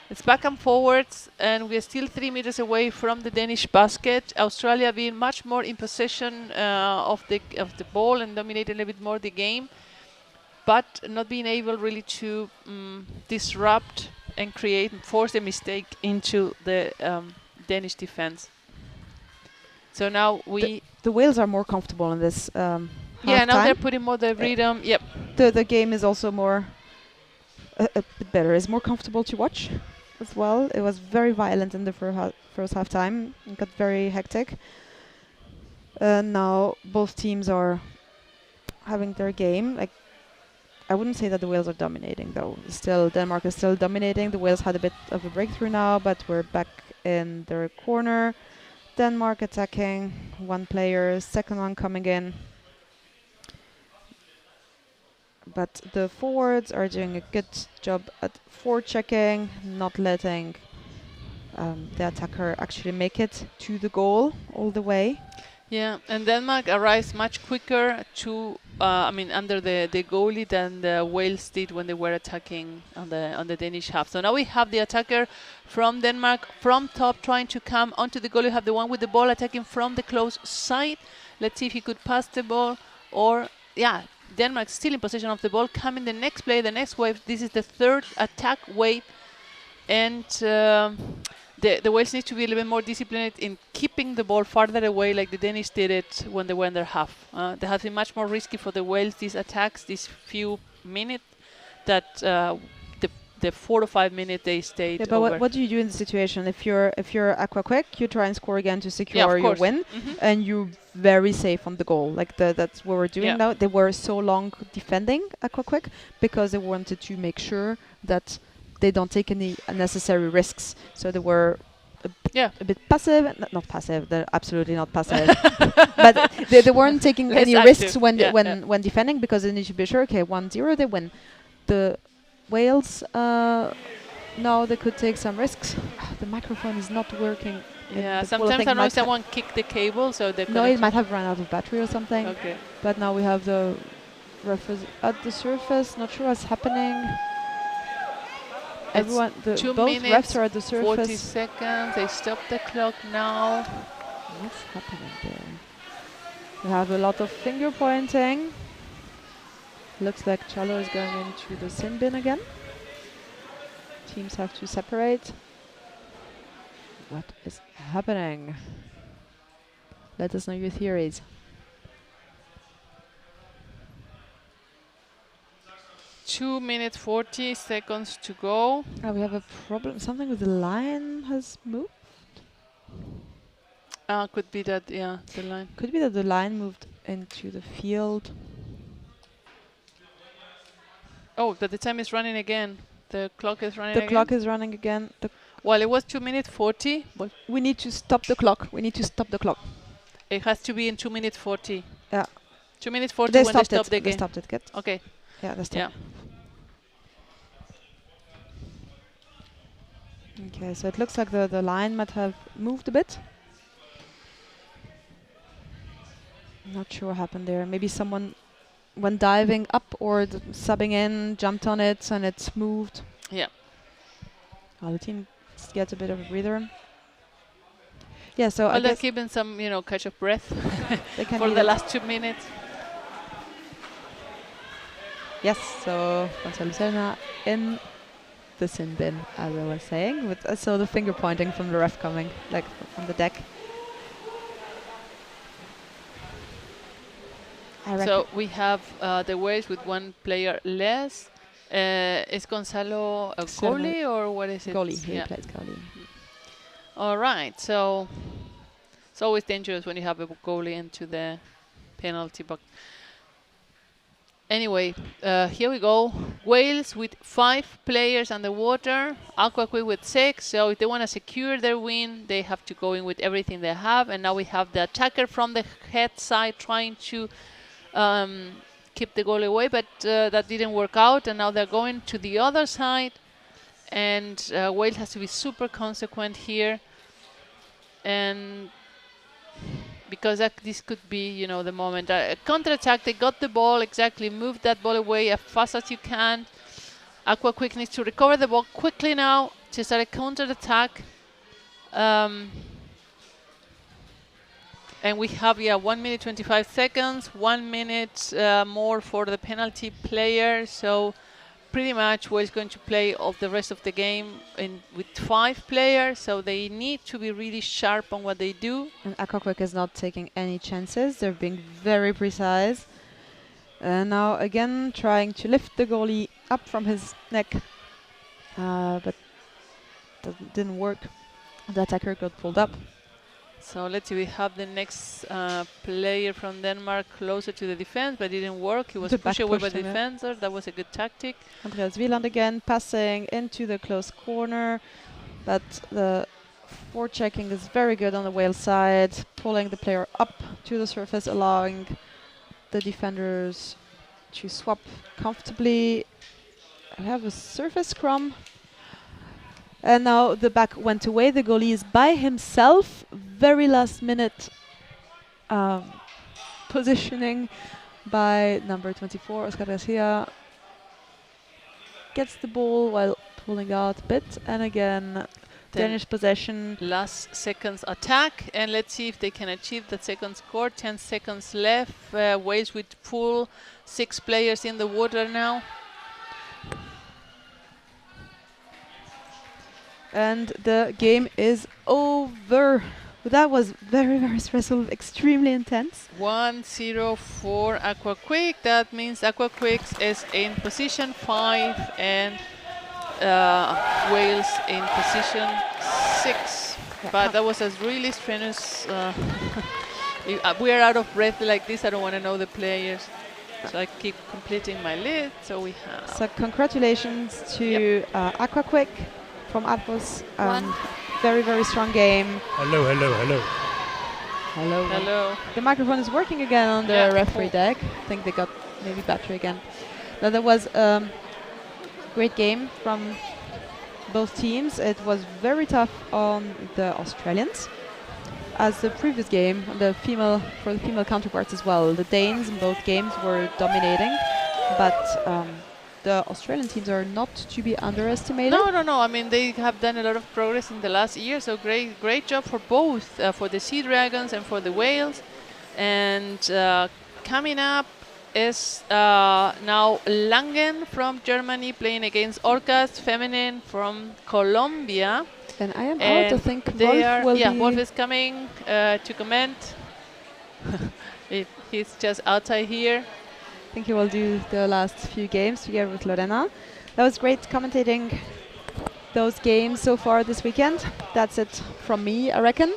It's back and forwards, and we're still 3 meters away from the Danish basket. Australia being much more in possession of the ball and dominating a little bit more the game, but not being able really to disrupt and force a mistake into the Danish defense. So now the Wales are more comfortable in this. Yeah, now half-time. they're putting more the rhythm. Yep. The game is also more a bit better. It's more comfortable to watch as well. It was very violent in the first half time. It got very hectic. Now both teams are having their game. Like, I wouldn't say that the Wales are dominating though. Still, Denmark is still dominating. The Wales had a bit of a breakthrough now, but we're back in their corner. Denmark attacking, 1 player, second one coming in. But the forwards are doing a good job at forechecking, not letting the attacker actually make it to the goal all the way. Yeah, and Denmark arrives much quicker to, under the goalie than the Wales did when they were attacking on the Danish half. So now we have the attacker from Denmark from top trying to come onto the goalie. We have the one with the ball attacking from the close side. Let's see if he could pass the ball or, yeah, Denmark still in possession of the ball. Coming the next play, the next wave. This is the 3rd attack wave, and the Wales need to be a little bit more disciplined in keeping the ball farther away, like the Danish did it when they were in their half. They have been much more risky for the Wales these attacks, these few minutes, that the 4 to 5 minutes they stayed. Yeah, but what do you do in the situation if you're Aquaquick? You try and score again to secure your win, and you're very safe on the goal. Like that's what we're doing now. They were so long defending Aquaquick because they wanted to make sure that they don't take any unnecessary risks. So they were a bit passive. Not passive. They're absolutely not passive. But they weren't taking any risks when defending because they need to be sure. Okay, 1-0, they win. The Wales, now they could take some risks. The microphone is not working. Yeah, sometimes I know someone kicked the cable, so they no, it might have run out of battery or something. Okay. But now we have the referees at the surface. Not sure what's happening. Everyone, both refs are at the surface. 40 seconds. They stop the clock now. What's happening there? We have a lot of finger pointing. Looks like Chalo is going into the sin bin again. Teams have to separate. What is happening? Let us know your theories. Two minutes 40 seconds to go. We have a problem. Something with the line has moved. Could be that, yeah, the line. Could be that the line moved into the field. Oh, that the time is running again. The clock is running again. The clock is running again. Well, it was 2 minutes 40. But we need to stop the clock. We need to stop the clock. It has to be in 2 minutes 40. Yeah. 2 minutes 40 they when stopped they stopped the game. They stopped it. Good. Okay. Yeah, they stopped. Yeah. Okay, so it looks like the line might have moved a bit. Not sure what happened there. Maybe someone, when diving up or subbing in, jumped on it and it's moved. Yeah. Oh, the team gets a bit of a breather. Yeah, so well, they're keeping some, catch of breath for the last 2 minutes. Yes, so Barcelona in the sin bin, as I was saying. With so the finger pointing from the ref coming, like from the deck. So we have the Wales with one player less. Is Gonzalo a goalie or what is it? Goalie, he plays goalie. All right, so it's always dangerous when you have a goalie into the penalty box. Anyway, here we go. Wales with 5 players underwater, Aquaquick with 6. So if they want to secure their win, they have to go in with everything they have. And now we have the attacker from the head side trying to keep the goal away, but that didn't work out. And now they're going to the other side. And Wales has to be super consequent here. And because this could be, you know, the moment. Counter-attack, they got the ball, exactly, move that ball away as fast as you can. Aquaquick needs to recover the ball quickly now to start a counter-attack. And we have, 1 minute 25 seconds, 1 minute more for the penalty player. So pretty much Wales going to play all the rest of the game with 5 players, so they need to be really sharp on what they do. And Aquaquick is not taking any chances. They're being very precise. Now again trying to lift the goalie up from his neck, but that didn't work. The attacker got pulled up. So let's see, we have the next player from Denmark closer to the defense, but it didn't work. He was pushed away by the defender. That was a good tactic. Andreas Wieland again passing into the close corner, but the forechecking is very good on the Wales side, pulling the player up to the surface, allowing the defenders to swap comfortably. I have a surface scrum. And now the back went away. The goalie is by himself. Very last minute positioning by number 24, Oscar Garcia. Gets the ball while pulling out a bit. And again, Danish possession. Last seconds attack. And let's see if they can achieve the second score. 10 seconds left. Wales with full 6 players in the water now. And the game is over. That was very, very stressful, extremely intense. 1-0 for Aquaquick. That means Aquaquick is in position 5 and Wales in position 6. But that was a really strenuous. We are out of breath like this. I don't want to know the players. So I keep completing my list. So we have. So congratulations to Aquaquick from Atmos. Very, very strong game. Hello, hello, hello. Hello. Hello. The microphone is working again on the referee deck. I think they got maybe battery again. Now there was a great game from both teams. It was very tough on the Australians. As the previous game, for the female counterparts as well. The Danes in both games were dominating, but the Australian teams are not to be underestimated. No. I mean, they have done a lot of progress in the last year, so great job for both, for the Sea Dragons and for the Whales. And coming up is now Langen from Germany playing against Orcas Feminine from Colombia. And I am out. I think Wolf is coming to comment. He's just outside here. I think he will do the last few games together with Lorena. That was great commentating those games so far this weekend. That's it from me, I reckon.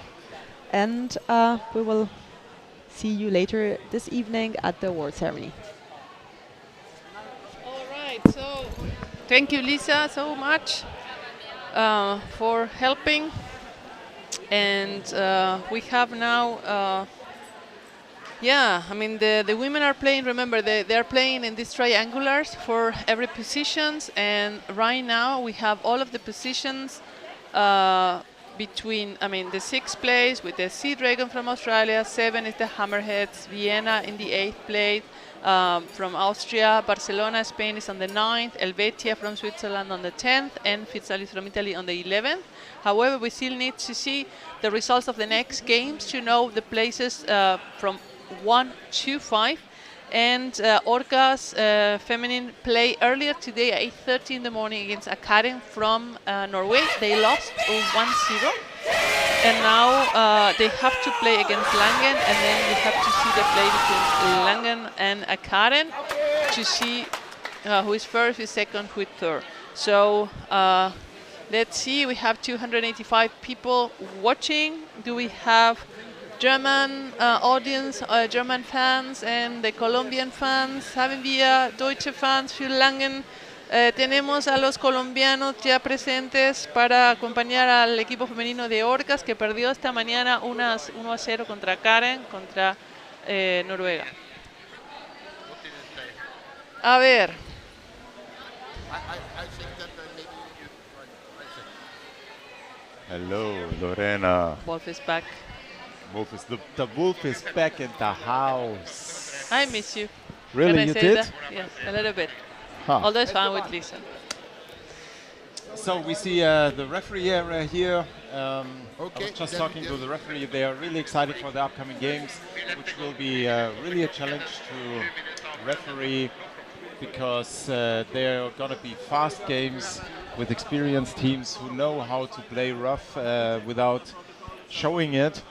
And we will see you later this evening at the award ceremony. All right, so thank you, Lisa, so much for helping. And we have now I mean, the women are playing, remember, they're playing in these triangulars for every positions, and right now we have all of the positions between, I mean, the 6th place with the Sea Dragon from Australia, 7 is the Hammerheads, Vienna in the 8th place, from Austria, Barcelona, Spain is on the 9th, Helvetia from Switzerland on the 10th, and Fitzalis from Italy on the 11th. However, we still need to see the results of the next games to know the places from 1 to 5, and Orcas Feminine play earlier today at 8:30 in the morning against Akaren from Norway. They lost 1-0. and now they have to play against Langen, and then we have to see the play between Langen and Akaren to see who is first, who is second, who is third. So let's see, we have 285 people watching. Do we have German audience, German fans and the Colombian fans? Haben wir deutsche Fans für Langen? Tenemos a los colombianos ya presentes para acompañar al equipo femenino de Orcas que perdió esta mañana 1-0 contra Karen, contra Noruega. A ver. Hello, Lorena. Wolf is back. Wolf is the wolf is back in the house. I miss you. Really, Can I you say did? that? Yes, a little bit. Huh. Although it's fine with Lisa. So we see the referee area here. I was just talking to the referee. They are really excited for the upcoming games, which will be really a challenge to referee, because they are going to be fast games with experienced teams who know how to play rough without showing it.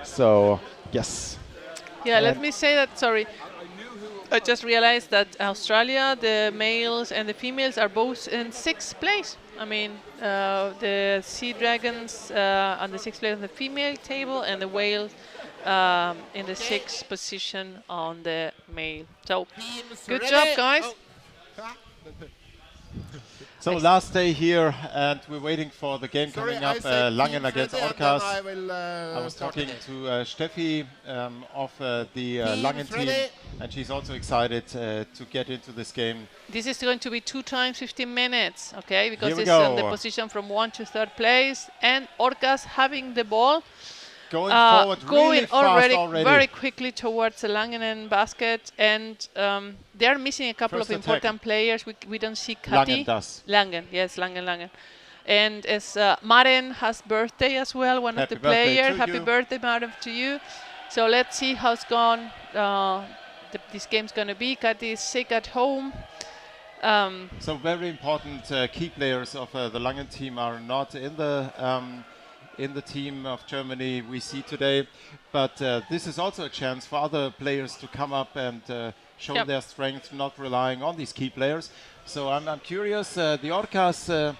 So, yes. Yeah, let me say that, sorry. I just realized that Australia, the males and the females are both in 6th place. I mean, the Sea Dragons on the 6th place on the female table, and the Whales in the 6th position on the male. So, good job, guys. So last day here, and we're waiting for the game coming up, Langen against Orcas. I was talking to Steffi of the Langen team, and she's also excited to get into this game. This is going to be 2 times 15 minutes, okay? Because Here it's on the position from 1 to 3rd place, and Orcas having the ball. Going forward really fast already. Very quickly towards the Langen basket, and they are missing a couple of important players. We don't see Kati. Langen does. Langen, yes, Langen. And as Maren has birthday as well, one of the players. Happy birthday, Maren, to you. So let's see how it's gone. This game's going to be. Kati is sick at home. So very important key players of the Langen team are not in the team of Germany we see today, but this is also a chance for other players to come up and show their strength, not relying on these key players. So I'm curious, the Orcas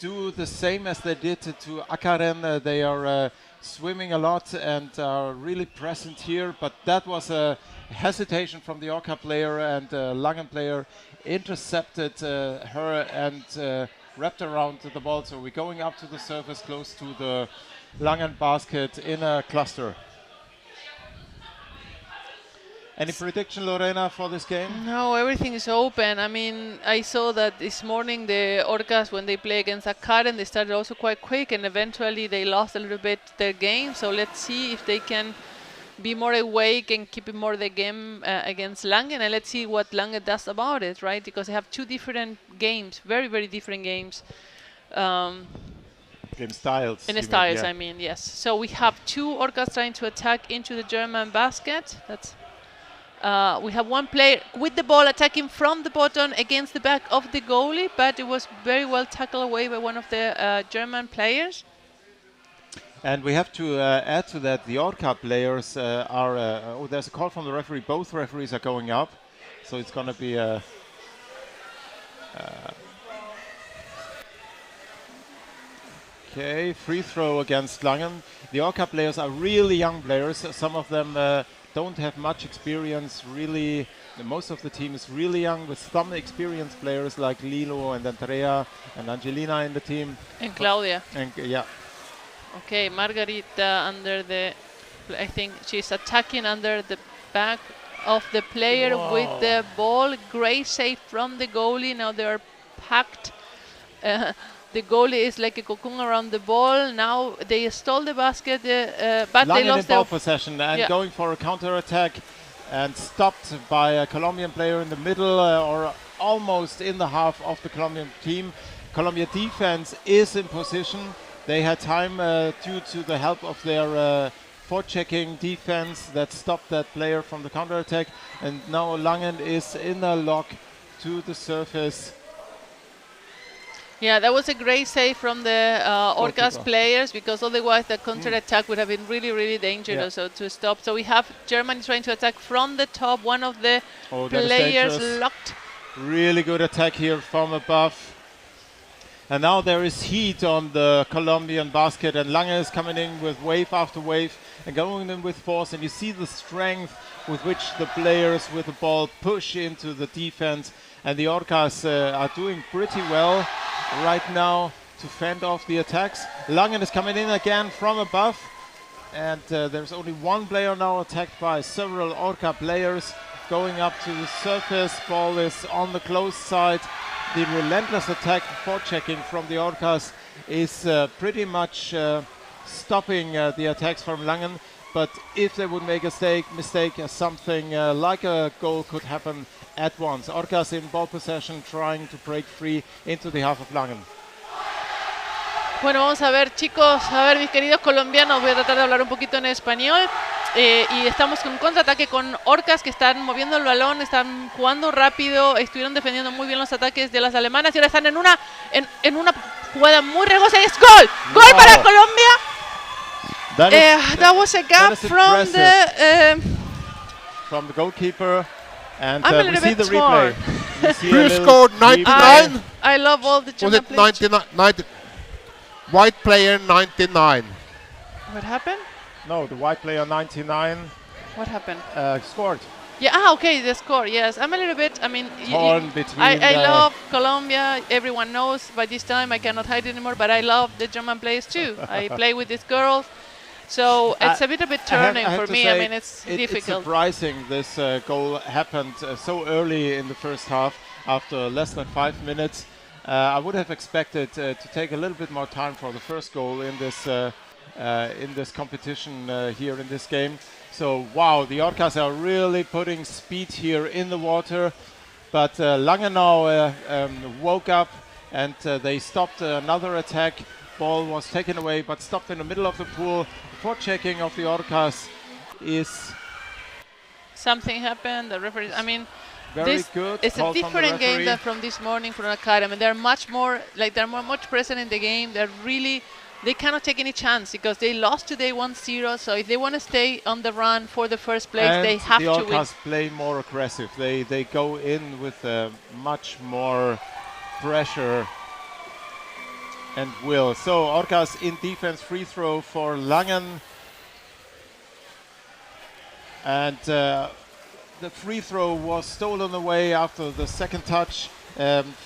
do the same as they did to Akaren. They are swimming a lot and are really present here, but that was a hesitation from the Orca player, and Langen player intercepted her and wrapped around the ball. So we're going up to the surface close to the Langen basket in a cluster. Any prediction, Lorena, for this game? No, everything is open. I mean, I saw that this morning the Orcas, when they play against Akaren, they started also quite quick, and eventually they lost a little bit their game. So let's see if they can be more awake and keep more the game against Langen, and let's see what Langen does about it, right? Because they have 2 different games, very, very different games. Game styles. In the styles, I mean, yes. So we have 2 Orcas trying to attack into the German basket. That's we have 1 player with the ball attacking from the bottom against the back of the goalie, but it was very well tackled away by one of the German players. And we have to add to that, the Orca players are... oh, there's a call from the referee. Both referees are going up. So it's going to be a... okay, free throw against Langen. The Orca players are really young players. Some of them don't have much experience. Really, most of the team is really young, with some experienced players like Lilo and Andrea and Angelina in the team. And Claudia. And yeah. Okay, Margarita under the... I think she's attacking under the back of the player with the ball. Great save from the goalie. Now they are packed. The goalie is like a cocoon around the ball. Now they stole the basket, but Langen they lost in ball possession and going for a counter-attack, and stopped by a Colombian player in the middle or almost in the half of the Colombian team. Colombia defense is in position. They had time due to the help of their forechecking defense that stopped that player from the counter-attack. And now Langen is in a lock to the surface. Yeah, that was a great save from the Orcas players, because otherwise the counter-attack would have been really, really dangerous to stop. So we have Germany trying to attack from the top. One of the players locked. Really good attack here from above. And now there is heat on the Colombian basket, and Lange is coming in with wave after wave and going in with force. And you see the strength with which the players with the ball push into the defense. And the Orcas are doing pretty well right now to fend off the attacks. Langen is coming in again from above, and there's only one player now attacked by several Orca players going up to the surface. Ball is on the close side. The relentless attack forechecking from the Orcas is pretty much stopping the attacks from Langen. But if they would make a mistake, something like a goal could happen at once. Orcas in ball possession, trying to break free into the half of Langen. Bueno, vamos a ver, chicos, a ver, mis queridos colombianos, voy a tratar de hablar un poquito en español. Y estamos con un contraataque con Orcas que están moviendo el balón, están jugando rápido, estuvieron defendiendo muy bien los ataques de las alemanas y ahora están en una jugada muy riesgosa y es gol. ¡Gol para Colombia! That was a gap from the goalkeeper. And I'm a we little see bit the replay. Who scored 99? I love all the Was it 99? White player 99. What happened? No, the white player 99. What happened? Scored. Yeah, okay, the score, yes. I'm a little bit, I mean, I love Colombia, everyone knows by this time I cannot hide anymore, but I love the German players too. I play with these girls, so it's a bit turning for me. I mean, it's difficult. It's surprising this goal happened so early in the first half, after less than 5 minutes. I would have expected to take a little bit more time for the first goal in this competition here in this game. So wow, the Orcas are really putting speed here in the water, but Lange now woke up and they stopped another attack. Ball was taken away but stopped in the middle of the pool. Forechecking of the Orcas is... Something happened, the referee, I mean, very good. It's a different game than from this morning from Academy. They're much more, like they're much present in the game. They're really, they cannot take any chance because they lost today 1-0. So if they want to stay on the run for the first place, and they have to win. The Orcas play more aggressive. They go in with much more pressure and will. So Orcas in defense, free throw for Langen. And the free throw was stolen away after the second touch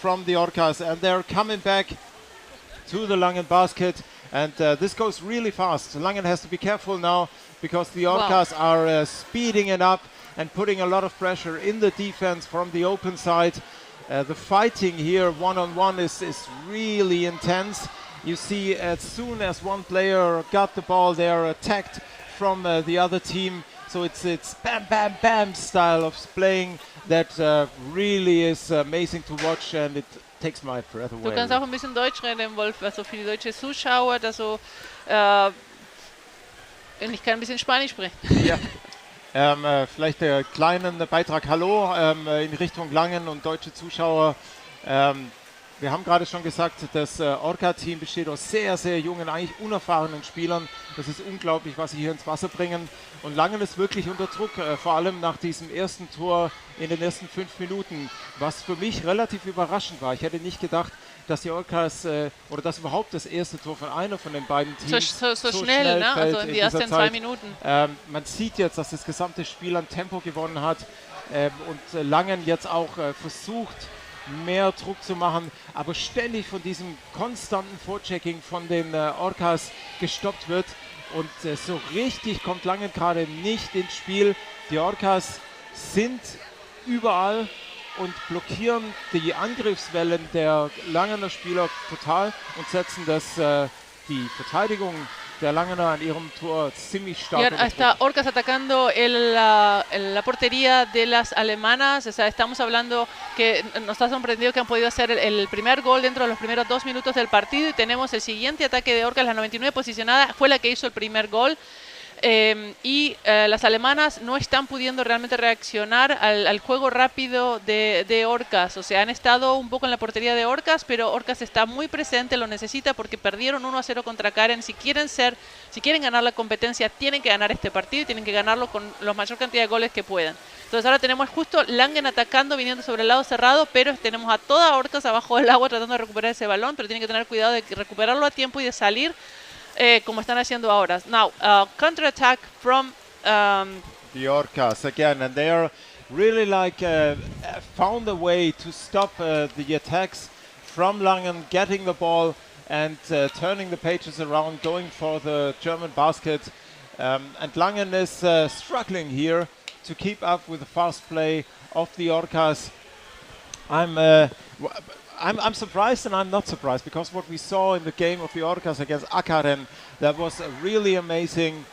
from the Orcas, and they're coming back to the Langen basket, and this goes really fast. Langen has to be careful now because the Orcas are speeding it up and putting a lot of pressure in the defense from the open side. The fighting here one-on-one is really intense. You see, as soon as one player got the ball, they are attacked from the other team. So it's bam, bam, bam style of playing that really is amazing to watch, and it takes my breath away. Du kannst auch ein bisschen Deutsch reden, Wolf, also für die deutsche Zuschauer, also ich kann ein bisschen Spanisch sprechen. Ja. Vielleicht der kleinen Beitrag Hallo in Richtung Langen und deutsche Zuschauer. Wir haben gerade schon gesagt, das Orca-Team besteht aus sehr, sehr jungen, eigentlich unerfahrenen Spielern. Das ist unglaublich, was sie hier ins Wasser bringen. Und Langen ist wirklich unter Druck, vor allem nach diesem ersten Tor in den ersten 5 Minuten, was für mich relativ überraschend war. Ich hätte nicht gedacht, dass die Orcas oder dass überhaupt das erste Tor von einer von den beiden Teams so schnell, ne? Also in die ersten 2 Minuten. Man sieht jetzt, dass das gesamte Spiel an Tempo gewonnen hat und Langen jetzt auch versucht, mehr Druck zu machen, aber ständig von diesem konstanten Vorchecking von den Orcas gestoppt wird. Und so richtig kommt Langen gerade nicht ins Spiel. Die Orcas sind überall und blockieren die Angriffswellen der Langener Spieler total und setzen die Verteidigung der Langener an ihrem Tor ziemlich stark. Y ahora está Orcas atacando la portería de las alemanas. O sea, estamos hablando que nos ha sorprendido que han podido hacer el primer gol dentro de los primeros 2 minutos del partido y tenemos el siguiente ataque de Orcas, la 99 posicionada, fue la que hizo el primer gol. Y las alemanas no están pudiendo realmente reaccionar al juego rápido de Orcas. O sea, han estado un poco en la portería de Orcas, pero Orcas está muy presente, lo necesita porque perdieron 1-0 contra Karen. Si quieren ganar la competencia, tienen que ganar este partido y tienen que ganarlo con la mayor cantidad de goles que puedan. Entonces ahora tenemos justo Langen atacando, viniendo sobre el lado cerrado, pero tenemos a toda Orcas abajo del agua tratando de recuperar ese balón, pero tienen que tener cuidado de recuperarlo a tiempo y de salir como están haciendo ahora. Now, counter-attack from the Orcas again, and they are really found a way to stop the attacks from Langen, getting the ball and turning the pages around, going for the German basket. And Langen is struggling here to keep up with the fast play of the Orcas. I'm surprised and I'm not surprised, because what we saw in the game of the Orcas against Akaren, that was really amazing,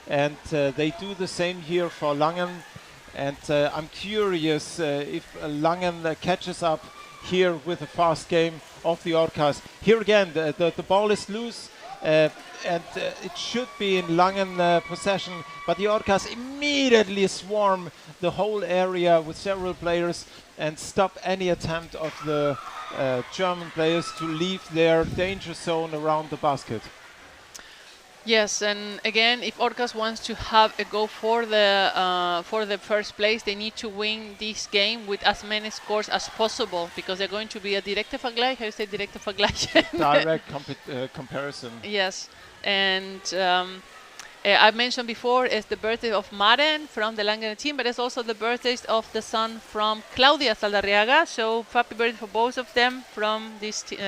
and they do the same here for Langen, and I'm curious if Langen catches up here with the fast game of the Orcas. Here again, the ball is loose, and it should be in Langen possession, but the Orcas immediately swarm the whole area with several players and stop any attempt of the German players to leave their danger zone around the basket. Yes, and again, if Orcas wants to have a go for the first place, they need to win this game with as many scores as possible, because they're going to be a directe Vergleich. How do you say directe Vergleich? Direct comparison. Yes, and I've mentioned before, it's the birthday of Maren from the Langen team, but it's also the birthdays of the son from Claudia Saldarriaga. So happy birthday for both of them from this team.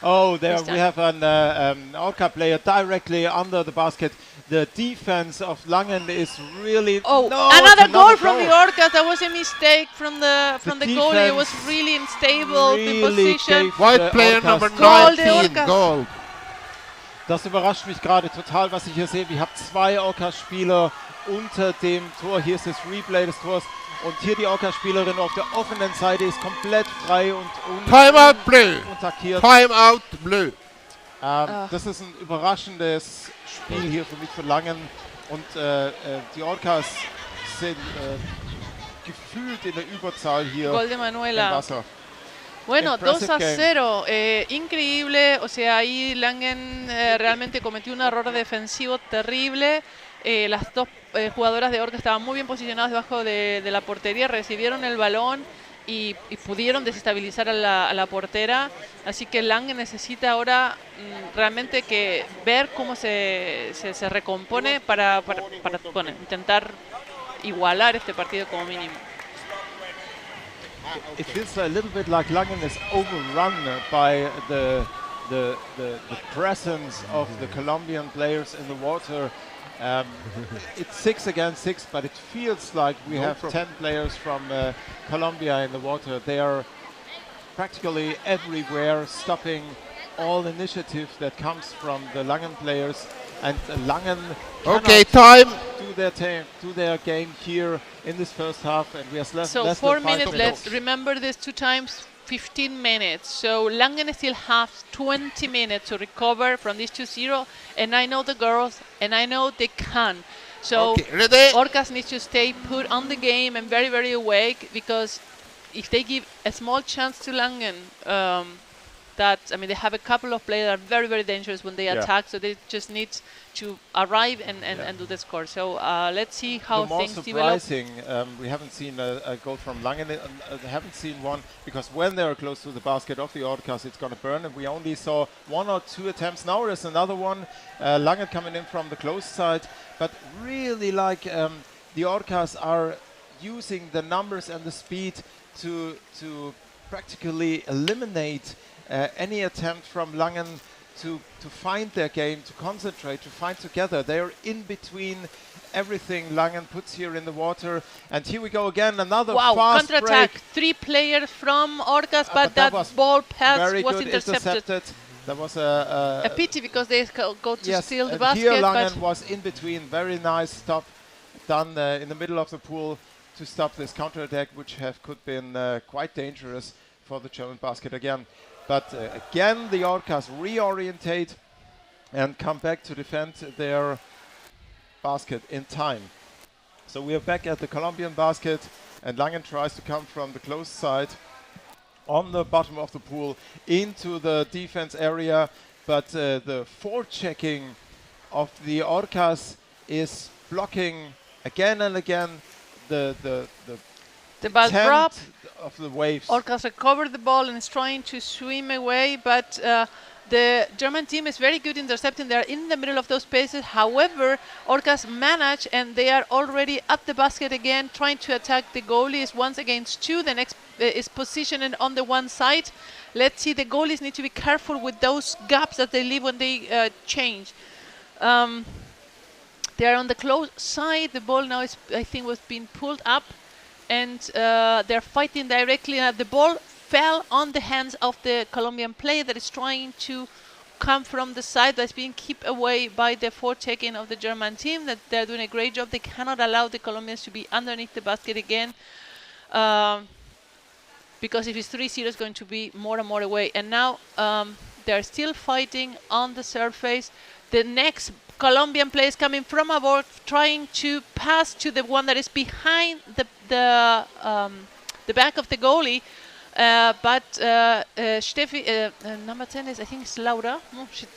Oh, there we have an Orca player directly under the basket. The defense of Langen is really... Another goal from the Orcas. That was a mistake from the goalie. It was really unstable in position. White player number 19, goal. Das überrascht mich gerade total, was ich hier sehe. Wir haben 2 Orca-Spieler unter dem Tor. Hier ist das Replay des Tors. Und hier die Orca-Spielerin auf der offenen Seite ist komplett frei und Timeout blue. Untakiert. Timeout blue. Das ist ein überraschendes Spiel hier für mich für Langen. Und die Orcas sind gefühlt in der Überzahl hier Gol de im Manuela. Wasser. Bueno, 2-0, increíble, o sea, ahí Langen realmente cometió un error defensivo terrible. Las dos jugadoras de Orca estaban muy bien posicionadas debajo de la portería, recibieron el balón y pudieron desestabilizar a la portera. Así que Langen necesita ahora realmente ver cómo se recompone para intentar igualar este partido como mínimo. It feels a little bit like Langen is overrun by the presence of the Colombian players in the water. It's 6 against 6, but it feels like we have 10 players from Colombia in the water. They are practically everywhere, stopping all initiative that comes from the Langen players. And Langen do their game here in this first half, and we are less so than 4 minutes left. Remember this 2 times 15 minutes. So Langen still has 20 minutes to recover from this 2-0, and I know the girls, and I know they can. So Orcas needs to stay put on the game and very, very awake, because if they give a small chance to Langen, they have a couple of players that are very, very dangerous when they attack, so they just need to arrive and do the score. So let's see how things develop. We haven't seen a goal from Langen. Haven't seen one, because when they are close to the basket of the Orcas, it's going to burn. And we only saw 1 or 2 attempts. Now there's another one. Langen coming in from the close side, but really the Orcas are using the numbers and the speed to practically eliminate any attempt from Langen to find their game, to concentrate, to find together. They are in between everything Langen puts here in the water. And here we go again, another fast counter-attack. break. 3 players from Orcas, but that ball pass was intercepted. That was a pity, because they go to steal the and basket. Here Langen was in between. Very nice stop done in the middle of the pool to stop this counter-attack, which could been quite dangerous for the German basket again. But again, the Orcas reorientate and come back to defend their basket in time. So we are back at the Colombian basket, and Langen tries to come from the close side on the bottom of the pool into the defense area, but the forechecking of the Orcas is blocking again and again the ball drop of the waves. Orcas recovered the ball and is trying to swim away, but the German team is very good intercepting. They are in the middle of those spaces. However, Orcas manage, and they are already at the basket again, trying to attack the goalies. 1 against 2. The next is positioned on the one side. Let's see, the goalies need to be careful with those gaps that they leave when they change. They are on the close side. The ball now is, I think, was being pulled up, and they're fighting directly. The ball fell on the hands of the Colombian player that is trying to come from the side, that's being kept away by the forechecking of the German team. That they're doing a great job. They cannot allow the Colombians to be underneath the basket again, because if it's 3-0, it's going to be more and more away. And now they're still fighting on the surface. The next Colombian player is coming from above, trying to pass to the one that is behind the back of the goalie. But Steffi, number 10 is, I think it's Laura. Oh, shit.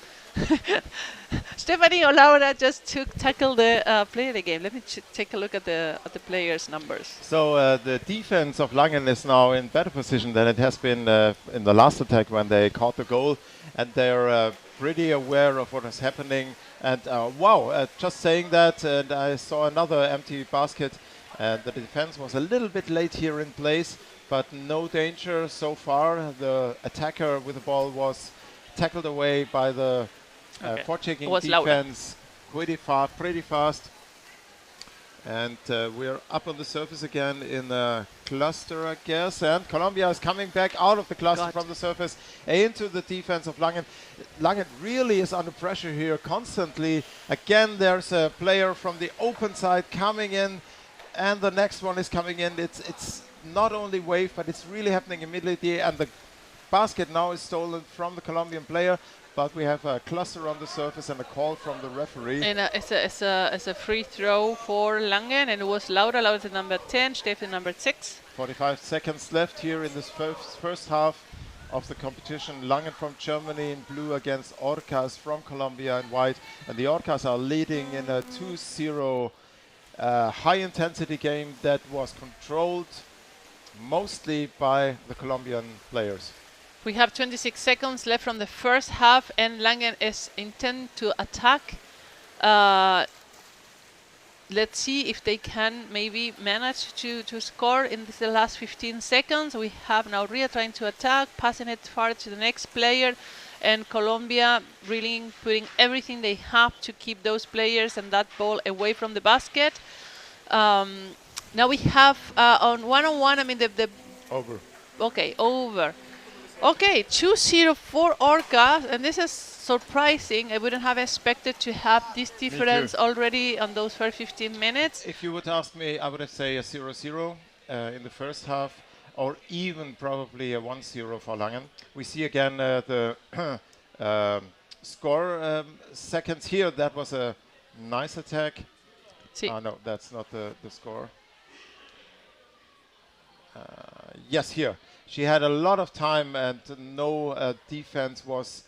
Stephanie or Laura just tackle the player again. Let me take a look at the players' numbers. So the defense of Langen is now in better position than it has been in the last attack when they caught the goal, and they're pretty aware of what is happening. And wow, just saying that, and I saw another empty basket. The defense was a little bit late here in place, but no danger so far. The attacker with the ball was tackled away by the forechecking defense pretty fast. And we're up on the surface again in the cluster, I guess. And Colombia is coming back out of the cluster from the surface into the defense of Langen. Langen really is under pressure here constantly. Again, there's a player from the open side coming in, and the next one is coming in. It's not only wave, but it's really happening immediately, and the basket now is stolen from the Colombian player, but we have a cluster on the surface and a call from the referee. And it's a free throw for Langen, and it was Laura. Laura's at number 10, Steffi number 6. 45 seconds left here in this first half of the competition. Langen from Germany in blue against Orcas from Colombia in white, and the Orcas are leading in a 2-0 high-intensity game that was controlled mostly by the Colombian players. We have 26 seconds left from the first half, and Langen is intent to attack. Let's see if they can maybe manage to score in the last 15 seconds. We have now Ria trying to attack, passing it far to the next player, and Colombia really putting everything they have to keep those players and that ball away from the basket. Now we have on one-on-one, I mean the over. Okay, over. Okay, 2-0 for Orca, and this is surprising. I wouldn't have expected to have this difference already on those first 15 minutes. If you would ask me, I would have say a 0-0 in the first half, or even probably a 1-0 for Langen. We see again the score seconds here. That was a nice attack. No, that's not the score. Yes, here. She had a lot of time, and no defense was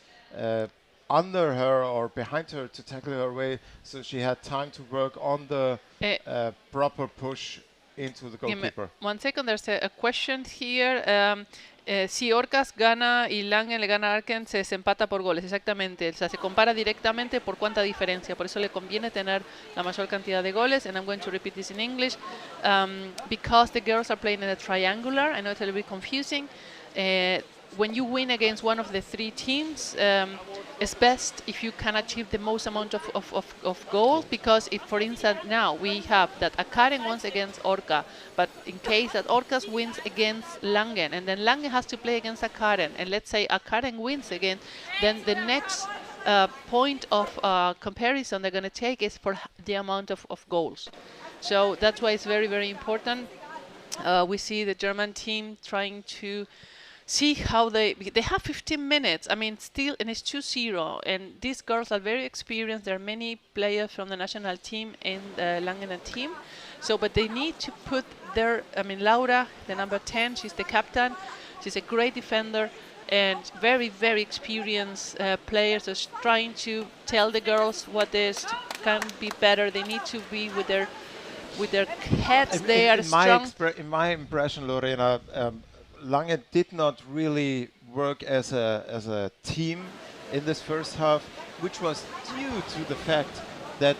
under her or behind her to tackle her away, so she had time to work on the proper push into the goalkeeper. 1 second, there's a question here. Si Orcas gana y Langen le gana a Arken, se desempata por goles, exactamente. O sea, se compara directamente por cuánta diferencia. Por eso le conviene tener la mayor cantidad de goles. And I'm going to repeat this in English. Because the girls are playing in a triangular, I know it's a little bit confusing. When you win against one of the 3 teams, it's best if you can achieve the most amount of goals, because if, for instance, now we have that Akaren wins against Orca, but in case that Orcas wins against Langen, and then Langen has to play against Akaren, and let's say Akaren wins again, then the next point of comparison they're going to take is for the amount of goals. So that's why it's very, very important. We see the German team trying to see how they have 15 minutes. I mean, still, and it's 2-0, and these girls are very experienced. There are many players from the national team in the Langen team, so but they need to put their. I mean, Laura, the number 10, she's the captain. She's a great defender and very, very experienced players. Just trying to tell the girls what this can be better. They need to be with their heads. They are strong. In my impression, Lorena, Langen did not really work as a team in this first half, which was due to the fact that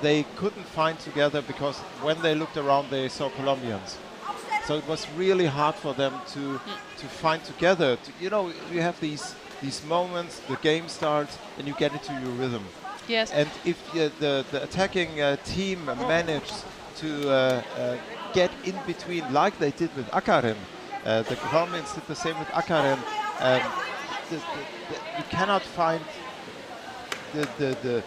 they couldn't find together, because when they looked around they saw Colombians. So it was really hard for them to find together. You know, you have these moments, the game starts, and you get into your rhythm. Yes. And if the attacking team manages to get in between, like they did with Akaren, the Colombians did the same with Akaren. You cannot find the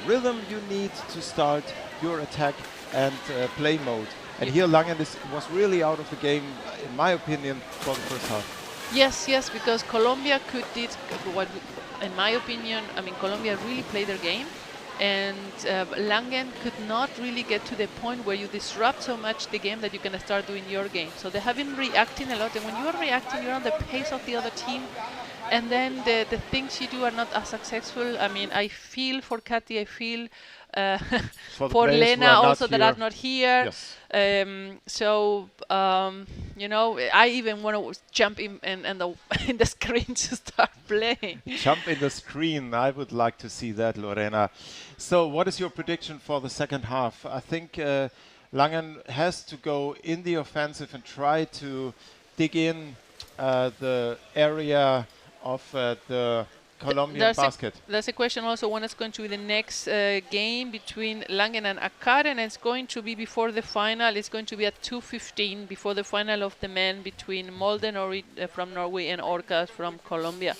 rhythm you need to start your attack and play mode. And here Langen was really out of the game, in my opinion, for the first half. Yes, because Colombia did what, in my opinion, I mean, Colombia really played their game, and Langen could not really get to the point where you disrupt so much the game that you can start doing your game. So they have been reacting a lot, and when you are reacting, you're on the pace of the other team, and then the things you do are not as successful. I mean, I feel for Katy, I feel for Lena also that are not here. Yes. You know, I even want to jump in the screen to start playing. Jump in the screen, I would like to see that, Lorena. So what is your prediction for the second half? I think Langen has to go in the offensive and try to dig in the area of the Colombian basket. There's a question also when it's going to be the next game between Langen and Akaren, and it's going to be before the final. It's going to be at 2:15 before the final of the men between Molde from Norway and Orcas from Colombia.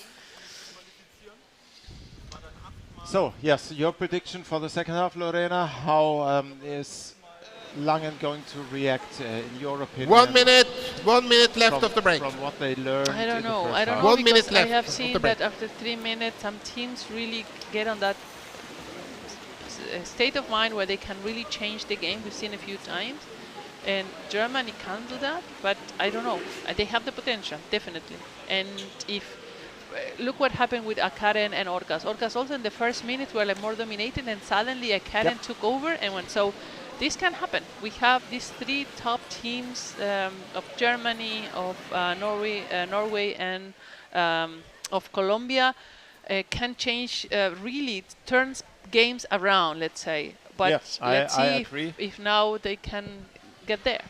So, yes, your prediction for the second half, Lorena. How is Langen going to react, in your opinion? 1 minute left of the break. From what they learned. I don't know. I don't know. 1 minute left. I have seen that after 3 minutes, some teams really get on that state of mind where they can really change the game. We've seen a few times, and Germany can't do that. But I don't know. They have the potential, definitely. And if look what happened with Akaren and Orcas. Orcas also in the first minutes were like more dominated, and suddenly Akaren took over and went. So this can happen. We have these 3 top teams of Germany, of Norway, and of Colombia can change, really turns games around, let's say. But yes, let's I see if now they can get there.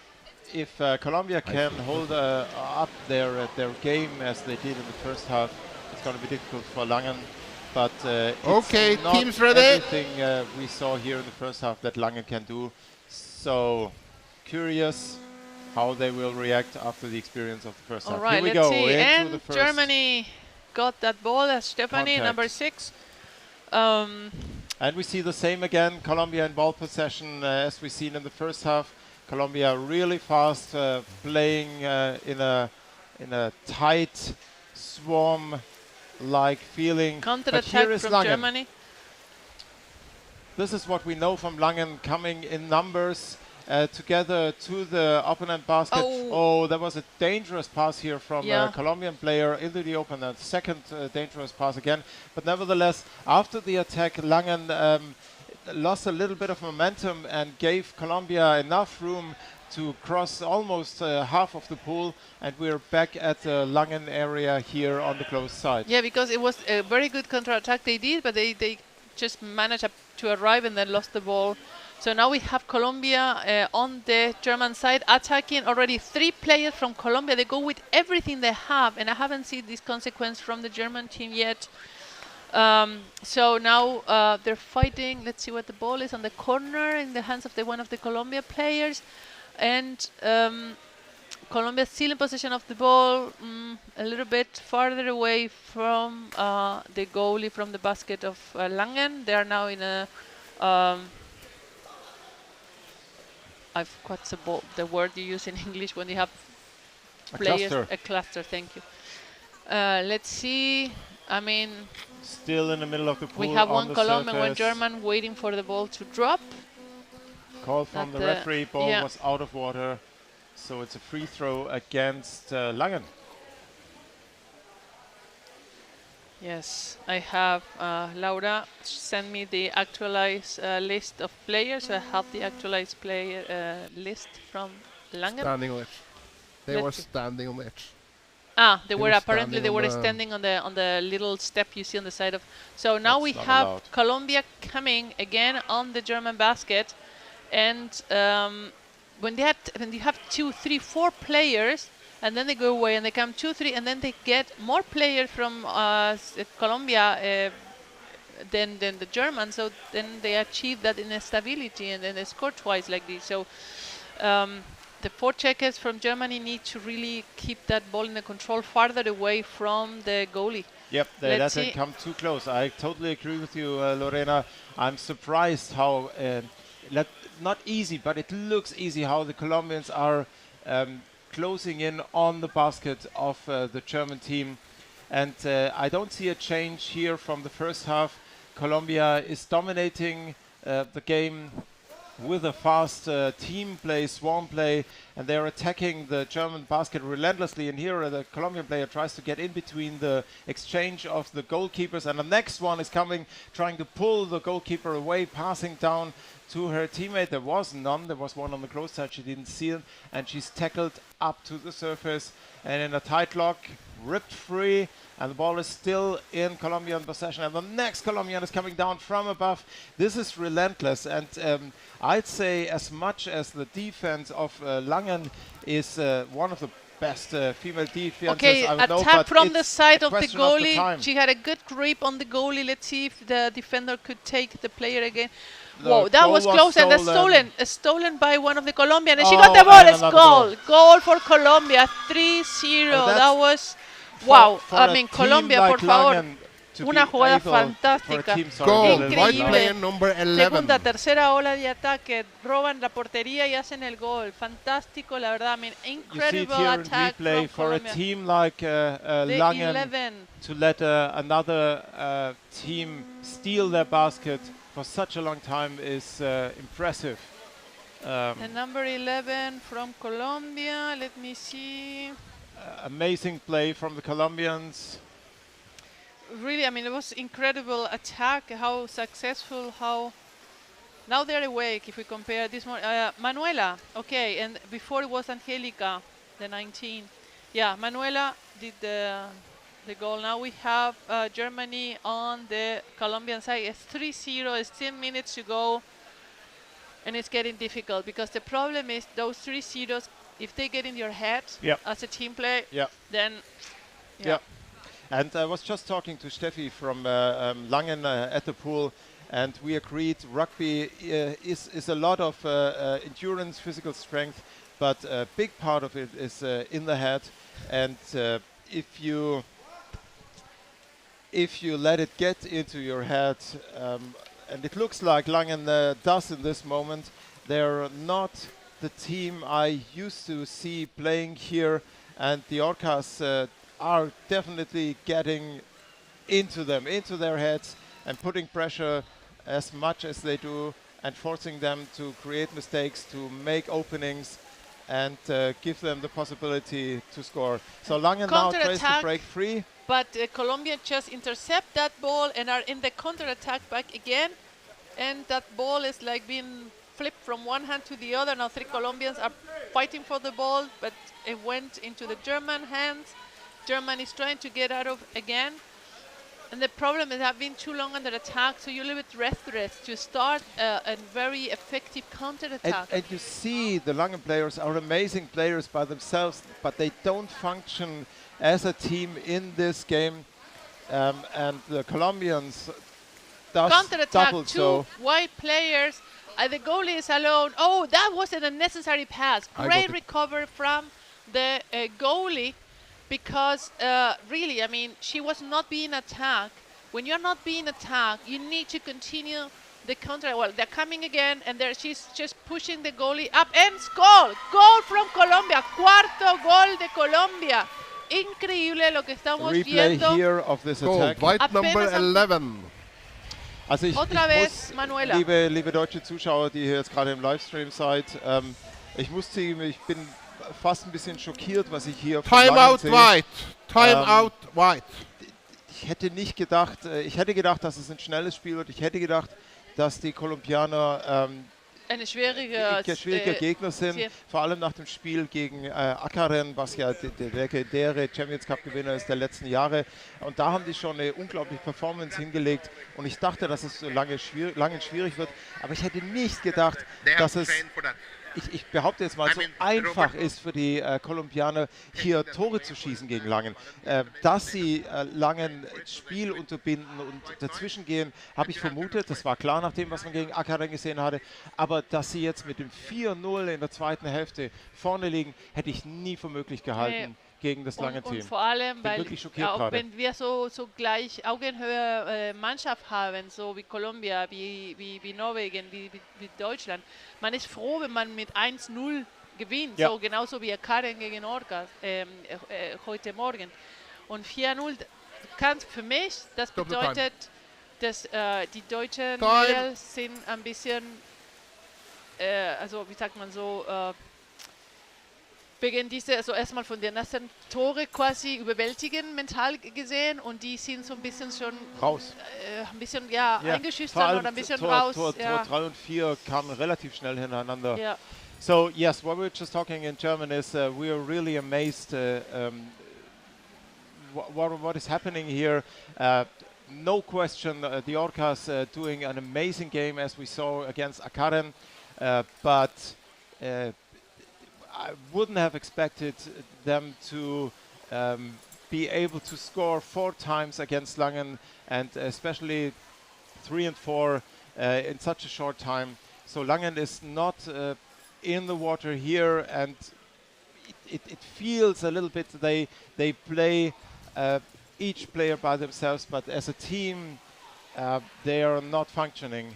If Colombia can hold up their game as they did in the first half, it's going to be difficult for Langen. But okay, it's not teams ready. Everything we saw here in the first half that Langen can do. So curious how they will react after the experience of the first half. All right, here we let's go. see. Into And the first Germany got that ball as Stephanie, contact. number 6. And we see the same again. Colombia in ball possession as we seen in the first half. Colombia really fast, playing in a tight swarm-like feeling. Counter-attack from Langen. Germany. This is what we know from Langen, coming in numbers together to the opponent basket. Oh, that was a dangerous pass here from a Colombian player into the opponent. Second dangerous pass again. But nevertheless, after the attack, Langen lost a little bit of momentum and gave Colombia enough room to cross almost half of the pool, and we're back at the Langen area here on the close side. Yeah, because it was a very good counter-attack they did, but they just managed to arrive and then lost the ball. So now we have Colombia on the German side attacking. Already 3 players from Colombia. They go with everything they have, and I haven't seen this consequence from the German team yet. So now they're fighting. Let's see what the ball is on the corner in the hands of one of the Colombia players, and Colombia still in possession of the ball, a little bit farther away from the goalie, from the basket of Langen. They are now in a what's the word you use in English when you have players. Cluster. A cluster, thank you. Let's see. I mean, still in the middle of the pool. We have on one the Colombian, one surface. German waiting for the ball to drop. Call from That, the referee. Ball yeah. was out of water, so it's a free throw against Langen. Yes, I have Laura send me the actualized list of players. So I have the actualized player list from Langen. Standing on edge. They Let's were see. standing on edge. Ah, they were apparently standing they on were the- standing on the little step you see on the side of. So now we not have allowed. Colombia coming again on the German basket, and when you have 2, 3, 4 players, and then they go away and they come 2, 3, and then they get more players from Colombia than the Germans. So then they achieve that instability, and then they score twice like this. So. The forecheckers from Germany need to really keep that ball in the control farther away from the goalie. Yep, they Let's let see. it come too close. I totally agree with you, Lorena. I'm surprised how, not easy, but it looks easy how the Colombians are closing in on the basket of the German team. And I don't see a change here from the first half. Colombia is dominating the game with a fast team play, swarm play, and they're attacking the German basket relentlessly. And here the Colombian player tries to get in between the exchange of the goalkeepers, and the next one is coming, trying to pull the goalkeeper away, passing down to her teammate. There was none. There was one on the close side. She didn't see it, and she's tackled up to the surface, and in a tight lock, ripped free, and the ball is still in Colombian possession, and the next Colombian is coming down from above. This is relentless, and I'd say as much as the defense of Langen is one of the best female defenses Okay, I would know, attack but from the it's side a of the question goalie. time. She had a good grip on the goalie. Let's see if the defender could take the player again. The Whoa, that goal was was close, and that's stolen. stolen by one of the Colombian, and she Oh, got the ball. and It's another goal. goal. Goal for Colombia, 3-0. Well, That that's was, for- wow. for I a mean, team Colombia, like por favor. Langen to Una be jugada able- for a fantástica. team, sorry, Goal, a little white loud. player number 11. Segunda, tercera ola de ataque, roban la portería y hacen el gol. Fantástico, la verdad. I mean, You see it incredible here in attack replay from for a Colombia. team like The Langen 11. to let another team steal their basket for such a long time is impressive. The number 11 from Colombia. Let me see. Amazing play from the Colombians. Really, I mean, it was incredible attack. How successful. How now they're awake. If we compare this one, Manuela. Okay, and before it was Angelica, the 19. Yeah, Manuela did the goal. Now we have Germany on the Colombian side. It's 3-0. It's 10 minutes to go. And it's getting difficult because the problem is those 3 zeros, if they get in your head Yep. as a team play, Yep. then Yeah. And I was just talking to Steffi from Langen at the pool, and we agreed rugby is a lot of endurance, physical strength, but a big part of it is in the head. And if you let it get into your head, and it looks like Langen does in this moment, they're not the team I used to see playing here, and the Orcas are definitely getting into them, into their heads, and putting pressure as much as they do, and forcing them to create mistakes, to make openings, and give them the possibility to score. So Langen now tries to Counter-attack. break free. But Colombia just intercept that ball and are in the counter-attack back again. And that ball is like being flipped from one hand to the other. Now 3 Colombians are fighting for the ball, but it went into the German hands. Germany is trying to get out of again. And the problem is I've been too long under attack, so you're a little bit restless to start a very effective counter-attack. And you see the Langen players are amazing players by themselves, but they don't function as a team in this game. And the Colombians does Counter-attack, double 2 so. white players. The goalie is alone. Oh, that was an unnecessary pass. I Great got it. recovery from the goalie because really, I mean, she was not being attacked. when you're not being attacked, you need to continue the counter. Well, they're coming again, and she's just pushing the goalie up, and goal from Colombia, cuarto gol de Colombia. Increíble lo que estamos Replay viendo. here of this attack. White number 11. Also ich vez muss, Manuela. liebe deutsche Zuschauer, die hier jetzt gerade im Livestream seid, ich bin fast ein bisschen schockiert, was ich hier von Langen sehe. White. Time out White. Ich hätte nicht gedacht, ich hätte gedacht, dass es ein schnelles Spiel wird. Ich hätte gedacht, dass die Kolumbianer eine schwierige Gegner sind, vor allem nach dem Spiel gegen Akkaren, was ja der legendäre Champions Cup Gewinner ist der letzten Jahre. Und da haben die schon eine unglaubliche Performance hingelegt. Und ich dachte, dass es so lange schwierig wird. Aber ich hätte nicht gedacht, dass es, ich behaupte jetzt mal, so einfach ist für die Kolumbianer, hier Tore zu schießen gegen Langen. Dass sie Langen Spiel unterbinden und dazwischen gehen, habe ich vermutet. Das war klar nach dem, was man gegen Akkaren gesehen hatte. Aber dass sie jetzt mit dem 4-0 in der zweiten Hälfte vorne liegen, hätte ich nie für möglich gehalten. Gegen das lange Team. Und vor allem, weil auch wenn wir so gleich Augenhöhe Mannschaft haben, so wie Colombia, wie Norwegen, wie Deutschland, man ist froh, wenn man mit 1-0 gewinnt, so genauso wie Karen gegen Orcas heute Morgen. Und 4-0 kann für mich, das bedeutet, dass die deutschen Mädels sind ein bisschen, also wie sagt man so, wegen diese, also erstmal von den ersten Tore quasi überwältigen, mental gesehen, und die sind so ein bisschen schon raus. Ein bisschen eingeschüchtert oder ein bisschen raus. Tor 3 und 4 kamen relativ schnell hintereinander. Yeah. So yes, what we were just talking in German is we are really amazed what is happening here. No question, the Orcas doing an amazing game as we saw against Akkaren, but I wouldn't have expected them to be able to score 4 times against Langen, and especially 3 and 4 in such a short time. So Langen is not in the water here, and it feels a little bit they play each player by themselves, but as a team they are not functioning.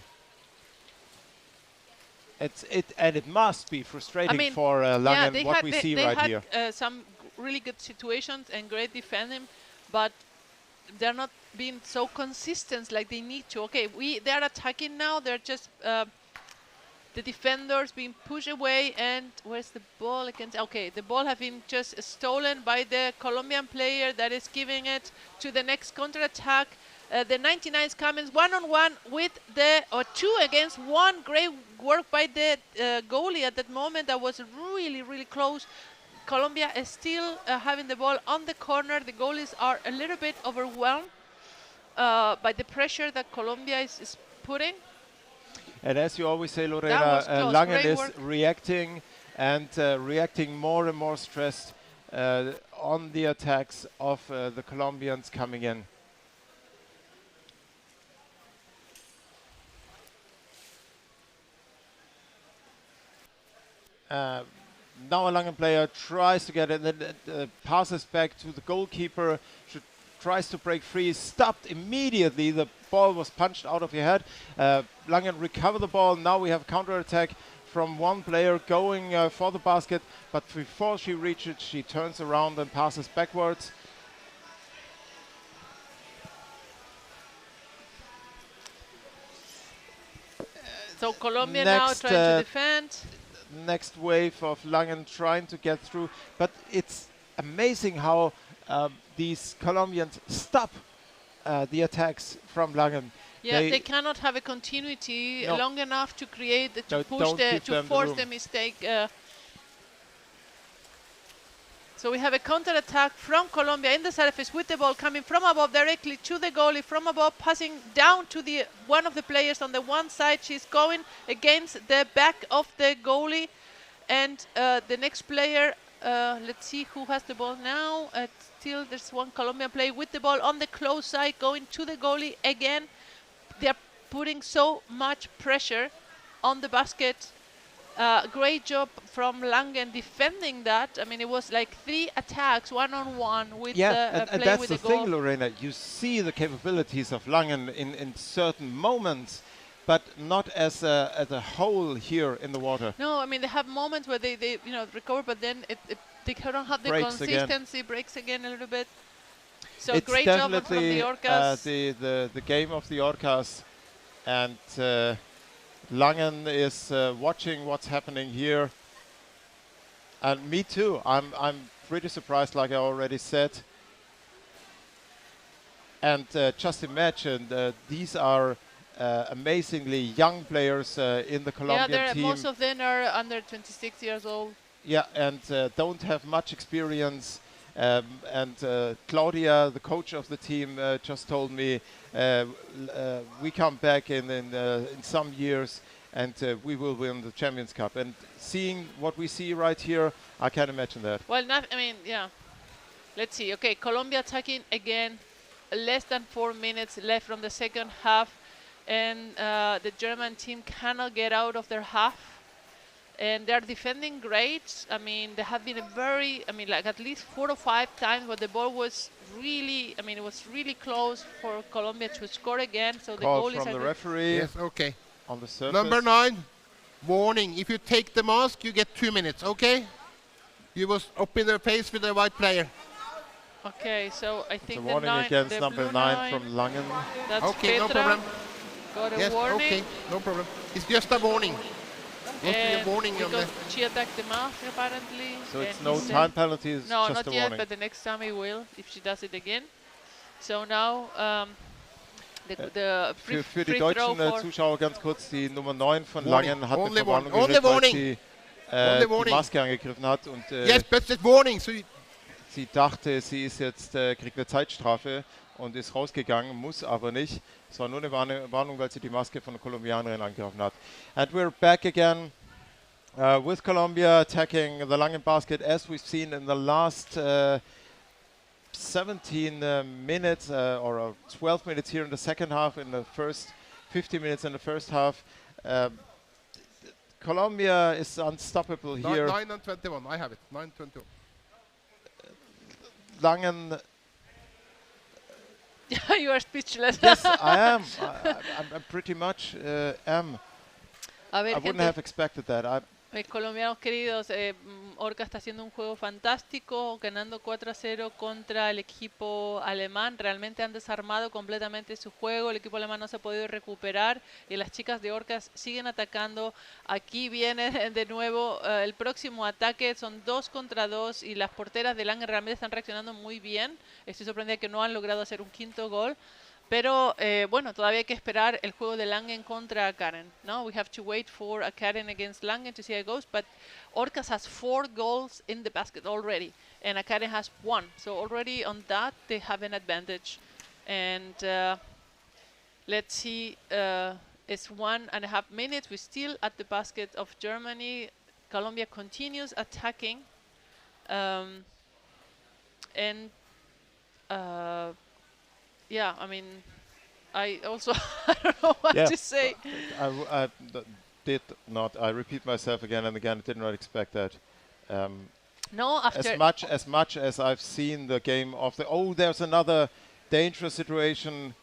It must be frustrating for Langen what we see right here. They had some really good situations and great defending, but they're not being so consistent like they need to. Okay, they're attacking now. They're just the defenders being pushed away, and where's the ball against? Okay, the ball has been just stolen by the Colombian player that is giving it to the next counter attack. The 99 is coming one-on-one with the 2 against 1. Great work by the goalie at that moment. That was really, really close. Colombia is still having the ball on the corner. The goalies are a little bit overwhelmed by the pressure that Colombia is putting. And as you always say, Lorena, Langen is reacting and reacting more and more stressed on the attacks of the Colombians coming in. Now a Langen player tries to get it, then passes back to the goalkeeper, tries to break free, stopped immediately. The ball was punched out of your head. Langen recover the ball. Now we have counter-attack from one player going for the basket, but before she reaches, she turns around and passes backwards. So Colombia now trying to defend. Next wave of Langen trying to get through, but it's amazing how these Colombians stop the attacks from Langen. Yeah, they cannot have a continuity long enough to create, to force the mistake. So we have a counter-attack from Colombia in the surface with the ball coming from above directly to the goalie, from above passing down to the one of the players on the one side. She's going against the back of the goalie, and the next player, let's see who has the ball now. Still there's one Colombian player with the ball on the close side going to the goalie again. They're putting so much pressure on the basket great job from Langen defending that. I mean, it was like 3 attacks, one-on-one with and play that's with the the goal. thing, Lorena. You see the capabilities of Langen in certain moments, but not as a whole here in the water. No, I mean, they have moments where they recover, but then they don't have the Breaks consistency, breaks again a little bit. So it's great job from the definitely Orcas. the game of the Orcas, and Langen is watching what's happening here, and me too. I'm pretty surprised, like I already said. And just imagine these are amazingly young players in the Colombian team. Most of them are under 26 years old. Yeah, and don't have much experience. And Claudia, the coach of the team, just told me we come back in some years and we will win the Champions Cup. And seeing what we see right here, I can't imagine that. Well, I mean, yeah. Let's see. Okay, Colombia attacking again. Less than 4 minutes left from the second half, and the German team cannot get out of their half. And they're defending great. I mean, they have been like at least 4 or 5 times where the ball was really, it was really close for Colombia to score again. So the goal is from the referee. Yes, okay. On the surface. Number 9, warning. If you take the mask, you get 2 minutes, okay? You was up in their face with the white player. Okay, so I think the warning against number 9 from Langen. That's okay, Petra. no problem. Got a yes, warning. okay, no problem. It's just a warning. And a warning because she attacked the mask apparently. So it's no time penalty, it's no, just not a yet, warning. but the next time he will if she does it again. So now the free für die throw deutschen for Zuschauer ganz kurz, die Nummer 9 von Langen hat eine Only Verwarnung warning. gekriegt, weil sie die Maske angegriffen hat und yes, but it's warning. So sie dachte, sie ist jetzt kriegt eine Zeitstrafe und ist rausgegangen, muss aber nicht. Es war nur eine Warnung, weil sie die Maske von der Kolumbianerin angegriffen hat. And we're back again with Colombia attacking the Langen basket as we've seen in the last 17 minutes or 12 minutes here in the second half, in the first 50 minutes in the first half. Colombia is unstoppable here. 9 and 21, I have it, 9-21. Langen. You are speechless. Yes, I am. I'm pretty much am. A ver, I wouldn't have expected that. Colombianos queridos, Orca está haciendo un juego fantástico, ganando 4-0 contra el equipo alemán. Realmente han desarmado completamente su juego. El equipo alemán no se ha podido recuperar y las chicas de Orcas siguen atacando. Aquí viene de nuevo el próximo ataque. Son 2 contra 2 y las porteras de Langen realmente están reaccionando muy bien. Estoy sorprendida que no han logrado hacer un quinto gol. Pero bueno, todavía hay que esperar el juego de Langen contra Karen. No, we have to wait for a Karen against Langen to see how it goes. But Orcas has 4 goals in the basket already, and Karen has 1. So already on that they have an advantage. And let's see, it's 1.5 minutes. We're still at the basket of Germany. Colombia continues attacking, and. Yeah, I mean, I also I don't know what to say. I did not. I repeat myself again and again. I did not expect that. No, after as much as I've seen the game of the. Oh, there's another dangerous situation.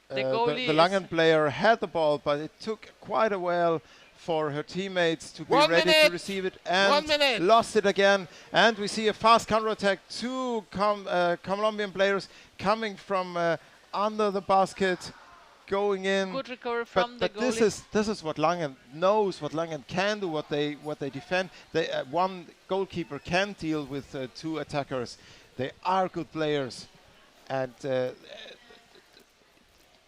The Langen player had the ball, but it took quite a while for her teammates to be ready to receive it, and lost it again. And we see a fast counterattack. 2 Colombian players coming from under the basket, going in. Good recovery from the goalie. But this is what Langen knows, what Langen can do, what they defend. One goalkeeper can deal with 2 attackers. They are good players, and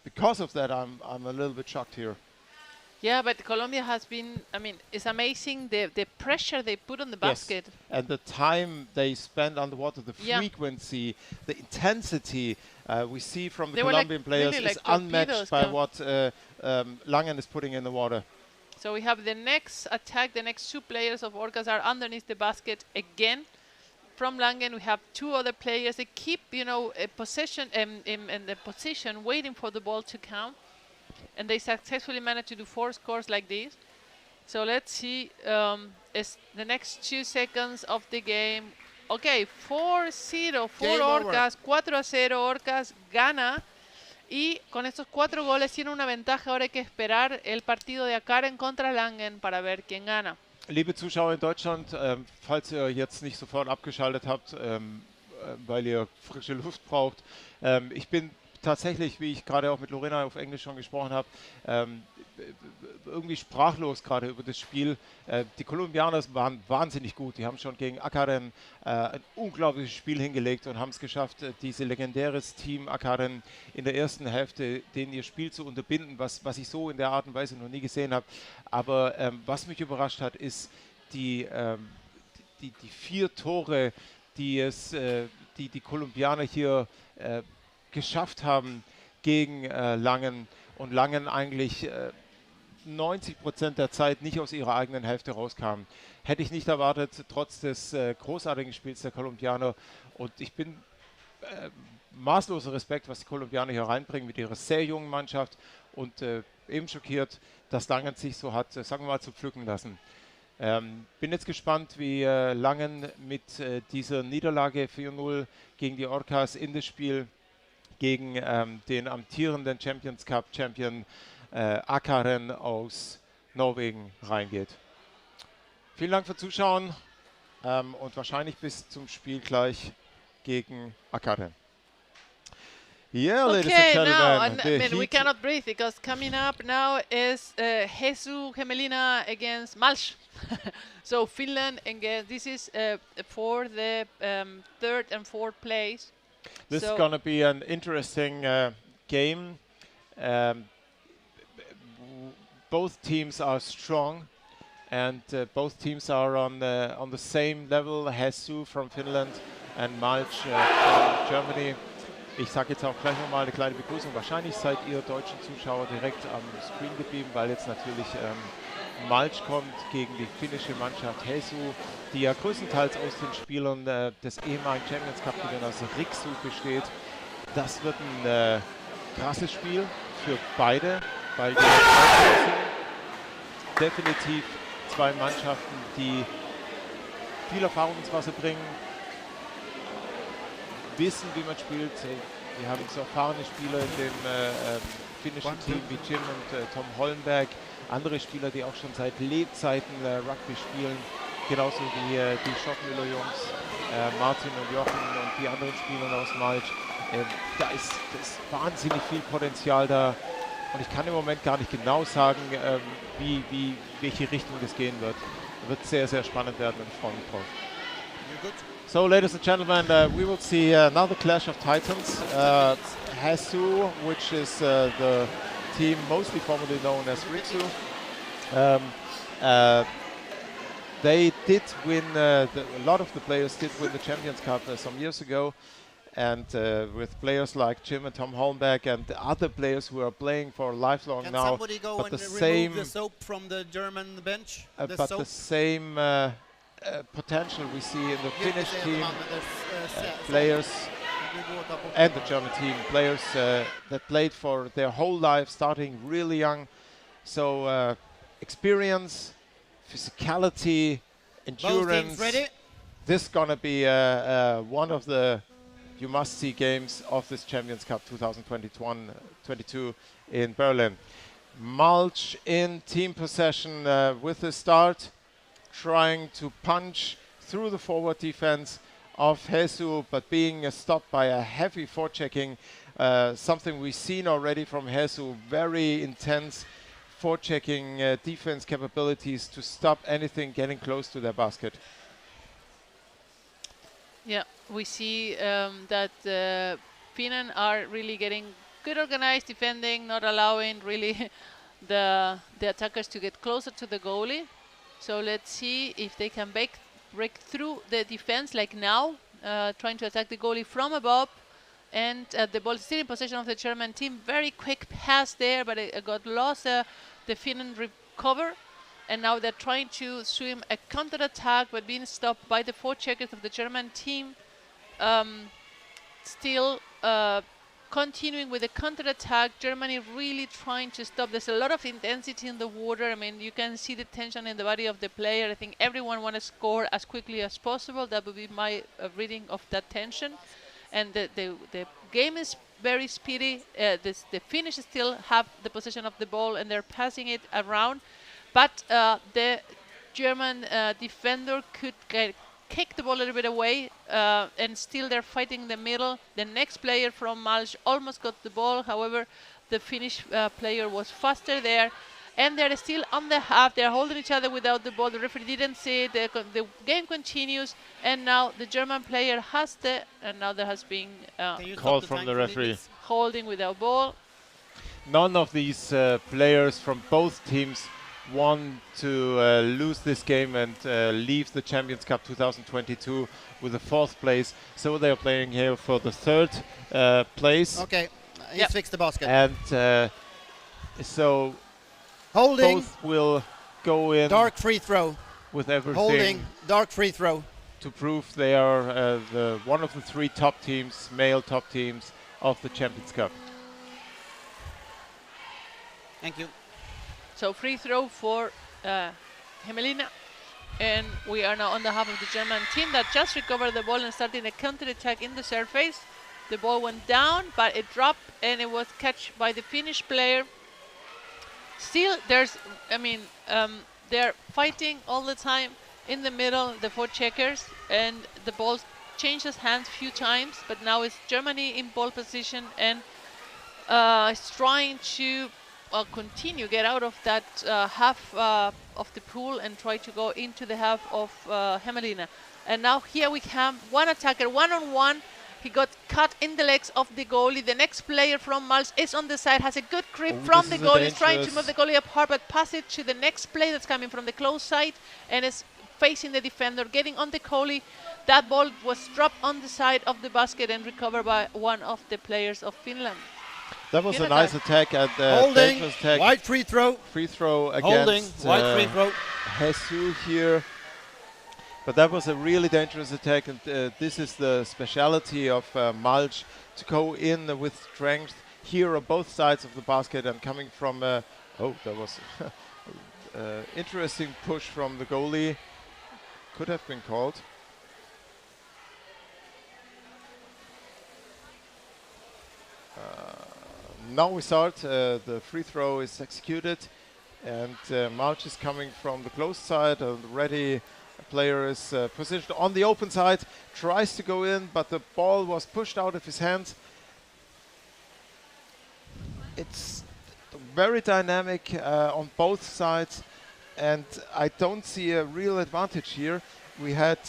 because of that, I'm a little bit shocked here. Yeah, but Colombia has been, I mean, it's amazing the pressure they put on the basket. Yes. And the time they spend underwater, the frequency, the intensity we see from the Colombian players is unmatched by what Langen is putting in the water. So we have the next attack, the next 2 players of Orcas are underneath the basket again. From Langen, we have 2 other players. They keep, a possession in the position, waiting for the ball to count. And they successfully managed to do 4 scores like this. So let's see. Is the next 2 seconds of the game. Okay, 4-0 for Game Orcas, 4-0 Orcas gana. Y con estos 4 goles tiene una ventaja. Ahora hay que esperar el partido de Akaren contra Langen para ver quién gana. Liebe Zuschauer in Deutschland, falls ihr jetzt nicht sofort abgeschaltet habt, weil ihr frische Luft braucht, ich bin tatsächlich, wie ich gerade auch mit Lorena auf Englisch schon gesprochen habe, irgendwie sprachlos gerade über das Spiel. Die Colombianer waren wahnsinnig gut. Die haben schon gegen Akaren ein unglaubliches Spiel hingelegt und haben es geschafft, diese legendäres Team Akaren in der ersten Hälfte, denen ihr Spiel zu unterbinden, was ich so in der Art und Weise noch nie gesehen habe. Aber was mich überrascht hat, ist die 4 Tore, die die Kolumbianer hier geschafft haben gegen Langen, und Langen eigentlich 90% der Zeit nicht aus ihrer eigenen Hälfte rauskamen. Hätte ich nicht erwartet, trotz des großartigen Spiels der Kolumbianer. Und ich bin maßloser Respekt, was die Kolumbianer hier reinbringen mit ihrer sehr jungen Mannschaft, und eben schockiert, dass Langen sich so hat, sagen wir mal, zu pflücken lassen. Bin jetzt gespannt, wie Langen mit dieser Niederlage 4-0 gegen die Orcas in das Spiel gegen den amtierenden Champions Cup Champion Akaren aus Norwegen reingeht. Vielen Dank fürs Zuschauen und wahrscheinlich bis zum Spiel gleich gegen Akaren. Yeah, ladies and gentlemen. Now, I mean, we cannot breathe because coming up now is Jesus Gemelina against Malch. So Finland again. This is for the 3rd and 4th place. This is going to be an interesting game. Both teams are strong, and both teams are on the same level. Hesu from Finland and Malch from Germany. Ich sage jetzt auch gleich nochmal eine kleine Begrüßung. Wahrscheinlich seid ihr deutschen Zuschauer direkt am Screen geblieben, weil jetzt natürlich Malch kommt gegen die finnische Mannschaft Hesu, die ja größtenteils aus den Spielern des ehemaligen Champions Cup Gewinners Riksu besteht. Das wird ein krasses Spiel für beide, weil die definitiv 2 Mannschaften, die viel Erfahrung ins Wasser bringen, wissen, wie man spielt. Wir haben so erfahrene Spieler in dem finnischen Team wie Jim und Tom Hollenberg, andere Spieler, die auch schon seit Lebzeiten Rugby spielen, genauso wie die Schottmüller-Jungs, Martin und Jochen und die anderen Spieler aus Malch. Da ist wahnsinnig viel Potenzial da, und ich kann im Moment gar nicht genau sagen, welche Richtung das gehen wird. Wird sehr, sehr spannend werden, und ich freue mich drauf. So, ladies and gentlemen, we will see another clash of titans. Hesu, which is the team mostly formerly known as Riksu. They did win, a lot of the players did win the Champions Cup some years ago, and with players like Jim and Tom Holmberg and other players who are playing for lifelong Can now. somebody go but and the remove same, the soap from the German bench? the same potential we see in the Finnish team players and the German team players that played for their whole life, starting really young. So experience, physicality, endurance. Both teams ready? This is gonna be one of the you must see games of this Champions Cup 2021-22 in Berlin. Malch in team possession with the start, trying to punch through the forward defense of Hesu, but being stopped by a heavy forechecking, something we've seen already from Hesu, very intense forechecking defense capabilities to stop anything getting close to their basket. Yeah, we see that Finland are really getting good organized defending, not allowing really the attackers to get closer to the goalie. So let's see if they can break through the defense like now, trying to attack the goalie from above. And the ball is still in possession of the German team. Very quick pass there, but it got lost. The Finland recover. And now they're trying to swim a counter-attack, but being stopped by the forecheckers of the German team. Still continuing with the counter-attack. Germany really trying to stop. There's a lot of intensity in the water. I mean, you can see the tension in the body of the player. I think everyone want to score as quickly as possible. That would be my reading of that tension. And the game is very speedy. The Finnish still have the possession of the ball and they're passing it around. But the German defender could kick the ball a little bit away, and still they're fighting in the middle. The next player from Malch almost got the ball. However, the Finnish player was faster there. And they're still on the half. They're holding each other without the ball. The referee didn't see it. The game continues. And now the German player has and now there has been call from the referee. Holding without ball. None of these players from both teams want to lose this game and leave the Champions Cup 2022 with the 4th place. So they are playing here for the 3rd place. Okay, he's fixed the basket. And so holding. Both will go in. Dark free throw. With everything. Holding. Dark free throw. To prove they are one of the 3 top teams, male top teams of the Champions Cup. Thank you. So free throw for Hämeenlinna. And we are now on the half of the German team that just recovered the ball and started a counter-attack in the surface. The ball went down, but it dropped and it was catched by the Finnish player. Still, they're fighting all the time in the middle, the 4 checkers, and the ball changes hands a few times, but now it's Germany in ball position and is trying to get out of that half of the pool and try to go into the half of Hämeenlinna. And now here we have one attacker, one-on-one. He got cut in the legs of the goalie. The next player from Malch is on the side, has a good grip from the goalie. He's trying to move the goalie apart, but pass it to the next player that's coming from the close side and is facing the defender, getting on the goalie. That ball was dropped on the side of the basket and recovered by one of the players of Finland. That was a nice attack and holding, attack. White free throw. Free throw against holding, white free throw. Jesus here. But that was a really dangerous attack, and this is the speciality of Malch, to go in with strength here on both sides of the basket and coming from that was interesting push from the goalie. Could have been called. Now we start. The free throw is executed, and Malch is coming from the close side. Ready player is positioned on the open side, tries to go in, but the ball was pushed out of his hands. It's very dynamic on both sides, and I don't see a real advantage here. We had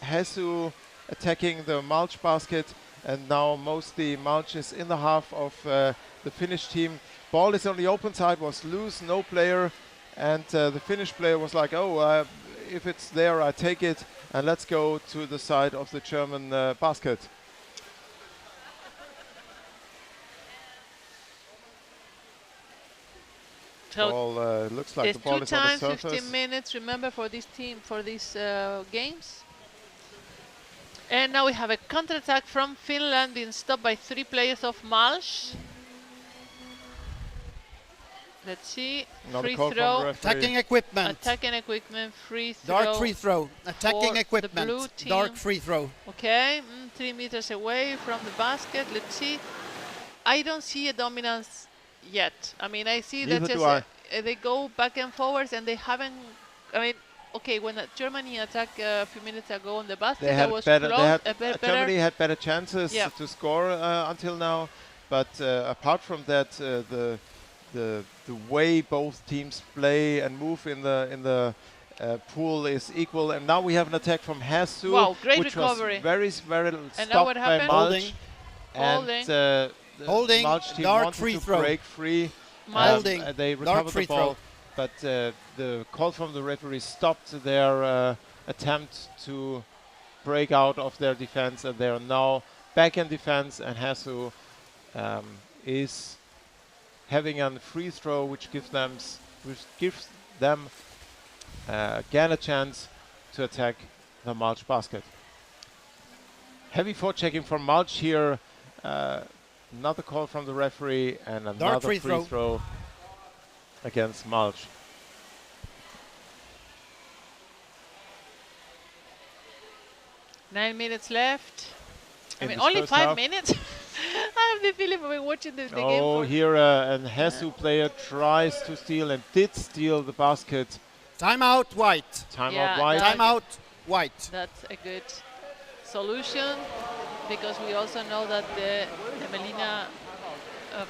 Hesu attacking the Malch basket, and now mostly Malch is in the half of the Finnish team. Ball is on the open side, was loose, no player, and the Finnish player was like, if it's there, I take it, and let's go to the side of the German basket. So looks like the ball is on the surface. 15 minutes, remember, for this team, for these games. And now we have a counter-attack from Finland being stopped by 3 players of Malch. Let's see. Free throw. Attacking equipment. Attacking equipment. Free throw. Dark free throw. Attacking equipment. Dark free throw. Okay. 3 meters away from the basket. Let's see. I don't see a dominance yet. I mean, I see that just they go back and forwards, and they haven't. I mean, okay, when Germany attacked a few minutes ago on the basket, they that was close. Germany had better chances to score until now, but apart from that, the way both teams play and move in the pool is equal. And now we have an attack from Hesu, wow, great which recovery. was very and stopped by Malch. Holding. And holding. Malch team Dark wanted free to throw. break free. Holding. They recovered the ball, but the call from the referee stopped their attempt to break out of their defense, and they are now back in defense, and Hesu is having a free throw, which gives them again a chance to attack the Malch basket. Heavy forechecking from Malch here. Another call from the referee and another free throw against Malch. Nine minutes left. I In mean, this only first 5 half. minutes. I have the feeling we've been watching the game. Oh, For here an Hesu player tries to steal and did steal the basket. Timeout, white. Timeout, white. Timeout, white. That's a good solution, because we also know that the Melina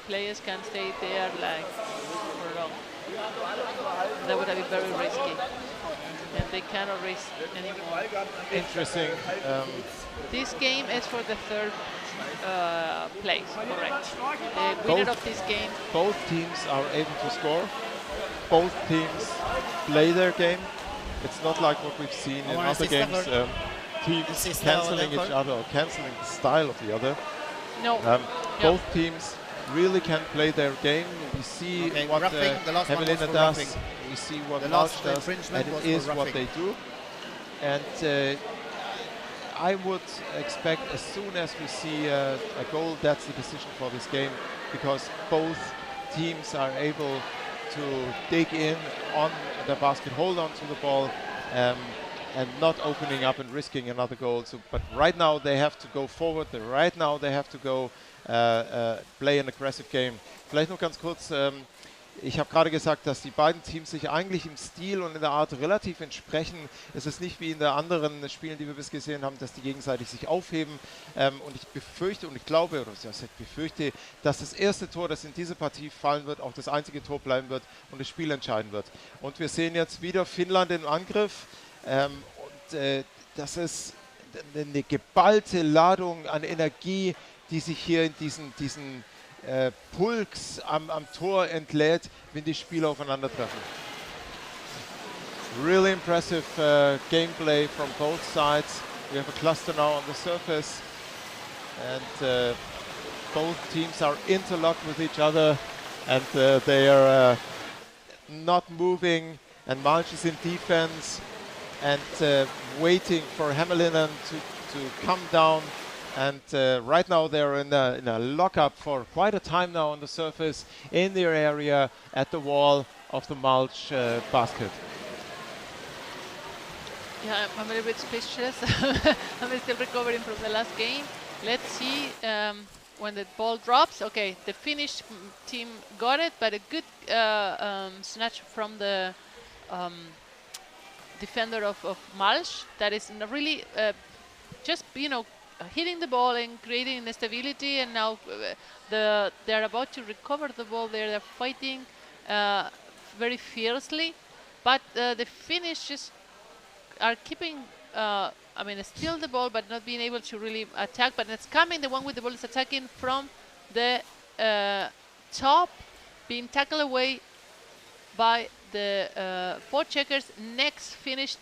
players can stay there like for long. That would have been very risky, and they cannot risk anymore. Interesting. This game is for the third place, correct? The winner of this game. Both teams are able to score. Both teams play their game. It's not like what we've seen in other games. Teams cancelling each other or cancelling the style of the other. No. Both teams really can play their game. We see what Hämeenlinna does. We see what Malch does, and it is what they do. And I would expect as soon as we see a goal, that's the decision for this game, because both teams are able to dig in on the basket, hold on to the ball, and not opening up and risking another goal. So, but right now they have to go forward. Right now they have to go play an aggressive game. Vielleicht noch ganz kurz. Ich habe gerade gesagt, dass die beiden Teams sich eigentlich im Stil und in der Art relativ entsprechen. Es ist nicht wie in den anderen Spielen, die wir bis gesehen haben, dass die gegenseitig sich aufheben. Und ich befürchte und ich glaube, oder ich befürchte, dass das erste Tor, das in diese Partie fallen wird, auch das einzige Tor bleiben wird und das Spiel entscheiden wird. Und wir sehen jetzt wieder Finnland im Angriff. Das ist eine geballte Ladung an Energie, die sich hier in diesen Pulks am Tor entlädt, wenn die Spieler aufeinandertreffen. Really impressive gameplay from both sides. We have a cluster now on the surface, and both teams are interlocked with each other, and they are not moving, and Malch is in defense and waiting for Hämeenlinna to come down. And right now they're in a lockup for quite a time now on the surface, in their area, at the wall of the Malch basket. Yeah, I'm a little bit speechless. I'm still recovering from the last game. Let's see when the ball drops. Okay, the Finnish team got it, but a good snatch from the defender of Malch. That is really just, hitting the ball and creating stability, and now they're about to recover the ball. They're fighting very fiercely, but the Finnish just are keeping, still the ball, but not being able to really attack. But it's coming. The one with the ball is attacking from the top, being tackled away by the forecheckers. Next Finnish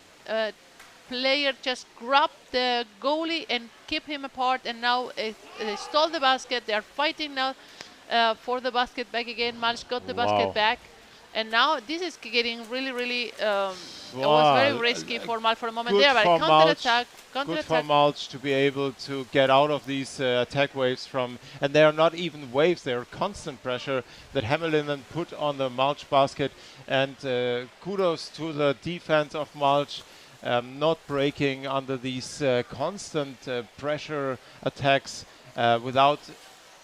player just grabbed the goalie and kept him apart, and now they stole the basket. They are fighting now for the basket back again. Malch got the basket back, and now this is getting really it was very risky for Malch for a moment there, but counter-attack. Good for Malch to be able to get out of these attack waves and they are not even waves, they are constant pressure that Hämeenlinna put on the Malch basket, and kudos to the defense of Malch. Not breaking under these constant pressure attacks without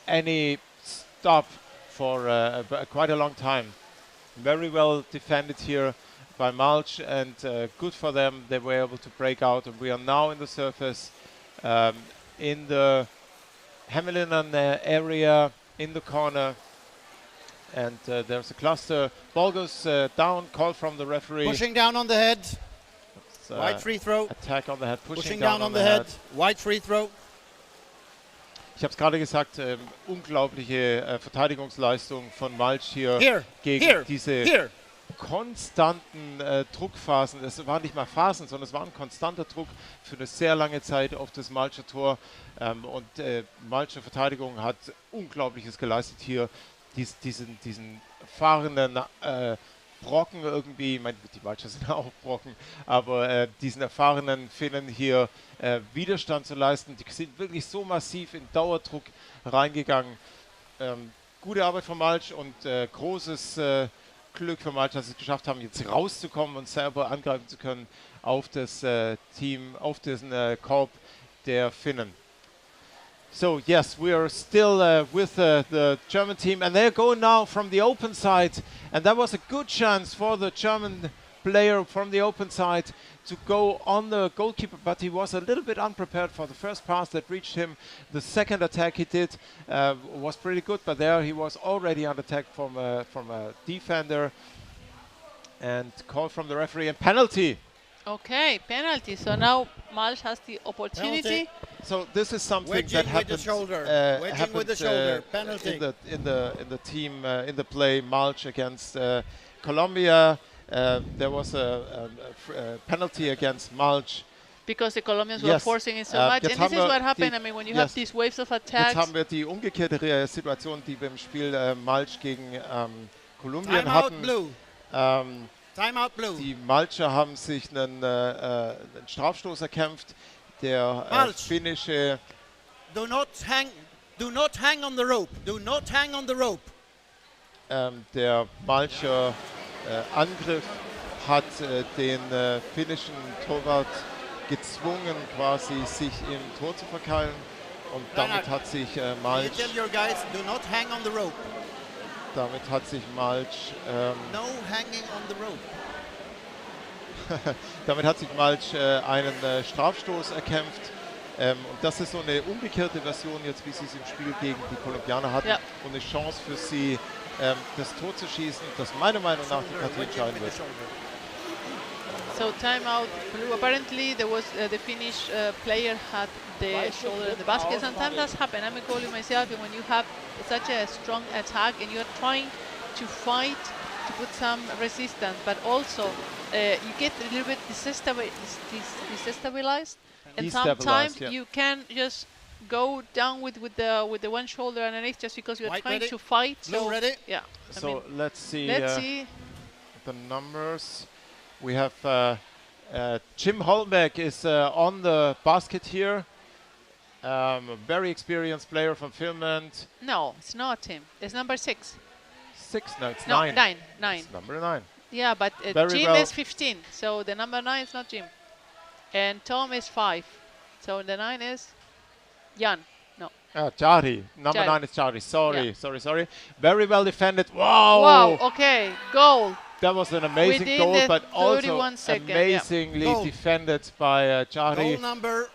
any stop for quite a long time. Very well defended here by Malch, and good for them. They were able to break out, and we are now in the surface in the Hämeenlinna area in the corner. And there's a cluster. Ball goes down, call from the referee. Pushing down on the head. White free throw. Attack on the head. Pushing down on the head. White free throw. Ich habe es gerade gesagt, unglaubliche Verteidigungsleistung von Malch hier gegen diese konstanten Druckphasen. Es waren nicht mal Phasen, sondern es war ein konstanter Druck für eine sehr lange Zeit auf das Malcher Tor. Und Malcher Verteidigung hat Unglaubliches geleistet hier. Diesen fahrenden Brocken irgendwie, ich meine, die Malcher sind auch Brocken, aber diesen erfahrenen Finnen hier Widerstand zu leisten. Die sind wirklich so massiv in Dauerdruck reingegangen. gute Arbeit von Malch und großes Glück für Malch, dass sie es geschafft haben, jetzt rauszukommen und selber angreifen zu können auf das Team, auf diesen Korb der Finnen. So yes, we are still with the German team, and they're going now from the open side, and that was a good chance for the German player from the open side to go on the goalkeeper, but he was a little bit unprepared for the first pass that reached him. The second attack he did was pretty good, but there he was already on attack from a defender, and call from the referee and penalty. Okay, penalty. So now Malch has the opportunity. Penalty. So this is something Wedging that happened. with the shoulder. Wedging happened with the shoulder. Penalty. in the team in the play Malch against Colombia. There was a penalty against Malch. Because the Colombians were forcing it so much. And this is what happened. I mean, when you have these waves of attacks. Jetzt haben wir die umgekehrte Situation, die wir im Spiel Malch gegen Kolumbien hatten. Blue. Timeout Blue. Die Malcher haben sich einen Strafstoß erkämpft. Der finnische. Do not hang on the rope. Do not hang on the rope. Der Malcher Angriff hat den finnischen Torwart gezwungen, quasi sich im Tor zu verkeilen. Und damit hat sich Malch. Tell your guys, do not hang on the rope. Damit hat sich Malch. No hanging on the rope. Damit hat sich Malch einen Strafstoß erkämpft. Und das ist so eine umgekehrte Version jetzt, wie sie es im Spiel gegen die Kolumbianer hatten. Ja. Und eine Chance für sie, das Tor zu schießen, das meiner Meinung nach die Partie entscheiden wird. So timeout blue. Apparently there was the Finnish player had the shoulder in the basket. Sometimes that's happened. I'm a goalie myself, and when you have such a strong attack and you're trying to fight to put some resistance, but also you get a little bit destabilized, and sometimes you can just go down with the one shoulder underneath just because you're trying to fight. So ready? Yeah. So let's see the numbers. We have Jim Holmbeck is on the basket here. A very experienced player from Finland. No, it's not him. It's number 6. 6? No, it's no, 9. 9. It's number 9. Yeah, but Jim is 15, so the number 9 is not Jim. And Tom is 5, so the 9 is Jan. No. Jari. Number 9 is Jari. Sorry. Very well defended. Wow! Wow, okay. Goal. That was an amazing goal, but also amazingly defended by Jari. Goal number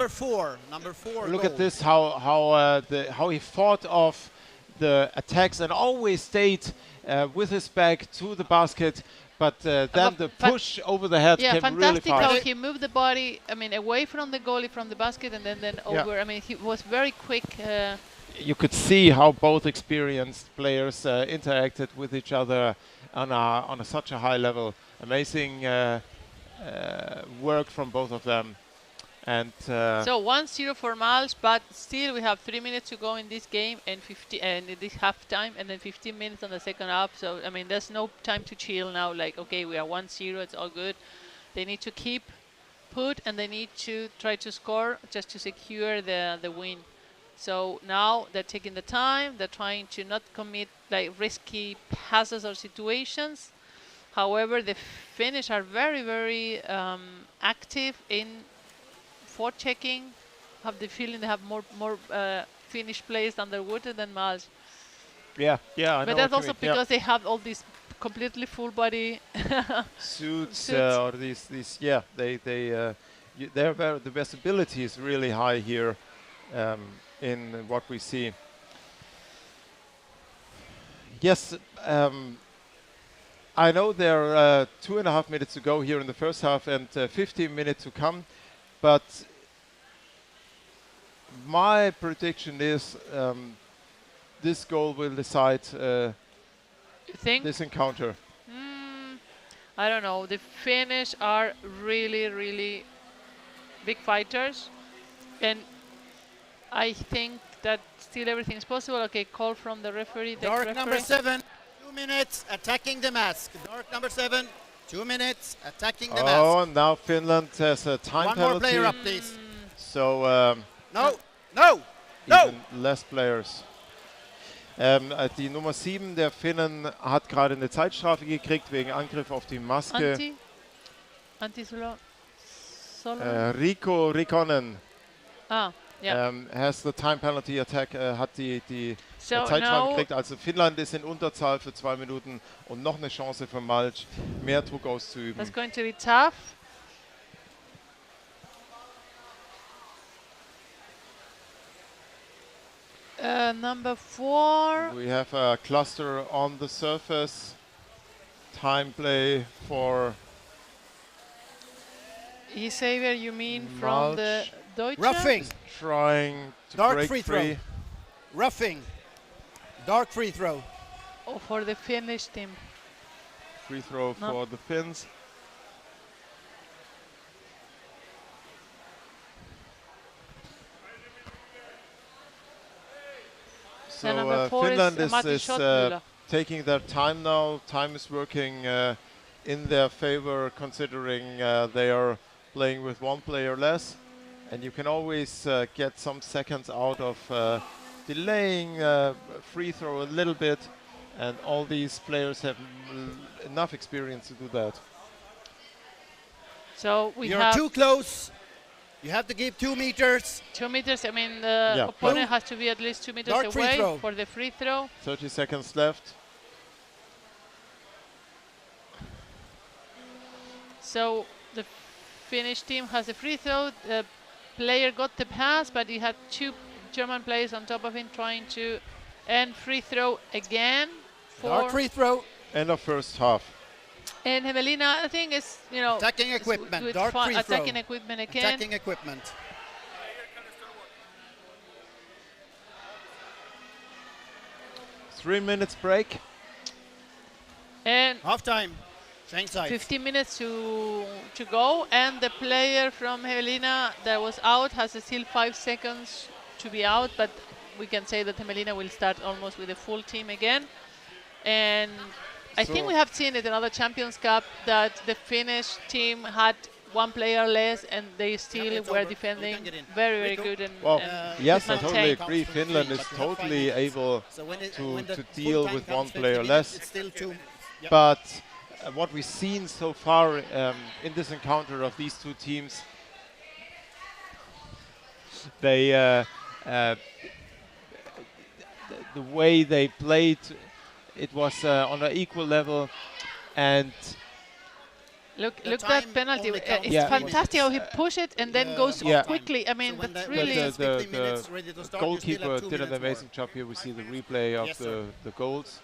4. Number 4. Look at this, how he fought off the attacks and always stayed with his back to the basket. But then the push over the head came really fast. Yeah, fantastic how he moved the body, I mean, away from the goalie, from the basket, and then over. I mean, he was very quick. You could see how both experienced players interacted with each other on such a high level. Amazing work from both of them. And so 1-0 for Malch, but still we have 3 minutes to go in this game and this half time, and then 15 minutes on the second half. So I mean, there's no time to chill now. Like, okay, we are 1-0, it's all good. They need to keep put, and they need to try to score just to secure the win. So now they're taking the time. They're trying to not commit like risky passes or situations. However, the Finnish are very, very active in forechecking. Have the feeling they have more Finnish players underwater than Malch. Yeah, I know. But that's also because they have all these completely full body suits. Or these the visibility is really high here in what we see. Yes, I know there are 2.5 minutes to go here in the first half and 15 minutes to come. But my prediction is this goal will decide this encounter. I don't know. The Finnish are really, really big fighters. And I think that still everything is possible. Okay, call from the referee. Dark number 7, 2 minutes, attacking the mask. Dark number 7. 2 minutes, attacking the mask. Oh, now Finland has a time penalty. One more player up, please. So... No! even less players. Die Nummer 7 der Finnen hat gerade eine Zeitstrafe gekriegt wegen Angriff auf die Maske. Rico Rikonen has the time penalty attack, hat die Zeitstrafe gekriegt. Also Finnland ist in Unterzahl für 2 Minuten und noch eine Chance für Malch, mehr Druck auszuüben. That's going to be tough. Number 4. We have a cluster on the surface. Time play for Xavier, you mean from the Deutsche? Roughing. Trying to Dark break free free. throw. Roughing. Dark free throw. Oh, for the Finnish team. Free throw for the Finns. So Finland is taking their time now. Time is working in their favor, considering they are playing with 1 player less. And you can always get some seconds out of delaying free throw a little bit. And all these players have enough experience to do that. So You're too close. You have to give 2 meters. 2 meters. I mean, the opponent has to be at least 2 meters away for the free throw. 30 seconds left. So the Finnish team has a free throw. The player got the pass, but he had 2 German players on top of him trying to end free throw again. Dark free throw. End of first half. And Hemelina, I think, is, you know, attacking equipment. Dark free throw. Attacking equipment again. Attacking equipment. Three minutes break. And half time. Change sides. 15 minutes to go, and the player from Hemelina that was out has still 5 seconds to be out, but we can say that Hemelina will start almost with a full team again. And I think we have seen it in other Champions Cup that the Finnish team had 1 player less and they still were defending very, very good. And, yes, I totally agree. Finland is totally able to deal with 1 player less. But what we've seen so far in this encounter of these 2 teams, they the way they played, it was on an equal level, and look that penalty. It's fantastic how he pushed it and then goes quickly. I mean, that's really... The goalkeeper did an amazing job here. We see the replay of the goals.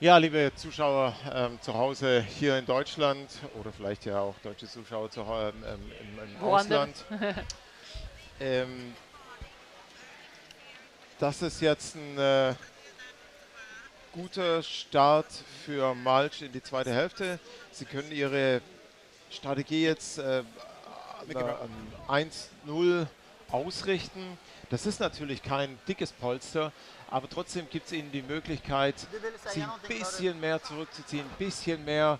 Ja, liebe Zuschauer zu Hause hier in Deutschland oder vielleicht ja auch deutsche Zuschauer im Ausland. Das ist jetzt ein guter Start für Malch in die zweite Hälfte. Sie können ihre Strategie jetzt an 1-0 ausrichten. Das ist natürlich kein dickes Polster, aber trotzdem gibt es ihnen die Möglichkeit, sie ein bisschen mehr zurückzuziehen, ein bisschen mehr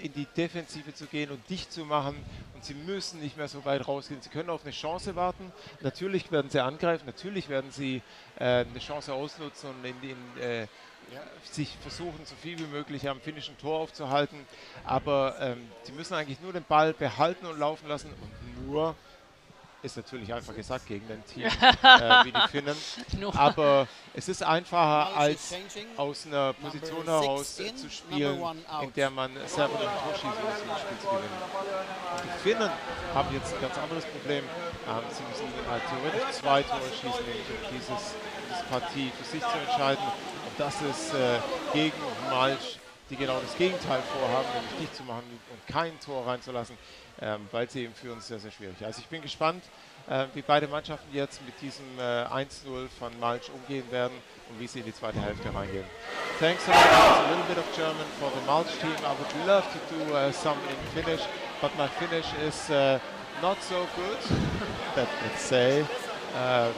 in die Defensive zu gehen und dicht zu machen. Und sie müssen nicht mehr so weit rausgehen. Sie können auf eine Chance warten. Natürlich werden sie angreifen, natürlich werden sie eine Chance ausnutzen und sich versuchen, so viel wie möglich am finnischen Tor aufzuhalten. Aber sie müssen eigentlich nur den Ball behalten und laufen lassen. Und nur, ist natürlich einfach gesagt gegen ein Team wie die Finnen. Aber es ist einfacher, als aus einer Position heraus zu spielen, in der man selber ein Tor schießen muss, um das Spiel zu gewinnen. Und die Finnen haben jetzt ein ganz anderes Problem. Sie müssen theoretisch 2 Tore schießen, um diese Partie für sich zu entscheiden. Und das ist gegen Malch, die genau das Gegenteil vorhaben, nämlich dicht zu machen und kein Tor reinzulassen. Weil sie eben führen, sehr, sehr schwierig. Also ich bin gespannt, wie beide Mannschaften jetzt mit diesem 1-0 von Malch umgehen werden und wie sie in die zweite Hälfte reingehen. Thanks a lot. That's a little bit of German for the Malch team. I would love to do some in Finnish, but my Finnish is not so good, let's say. To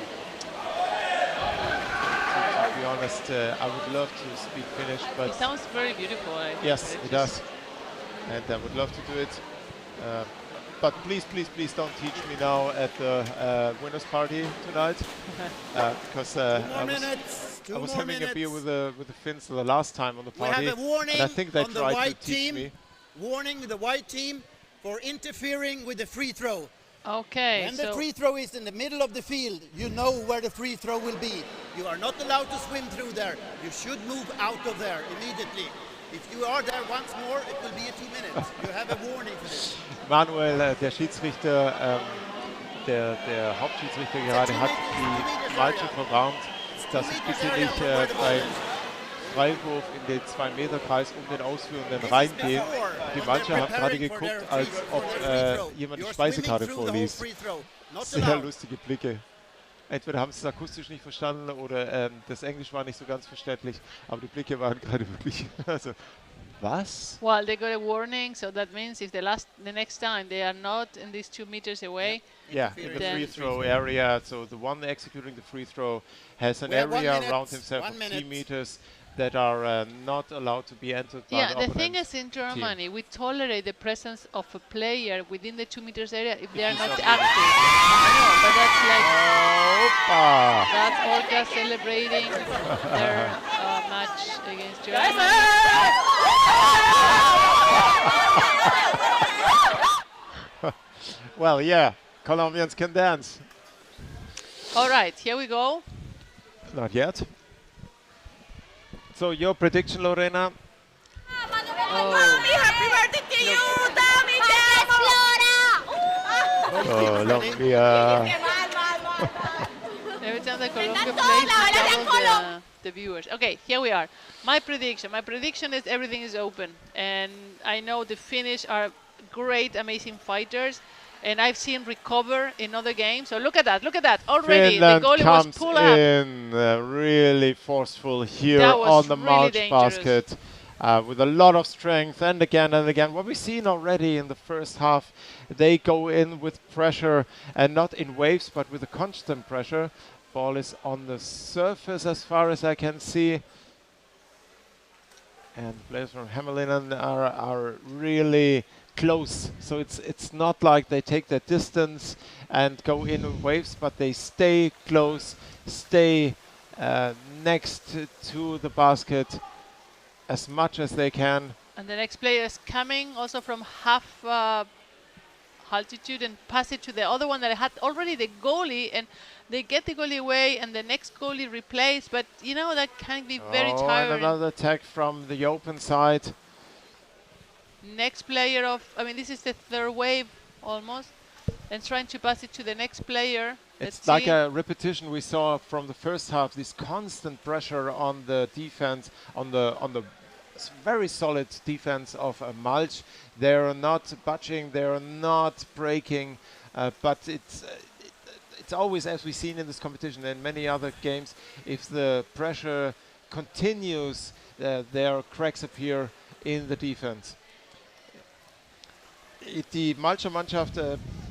be honest, I would love to speak Finnish, but... It sounds very beautiful. Yes, it does. And I would love to do it. but please, please, please don't teach me now at the winners' party tonight, because I was having a beer with the Finns the last time on the party, we have a warning and I think they on the tried to white teach team. me. Warning the white team for interfering with the free throw. Okay. When the free throw is in the middle of the field, you know where the free throw will be. You are not allowed to swim through there. You should move out of there immediately. If you are there once more, it will be 2 minutes. You have a warning for this. Manuel, der Schiedsrichter, der Hauptschiedsrichter gerade hat die Malche verwarnt, dass sie bitte nicht beim Freiwurf in den 2-Meter-Kreis um den Ausführenden reingehen. Die Malche haben gerade geguckt, als ob jemand die Speisekarte vorliest. Sehr lustige Blicke. Entweder haben sie es akustisch nicht verstanden oder das Englisch war nicht so ganz verständlich, aber die Blicke waren gerade wirklich, also, was? Well, they got a warning, so that means if the next time they are not in these 2 meters away. Yeah, in the free throw area, so the one executing the free throw has an area around himself of 3 meters that are not allowed to be entered by the opponent. Yeah, the thing is in Germany, we tolerate the presence of a player within the 2 meters area if they are not active. I know, but that's like that's Olga celebrating their match against Germany. Well, yeah, Colombians can dance. All right, here we go. Not yet. So your prediction, Lorena? Happy birthday to you, Colombia. Every time the Colombia plays, the viewers. Okay, here we are. My prediction is everything is open, and I know the Finnish are great, amazing fighters, and I've seen recover in other games. So look at that, already Finland the goalie comes was pulled up. in really forceful here on the really March dangerous. basket with a lot of strength, and again and again. What we've seen already in the first half, they go in with pressure and not in waves, but with a constant pressure. Ball is on the surface as far as I can see. And players from Hämeenlinna are really close, so it's not like they take their distance and go in waves, but they stay close, stay next to the basket as much as they can. And the next player is coming also from half altitude and pass it to the other one that had already the goalie, and they get the goalie away and the next goalie replaced, but you know that can be very tiring. And another attack from the open side. Next player I mean, this is the third wave almost, and trying to pass it to the next player. It's like a repetition we saw from the first half, this constant pressure on the defense, on the very solid defense of Malch. They're not budging, they're not breaking, but it's always, as we've seen in this competition and many other games, if the pressure continues, there are cracks appear in the defense. Die Malcher Mannschaft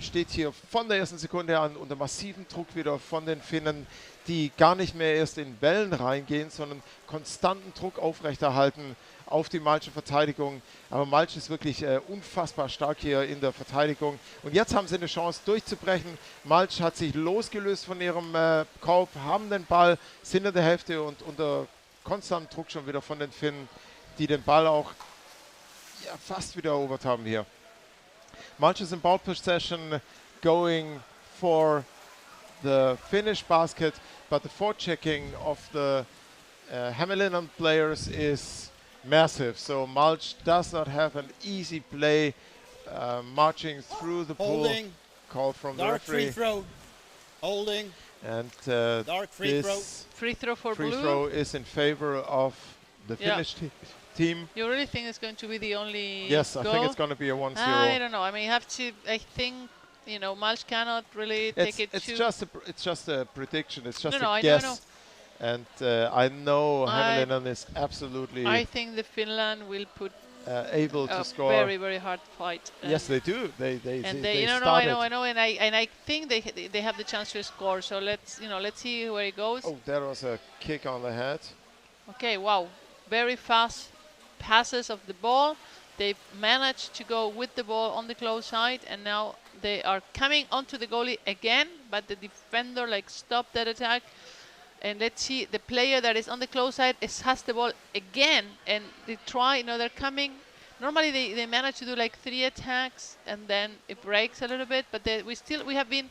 steht hier von der ersten Sekunde an unter massivem Druck wieder von den Finnen, die gar nicht mehr erst in Wellen reingehen, sondern konstanten Druck aufrechterhalten auf die Malcher Verteidigung. Aber Malch ist wirklich unfassbar stark hier in der Verteidigung. Und jetzt haben sie eine Chance durchzubrechen. Malch hat sich losgelöst von ihrem Korb, haben den Ball, sind in der Hälfte und unter konstantem Druck schon wieder von den Finnen, die den Ball auch fast wieder erobert haben hier. Malch is in ball possession, going for the Finnish basket, but the forechecking of the Hämeenlinna players is massive. So Malch does not have an easy play marching through the pool. Call from the referee. Free throw. Holding. And Dark free throw. Free throw for free blue. throw is in favor of the Finnish team. You really think it's going to be the only Yes, goal? I think it's going to be a 1-0. I don't know. I mean, you have to. I think, you know, Malch cannot really take it. It's just a prediction. It's just a guess. I know. And I know Hämeenlinna is absolutely. I think the Finland will put able to score. Very, very hard fight. Yes, they do. They I know, and I think they have the chance to score. So let's see where it goes. Oh, there was a kick on the head. Okay, wow, very fast passes of the ball, they've managed to go with the ball on the close side, and now they are coming onto the goalie again, but the defender like stopped that attack. And let's see, the player that is on the close side has the ball again, and they try, you know, they're coming. Normally they manage to do like 3 attacks, and then it breaks a little bit, but we have been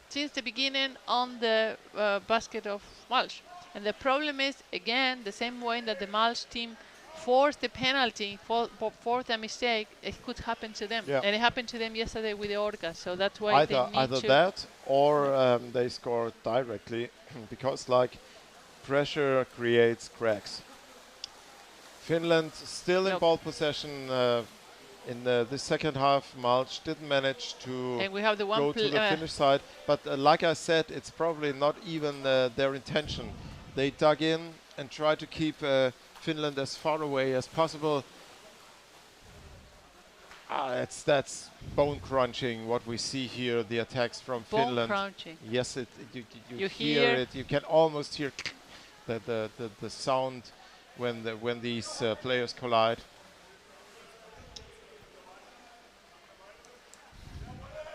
since the beginning on the basket of Malch. And the problem is, again, the same way that the Malch team forced the penalty, forced a mistake, it could happen to them. Yeah. And it happened to them yesterday with the Orcas, so that's why they need either to... that, or they score directly, because like pressure creates cracks. Finland still in ball possession in the second half. Malch didn't manage to and we have the go to the finish side, but like I said, it's probably not even their intention. They dug in and tried to keep Finland as far away as possible. That's bone crunching what we see here, the attacks from bone Finland. Crunching. Yes, you hear it. You can almost hear the sound when these players collide.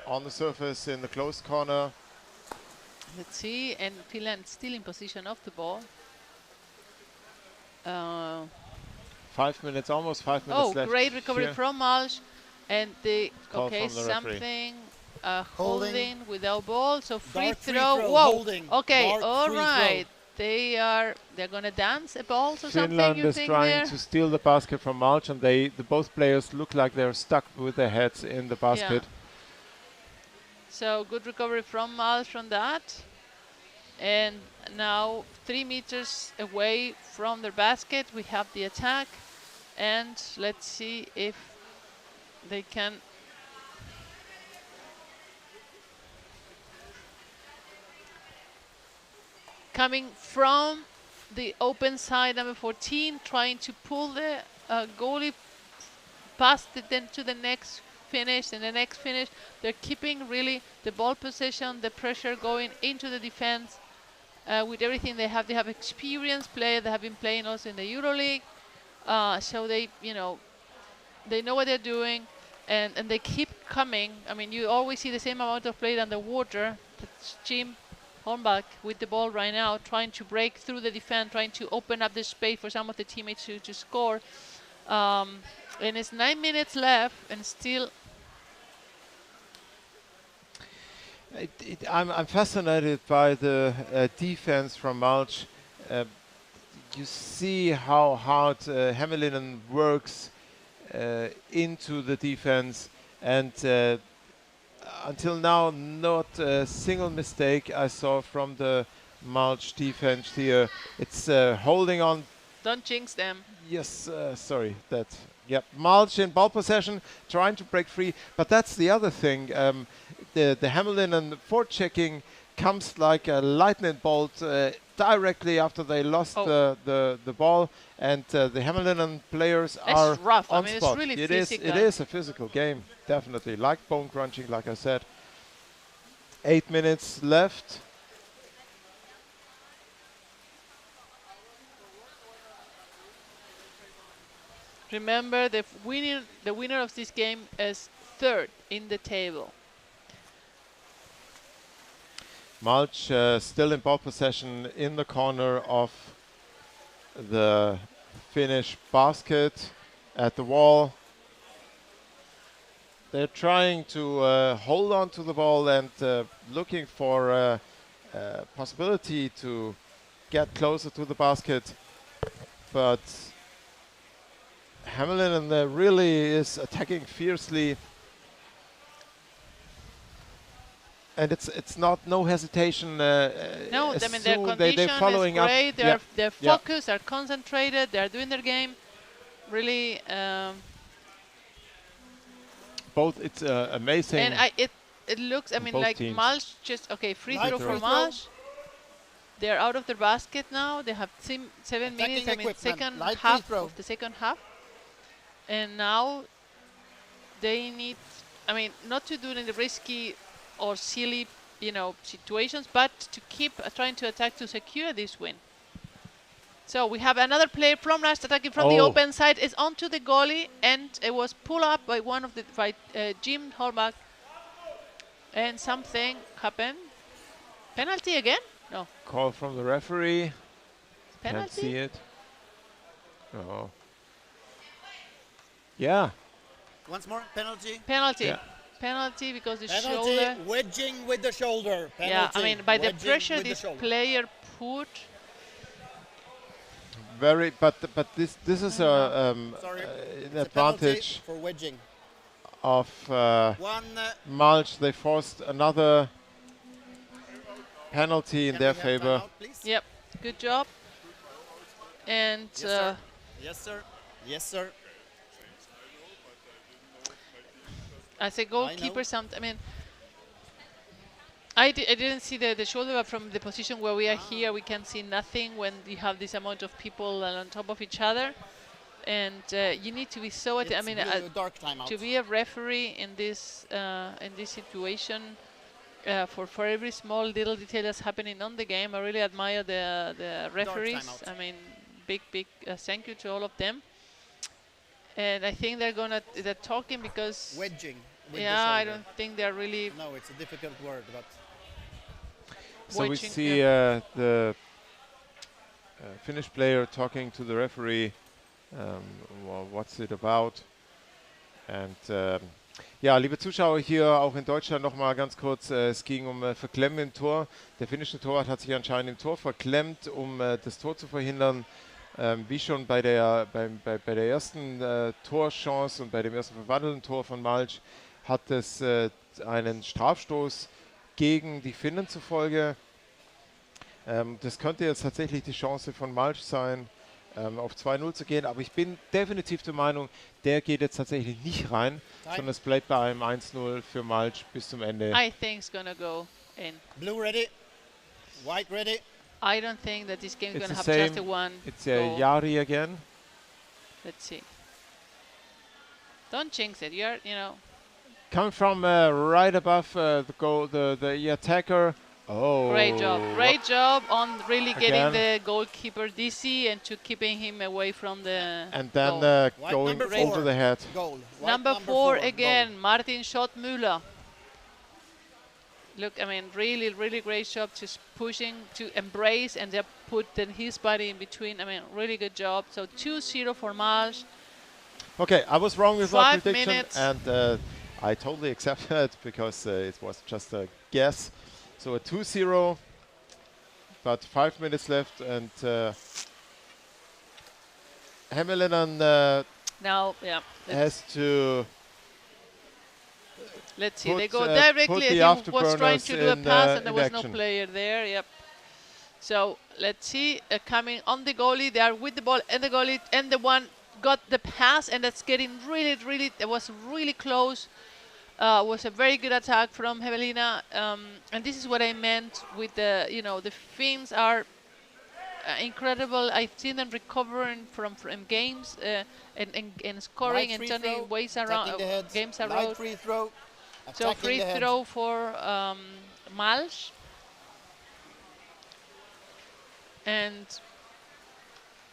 On the surface in the close corner. Let's see, and Finland still in position of the ball. 5 minutes, almost 5 minutes left. Oh, great recovery here. from Malch. And the, Call okay, from the something Holding. holding without ball. So free Dark free throw. throw, Whoa. holding. Okay, Dark all free right. They're gonna dance a ball or something. Finland You is think trying there? to steal the basket from Malch, and both players look like they're stuck with their heads in the basket. Yeah. So good recovery from Malch from that. And now 3 meters away from their basket, we have the attack. And let's see if they can. Coming from the open side, number 14, trying to pull the goalie past it, then to the next finish, and the next finish. They're keeping really the ball possession, the pressure going into the defense with everything they have. They have experienced players that have been playing also in the EuroLeague, so they know what they're doing, and they keep coming. I mean, you always see the same amount of play underwater. That's Jim Hornbach with the ball right now, trying to break through the defense, trying to open up the space for some of the teammates to score. And it's 9 minutes left, and still. I'm fascinated by the defense from Malch. You see how hard Hämeenlinna works into the defense, and until now, not a single mistake I saw from the Malch defense here. It's holding on. Don't jinx them. Yes, sorry. Yep, Malch in ball possession, trying to break free. But that's the other thing. The Hämeenlinna forechecking comes like a lightning bolt directly after they lost the ball, and the Hämeenlinna players are rough. on I mean, spot. it's really It physical. is a physical game, definitely. Like bone crunching, like I said. 8 minutes left. Remember, the winner of this game is 3rd in the table. Malch still in ball possession in the corner of the Finnish basket at the wall. They're trying to hold on to the ball and looking for a possibility to get closer to the basket, but Hämeenlinna really is attacking fiercely, and it's no hesitation. No, I mean, their condition they're following is great. up. They're focused, they're concentrated, they're doing their game. Really. Both, it's amazing. And it looks, I mean, both like teams. Malch just free throw for Malch. They're out of their basket now. They have 7 minutes. I mean, second half of the second half. And now they need, I mean, not to do it in the risky or silly, situations, but to keep trying to attack to secure this win. So we have another player from last attacking from the open side. Is onto the goalie, and it was pulled up by one of the Jim Holbach. And something happened. Penalty again? No. Call from the referee. Penalty? Can't see it. Oh. Yeah. Once more, penalty. Penalty. Yeah. Penalty because the Penalty, shoulder. wedging with the shoulder. Penalty, Yeah, I mean, by the wedging pressure with the this shoulder. player put. Very, but this is an advantage for wedging. of Mulch. They forced another penalty in their favor. Yep, good job. And yes, sir. Yes, sir. Yes, sir. As a goalkeeper, I didn't see the shoulder, but from the position where we are here, we can see nothing when you have this amount of people on top of each other. And you need to be so. To be a referee in this situation, for every small little detail that's happening on the game, I really admire the referees. I mean, big thank you to all of them. And I think they're talking because wedging. Yeah, I don't think they're really. No, it's a difficult word, but. So we see the Finnish player talking to the referee. Well, what's it about? And ja, liebe Zuschauer hier auch in Deutschland noch mal ganz kurz. Es ging um Verklemmen im Tor. Der finnische Torwart hat sich anscheinend im Tor verklemmt, um das Tor zu verhindern. Wie schon bei der ersten Torchance und bei dem ersten verwandelten Tor von Mulch hat es einen Strafstoß gegen die Finnen zufolge. Das könnte jetzt tatsächlich die Chance von Mulch sein, auf 2-0 zu gehen, aber ich bin definitiv der Meinung, der geht jetzt tatsächlich nicht rein, sondern es bleibt bei einem 1-0 für Mulch bis zum Ende. I think it's gonna go in. Blue ready, white ready. I don't think that this game is going to have same, just a one. It's Jari again. Let's see. Don't jinx it. You're, Coming from right above the goal, the attacker. Oh. Great job on really getting the goalkeeper dizzy and to keeping him away from the and then going over the head. Number four again, Martin Schott-Müller. Look, I mean, really great job, just pushing to embrace and then put his body in between. I mean, really good job. So 2-0 for Mulch. Okay, I was wrong with my 5 prediction, minutes. and I totally accept it because it was just a guess. So a 2-0, but 5 minutes left, and Hämeenlinna now, yeah, has to. Let's see, they go directly. He was trying to do a pass and there was no action. player there. Yep. So let's see, coming on the goalie, they are with the ball and the goalie, and the one got the pass, and that's getting really, it was really close. Was a very good attack from Hämeenlinna, and this is what I meant with the, the Finns are incredible. I've seen them recovering from games and scoring and turning ways around, games around. Free throw. So free throw for Mulch. And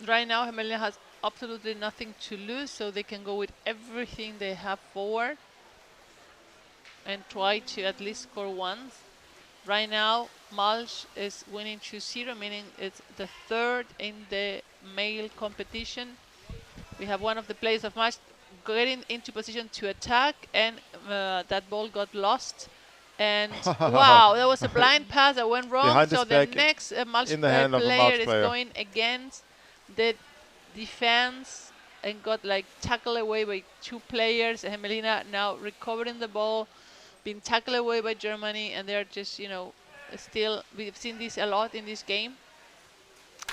right now Hämeenlinna has absolutely nothing to lose, so they can go with everything they have forward and try to at least score once. Right now Mulch is winning 2-0, meaning it's the third in the male competition. We have one of the players of Mulch getting into position to attack, and that ball got lost. And wow, there was a blind pass that went wrong. So the next Mulch player is going against the defense and got tackled away by two players. Hämeenlinna now recovering the ball, being tackled away by Germany, and they're just, still, we've seen this a lot in this game.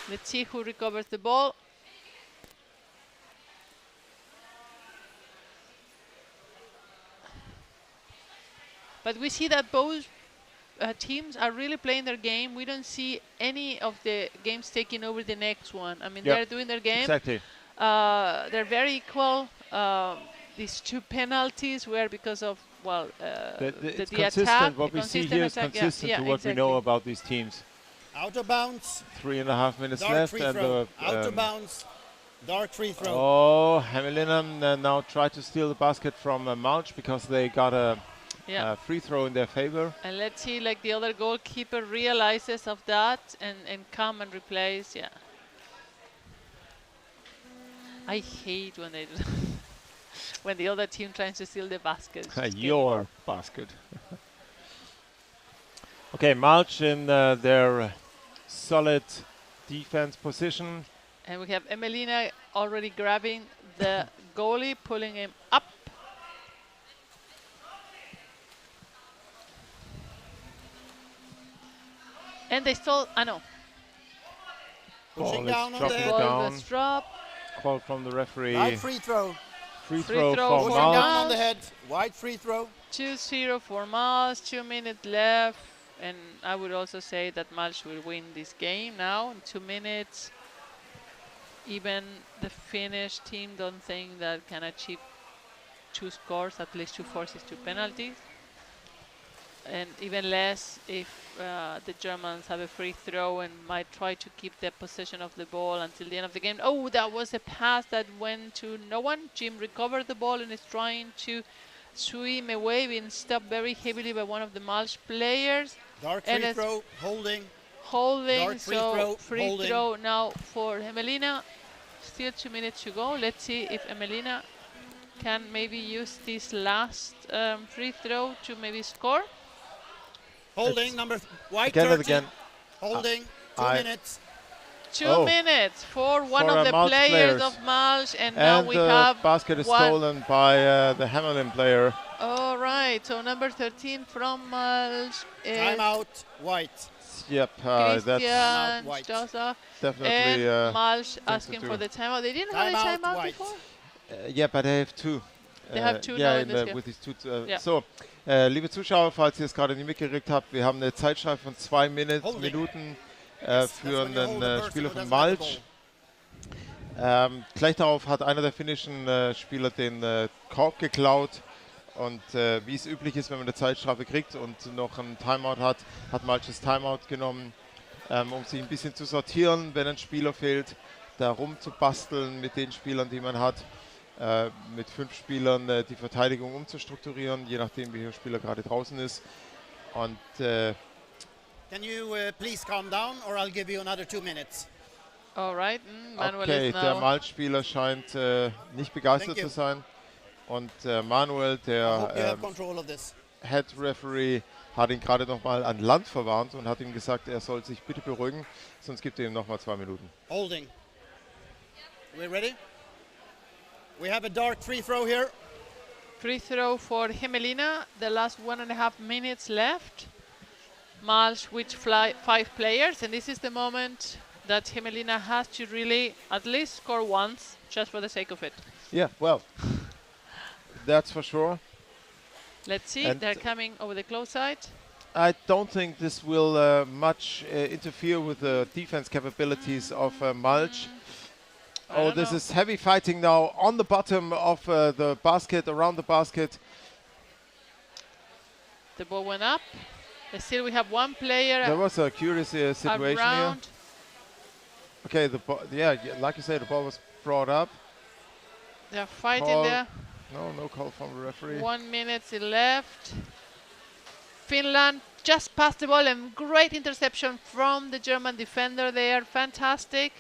Let's see who recovers the ball. But we see that both teams are really playing their game. We don't see any of the games taking over the next one. I mean, they're doing their game. Exactly. They're very equal. These two penalties were because of, it's the consistent. attack. What we see here is consistent to what we know about these teams. Out of bounds. 3.5 minutes Dark left. free And throw. Out of bounds. Dark free throw. Oh, Hämeenlinna now try to steal the basket from Mulch because they got a free throw in their favor. And let's see, like the other goalkeeper realizes of that and come and replace. Yeah. I hate when they do when the other team tries to steal the basket. Your basket. Okay, Mulch in their solid defense position. And we have Hämeenlinna already grabbing the goalie, pulling him up. And they stole, no. Pushing down on the head. Ball was dropped. Call from the referee. Right free throw. Free throw for Pushing Mulch. down on the head. Wide free throw. 2-0 for Mulch, 2 minutes left. And I would also say that Mulch will win this game now in 2 minutes. Even the Finnish team don't think that can achieve 2 scores, at least 2 forces, 2 penalties. And even less if the Germans have a free throw and might try to keep the possession of the ball until the end of the game. Oh, that was a pass that went to no one. Jim recovered the ball and is trying to swim away, being stopped very heavily by one of the Mulch players. Dark free throw, holding. Holding, Dark free so throw, free holding. throw now for Hämeenlinna. Still 2 minutes to go. Let's see if Hämeenlinna can maybe use this last free throw to maybe score. Holding, number white Again 30. and again. Holding, 2 minutes. 2 minutes for one of the Mulch players of Mulch, and now we the have basket is one. stolen by the Hämeenlinna player. All right, so number 13 from Mulch is Timeout, white. Yep, Christian that's Joseph. definitely And Mulch thing asking to for do. the timeout. They didn't have a timeout before? Yeah, but they have 2. They have 2 now in this game. with these 2. Yeah. So, liebe Zuschauer, falls ihr es gerade nicht mitgekriegt habt, wir haben eine Zeitstrafe von 2 Minuten für einen Spieler von Mulch. Gleich darauf hat einer der finnischen Spieler den Korb geklaut. Und wie es üblich ist, wenn man eine Zeitstrafe kriegt und noch ein Timeout hat, hat Mulch das Timeout genommen, um sich ein bisschen zu sortieren, wenn ein Spieler fehlt, da rumzubasteln mit den Spielern, die man hat, mit 5 Spielern die Verteidigung umzustrukturieren, je nachdem, welcher Spieler gerade draußen ist. Und Can you please calm down, or I'll give you another 2 minutes. All right, Manuel okay, is now. der Mulch-Spieler scheint nicht begeistert zu sein. Und Manuel, der Head Referee, hat ihn gerade nochmal an Land verwarnt und hat ihm gesagt, er soll sich bitte beruhigen, sonst gibt er ihm nochmal 2 Minuten. Holding. We ready? We have a dark free throw here. Free throw for Hämeenlinna. The last 1.5 minutes left. Mulch with 5 players, and this is the moment that Hämeenlinna has to really at least score once, just for the sake of it. Yeah, well, that's for sure. Let's see, And they're coming over the close side. I don't think this will much interfere with the defense capabilities of Mulch. Oh, this is heavy fighting now on the bottom of the basket, around the basket. The ball went up. Still we have 1 player. There was a curious situation around. here. Okay, yeah, like you said, the ball was brought up. They're fighting Call. there. No call from the referee. 1 minute left. Finland just passed the ball, and great interception from the German defender there. Fantastic.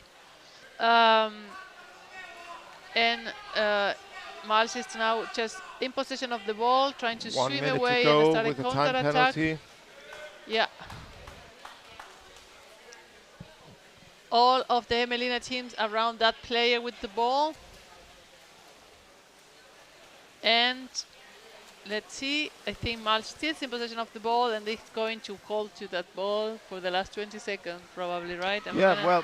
Mulch is now just in possession of the ball, trying to 1 swim minute away to go and start a with a time counter-attack. penalty. Yeah. All of the Hämeenlinna teams around that player with the ball. And let's see, I think Mulch still in possession of the ball, and they're going to hold to that ball for the last 20 seconds, probably, right? Yeah, well,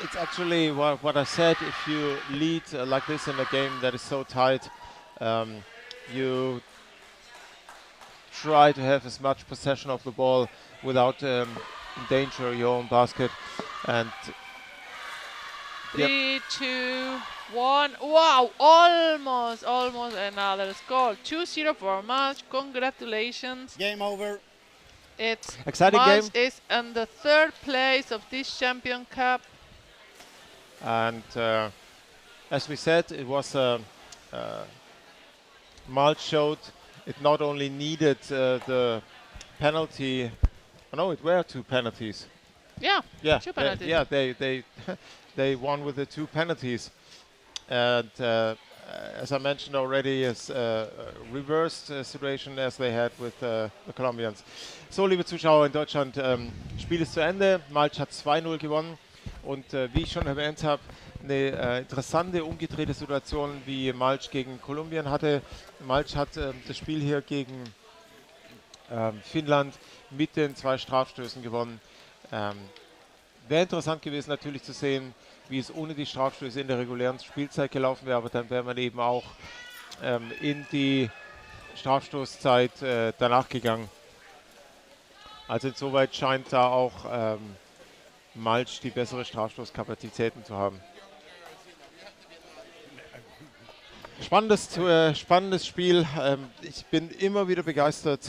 it's actually what I said. If you lead like this in a game that is so tight, you try to have as much possession of the ball without endangering your own basket. And 3, 2, 1. Wow, almost another score. 2-0 for Mulch. Congratulations. Game over. It's Exciting Malch game. is in the 3rd place of this Champion Cup. And as we said, it was Malch showed it not only needed the penalty. Oh, no, it were 2 penalties. Yeah, Yeah, 2 penalties. yeah, they they won with the 2 penalties, and as I mentioned already, is a reversed situation as they had with the Colombians. So, liebe Zuschauer in Deutschland, Spiel ist zu Ende. Malch hat 2-0 gewonnen und wie ich schon erwähnt habe, eine interessante umgedrehte Situation, wie Malch gegen Kolumbien hatte. Malch hat das Spiel hier gegen Finnland mit den 2 Strafstößen gewonnen. Wäre interessant gewesen natürlich zu sehen, wie es ohne die Strafstöße in der regulären Spielzeit gelaufen wäre, aber dann wäre man eben auch in die Strafstoßzeit danach gegangen. Also insoweit scheint da auch Malch die bessere Strafstoßkapazitäten zu haben. Spannendes Spiel. Ich bin immer wieder begeistert,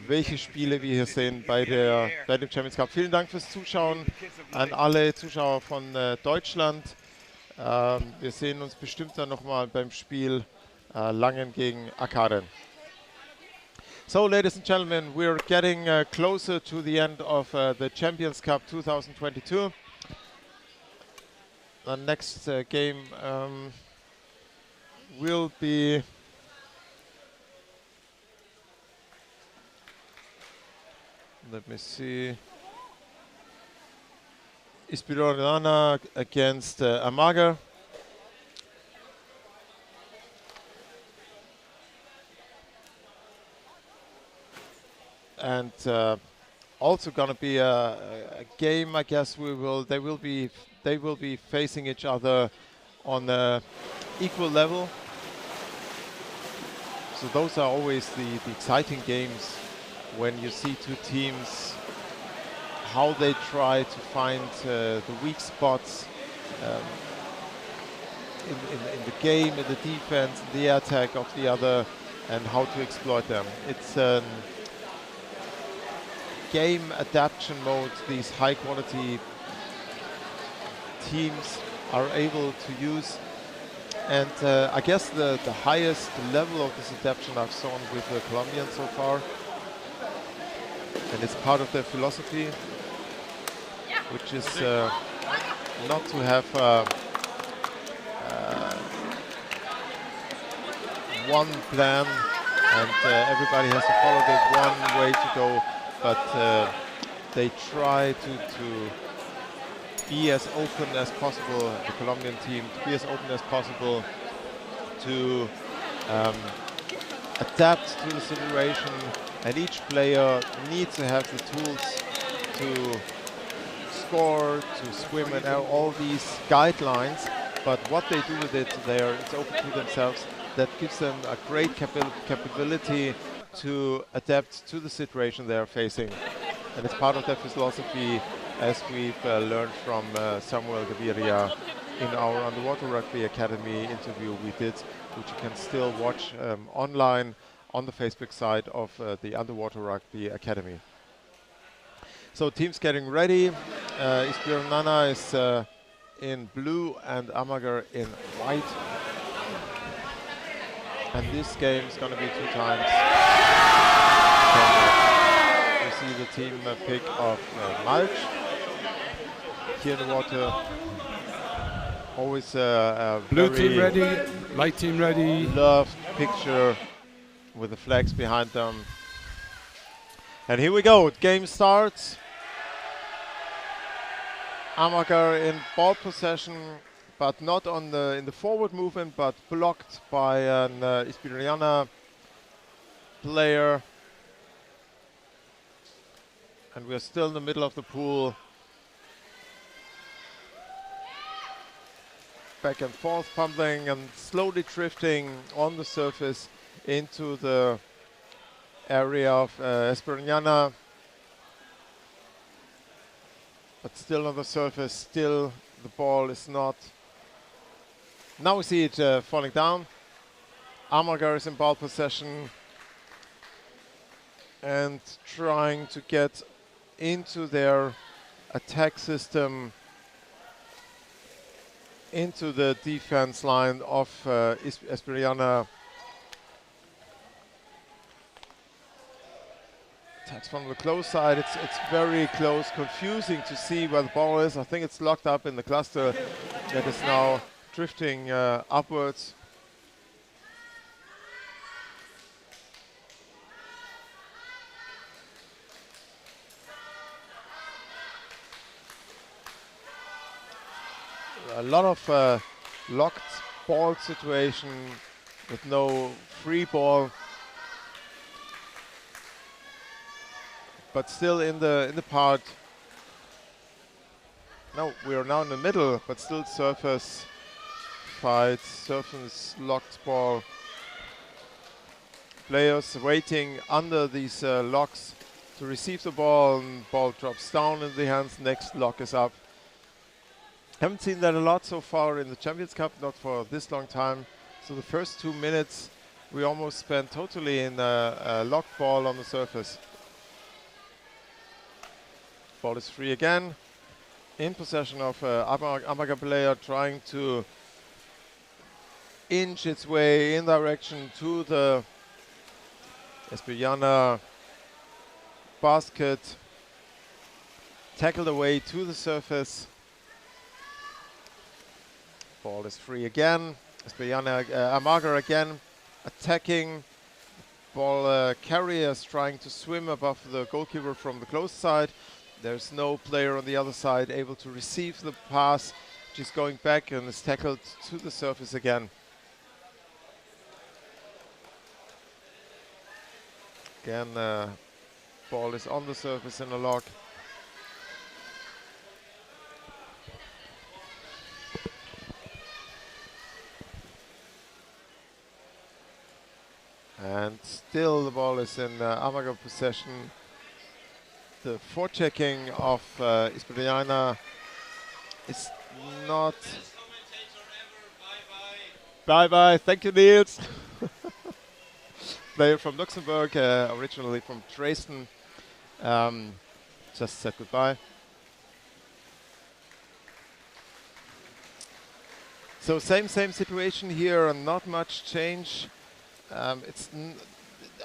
welche Spiele wir hier sehen bei dem Champions Cup. Vielen Dank fürs Zuschauen an alle Zuschauer von Deutschland. Wir sehen uns bestimmt dann nochmal beim Spiel Langen gegen Akaden. So, ladies and gentlemen, we're getting closer to the end of the Champions Cup 2022. The next game will be let me see, Espirolana against Amager. And also gonna be a game, I guess they will be facing each other on a equal level. So those are always the exciting games when you see 2 teams, how they try to find the weak spots in the game, in the defense, in the attack of the other, and how to exploit them. It's game adaptation mode these high quality teams are able to use. And I guess the highest level of this adaptation I've seen with the Colombian so far, and it's part of their philosophy, which is not to have one plan and everybody has to follow the one way to go, but they try to be as open as possible, the Colombian team, to be as open as possible to adapt to the situation, and each player needs to have the tools to score, to swim, and all these guidelines, but what they do with it, it's open to themselves. That gives them a great capability to adapt to the situation they are facing, and it's part of their philosophy, as we've learned from Samuel Gaviria in our Underwater Rugby Academy interview we did, which you can still watch online on the Facebook side of the Underwater Rugby Academy. So teams getting ready. Espirolana is in blue and Amager in white. And this game is going to be 2 times. You see the team pick of Malch here in the water. Always a blue team ready, light team ready. Loved picture with the flags behind them. And here we go. Game starts. Amager in ball possession, but not in the forward movement, but blocked by an Espirolana player. And we're still in the middle of the pool. Back and forth pumping and slowly drifting on the surface into the area of Espirolana. But still on the surface, still the ball is not. Now we see it falling down. Amager is in ball possession. and trying to get into their attack system, into the defense line of Esperiana. Attacks from the close side. It's very close, confusing to see where the ball is. I think it's locked up in the cluster that is now drifting upwards. A lot of locked ball situation with no free ball, but still in the part. No, we are now in the middle, but still surface fight, surface locked ball. Players waiting under these locks to receive the ball, and ball drops down in the hands. Next lock is up. Haven't seen that a lot so far in the Champions Cup, not for this long time. So the first 2 minutes we almost spent totally in a locked ball on the surface. Ball is free again, in possession of Amager player, trying to inch its way in direction to the Esperiana basket, tackled away to the surface. Ball is free again. Esperiana, Amager again attacking. Ball carriers trying to swim above the goalkeeper from the close side. There's no player on the other side able to receive the pass. She's going back and is tackled to the surface again. Again, ball is on the surface in a lock. And still the ball is in Amager possession. The forechecking of Esperiana is not... Bye-bye, thank you, Niels. Player from Luxembourg, originally from Dresden. Just said goodbye. So same situation here, and not much change.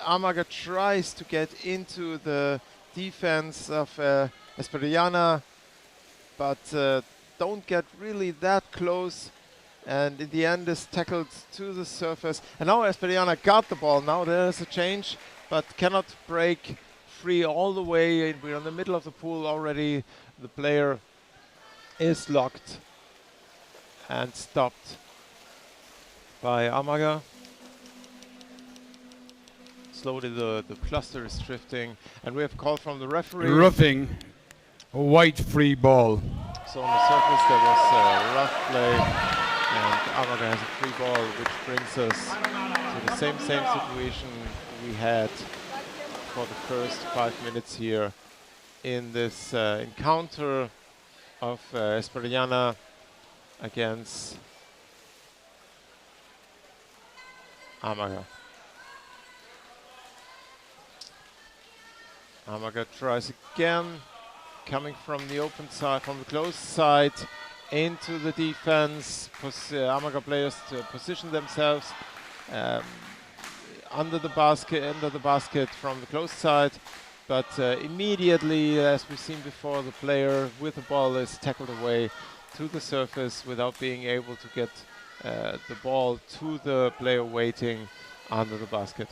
Amager tries to get into the defense of Esperiana, but don't get really that close, and in the end is tackled to the surface. And now Esperiana got the ball. Now there's a change, but cannot break free all the way. We're in the middle of the pool already. The player is locked and stopped by Amager. Slowly the cluster is drifting, and we have called from the referee. Roughing, a white free ball. So on the surface there was rough play, and Amager has a free ball, which brings us to the same situation we had for the first 5 minutes here in this encounter of Esperiana against Amager. Amager tries again, coming from the open side, from the close side, into the defense. Amager players to position themselves under the basket from the close side. But immediately, as we've seen before, the player with the ball is tackled away to the surface without being able to get the ball to the player waiting under the basket.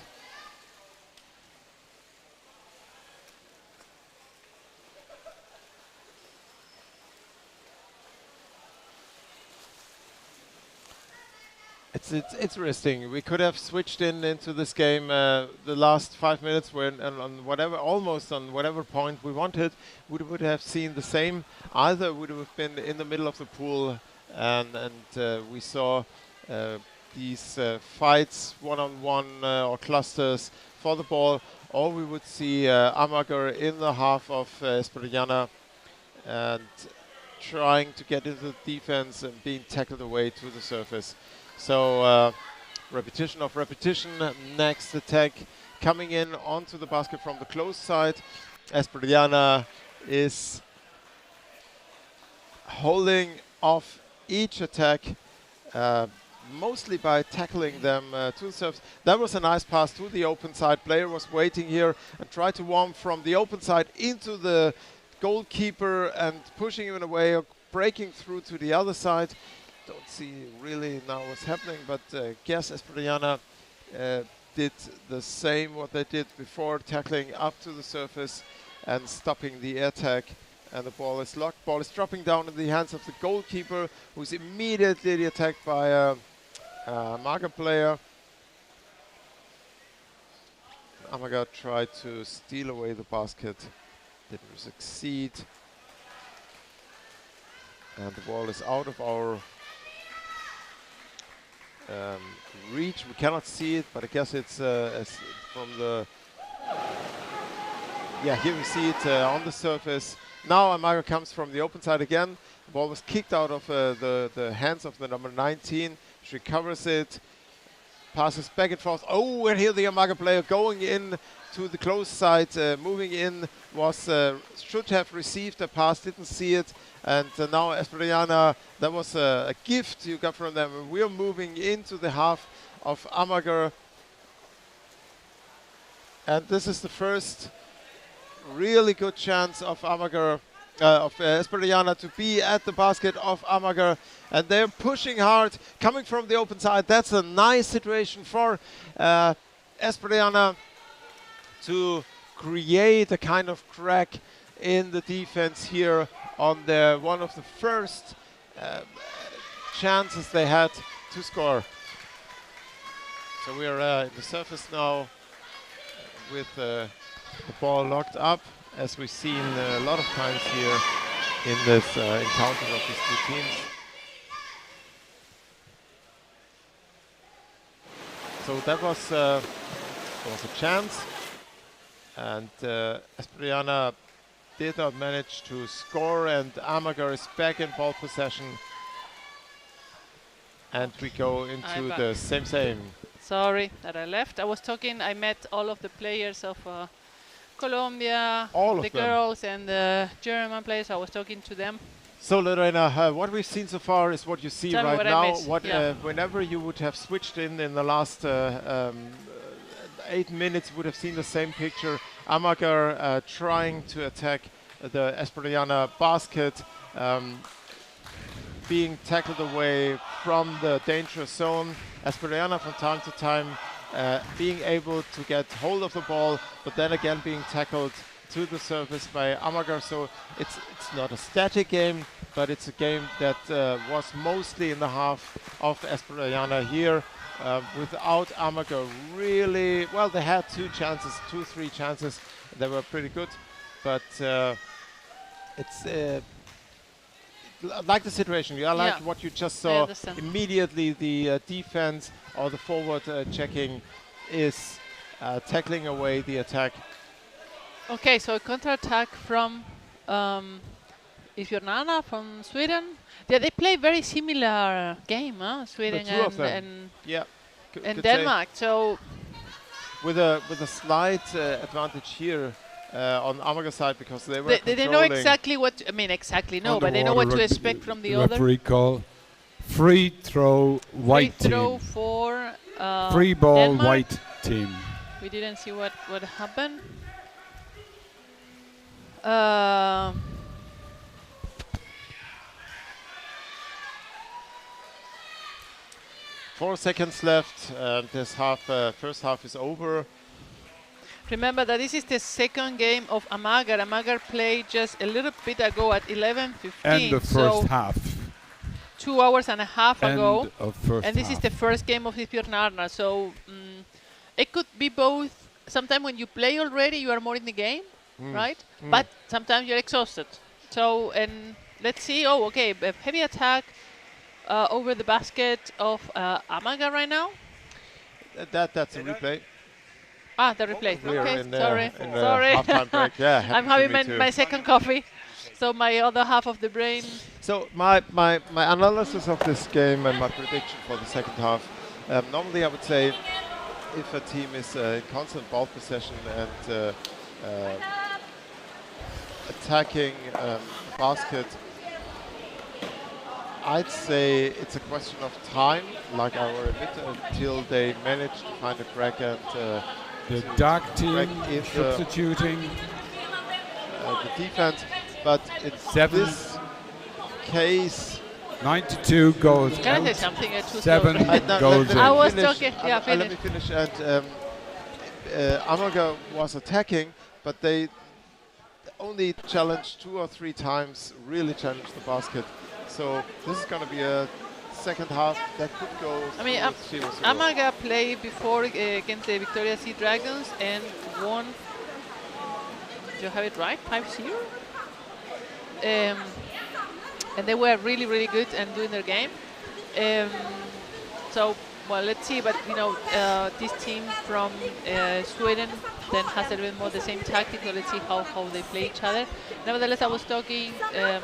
It's interesting. We could have switched into this game the last 5 minutes when almost on whatever point we wanted. We would have seen the same. Either would have been in the middle of the pool, and we saw these fights one-on-one or clusters for the ball, or we would see Amager in the half of Esperiana and trying to get into the defense and being tackled away to the surface. So repetition of repetition. Next attack coming in onto the basket from the close side. Espriana is holding off each attack, mostly by tackling them to the surface. That was a nice pass to the open side. Player was waiting here and tried to warm from the open side into the goalkeeper and pushing him away or breaking through to the other side. Don't see really now what's happening, but guess Espriana did the same what they did before, tackling up to the surface and stopping the attack. And the ball is locked. Ball is dropping down in the hands of the goalkeeper, who's immediately attacked by a Amager player. Amager tried to steal away the basket, didn't succeed. And the ball is out of our reach. We cannot see it, but I guess it's from the... Yeah, here we see it on the surface. Now Amager comes from the open side again. The ball was kicked out of the hands of the number 19. She recovers it, passes back and forth. Oh, and here the Amager player going in to the close side, moving in, was should have received a pass, didn't see it. And now Espriana, that was a gift you got from them. We are moving into the half of Amager. And this is the first really good chance of Amager, of Espriana to be at the basket of Amager, and they're pushing hard, coming from the open side. That's a nice situation for Espriana to create a kind of crack in the defense here on the one of the first chances they had to score. So we are in the surface now with the ball locked up, as we've seen a lot of times here in this encounter of these two teams. So that was a chance, and Espriana did not manage to score, and Amager is back in ball possession. And we go into the same. Sorry that I left. I was talking, I met all of the players of Colombia, the girls and the German players. I was talking to them. So Lorena, what we've seen so far is what you see Tell right what now. Whenever you would have switched in the last 8 minutes, would have seen the same picture. Amager trying to attack the Espriana basket, being tackled away from the dangerous zone. Espriana from time to time being able to get hold of the ball, but then again being tackled to the surface by Amager. So it's not a static game, but it's a game that was mostly in the half of Espriana here. Without Amager, really, well, they had 3 chances. They were pretty good, but it's like the situation. I like what you just saw. Immediately the defense or the forward checking is tackling away the attack. Okay, so a counter-attack from Ifjornana from Sweden. Yeah, they play very similar game, Sweden and Denmark. So with a slight advantage here on Amager side, because they were they know exactly what but they know what to expect from the other. Referee call, free throw, white team. Free throw for free ball, Denmark. white team. We didn't see what happened. 4 seconds left, and this first half is over. Remember that this is the second game of Amager. Amager played just a little bit ago at 11:15. And the first half. 2 hours and a half ago. And this is the first game of Ifjornarna. So it could be both. Sometimes when you play already, you are more in the game, right? But sometimes you're exhausted. So, and let's see. Oh, okay, a heavy attack over the basket of Amager right now. That's a replay. Ah, the replay. Okay, sorry. Halftime break. Yeah, I'm having my second coffee, so my other half of the brain. So my analysis of this game and my prediction for the second half. Normally, I would say if a team is in constant ball possession and attacking basket, I'd say it's a question of time, like our emitter, until they manage to find a crack and the dark team substituting the defense. But it's this case. 92 goes Can I say out. something? 7 goes in. I was talking. Yeah, let me finish. And Amager was attacking, but they only challenged 2 or 3 times, really challenged the basket. So this is going to be a second half that could go. I mean, Amager played before against the Victoria Sea Dragons and won. Do you have it right? 5-0. And they were really, really good and doing their game. So, well, let's see. But you know, this team from Sweden then has a little bit more the same tactic. So let's see how they play each other. Nevertheless, I was talking to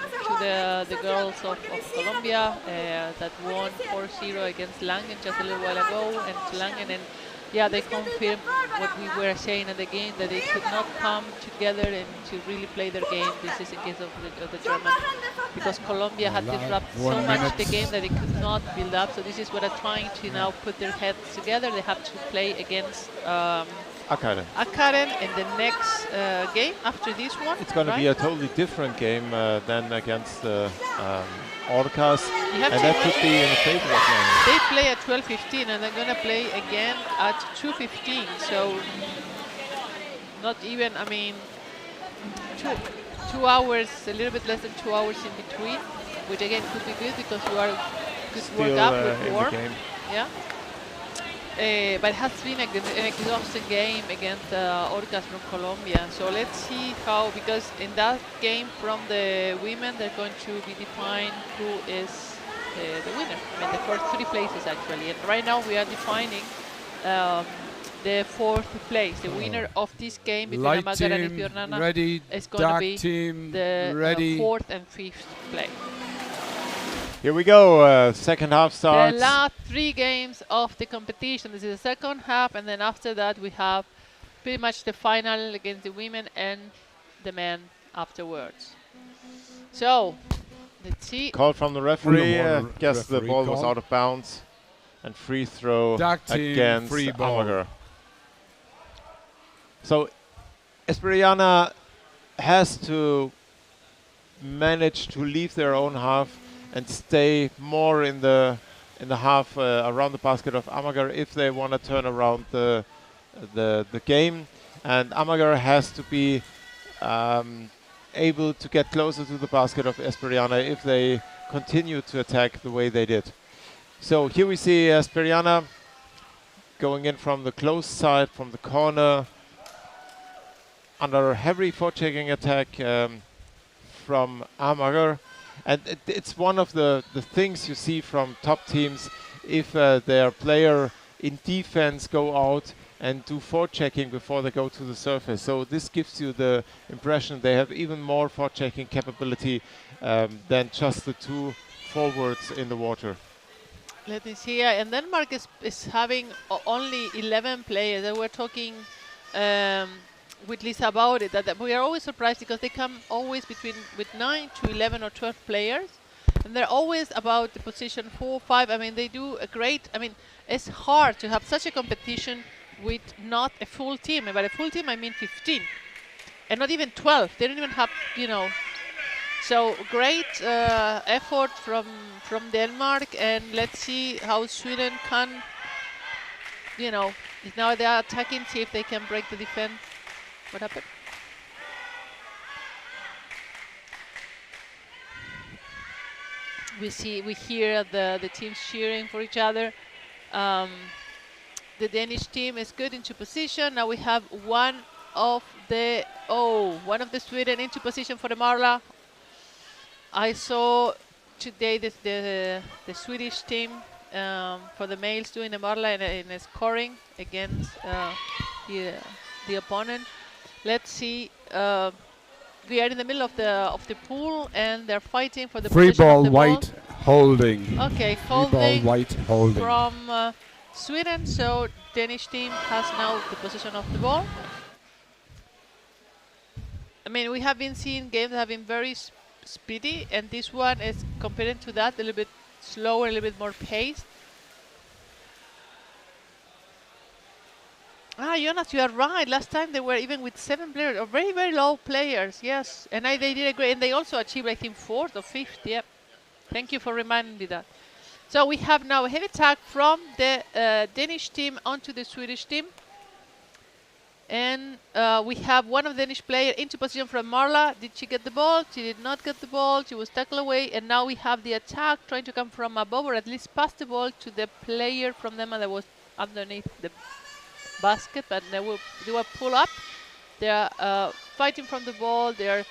the girls of Colombia that won 4-0 against Langen just a little while ago, and Langen, and yeah, they confirmed what we were saying at the game, that they could not come together and to really play their game. This is in case of the German, because Colombia had disrupted so much the game that they could not build up. So this is what they're trying to now put their heads together. They have to play against Akkaren in the next game after this one. It's going to be a totally different game than against Orcas, and that could be in favor of them. They play at 12:15 and they're going to play again at 2:15. So not even, I mean, 2 hours, a little bit less than 2 hours in between, which again could be good because you are good worked up with warm. Yeah. But it has been an exhausting game against Orcas from Colombia. So let's see how, because in that game from the women, they're going to be defined who is the winner. I mean, the first 3 places actually. And right now we are defining the 4th place. The winner of this game between Amager and Espiornana is going to be the 4th and 5th place. Here we go, second half starts. The last 3 games of the competition. This is the second half, and then after that we have pretty much the final against the women and the men afterwards. So, let's see. Call from the referee. Guess the ball was out of bounds. And free throw against Amager. So, Esperiana has to manage to leave their own half and stay more in the half around the basket of Amager if they want to turn around the game. And Amager has to be able to get closer to the basket of Esperiana if they continue to attack the way they did. So here we see Esperiana going in from the close side, from the corner, under a heavy forechecking attack from Amager. And it's one of the things you see from top teams if their player in defense go out and do forechecking before they go to the surface. So this gives you the impression they have even more forechecking capability than just the 2 forwards in the water. Let me see. And Denmark is having only 11 players. And we're talking with Lisa about it, that we are always surprised because they come always with 9 to 11 or 12 players, and they're always about the position 4, 5. I mean, they do a great. I mean, it's hard to have such a competition with not a full team. And by a full team, I mean 15, and not even 12. They don't even have, you know. So great effort from Denmark, and let's see how Sweden can, you know, now they are attacking, see if they can break the defense. What happened? We hear the teams cheering for each other. The Danish team is good into position. Now we have one of the Sweden into position for the Marla. I saw today the Swedish team for the males doing the Marla in a scoring against the opponent. Let's see. We are in the middle of the pool, and they're fighting for the free position ball. of the White ball. holding. Okay, free ball. White holding. From Sweden, so Danish team has now the possession of the ball. I mean, we have been seeing games that have been very speedy, and this one is compared to that a little bit slower, a little bit more paced. Ah, Jonas, you are right. Last time they were even with 7 players, or very, very low players, yes. And they did a great, and they also achieved, I think, 4th or 5th, yeah. Thank you for reminding me that. So we have now a heavy attack from the Danish team onto the Swedish team. And we have one of the Danish players into position from Marla. Did she get the ball? She did not get the ball. She was tackled away. And now we have the attack trying to come from above, or at least pass the ball to the player from them that was underneath the basket. But they will pull up. They are fighting from the ball. They are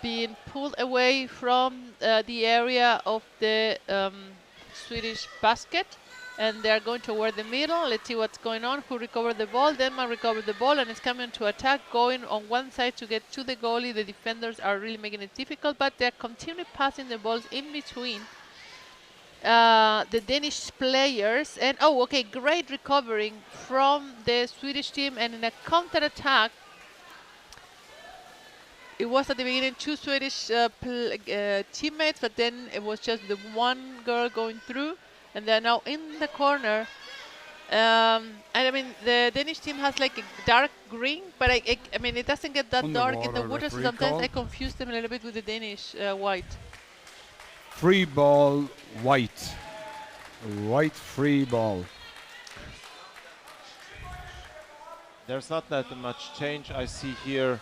being pulled away from the area of the Swedish basket. And they are going toward the middle. Let's see what's going on. Who recovered the ball? Denmark recovered the ball, and it's coming to attack, going on one side to get to the goalie. The defenders are really making it difficult, but they're continuing passing the balls in between the Danish players. And oh, okay, great recovering from the Swedish team, and in a counter-attack. It was at the beginning 2 Swedish teammates, but then it was just the one girl going through. And they're now in the corner. And I mean, the Danish team has like a dark green, but I mean, it doesn't get that dark in the water, so sometimes I confuse them a little bit with the Danish white. Free ball, white. White free ball. There's not that much change I see here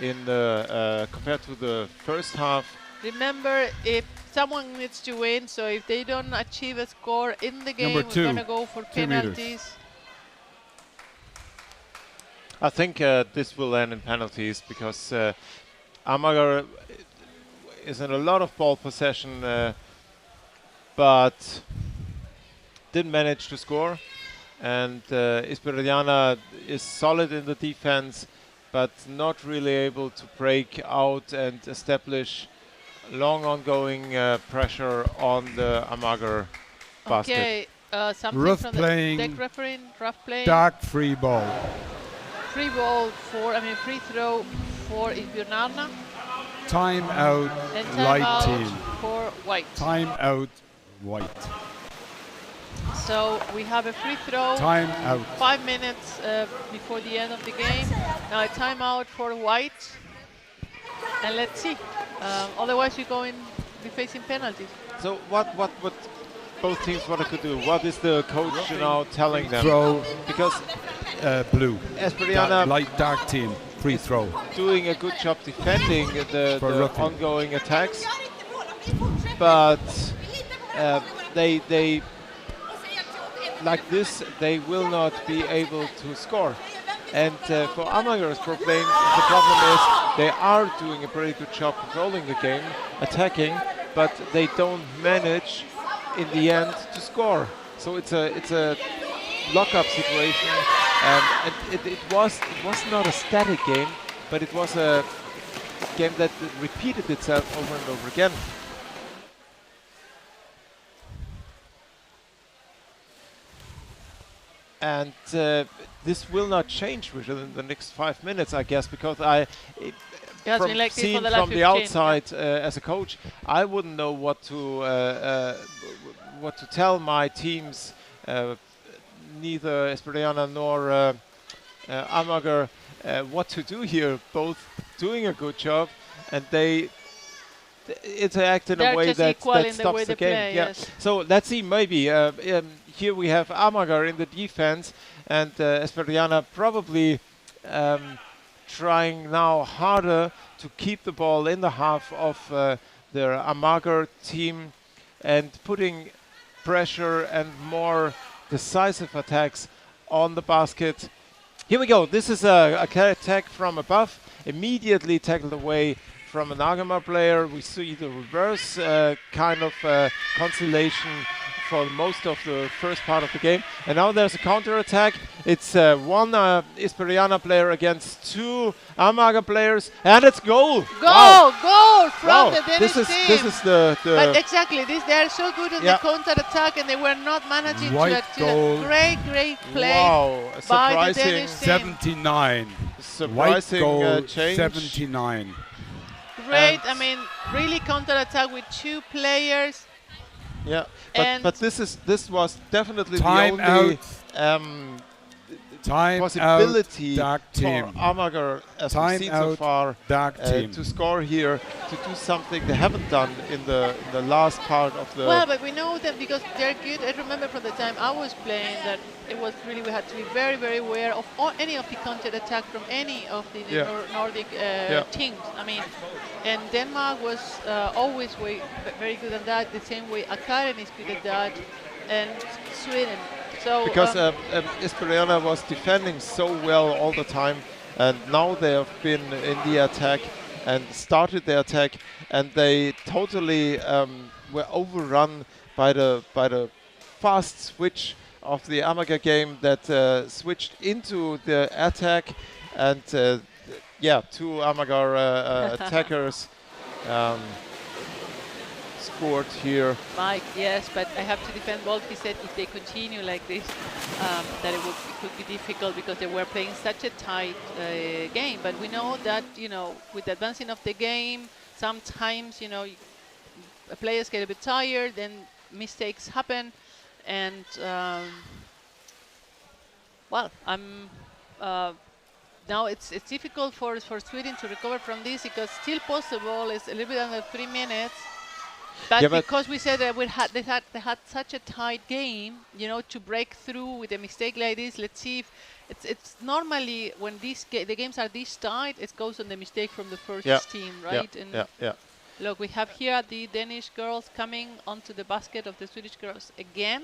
in the compared to the first half. Remember, if someone needs to win, so if they don't achieve a score in the game, we're going to go for penalties. I think this will end in penalties because Amager is in a lot of ball possession, but didn't manage to score. And Esperiana is solid in the defense, but not really able to break out and establish long ongoing pressure on the Amager basket. Okay, something rough from playing, the deck referee, rough playing. Dark free ball. Free ball free throw for Esperiana. Time out, and time light out team. For white. Time out, white. So we have a free throw. Time out. 5 minutes before the end of the game. Now a timeout for white. And let's see. Otherwise, you're going to be facing penalties. So what both teams want to do? What is the coach now telling them? Throw. Because blue. Esperiana light dark team. Free throw. Doing a good job defending the ongoing attacks, but they like this they will not be able to score. And for Amager's problem is they are doing a pretty good job controlling the game, attacking, but they don't manage in the end to score. So it's a lock-up situation. And it was not a static game, but it was a game that repeated itself over and over again. And this will not change within the next 5 minutes, I guess, because seen from the outside as a coach, I wouldn't know what to tell my teams, neither Esperiana nor Amager, what to do here. Both doing a good job, and they interact in a way that stops the game. Yes. So let's see, maybe. Here we have Amager in the defense, and Esperiana probably trying now harder to keep the ball in the half of their Amager team and putting pressure and more decisive attacks on the basket. Here we go. This is a attack from above, immediately tackled away from an Amager player. We see the reverse kind of constellation for most of the first part of the game. And now there's a counter-attack. It's one Esperiana player against two Amager players, and it's goal! Goal from the Danish team. This is the But exactly, they are so good on the counter-attack, and they were not managing to achieve great play by the Danish team. 79. Surprising goal, change. 79. Great, I mean, really counter-attack with two players. Yeah, and but this was definitely Time the only Time possibility out, for Amager, as we've seen so far, to score here, to do something they haven't done in the last part of the. Well, but we know that because they're good. I remember from the time I was playing that it was really, we had to be very, very aware of any of the counter attack from any of the Nordic teams. I mean, and Denmark was always very good at that. The same way Akaren is good at that, and Sweden. So because Esperiana was defending so well all the time, and now they have been in the attack and started the attack, and they totally were overrun by the fast switch of the Amager game that switched into the attack, and two Amager attackers scored here. Mike, yes, but I have to defend Baltic. He said if they continue like this, that it could be difficult because they were playing such a tight game. But we know that, with the advancing of the game, sometimes, players get a bit tired, then mistakes happen, and now it's difficult for Sweden to recover from this because still possible. It's a little bit under 3 minutes. But because we said that they had such a tight game, to break through with a mistake like this, let's see if it's normally when the games are this tight, it goes on the mistake from the first team, right? Look, we have here the Danish girls coming onto the basket of the Swedish girls again.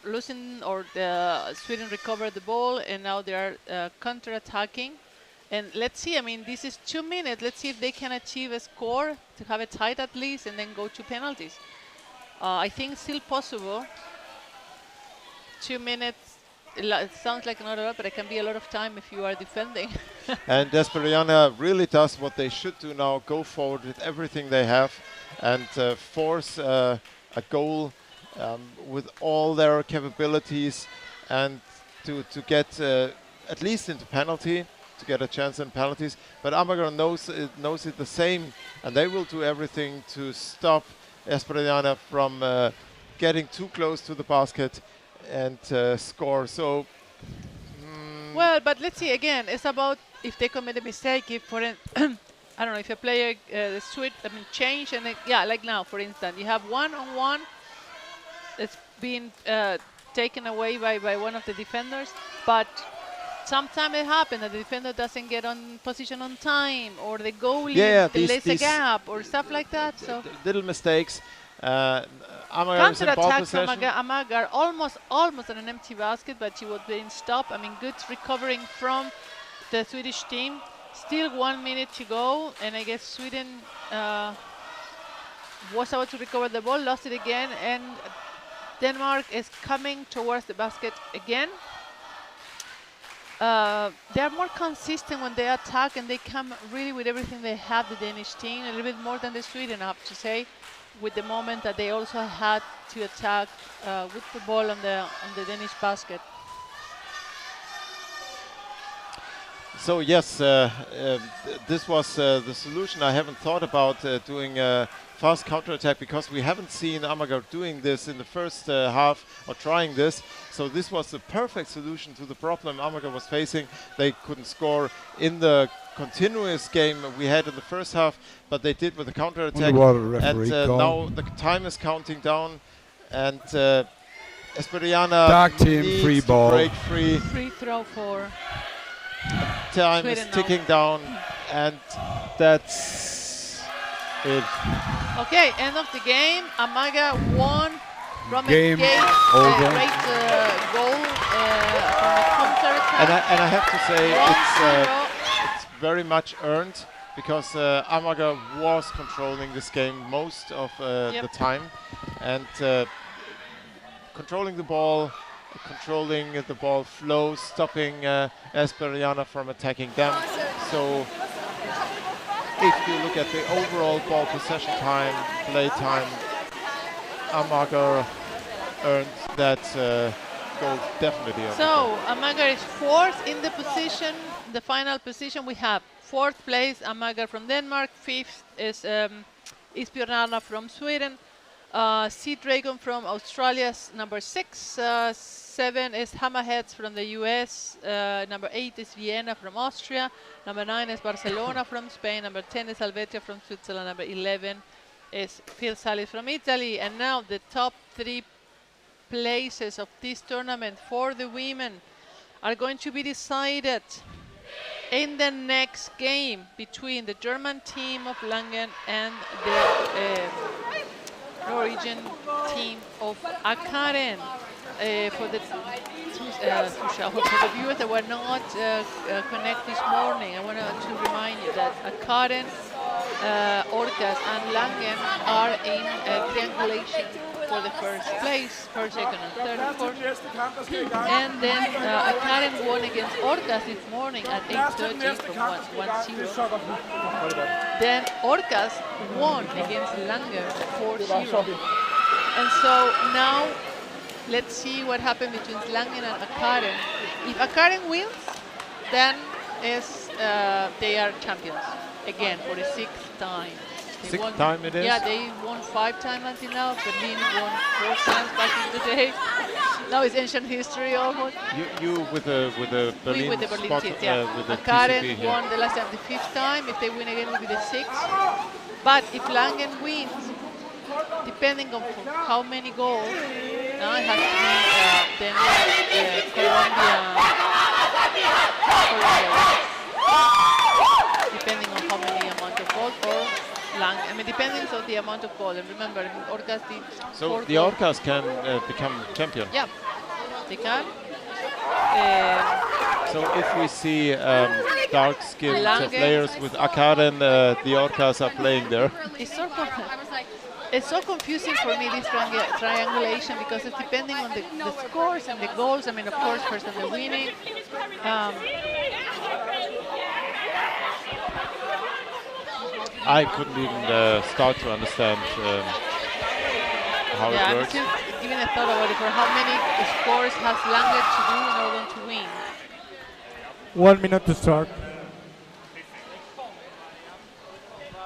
Losing, or the Sweden recovered the ball, and now they are counter-attacking. And let's see, I mean, this is 2 minutes. Let's see if they can achieve a score to have it tight at least and then go to penalties. I think it's still possible. 2 minutes, it sounds like not a lot, but it can be a lot of time if you are defending. And Esperiana really does what they should do now, go forward with everything they have and force a goal with all their capabilities, and to get at least into penalty, to get a chance in penalties. But Amager knows it the same, and they will do everything to stop Esperiana from getting too close to the basket and score. So well, but let's see again. It's about if they commit a mistake. If for I don't know, if a player change and like now, for instance, you have one-on-one. It's been taken away by one of the defenders, but sometimes it happens that the defender doesn't get on position on time, or the goalie lays a gap, or stuff like that. So little mistakes. Amager is in ball possession. Amager almost on an empty basket, but she was being stopped. I mean, good recovering from the Swedish team. Still 1 minute to go, and I guess Sweden was about to recover the ball, lost it again, and Denmark is coming towards the basket again. They are more consistent when they attack, and they come really with everything they have, the Danish team, a little bit more than the Sweden, I have to say, with the moment that they also had to attack with the ball on the Danish basket. So yes, this was the solution. I haven't thought about doing a fast counterattack because we haven't seen Amager doing this in the first half, or trying this. So this was the perfect solution to the problem Amager was facing. They couldn't score in the continuous game we had in the first half, but they did with the counterattack. And now the time is counting down, and Esperiana Dark team needs free to ball. break free. Free throw for Time Sweden is ticking down, and that's it. Okay, end of the game. Amager won from Game a great goal from a counter attack. And I have to say it's very much earned, because Amager was controlling this game most of the time, and controlling the ball flow, stopping Esperiana from attacking them. So if you look at the overall ball possession time, play time, Amager earned that goal definitely. So Amager is 4th in the position. The final position we have 4th place Amager from Denmark, 5th is Esperiana from Sweden, Sea Dragon from Australia's number 6, 7 is Hammerheads from the US, number 8 is Vienna from Austria, number 9 is Barcelona from Spain, number 10 is Helvetia from Switzerland, number 11 is Phil Salis from Italy. And now the top 3 places of this tournament for the women are going to be decided in the next game between the German team of Langen and the Norwegian team of Akaren. For the viewers that were not connected this morning, I want to remind you that Akaren, Orcas and Langen are in triangulation for the first place, first, second and third, of course. And then Akaren won against Orcas this morning at 8:30 from 1-0. Then Orcas won against Langen 4-0. And so now let's see what happened between Langen and Akaren. If Akaren wins, then they are champions again for the 6th time. They Sixth time it is? Yeah, they won 5 times until now. Berlin won 4 times back in the day. Now it's ancient history almost. You with the Berlin, with the Berlin spot, teams, yeah. with the Akaren TCP here. won the last time the 5th time. If they win again, it will be the 6th. But if Langen wins, depending on how many goals, now it has to be then Colombia, depending on how many amount of goals, or Langen. I mean, depending on the amount of goals. And remember, Orcas did So 4 the goals. Orcas can become champion. Yeah, they can. So if we see dark-skinned Langen. players with Akaren, the Orcas are playing there. It's so confusing for me, this triangulation, because it's depending on the scores and the goals. I mean, of course, first on the winning. I couldn't even start to understand how it works. I'm still giving a thought about it, for how many scores has Langen to do in order to win. 1 minute to start.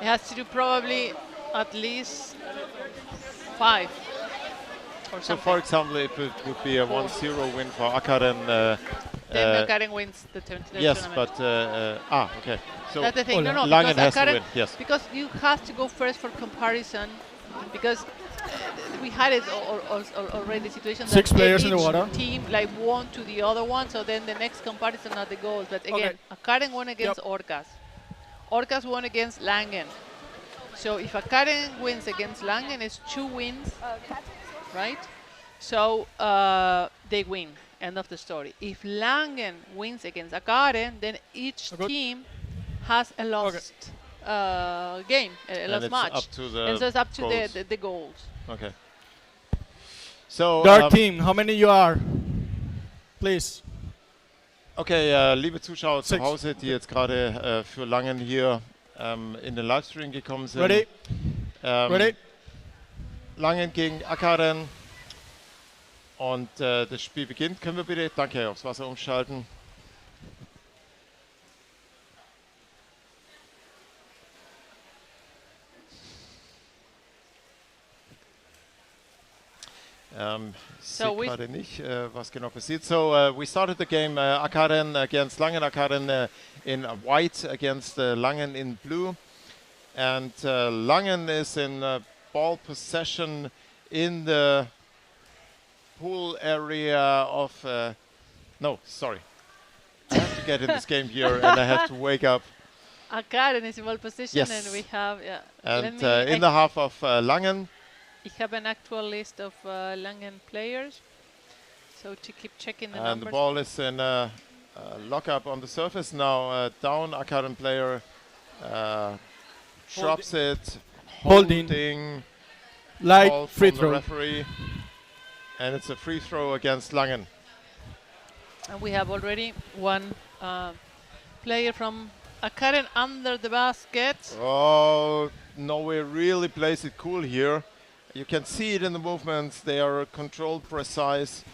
It has to do probably at least 5 or So something. for example, if it would be a 1-0 win for Akaren, Then Akaren wins the tournament. yes, but okay. So That's the thing. No, Langen because has to Akaren, win. Yes. because you have to go first for comparison, because we had it already the situation that 6 players in the each water. team like won to the other one, so then the next comparison are the goals. But again, Akaren won against Orcas. Orcas won against Langen. So if Akaren wins against Langen, it's 2 wins, right? So they win. End of the story. If Langen wins against Akaren, then each team has a lost game, a And lost it's match. up to the and so it's up to goals. the goals. Okay. So Dark team, how many you are? Please. Okay, liebe Zuschauer zu Hause, die jetzt gerade für Langen hier in den Livestream gekommen sind. Ready? Ready? Langen gegen Akaren. Und das Spiel beginnt. Können wir bitte, danke, aufs Wasser umschalten. So sehe gerade nicht, was genau passiert. So we started the game Akaren against Langen. Akaren in white against Langen in blue. And Langen is in ball possession in the pool area of... no, sorry. I have to get in this game here and I have to wake up. Akaren is in ball position, Yes. and we have... And in the half of Langen. I have an actual list of Langen players, so to keep checking the And numbers. the ball is in lock up on the surface now. Down, Akaren player Drops it, Holding. Light call free from the throw. referee, and it's a free throw against Langen. And we have already one player from Akaren under the basket. Oh, Norway really plays it cool here. You can see it in the movements. They are controlled, precise,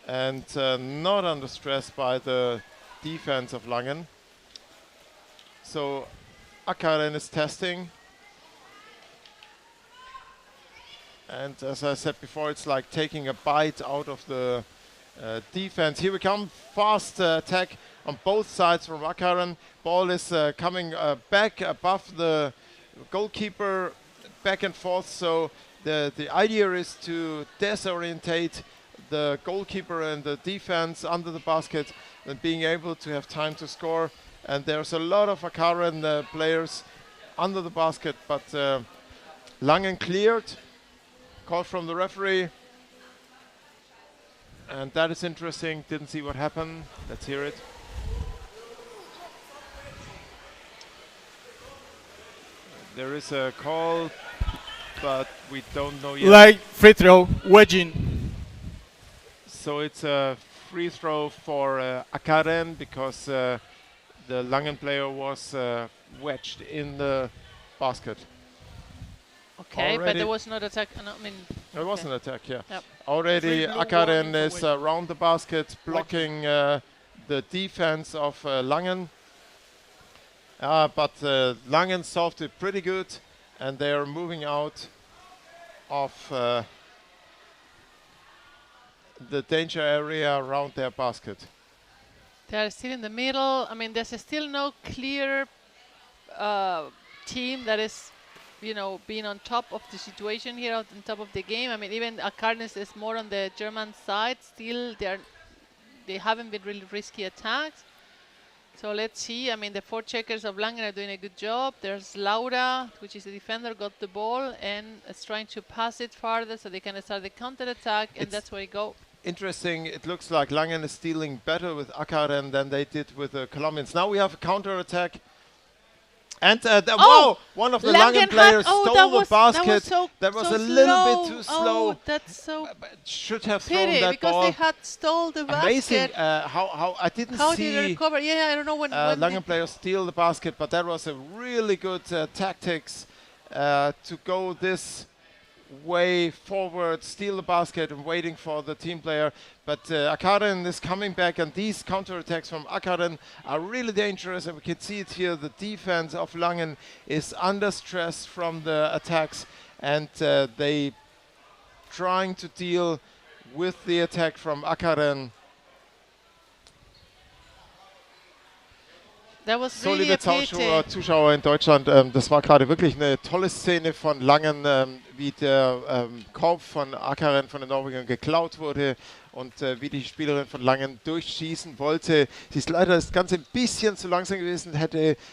and not under stress by the defense of Langen. So Akaren is testing. And as I said before, it's like taking a bite out of the defense. Here we come, fast attack on both sides from Akaren. Ball is coming back above the goalkeeper, back and forth. So the idea is to disorientate the goalkeeper and the defense under the basket and being able to have time to score. And there's a lot of Akaren players under the basket, but Langen cleared. Call from the referee. And that is interesting. Didn't see what happened. Let's hear it. There is a call, but we don't know yet. Light free throw, wedging. So it's a free throw for Akaren because the Langen player was wedged in the basket. Okay, but there was not attack. No, I mean, there was an attack, yeah. Yep. Already Akaren is around the basket, blocking the defense of Langen. But Langen solved it pretty good, and they are moving out of the danger area around their basket. They are still in the middle. I mean, there's still no clear team that is, you know, being on top of the situation here, on top of the game. I mean, even Akaren is more on the German side. Still, they haven't been really risky attacks. So let's see. I mean, the forecheckers of Langen are doing a good job. There's Laura, which is the defender, got the ball and is trying to pass it farther so they can start the counter attack, and that's where you go. Interesting. It looks like Langen is dealing better with Akaren than they did with the Colombians. Now we have a counter attack. And whoa! One of the Langen players stole the basket. That was a little bit too slow. Oh, that's so should have pity, thrown that because ball. they had stole the Amazing basket. how I didn't how see did they recover? Yeah, I don't know when Langen players steal the basket, but that was a really good tactics to go this way forward, steal the basket and waiting for the team player. But Akaren is coming back, and these counterattacks from Akaren are really dangerous, and we can see it here. The defense of Langen is under stress from the attacks, and they trying to deal with the attack from Akaren. So, liebe Zuschauer in Deutschland, das war gerade wirklich eine tolle Szene von Langen, wie der Korb von Akaren von den Norwegern geklaut wurde und wie die Spielerin von Langen durchschießen wollte. Sie ist leider das Ganze ein bisschen zu langsam gewesen.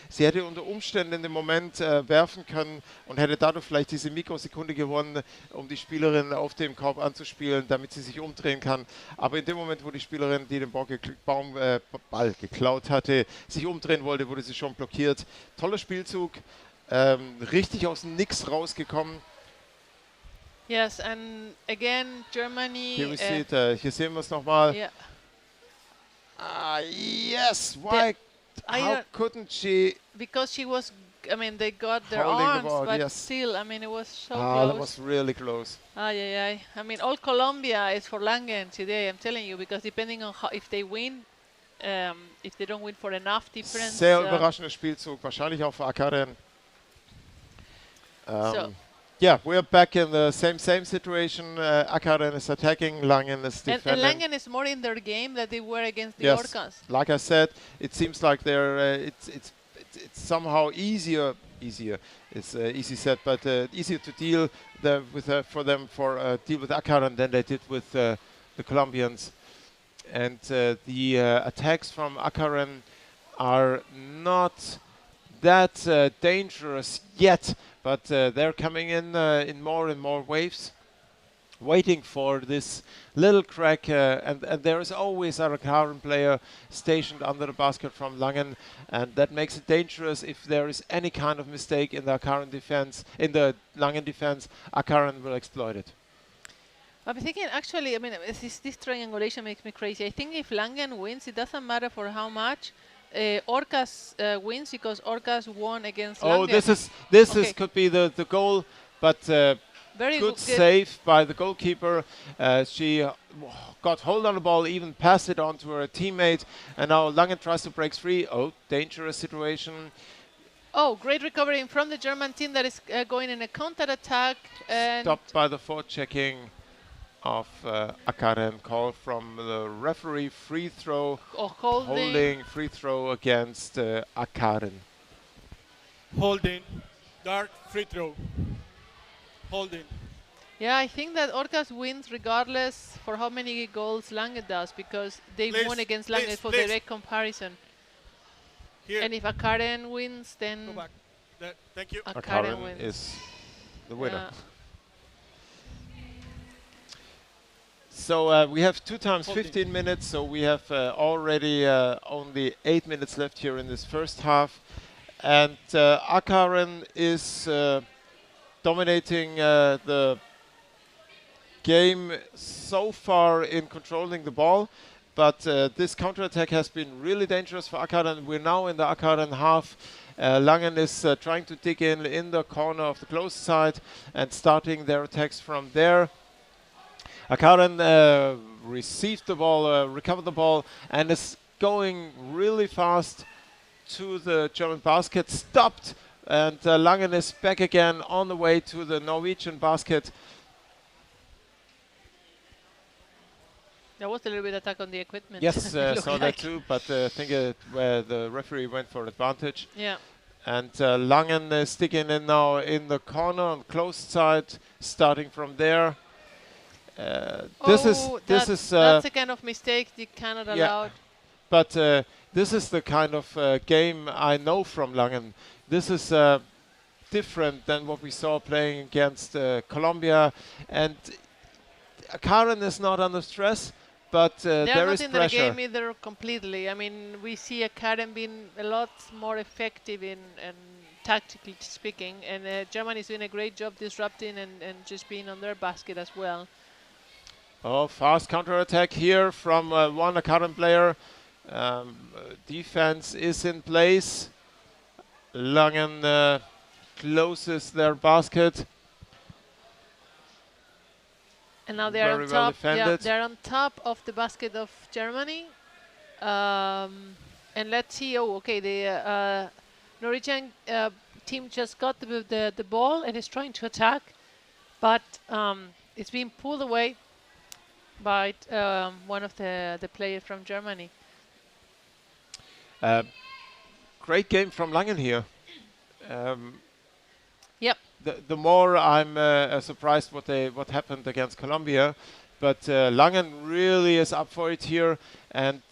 Sie hätte unter Umständen in dem Moment werfen können und hätte dadurch vielleicht diese Mikrosekunde gewonnen, um die Spielerin auf dem Korb anzuspielen, damit sie sich umdrehen kann. Aber in dem Moment, wo die Spielerin, die den Ball geklaut hatte, sich umdrehen wollte, wurde sie schon blockiert. Toller Spielzug, richtig aus dem Nix rausgekommen. Yes, and again, Germany. Here we see it, hier sehen wir es nochmal. Yeah. Yes, why? How couldn't she? Because she was, I mean, they got their holding arms, the ball, but yes. still, I mean, it was so close. That was really close. I mean, all Colombia is for Langen today, I'm telling you, because depending on how, if they win, if they don't win for enough difference. Sehr überraschender Spielzug, wahrscheinlich auch für Akaren. Yeah, we're back in the same situation. Akaren is attacking, Langen is defending. And Langen is more in their game than they were against the Orcas. Like I said, it seems like they're it's somehow easier. It's easy said, but easier to deal with for them deal with Akaren than they did with the Colombians. And the attacks from Akaren are not that dangerous yet, but they're coming in more and more waves. waiting for this little crack, and there is always a Akaren player stationed under the basket from Langen, and that makes it dangerous. If there is any kind of mistake in the Akaren defense, in the Langen defense, Akaren will exploit it. I'm thinking, actually, I mean, this triangulation makes me crazy. I think if Langen wins, it doesn't matter for how much. Orcas wins because Orcas won against Langen. This could be the goal, but very good save by the goalkeeper. She got hold on the ball, even passed it on to her teammate, and now Langen tries to break free. Oh, dangerous situation. Oh, great recovery from the German team that is going in a counter-attack. Stopped by the forechecking of Akaren. Call from the referee, free throw, holding free throw against Akaren. Holding, dark free throw. Holding. Yeah, I think that Orcas wins regardless for how many goals Langen does, because they won against Langen for direct comparison. Here. And if Akaren wins, then go back. Thank you. Akaren wins. Is the winner. So we have 2 times 15 minutes, so we have already only 8 minutes left here in this first half. And Akaren is dominating the game so far in controlling the ball, but this counterattack has been really dangerous for Akaren. We're now in the Akaren half. Langen is trying to dig in the corner of the close side and starting their attacks from there. Akaren received the ball, recovered the ball, and is going really fast to the German basket. Stopped, and Langen is back again on the way to the Norwegian basket. There was a little bit of attack on the equipment. Yes, saw that too, but I think where the referee went for advantage. Yeah. And Langen is sticking in now in the corner on the closed side, starting from there. This is that's a kind of mistake you cannot allow. But this is the kind of game I know from Langen. This is different than what we saw playing against Colombia, and Akaren is not under stress, but there is pressure. They're not in the game either completely. I mean, we see Akaren being a lot more effective in tactically speaking, and Germany is doing a great job disrupting and just being on their basket as well. Oh, fast counter-attack here from one Akaren player. Defense is in place. Langen closes their basket. And now they're on top. Yeah, they're on top of the basket of Germany. And let's see. Oh, okay. The Norwegian team just got the ball and is trying to attack, but it's being pulled away by one of the players from Germany. Great game from Langen here. Yep. The more I'm surprised what happened against Colombia, but Langen really is up for it here and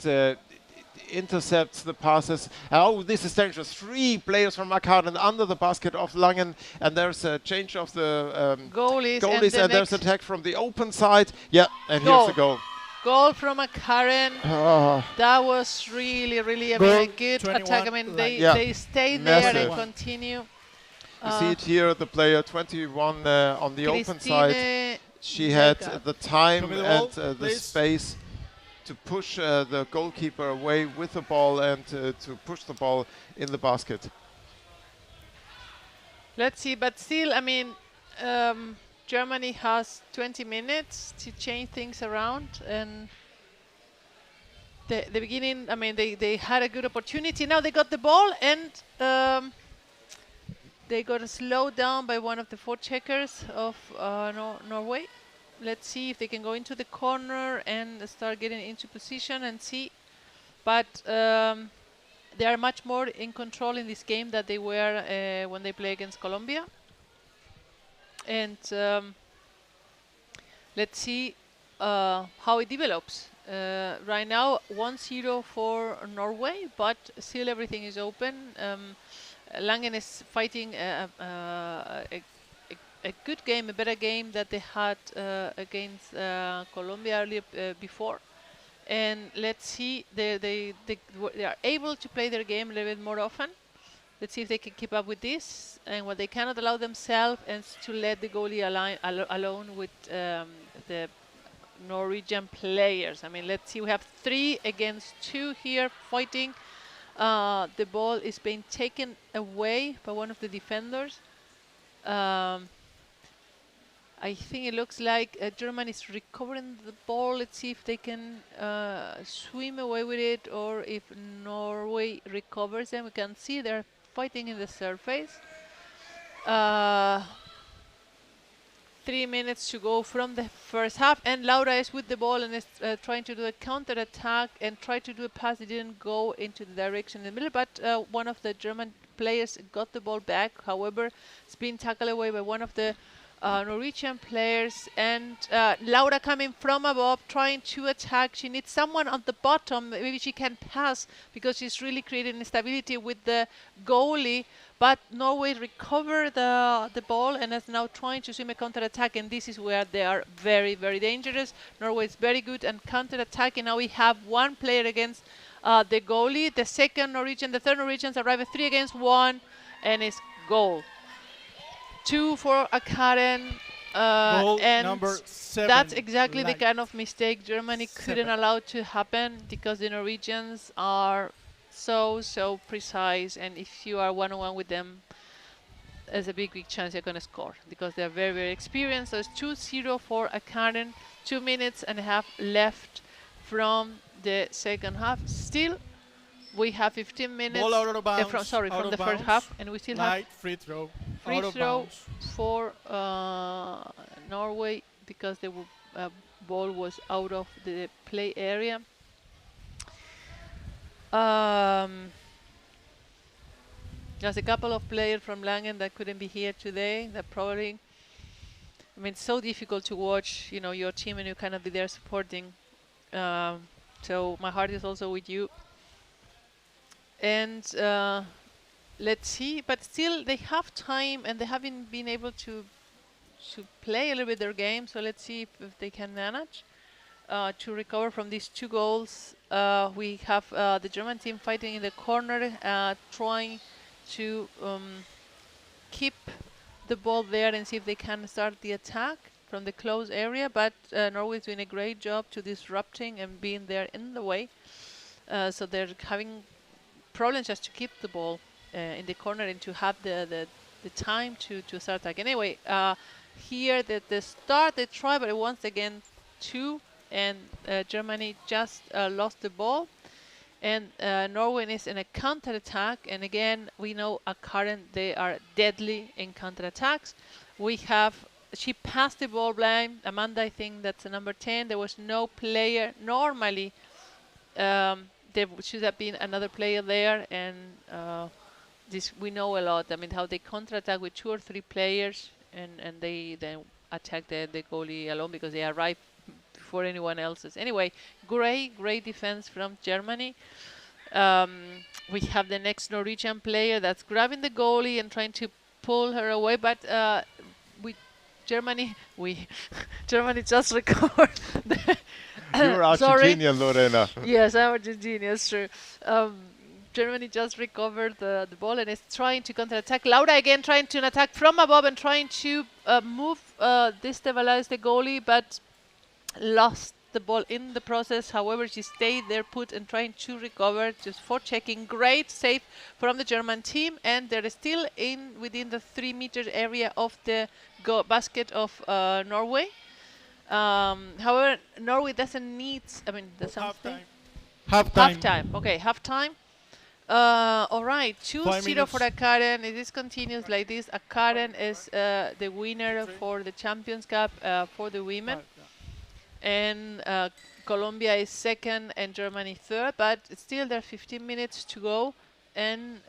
intercepts the passes. Oh, this is dangerous. 3 players from Akaren under the basket of Langen, and there's a change of the goalies and there's attack from the open side. Yeah, and here's the goal. Goal from Akaren. That was really, I mean, a good attack. I mean, they stay there and continue. You see it here, the player 21 on the open side. She had the time and the space to push the goalkeeper away with the ball and to push the ball in the basket. Let's see, but still, I mean, Germany has 20 minutes to change things around, and the beginning, I mean, they had a good opportunity. Now they got the ball, and they got slowed down by one of the forecheckers of Norway. Let's see if they can go into the corner and start getting into position and see. But they are much more in control in this game than they were when they play against Colombia. And let's see how it develops. Right now, 1-0 for Norway, but still everything is open. Langen is fighting a a good game, a better game that they had against Colombia earlier before. And let's see, they are able to play their game a little bit more often. Let's see if they can keep up with this. And what they cannot allow themselves is to let the goalie alone with the Norwegian players. I mean, let's see, we have 3 against 2 here fighting. The ball is being taken away by one of the defenders. I think it looks like Germany is recovering the ball. Let's see if they can swim away with it, or if Norway recovers them. We can see they're fighting in the surface. 3 minutes to go from the first half, and Laura is with the ball and is trying to do a counter-attack and try to do a pass. It didn't go into the direction in the middle, but one of the German players got the ball back. However, it's been tackled away by one of the Norwegian players, and Laura coming from above trying to attack. She needs someone on the bottom. Maybe she can pass because she's really creating instability with the goalie, but Norway recovered the ball and is now trying to swim a counter-attack, and this is where they are very, very dangerous. Norway is very good at counter-attacking. Now we have 1 player against the goalie. The second Norwegian, the third Norwegians arrive at 3 against 1, and it's goal. 2 for a Karen, and number 7. that's exactly the kind of mistake Germany couldn't allow to happen, because the Norwegians are so precise, and if you are one-on-one with them, there's a big chance you're going to score, because they're very, very experienced. So it's 2-0 for a Karen, 2 minutes and a half left from the second half. Still, we have 15 minutes Ball out of bounds, from the first half, and we still have free throw. Free throw for Norway, because the ball was out of the play area. There's a couple of players from Langen that couldn't be here today. That probably, I mean, it's so difficult to watch, you know, your team and you cannot be there supporting. So my heart is also with you. And let's see, but still they have time, and they haven't been able to play a little bit their game. So let's see if they can manage to recover from these 2 goals. We have the German team fighting in the corner, trying to keep the ball there and see if they can start the attack from the close area. But Norway is doing a great job to disrupting and being there in the way. So they're having problems just to keep the ball in the corner and to have the time to start attack. Anyway, here the start they try, but once again 2, and Germany just lost the ball, and Norway is in a counter-attack. And again, we know at current they are deadly in counter-attacks. We have, she passed the ball blind. Amanda, I think that's the number 10. There was no player. Normally, there should have been another player there, and this we know a lot. I mean, how they counter-attack with 2 or 3 players, and they then attack the goalie alone because they arrive before anyone else's. Anyway, great defense from Germany. We have the next Norwegian player that's grabbing the goalie and trying to pull her away, but Germany just recovered. You're Argentinian, Lorena. Yes, I'm Argentinian, it's true. Germany just recovered the ball and is trying to counter-attack. Laura again trying to attack from above and trying to destabilize the goalie, but lost the ball in the process. However, she stayed there put and trying to recover, just for checking. Great save from the German team, and they're still within the 3-meter area of the basket of Norway. However, Norway doesn't need, I mean, there's something. Half-time. Okay, half-time. All right, 2-0 for Akaren. If this continues like this, Akaren is the winner for the Champions Cup for the women. And Colombia is second and Germany third, but still there are 15 minutes to go. And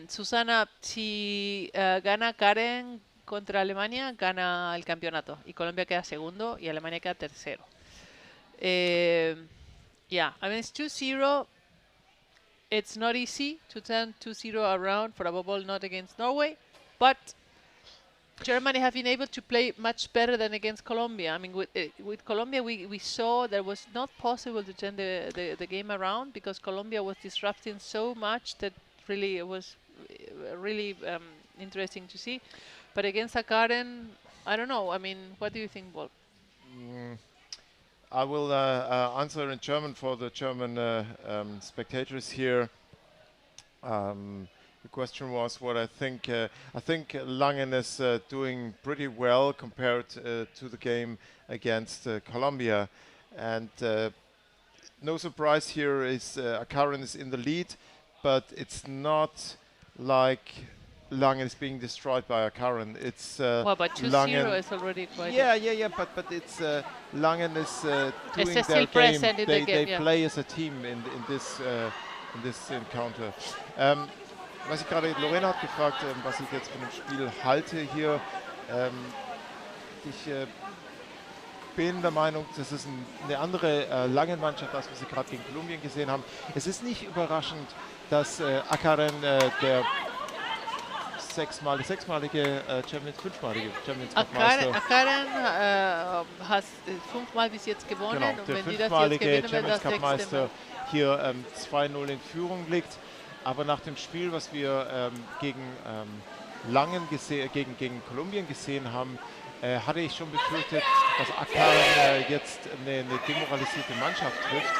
Susana, si gana Karen contra Alemania, gana el campeonato. Y Colombia queda segundo y Alemania queda tercero. Yeah, I mean, it's 2-0. it's not easy to turn 2-0 around, for above all not against Norway, but Germany have been able to play much better than against Colombia. I mean, with Colombia, we saw that was not possible to turn the game around because Colombia was disrupting so much that really it was really interesting to see. But against Akaren, I don't know. I mean, what do you think, Bob? I will answer in German for the German spectators here. The question was what I think. I think Langen is doing pretty well compared to the game against Colombia, and no surprise here is Akaren is in the lead, but it's not like Langen is being destroyed by Akaren. It's well, but 2-0 is already quite. Yeah, but it's Langen is doing their game. They play as a team in this encounter. Was ich gerade, Lorena hat gefragt, was ich jetzt von dem Spiel halte hier. Ich bin der Meinung, das ist eine andere Langen-Mannschaft, als wir sie gerade gegen Kolumbien gesehen haben. Es ist nicht überraschend, dass Akaren der fünfmalige Champions Cup Meister. Akaren hat 5-mal bis jetzt gewonnen. Genau, und der wenn die das jetzt fünfmalige gewinnen, Champions Cup Meister hier 2-0 in Führung liegt. Aber nach dem Spiel, was wir gegen gegen Kolumbien gesehen haben, hatte ich schon befürchtet, dass Akaren jetzt eine demoralisierte Mannschaft trifft,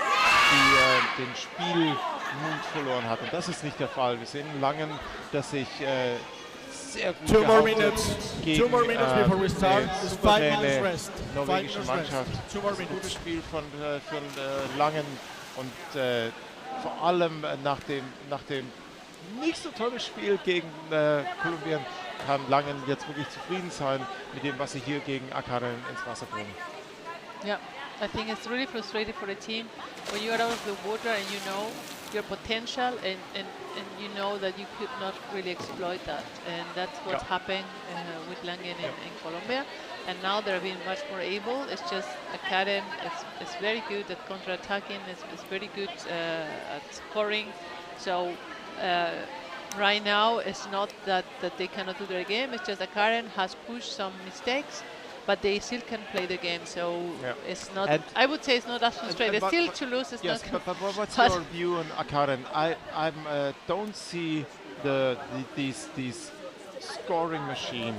die den Spielmut verloren hat. Und das ist nicht der Fall. Wir sehen Langen, dass sich sehr gut Two more minutes before we start. It's 5 minutes rest. Norwegische Mannschaft. Das ist ein gutes Spiel von Langen und vor allem nach dem nicht so tollen Spiel gegen Kolumbien kann Langen jetzt wirklich zufrieden sein mit dem, was sie hier gegen Akaren ins Wasser bringen. Yeah, I think it's really frustrating for the team when you are out of the water and you know your potential and you know that you could not really exploit that, and that's what's happened with Langen in Colombia. And now they're being much more able. It's just Akaren is very good at counter-attacking. It's very good at scoring. So right now it's not that they cannot do their game. It's just Akaren has pushed some mistakes, but they still can play the game. So it's not. And I would say it's not as frustrating. Still to lose is yes, not. But what's your view on Akaren? I don't see these scoring machine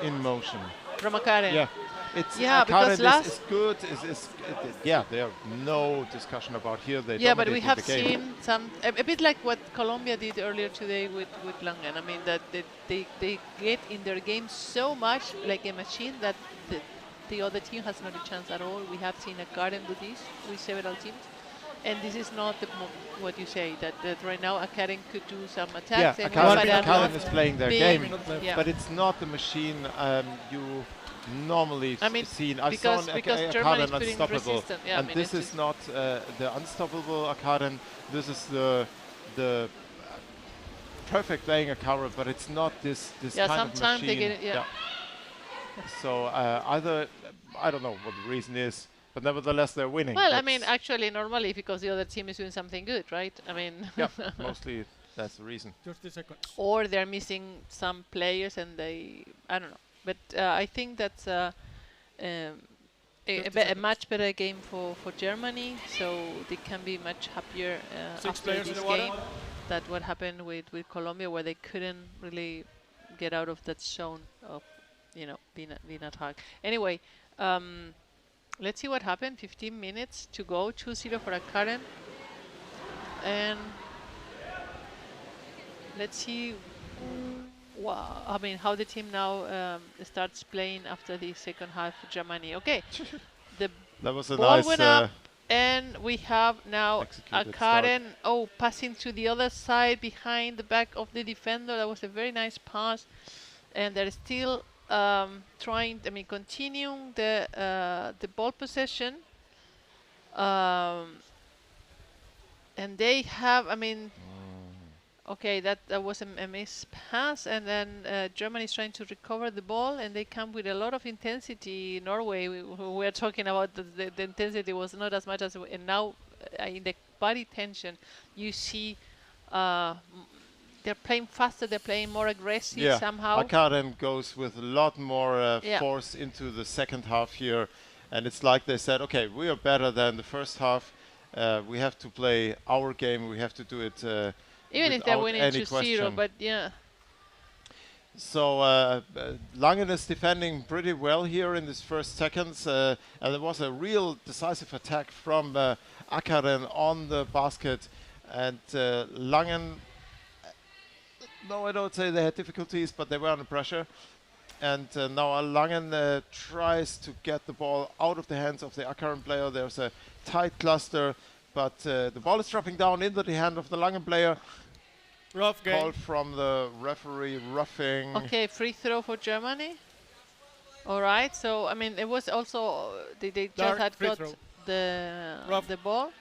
in motion. From Akaren. Yeah, because last is good. There are no discussion about here. But we have seen some a bit like what Colombia did earlier today with Langen. I mean that they get in their game so much like a machine that the other team has not a chance at all. We have seen Akaren do this with several teams. And this is not what you say, that right now Akaren could do some attacks. Yeah, Akaren is playing their game, but it's not the machine you normally see. I saw Akaren unstoppable, and this is not the unstoppable Akaren. This is the perfect playing Akaren, but it's not this kind of machine. They get it, So either, I don't know what the reason is, but nevertheless they're winning. Well, I mean, actually, normally because the other team is doing something good, right? I mean, mostly that's the reason. 30 seconds. Or they're missing some players, and I don't know. But I think that's a much better game for Germany, so they can be much happier after this game than what happened with Colombia, where they couldn't really get out of that zone of, being attacked. Anyway. Let's see what happened. 15 minutes to go. 2-0 for Akaren. And let's see how the team now starts playing after the second half for Germany. Okay. The that was a ball nice went up, and we have now Akaren passing to the other side behind the back of the defender. That was a very nice pass. And they're still continuing the ball possession, and they have, okay, that was a miss pass, and then Germany is trying to recover the ball, and they come with a lot of intensity. Norway, we were talking about the intensity was not as much as, and now in the body tension, you see they're playing faster, they're playing more aggressive somehow. Akaren goes with a lot more force into the second half here, and it's like they said, okay, we are better than the first half. We have to play our game. We have to do it even if they're winning 2-0, but yeah. So Langen is defending pretty well here in these first seconds, and there was a real decisive attack from Akaren on the basket, and Langen, no, I don't say they had difficulties, but they were under pressure. And now Langen tries to get the ball out of the hands of the Akaren player. There's a tight cluster, but the ball is dropping down into the hand of the Langen player. Rough game. Call from the referee, roughing. Okay, free throw for Germany. All right, so I mean it was also they just had got the ball,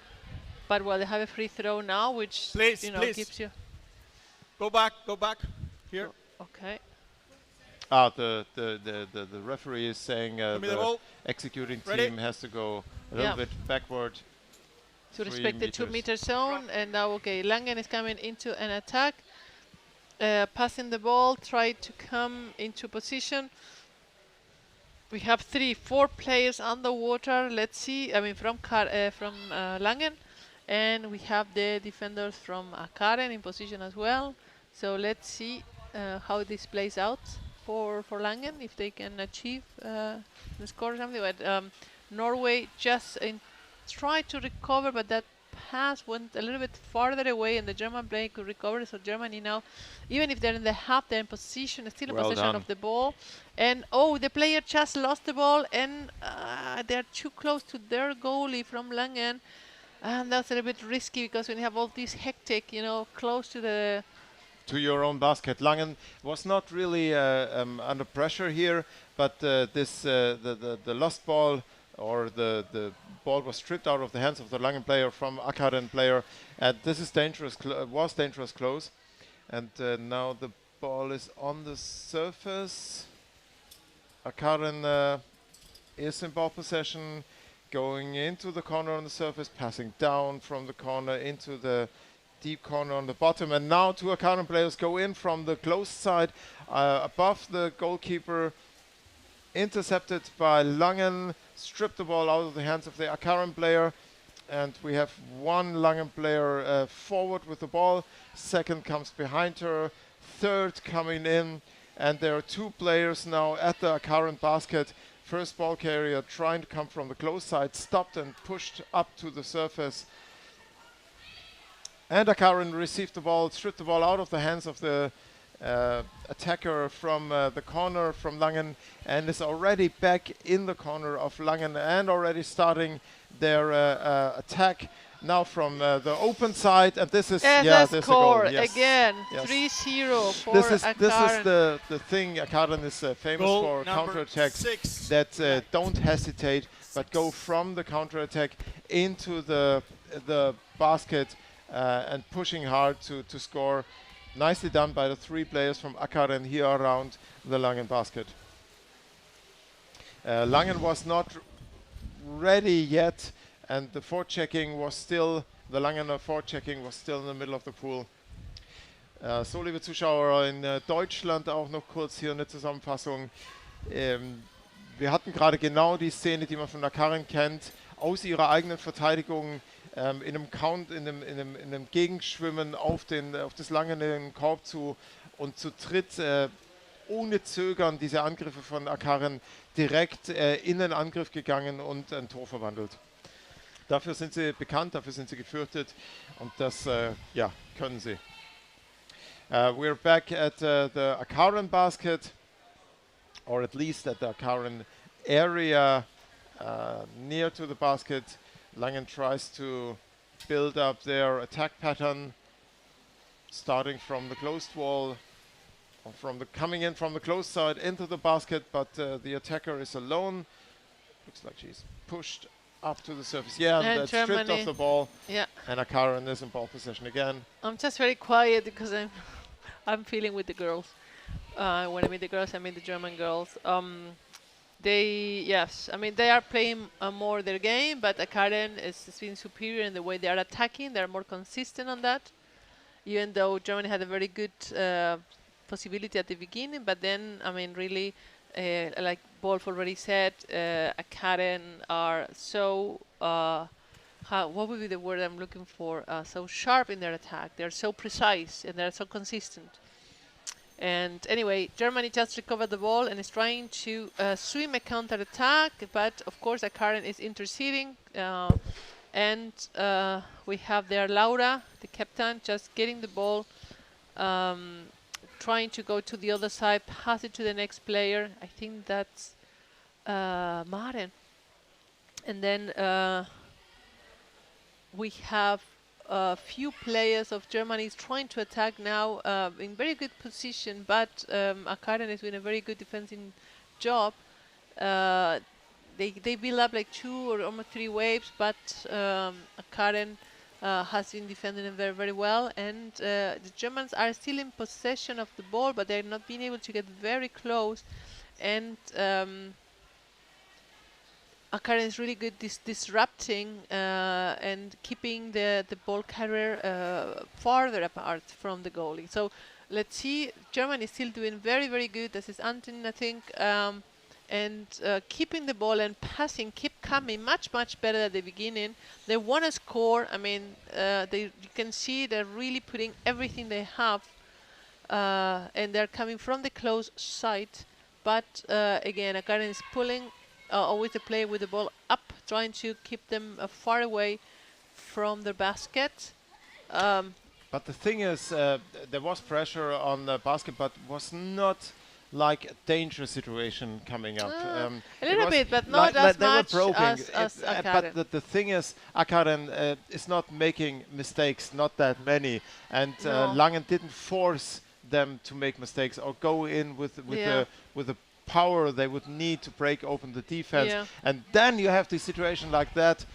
but well they have a free throw now, which please, gives you. Go back here. Okay. The referee is saying the executing Ready? team has to go a little bit backward. To respect the 2-meter zone, and now Langen is coming into an attack, passing the ball, try to come into position. We have 4 players underwater. Let's see. I mean from Langen, and we have the defenders from Akaren in position as well. So let's see how this plays out for Langen, if they can achieve the score or something. But Norway just tried to recover, but that pass went a little bit farther away, and the German player could recover. So Germany now, even if they're in the half, they're in position, still in possession of the ball. And the player just lost the ball, and they're too close to their goalie from Langen, and that's a little bit risky because when you have all this hectic, close to your own basket. Langen was not really under pressure here, but the lost ball, or the ball was stripped out of the hands of the Langen player from Akaren player, and this is dangerous. Was dangerous close, and now the ball is on the surface. Akaren is in ball possession, going into the corner on the surface, passing down from the corner into the deep corner on the bottom, and now 2 Akaren players go in from the closed side above the goalkeeper. Intercepted by Langen, stripped the ball out of the hands of the Akaren player, and we have 1 Langen player forward with the ball, second comes behind her, third coming in, and there are 2 players now at the Akaren basket. First ball carrier trying to come from the close side, stopped and pushed up to the surface, and Akaren received the ball, stripped the ball out of the hands of the attacker from the corner from Langen, and is already back in the corner of Langen and already starting their attack now from the open side. And this is this is score a goal. Yes. Again, yes. 3-0 for Akaren. This is the thing Akaren is famous Goal for, counterattacks that don't hesitate but go from the counterattack into the basket and pushing hard to score. Nicely done by the 3 players from Akaren here around the Langen basket. Langen was not ready yet, and the forechecking was still, the Langener forechecking was still in the middle of the pool. So, liebe Zuschauer, in Deutschland auch noch kurz hier eine Zusammenfassung. Wir hatten gerade genau die Szene, die man von Akaren kennt, aus ihrer eigenen Verteidigung. In einem Gegenschwimmen auf das Langener Korb zu und zu dritt ohne Zögern diese Angriffe von Akaren direkt in den Angriff gegangen und ein Tor verwandelt. Dafür sind sie bekannt, dafür sind sie gefürchtet, und das können sie. We're back at the Akaren basket, or at least at the Akaren area near to the basket. Langen tries to build up their attack pattern, starting from the closed wall, or coming in from the closed side into the basket, but the attacker is alone. Looks like she's pushed up to the surface. Yeah, and that's stripped off the ball. Yeah. And Akaren is in ball possession again. I'm just very quiet because I'm feeling with the girls. When I mean the girls, I mean the German girls. They are playing more their game, but Akaren is being superior in the way they are attacking. They're more consistent on that, even though Germany had a very good possibility at the beginning, but then, I mean, really, like Wolf already said, Karen are so, what would be the word I'm looking for? So sharp in their attack. They're so precise and they're so consistent. And anyway, Germany just recovered the ball and is trying to swim a counter-attack, but of course Karen is interceding. And we have there Laura, the captain, just getting the ball, trying to go to the other side, pass it to the next player. I think that's Maren. And then we have a few players of Germany trying to attack now in very good position, but Karen is doing a very good defensive job. They build up like 2 or almost 3 waves, but Karen has been defending them very, very well. And the Germans are still in possession of the ball, but they're not being able to get very close. And Karen is really good disrupting and keeping the ball carrier farther apart from the goalie. So let's see, Germany is still doing very, very good. This is Anton, I think. And keeping the ball and passing keep coming much, much better at the beginning. They want to score. I mean, you can see they're really putting everything they have, and they're coming from the close side. But again, Karen is pulling always the player with the ball up, trying to keep them far away from the basket. But the thing is, there was pressure on the basket, but was not like a dangerous situation coming up. A little bit, but not as much as Karen. But the thing is, Karen is not making mistakes, not that many, and Langen didn't force them to make mistakes or go in with the power they would need to break open the defense. And then you have the situation like that.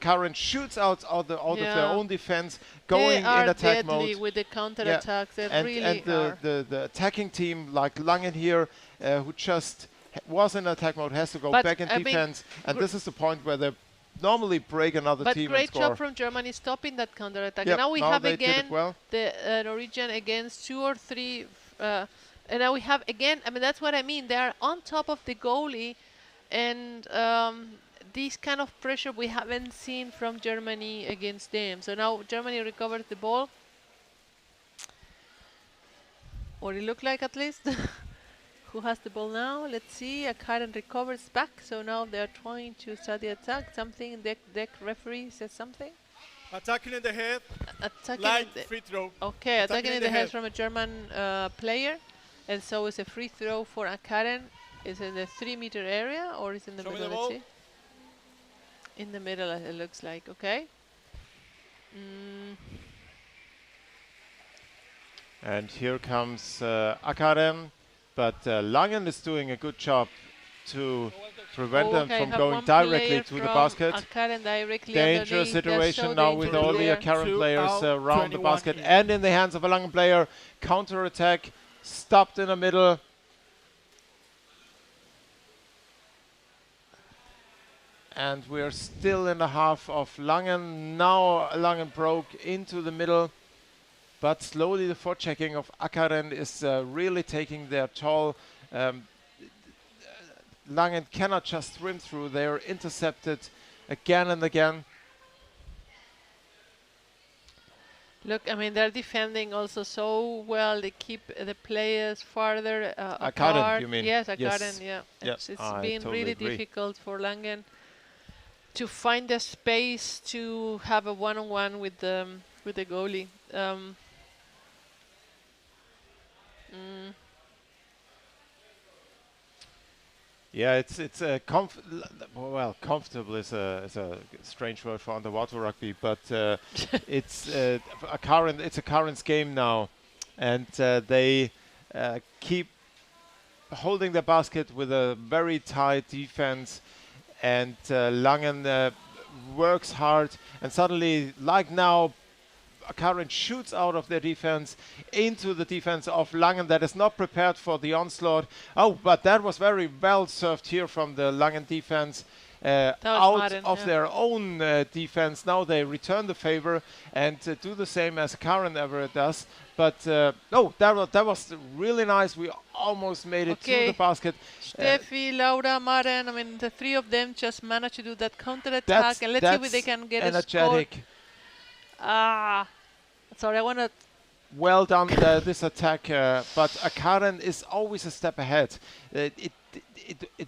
Karen shoots out of their own defense, going in attack mode. With the counter attacks, they really and the attacking team like Langen here, who just was in attack mode, has to go back in defense. And this is the point where they normally break another team and score. Great job from Germany stopping that counter attack. Now we have again the Norwegian against 2 or 3. And now we have again, I mean, that's what I mean. They are on top of the goalie, and this kind of pressure we haven't seen from Germany against them. So now Germany recovers the ball. Or it looked like, at least. Who has the ball now? Let's see. Karen recovers back. So now they're trying to start the attack. Something, deck referee says something. Attacking in the head. Attacking free throw. Okay, attacking in the head from a German player. And so it's a free throw for Karen. Is it in the 3-meter area or is it in the middle? Let's see. In the middle, it looks like. Okay. And here comes Karen, but Langen is doing a good job to prevent them from going directly to the basket. Dangerous situation now with all the Karen players around the basket and in the hands of a Langen player. Counter attack. Stopped in the middle. And we're still in the half of Langen. Now Langen broke into the middle. But slowly the forechecking of Karen is really taking their toll. Langen cannot just swim through. They are intercepted again and again. Look, I mean, they're defending also so well. They keep the players farther apart. You mean? Yes, yeah. It's been totally really difficult for Langen to find the space to have a one-on-one with the goalie. Yeah, it's a comfortable is a strange word for underwater rugby, but it's a Karen's game now, and they keep holding the basket with a very tight defense, and Langen works hard, and suddenly, like now, Karen shoots out of their defense into the defense of Langen that is not prepared for the onslaught. Oh, but that was very well served here from the Langen defense. was out Maren, of yeah. their own defense. Now they return the favor and do the same as Karen ever does. But no, that was really nice. We almost made it to the basket. Steffi, Laura, Maren, I mean, the three of them just managed to do that counter-attack. And let's see if they can get energetic. a score. Sorry, I want to... Well done, this attack. But Karen is always a step ahead. It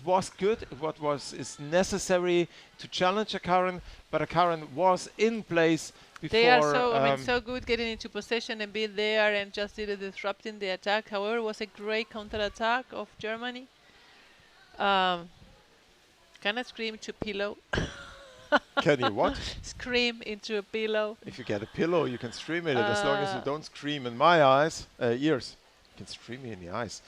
was good. What is necessary to challenge Karen, but Karen was in place before. They are so good getting into possession and being there and just disrupting the attack. However, it was a great counter-attack of Germany. Can I scream to pillow? Can you what? Scream into a pillow. If you get a pillow, you can stream it. As long as you don't scream in my eyes, ears. You can stream me in the eyes.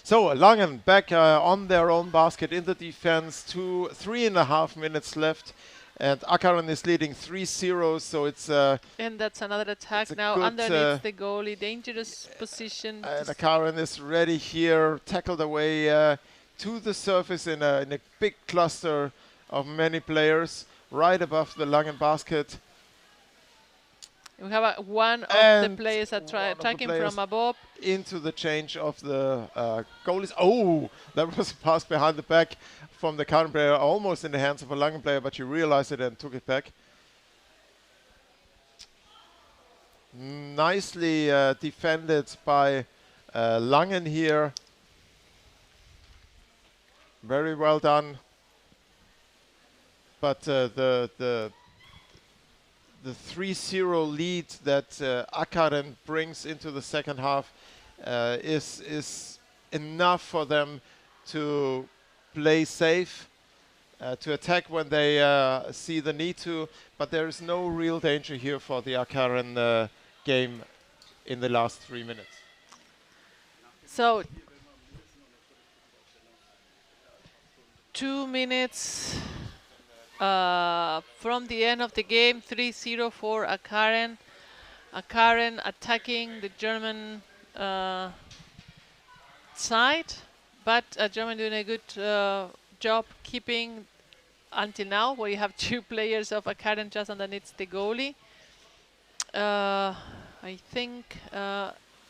So Langen back on their own basket in the defense. 3.5 minutes left. And Akaren is leading 3-0, so it's... and that's another attack now underneath the goalie. Dangerous position. And Akaren is ready here, tackled away to the surface in a big cluster of many players, right above the Langen basket. We have one of the players attacking from above. Into the change of the goalies. Oh, that was a pass behind the back from the Karen player, almost in the hands of a Langen player, but you realized it and took it back. Nicely defended by Langen here. Very well done. But the 3-0 lead that Akaren brings into the second half is enough for them to play safe, to attack when they see the need to, but there is no real danger here for the Akaren game in the last 3 minutes. So 2 minutes from the end of the game, 3-0 for Akaren. Akaren attacking the German side, but Germany doing a good job keeping until now, where you have two players of Akaren just underneath the goalie. I think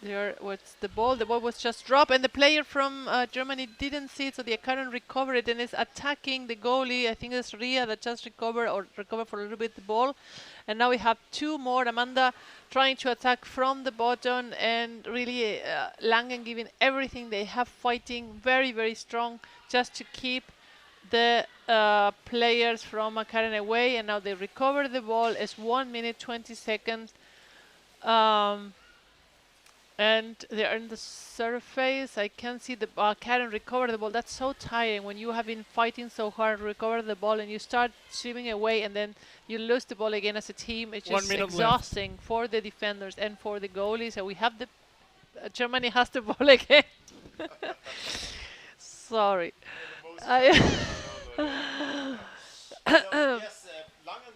there was the ball was just dropped, and the player from Germany didn't see it, so the Akaren recovered it and is attacking the goalie. I think it's Ria that just recovered for a little bit the ball. And now we have two more. Amanda trying to attack from the bottom, and really Langen giving everything they have, fighting very, very strong just to keep the players from Akaren away. And now they recover the ball. It's 1 minute 20 seconds. And they're on the surface. I can see the Karen recover the ball. That's so tiring when you have been fighting so hard to recover the ball and you start swimming away and then you lose the ball again as a team. It's just exhausting for the defenders and for the goalies. So we have the Germany has the ball again. Sorry. Yes, Langen,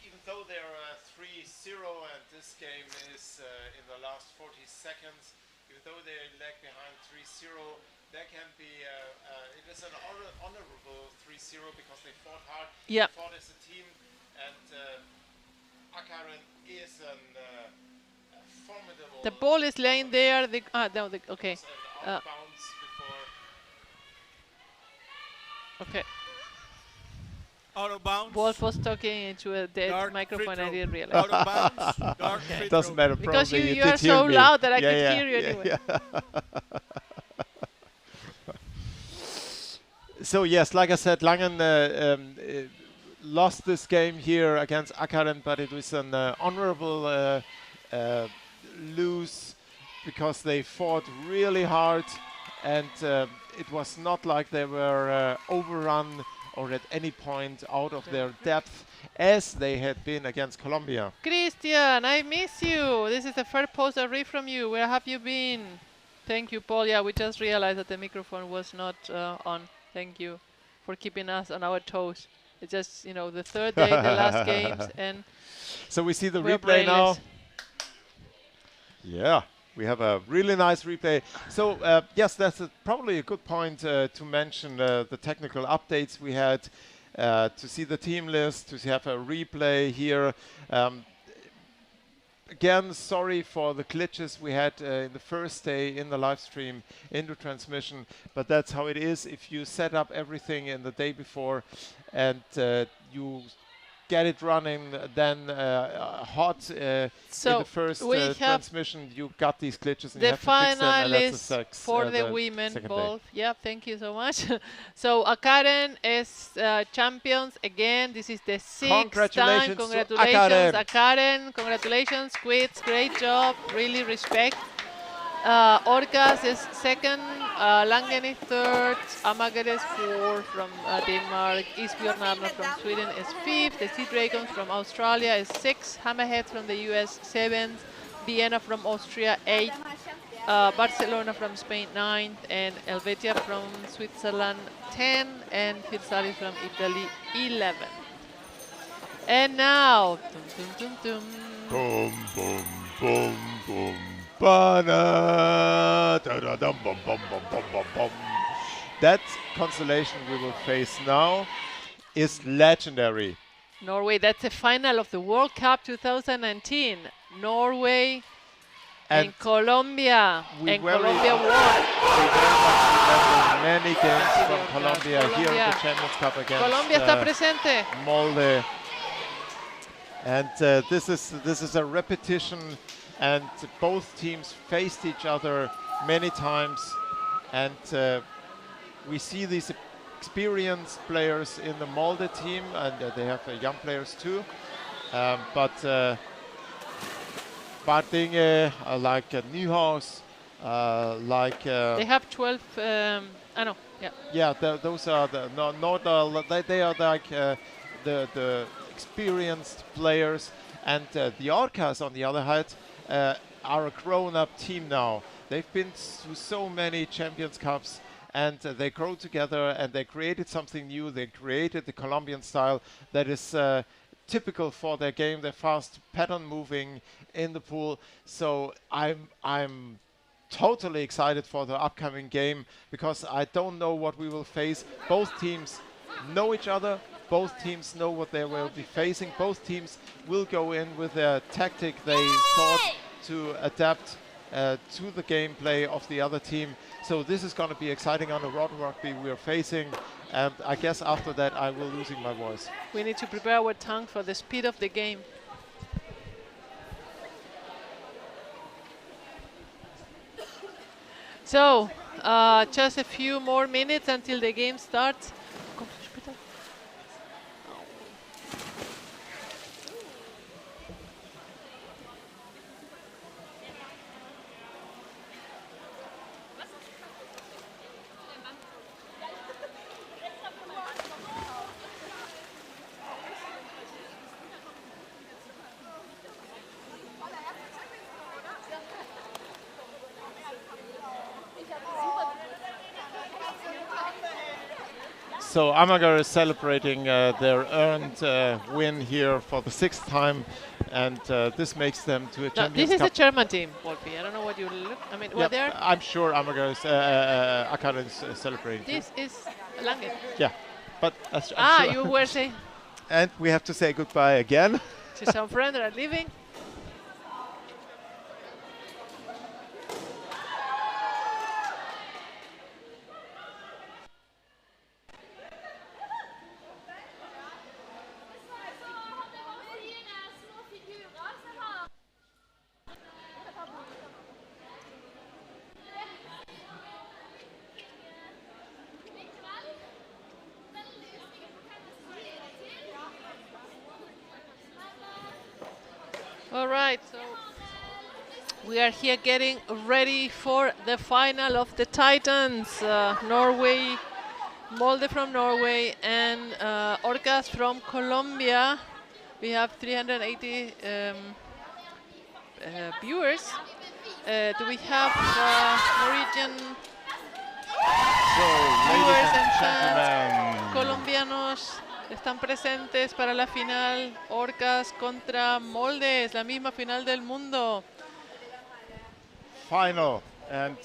even though they're 3-0 and this game is in the last 40 seconds, even though they lag behind 3-0, there can be, it is an honorable 3-0 because they fought hard, they fought as a team, and Akaren is a formidable... The ball is laying there. Okay. Okay. Out of bounds. Wolf was talking into a dead microphone. I didn't realize. Out of bounds. Doesn't matter. Because probably you are so loud that I could hear you anyway. So yes, like I said, Langen lost this game here against Akaren, but it was an honorable lose because they fought really hard, and it was not like they were overrun or at any point out of their depth as they had been against Colombia. Christian, I miss you. This is the first post I read from you. Where have you been? Thank you, Paul. Yeah, we just realized that the microphone was not on. Thank you for keeping us on our toes. It's just, you know, the third day, the last games, and so we see the replay now. Yeah, we have a really nice replay. So yes, that's probably a good point to mention the technical updates we had. to see the team list, to have a replay here. Again, sorry for the glitches we had in the first day in the live stream, in the transmission, but that's how it is. If you set up everything in the day before and you get it running, then hot in the first transmission, you got these glitches and you have to fix them, and that's the for the women both. Yeah, thank you so much. So Akaren is champions again. This is the 6th time. Congratulations, Akaren. Congratulations, quits. Great job. Really respect. Orcas is 2nd, Langen is 3rd, Amager is 4th from Denmark, Isbjørnarna from Sweden is 5th, the Sea Dragons from Australia is 6th, Hammerheads from the US 7th, Vienna from Austria 8th, Barcelona from Spain 9th, and Helvetia from Switzerland 10th, and Firsali from Italy 11th. And now, boom, boom, boom, boom. That constellation we will face now is legendary. Norway, that's the final of the World Cup 2019. Norway and Colombia. And Colombia won. We very much remember many games from Colombia here in the Champions Cup against Colombia está presente. Molde. And this is a repetition. And both teams faced each other many times, and we see these experienced players in the Molde team, and they have young players too. But Barting, like Nyhaus, like they have 12. No, yeah. Yeah, those are the they are like the experienced players, and the Orcas on the other hand. Are a grown-up team now. They've been through so many Champions Cups, and they grow together, and they created something new. They created the Colombian style that is typical for their game. They're fast, pattern moving in the pool. So I'm totally excited for the upcoming game, because I don't know what we will face. Both teams know each other. Both teams know what they will be facing. Both teams will go in with a tactic they thought to adapt to the gameplay of the other team. So this is going to be exciting on the Warrerrugby we are facing. And I guess after that I will losing my voice. We need to prepare our tongue for the speed of the game. So just a few more minutes until the game starts. So Amager is celebrating their earned win here for the 6th time, and this makes them to a Champions Cup. This is a German team, Wolfi. I don't know what you look. I mean, what they're. I'm sure Amager is Akara is celebrating. This is Langen. Yeah, but sure. You were saying. And we have to say goodbye again to some friends that are leaving. All right, so we are here getting ready for the final of the Titans. Norway, Molde from Norway, and Orcas from Colombia. We have 380 viewers. Do we have Norwegian viewers and fans? Colombianos están presentes para la final. Orcas contra Molde, es la misma final del mundo. Final, and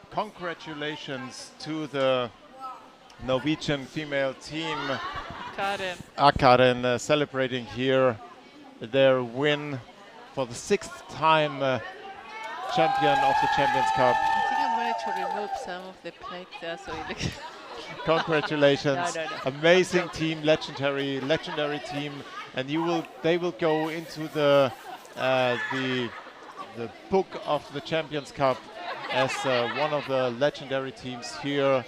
congratulations to the Norwegian female team. Akaren celebrating here their win for the 6th time champion of the Champions Cup. I think I'm going to remove some of the plates there so it looks Congratulations. No. Amazing team, legendary team, and they will go into the book of the Champions Cup as one of the legendary teams here.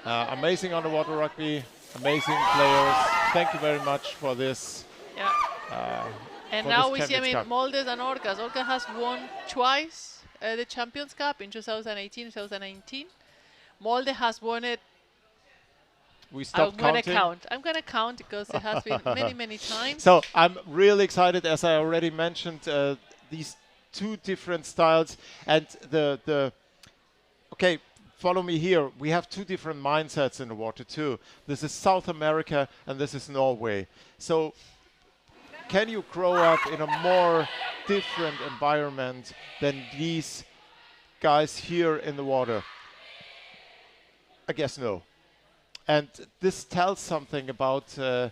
Amazing underwater rugby, amazing players. Thank you very much for this. Yeah. And now we see, Moldes and Orcas. Orcas has won twice the Champions Cup in 2018, 2019. Molde has won it. We stopped counting. I'm going to count because it has been many times. So I'm really excited, as I already mentioned, these two different styles. And okay, follow me here. We have two different mindsets in the water too. This is South America and this is Norway. So can you grow up in a more different environment than these guys here in the water? I guess no. And this tells something about the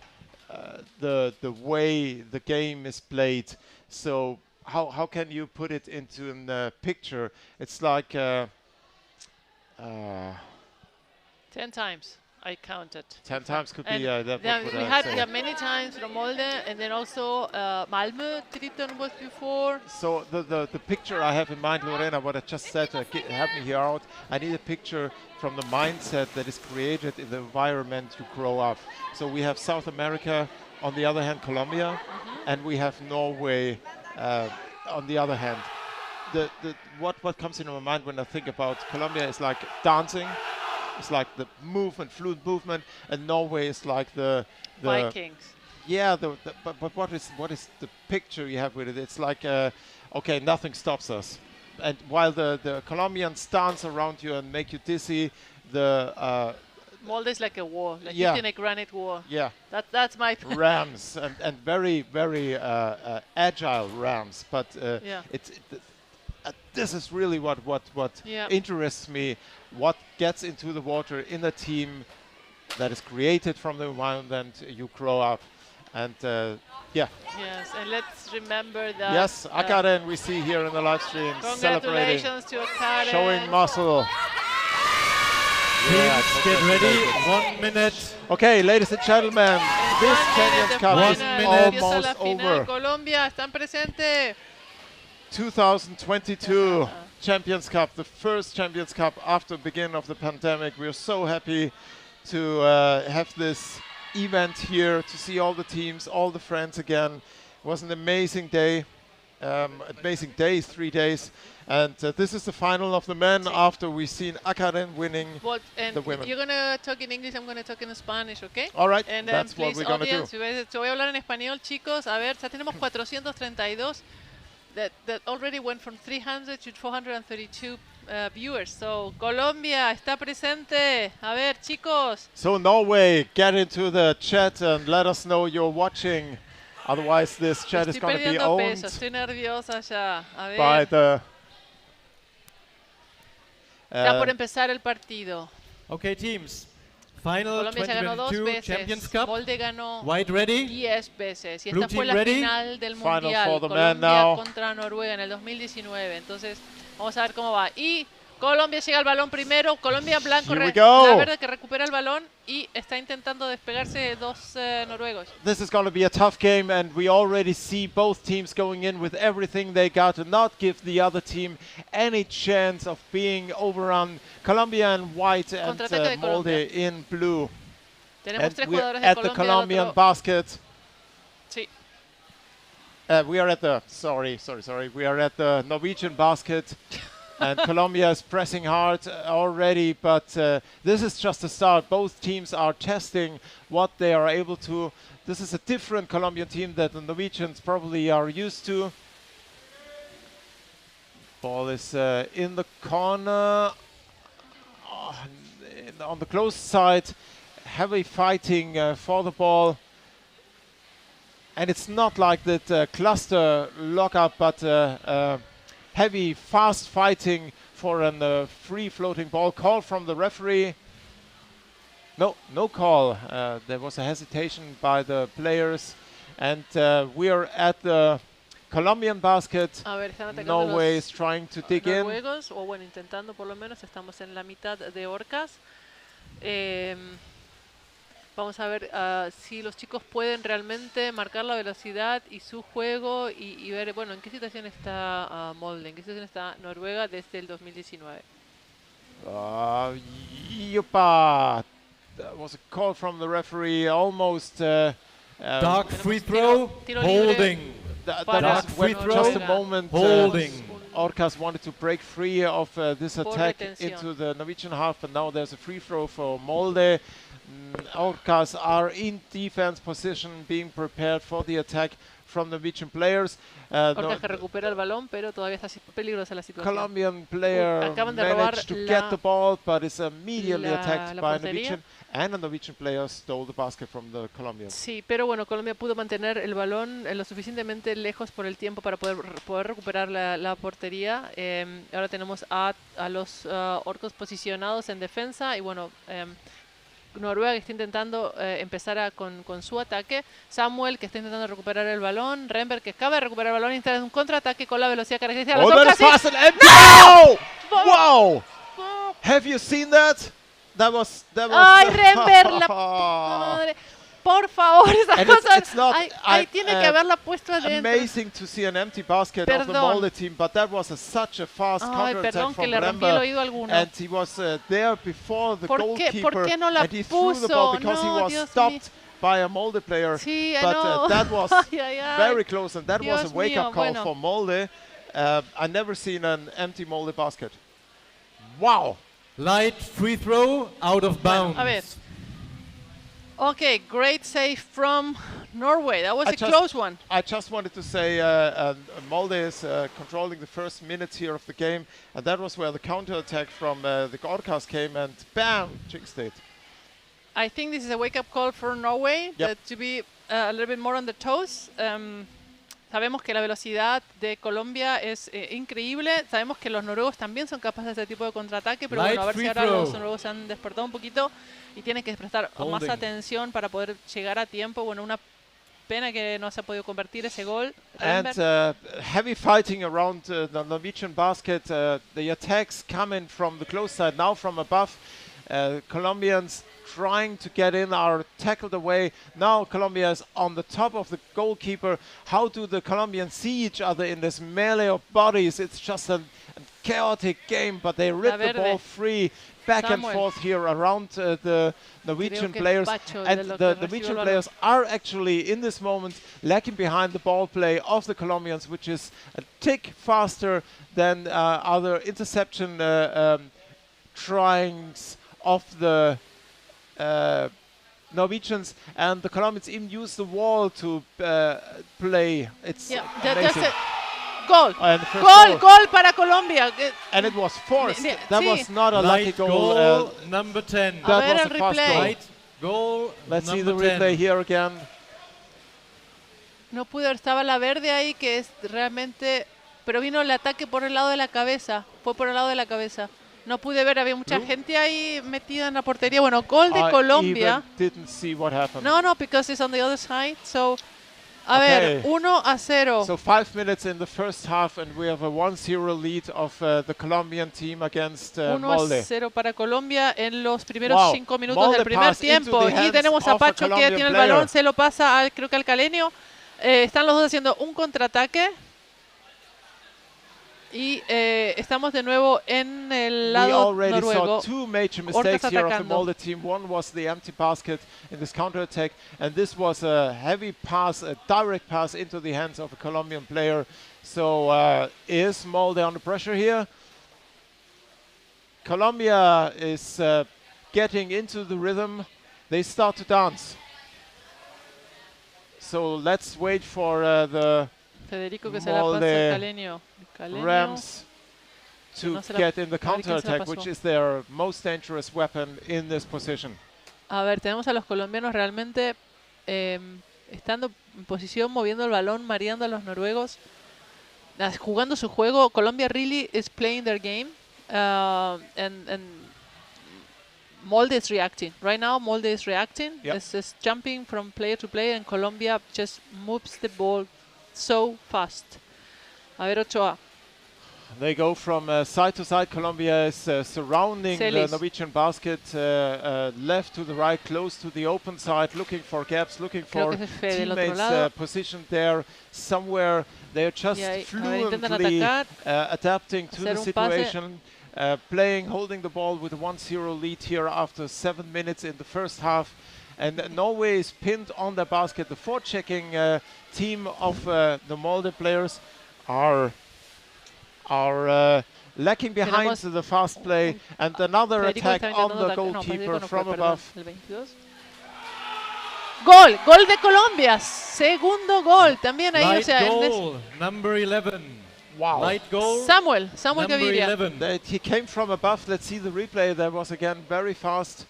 way the game is played. So how can you put it into a picture? It's like 10 times I counted. 10 times could and be. We had many times from Molde, and then also Malmö Triton was before. So the picture I have in mind, Lorena, what I just said, help me here out. I need a picture from the mindset that is created in the environment you grow up. So we have South America, on the other hand, Colombia, and we have Norway on the other hand. What comes into my mind when I think about Colombia is like dancing. It's like the movement, fluid movement, and Norway is like the Vikings. Yeah, but what is the picture you have with it? It's like okay, nothing stops us. And while the Colombians dance around you and make you dizzy, the Molde is like a war, like hitting a granite war. Yeah, that's my rams and very agile rams. But this is really what interests me. What gets into the water in a team that is created from the environment you grow up, and Yes, and let's remember that. Yes, Akaren we see here in the live stream celebrating, congratulations to Akaren, showing muscle. Teams, get ready. 1 minute. Okay, ladies and gentlemen, this Champions Cup is almost over. Colombia están presentes. 2022 Champions Cup, the first Champions Cup after the beginning of the pandemic. We are so happy to have this event here, to see all the teams, all the friends again. It was an amazing day, amazing days, 3 days. And this is the final of the men after we've seen Akaren winning the women. You're going to talk in English, I'm going to talk in Spanish, okay? All right, and that's what we're going to do. Yo voy a hablar en español, chicos. A ver, ya tenemos 432 that already went from 300 to 432 viewers. So, Colombia está presente. A ver, chicos. So, Norway, get into the chat and let us know you're watching. Otherwise, this chat is going to be owned Estoy nerviosa ya. A ver. by the... Está por empezar el partido. Okay, teams. Final Colombia ya ganó 2 veces. Champions Cup. Molde ganó White ready. 10 veces. Y Blue esta fue team la ready. final del Final Mundial. for the men Colombia now. contra Noruega en el 2019. Entonces, vamos a ver cómo va. Y Colombia llega al balón primero. Colombia blanco, Here we go. la verde que recupera el balón y está intentando despegarse de 2 noruegos. This is going to be a tough game, and we already see both teams going in with everything they got to not give the other team any chance of being overrun. Colombia in white and Molde in blue. Tenemos 3 we're jugadores de at Colombia the Colombian otro. basket. Sí. We are at the, sorry. We are at the Norwegian basket. And Colombia is pressing hard already, but this is just a start. Both teams are testing what they are able to. This is a different Colombian team that the Norwegians probably are used to. Ball is in the corner. On the close side, heavy fighting for the ball. And it's not like that cluster lockup, but heavy, fast fighting for a free floating ball. Call from the referee. no call. There was a hesitation by the players, and we are at the Colombian basket. A ver, están atacando Norway los is trying to dig in. noruegos, o bueno, intentando por lo menos. Estamos en la mitad de orcas. Vamos a ver si los chicos pueden realmente marcar la velocidad y su juego y ver, bueno, en qué situación está Molde, en qué situación está Noruega desde el 2019. Yupa! That was a call from the referee, almost. Dark free throw, holding. That was when just a moment. Holding. Orcas wanted to break free of this attack into the Norwegian half, and now there's a free throw for Molde. Orcas are in defense position, being prepared for the attack from the Norwegian players. Orcas que recupera el balón, pero todavía está peligrosa la situación. Colombian player managed to get the ball, but is immediately attacked by a Norwegian, and a Norwegian player stole the basket from the Colombians. Sí, pero bueno, Colombia pudo mantener el balón lo suficientemente lejos por el tiempo para poder recuperar la portería. Ahora tenemos a los orcos posicionados en defensa y bueno, Noruega que está intentando empezar con su ataque. Samuel que está intentando recuperar el balón. Remberg que acaba de recuperar el balón y está en un contraataque con la velocidad característica de los orcas. ¡No! ¡Wow! Have you seen that? That was. ¡Ay, Remberg! La puta madre. Por favor, esas cosas. Ahí tiene que haberla puesto adentro. Amazing to see an empty basket of the Molde team, but that was such a fast counter-attack from Remberg, and he was there before the goalkeeper, and he threw the ball because he was stopped by a Molde player. Sí, but that was very close, and that was a wake-up call for Molde. I never seen an empty Molde basket. Wow! Light free throw out of bounds. A ver. Okay, great save from Norway. That was a close one. I just wanted to say Molde is controlling the first minutes here of the game, and that was where the counter-attack from the Orcas came, and bam, jinxed it. I think this is a wake-up call for Norway, to be a little bit more on the toes. Sabemos que la velocidad de Colombia es increíble. Sabemos que los noruegos también son capaces de este tipo de contraataque, pero bueno, a ver si ahora los noruegos se han despertado un poquito y tienen que prestar más atención para poder llegar a tiempo. Bueno, una pena que no se ha podido convertir ese gol. And heavy fighting around the Norwegian basket. The attacks coming from the close side, now from above. Colombians trying to get in are tackled away. Now Colombia is on the top of the goalkeeper. How do the Colombians see each other in this melee of bodies? It's just a chaotic game, but they rip the ball free back and forth here around the Norwegian players. And the Norwegian players are actually in this moment lacking behind the ball play of the Colombians, which is a tick faster than other interception tryings of the Norwegians, and the Colombians even use the wall to play. It's amazing. Goal para Colombia. And it was forced. That was not a lucky goal. Number 10. That was a fast goal. Let's see the replay here again. No pude ver, estaba la verde ahí que es realmente, pero vino el ataque por el lado de la cabeza. Fue por el lado de la cabeza. No pude ver, había mucha gente ahí metida en la portería. Bueno, gol de Colombia. Didn't see what happened. No, because it's on the other side. So, a ver, 1-0. So 5 minutes in the first half, and we have a 1-0 lead of the Colombian team against Molde. 1-0 para Colombia en los primeros 5 minutos del primer tiempo. Y tenemos a Pacho que tiene el balón, se lo pasa creo que al Calenio. Están los dos haciendo un contraataque. Y estamos de nuevo en el lado noruego. We already saw two major mistakes here of the Molde team. One was the empty basket in this counter-attack, and this was a heavy pass, a direct pass into the hands of a Colombian player. So is Molde under pressure here? Colombia is getting into the rhythm. They start to dance. So let's wait for the Federico que se la pasa al Calenio. Rams to get in the counter-attack, which is their most dangerous weapon in this position. A ver, tenemos a los colombianos realmente estando en posición, moviendo el balón, mareando a los noruegos, jugando su juego. Colombia really is playing their game, and Molde is reacting. Right now, Molde is reacting. Yep. It's just jumping from player to player, and Colombia just moves the ball so fast. A ver, Ochoa. They go from side to side. Colombia is surrounding the Celis. Norwegian basket, left to the right, close to the open side, looking for gaps, looking Creo for que es Fede del otro teammates lado. positioned there somewhere. They're just Y ahí, a ver, intentan fluently atacar, adapting to hacer the un pase. situation, playing, holding the ball with a 1-0 lead here after 7 minutes in the first half. And Norway is pinned on the basket. The forechecking team of the Molde players are lacking behind the fast play, and another Federico attack está on intentando the atacar- no, goalkeeper Federico no fue, from perdón, above. el 22. Gol, gol de Colombia, segundo gol, también ahí, o Light sea, goal, number 11. Wow. Light goal. Samuel number Gaviria. 11. He came from above. Let's see the replay. That was again very fast.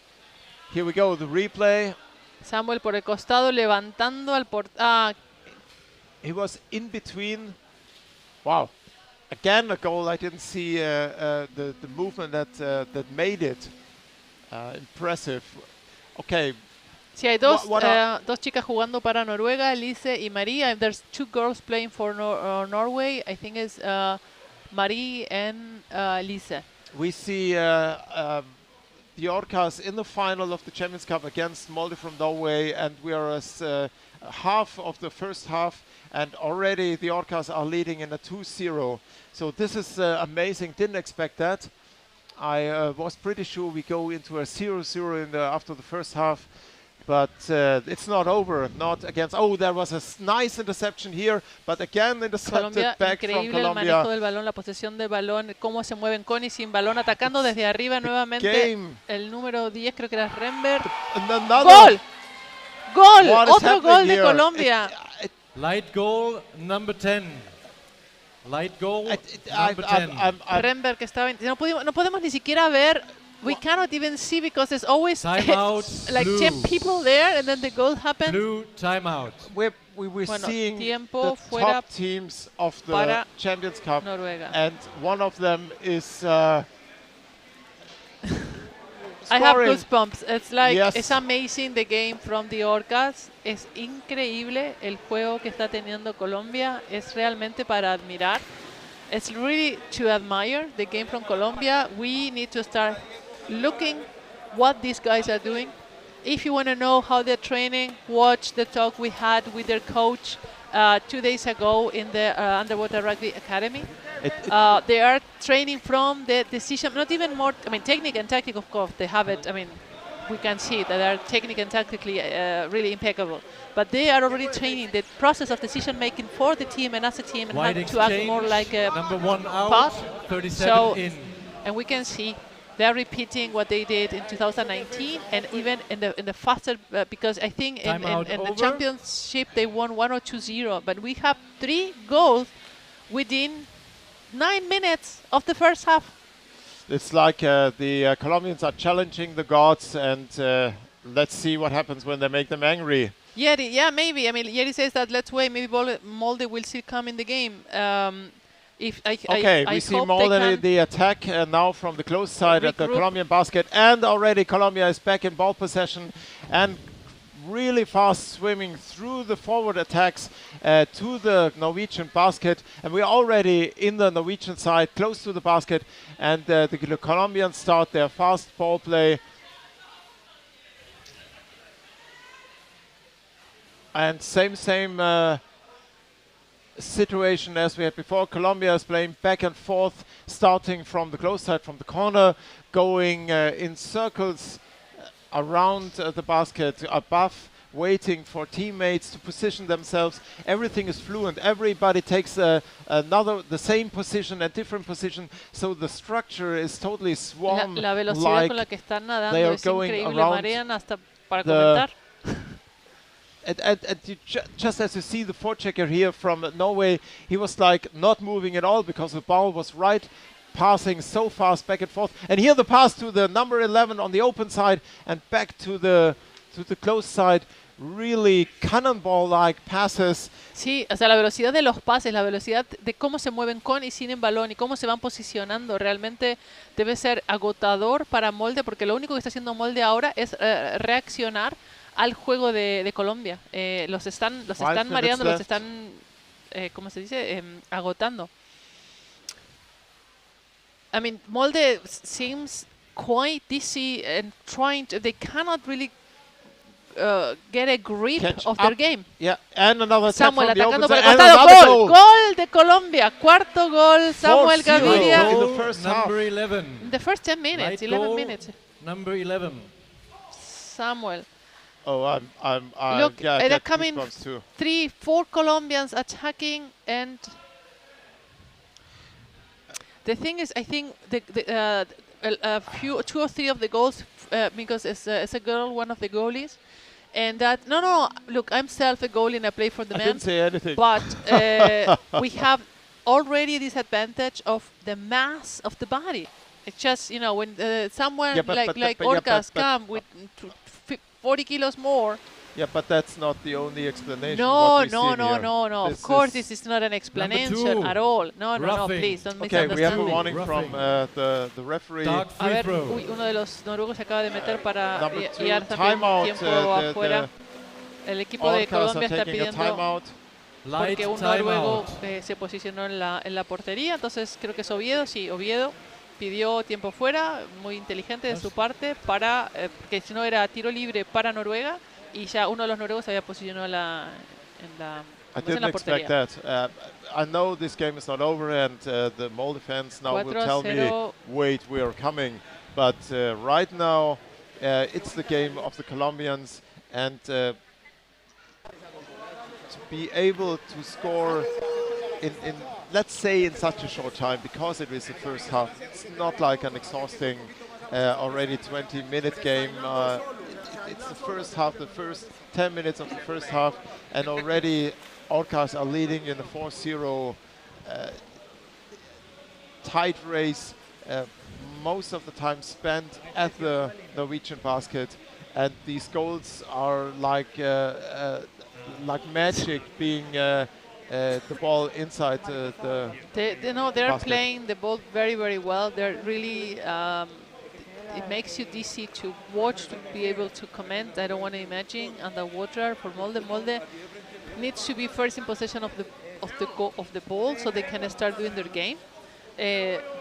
Here we go, the replay. Samuel por el costado levantando al He was in between. Wow. Again, a goal. I didn't see the movement that made it impressive. Okay. Sí, hay dos chicas jugando para Noruega, Lise y María. And there's two girls playing for Norway. I think it's Marie and Lise. We see the Orcas in the final of the Champions Cup against Molde from Norway, and we are half of the first half, and already the Orcas are leading in a 2-0. So this is amazing. Didn't expect that. I was pretty sure we go into a 0-0 after the first half. But it's not over, not against... Oh, there was a nice interception here, but again intercepted Colombia, back from increíble el Colombia. manejo del balón, la posesión del balón, cómo se mueven con y sin balón, atacando desde arriba nuevamente. Game. El número 10 creo que era Remberg. ¡Gol! ¡Gol! Otro gol de Colombia. Light goal, number 10. Light goal, number 10. Remberg que estaba... No podemos ni siquiera ver... We cannot even see because there's always like 10 people there, and then the goal happens. Blue timeout. We were seeing the top teams of the Champions Cup, Noruega. and one of them is I have goosebumps. It's like, it's amazing the game from the Orcas. Es increíble el juego que está teniendo Colombia. Es realmente para admirar. It's really to admire the game from Colombia. We need to start looking what these guys are doing. If you want to know how they're training, watch the talk we had with their coach 2 days ago in the Underwater Rugby Academy. They are training from the decision, not even more, I mean, technique and tactic, of course, they have it. I mean, we can see that they are technically and tactically really impeccable. But they are already training the process of decision making for the team and as a team, and how to act more like a number 1 out, part. 37 in. And we can see they're repeating what they did in 2019, and even in the faster, because I think in the championship they won 1 or 2-0, but we have 3 goals within 9 minutes of the first half. It's like the Colombians are challenging the gods, and let's see what happens when they make them angry. Yeri, yeah, maybe. I mean, Yeri says that let's wait. Maybe Molde will still come in the game. We see Molde the attack now from the close side at the Colombian basket, and already Colombia is back in ball possession and really fast swimming through the forward attacks to the Norwegian basket, and we're already in the Norwegian side close to the basket, and the Colombians start their fast ball play. And same situation as we had before. Colombia is playing back and forth, starting from the close side, from the corner, going in circles around the basket, above, waiting for teammates to position themselves. Everything is fluent. Everybody takes the same position, a different position. So the structure is totally swarm. La velocidad con la que están nadando es increíble. Marean hasta para comentar. And just as you see the forechecker here from Norway, he was like not moving at all because the ball was right, passing so fast back and forth. And here the pass to the number 11 on the open side and back to the close side. really cannonball-like passes. Sí, o sea, la velocidad de los pases, la velocidad de cómo se mueven con y sin el balón y cómo se van posicionando, realmente debe ser agotador para Molde, porque lo único que está haciendo Molde ahora es reaccionar al juego de Colombia. Los están mareando, los están, ¿cómo se dice? Agotando. I mean, Molde seems quite dizzy and they cannot really get a grip of their game. Yeah, and another Samuel from the atacando open por el side, and costado. another ¡Gol! goal. ¡Gol de Colombia! Cuarto gol, Samuel 4-0 Gaviria. in the first half. Number 11. In the first 10 minutes, Right 11 goal, minutes. Number 11. Samuel. Oh, I'm Look, yeah, I they're get coming goosebumps too. 3-4 Colombians attacking, and the thing is, I think two or three of the goals, because it's a girl, one of the goalies, and that no, look, I'm self a goalie and I play for the men. I didn't say anything. But we have already this advantage of the mass of the body. It's just, you know, when someone like Orcas come with 40 kilos more. Yeah, but that's not the only explanation. No. This Of course, this is not an explanation at all. No, please don't misunderstand. Okay, we have a warning from the referee. A ver, uno de los noruegos se acaba de meter para guiar también timeout, tiempo afuera. El equipo de Colombia está pidiendo porque un noruego se posicionó en la portería, entonces creo que es Oviedo, sí, Oviedo pidió tiempo fuera, muy inteligente de su parte, para que si no era tiro libre para Noruega, y ya uno de los noruegos se había posicionado en la I didn't expect that. I know this game is not over, and the Molde fans now will tell me, wait, we are coming. But right now, it's the game of the Colombians, and to be able to score in let's say in such a short time, because it is the first half, it's not like an exhausting already 20-minute game. It's the first half, the first 10 minutes of the first half, and already Orcas are leading in a 4-0 tight race, most of the time spent at the Norwegian basket, and these goals are like magic, being the ball inside the they're basket. playing the ball very, very well. They're really it makes you dizzy to watch, to be able to comment. I don't want to imagine underwater for Molde. Molde needs to be first in possession of the ball so they can start doing their game.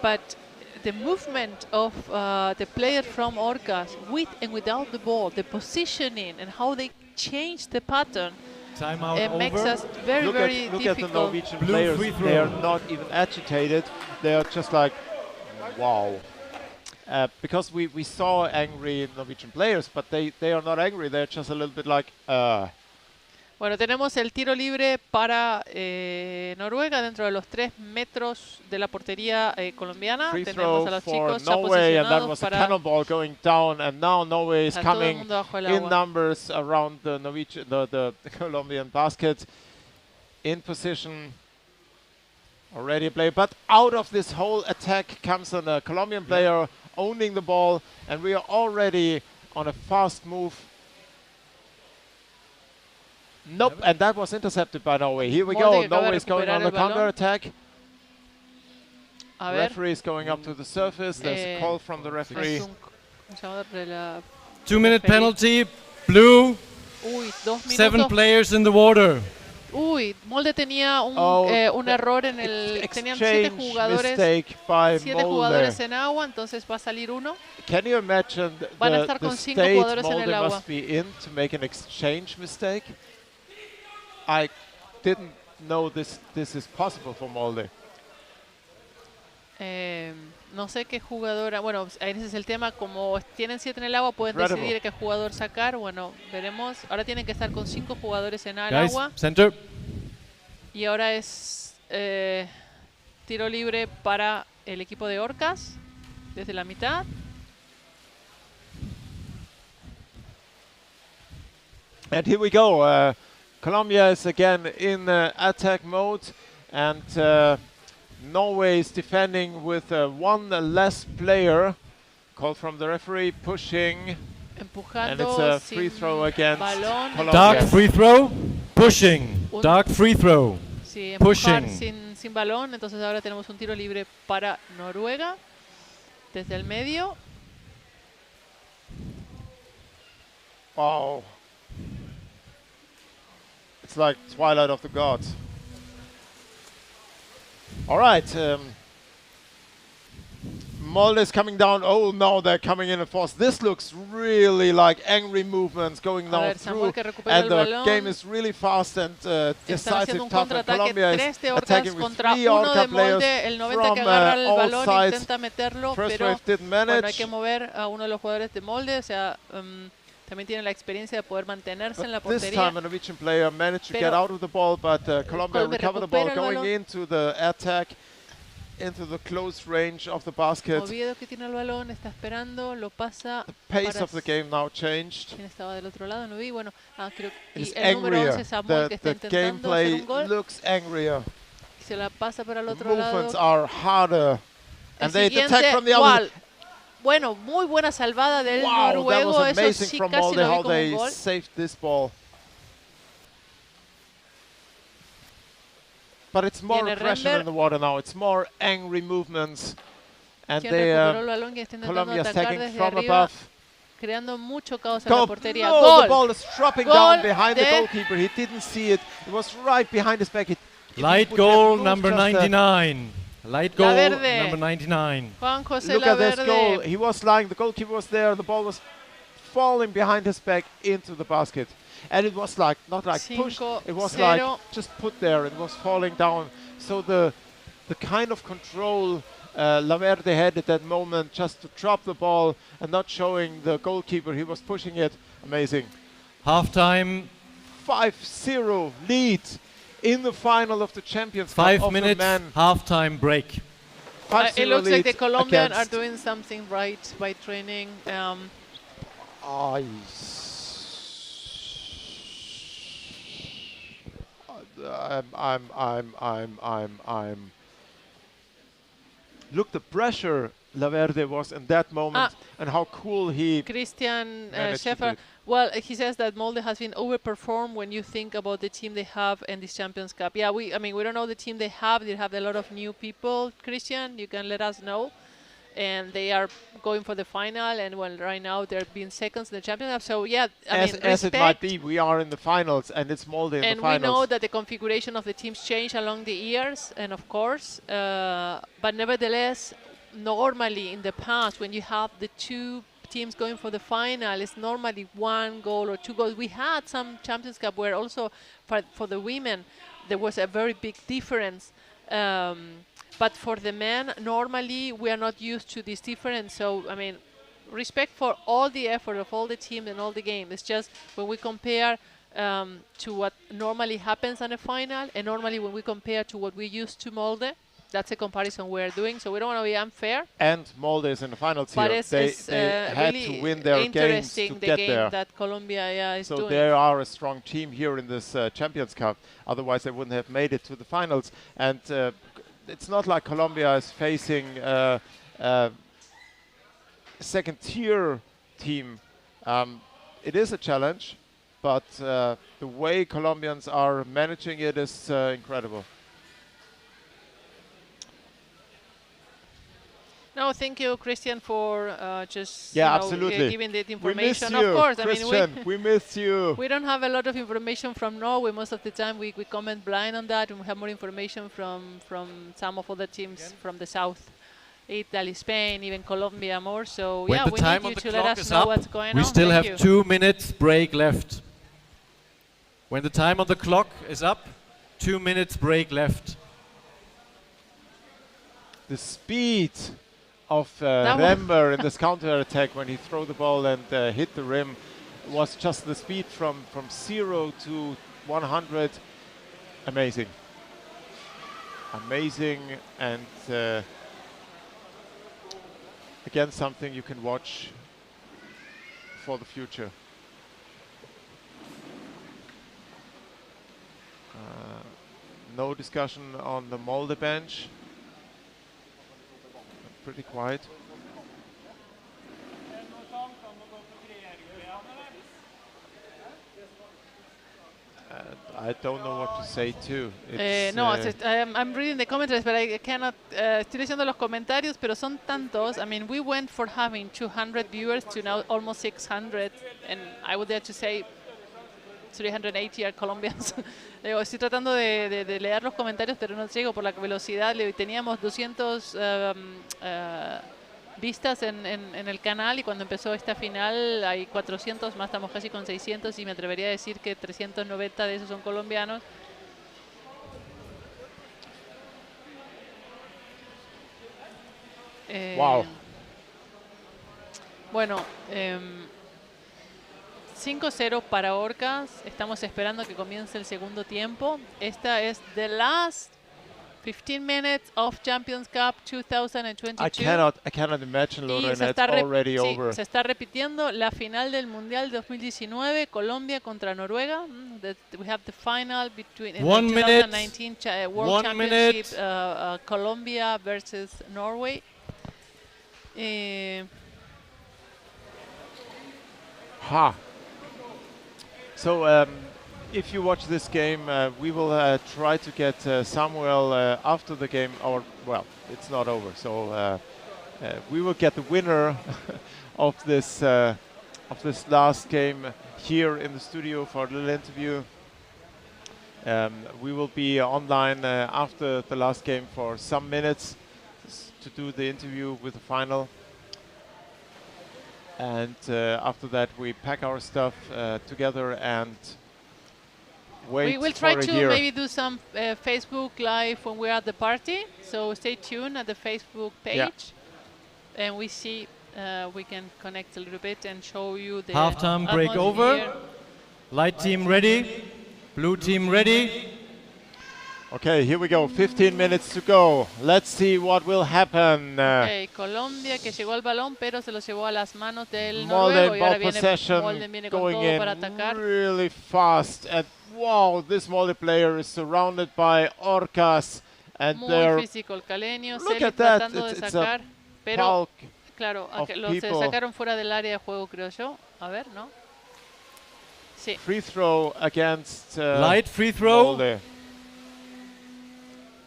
But the movement of the player from Orcas with and without the ball, the positioning and how they change the pattern, it makes us very, very difficult. Look at the Norwegian players. They are not even agitated. They are just like, wow. Because we saw angry Norwegian players, but they are not angry. They're just a little bit like, Bueno, tenemos el tiro libre para Noruega dentro de los 3 metros de la portería colombiana. Free tenemos throw a los for chicos ya Norway, and that posicionados was a para cannonball going down, and now Norway is todo el coming mundo bajo el in agua. numbers around the Norwegian, the Colombian basket, in position, already a play. But out of this whole attack comes a Colombian player owning the ball, and we are already on a fast move. Nope, and that was intercepted by Norway. Here we go. Norway is going on the counter-attack. Referee is going up to the surface. There's a call from the referee. 2-minute penalty. Blue. Uy, 2 minutos. 7 players in the water. Uy, Molde tenía un error en el... Tenían 7 jugadores en agua, entonces va a salir uno. Can you imagine Van a estar con 5 state jugadores en Molde el agua. must be in to make an exchange mistake? I didn't know this is possible for Molde. No sé qué jugadora, bueno, ese es el tema, como tienen 7 en el agua, pueden decidir qué jugador sacar, bueno, veremos. Ahora tienen que estar con 5 jugadores en el agua. Center. Y ahora es tiro libre para el equipo de Orcas, desde la mitad. And here we go. Colombia is again in attack mode, and Norway is defending with one less player. Call from the referee, pushing Empujando And it's a free sin throw against balón. Colombia. Dark free throw, pushing. Dark free throw, Sí, empujar pushing. sin balón. Entonces ahora tenemos un tiro libre para Noruega desde el medio. Wow. It's like Twilight of the Gods. All right. Molde is coming down. Oh, no, they're coming in force. This looks really like angry movements going now through. And the game is really fast and decisive, tough. And Colombia is attacking with 3 Orca players from all sides. First wave didn't manage. Hay que mover a uno de los jugadores de Molde. O sea, también tiene la experiencia de poder mantenerse en la This portería. time a Norwegian player managed to get out of the ball, but Colombia recovered the ball going into the attack, into the close range of the basket. Oviedo, que tiene el balón, está esperando, lo pasa. The pace of the game now changed. ¿Quién estaba del otro lado? No vi. Bueno, creo que It's el número 11 angrier. Samuel, que está The intentando hacer gameplay un gol. looks angrier. Se la pasa para el The otro movements lado. are harder. And they siguiente, attack from the other. Bueno, muy buena salvada del Wow, that noruego. was Eso amazing sí from casi Molde lo vi how como un they gol. saved this ball. But it's more Viene aggression Render. in the water now. It's more angry movements. And Quien they recuperó el balón, que está intentando Colombia atacar attacking desde from arriba, above. creando mucho caos en Go. la portería. No, Gol. the ball is dropping Gol down behind the de goalkeeper. He didn't see it. It was right behind his back. Light goal number 99. Light goal Verde. number 99. Juan José Look at this Laverde. goal. He was lying. The goalkeeper was there. The ball was falling behind his back into the basket. And it was like, not like pushed. It was like just put there. It was falling down. So the kind of control Laverde had at that moment, just to drop the ball and not showing the goalkeeper he was pushing it. Amazing. Halftime. 5-0 lead in the final of the Champions Cup 5 of the minutes men. halftime break. It looks like the lead Colombian are against- doing something right by training. I'm. Look, the pressure Laverde was in that moment, and how cool he. Christian managed to do Schäfer. it. Well, he says that Molde has been overperformed when you think about the team they have in this Champions Cup. Yeah, I mean, we don't know the team they have. They have a lot of new people. Christian, you can let us know. And they are going for the final, and well, right now they're being seconds in the Champions Cup. So yeah, As it might be, we are in the finals, and it's Molde in the and finals. we know that the configuration of the teams change along the years, and of course, but nevertheless, normally in the past, when you have the two teams going for the final, it's normally 1 goal or 2 goals. We had some Champions Cup where also for the women there was a very big difference. But for the men, normally we are not used to this difference. So, I mean, respect for all the effort of all the teams and all the games. It's just when we compare to what normally happens in a final, and normally when we compare to what we used to Molde, that's a comparison we're doing. So we don't want to be unfair. And Molde is in the finals But here. it's They had really to win their games to interesting, the get game there. that Colombia is So doing. they are a strong team here in this Champions Cup. Otherwise, they wouldn't have made it to the finals. And it's not like Colombia is facing second-tier team. It is a challenge, but the way Colombians are managing it is incredible. No, thank you, Christian, for just absolutely. giving the We information. miss you, Of course, Christian. I mean, we miss you. we don't have a lot of information from Norway. Most of the time, we comment blind on that, and we have more information from some of other teams from the south, Italy, Spain, even Colombia more. So When yeah, the we time need on you the to let clock us is know up, what's going we on. still Thank have you. 2 minutes break left. When the time on the clock is up, 2 minutes break left. The speed of Rember in this counter-attack when he threw the ball and hit the rim was just the speed from 0 to 100. Amazing. Amazing, and again, something you can watch for the future. No discussion on the Molde bench. Pretty quiet. I don't know what to say too. No, I'm reading the commentaries, but I cannot. Estoy leyendo los comentarios, pero son tantos. I mean, we went for having 200 viewers to now almost 600, and I would dare to say 380 are Colombians. Estoy tratando de leer los comentarios, pero no llego por la velocidad. Teníamos 200 vistas en el canal, y cuando empezó esta final hay 400 más, estamos casi con 600, y me atrevería a decir que 390 de esos son colombianos. Wow. Bueno, 5-0 para Orcas. Estamos esperando que comience el segundo tiempo. Esta es the last 15 minutes of Champions Cup 2022. I cannot imagine, Lorena, it's already over. Se está repitiendo la final del Mundial 2019, Colombia contra Noruega. We have the final between in the 2019 World Championship, Colombia versus Norway. So if you watch this game, we will try to get Samuel after the game, or well, it's not over. So we will get the winner of this last game here in the studio for a little interview. We will be online after the last game for some minutes to do the interview with the final. And after that, we pack our stuff together and wait. We will try for a to year. maybe do some Facebook Live when we're at the party. So stay tuned at the Facebook page, and we see we can connect a little bit and show you the halftime break over. Here. Light team ready, blue team ready. Okay, here we go. 15 minutes to go. Let's see what will happen. Okay, Colombia que llegó al balón, pero se lo llevó a las manos del Molde noruego, y ahora ball possession viene con going todo in para atacar. really fast. And wow, this Molde player is surrounded by Orcas, and Muy they're físico el caleño, look Celi at that. tratando de It's a sacar, pero bulk claro, of los people. sacaron fuera del área de juego, creo yo. A ver, ¿no? Sí. Free throw against Light free throw. Molde.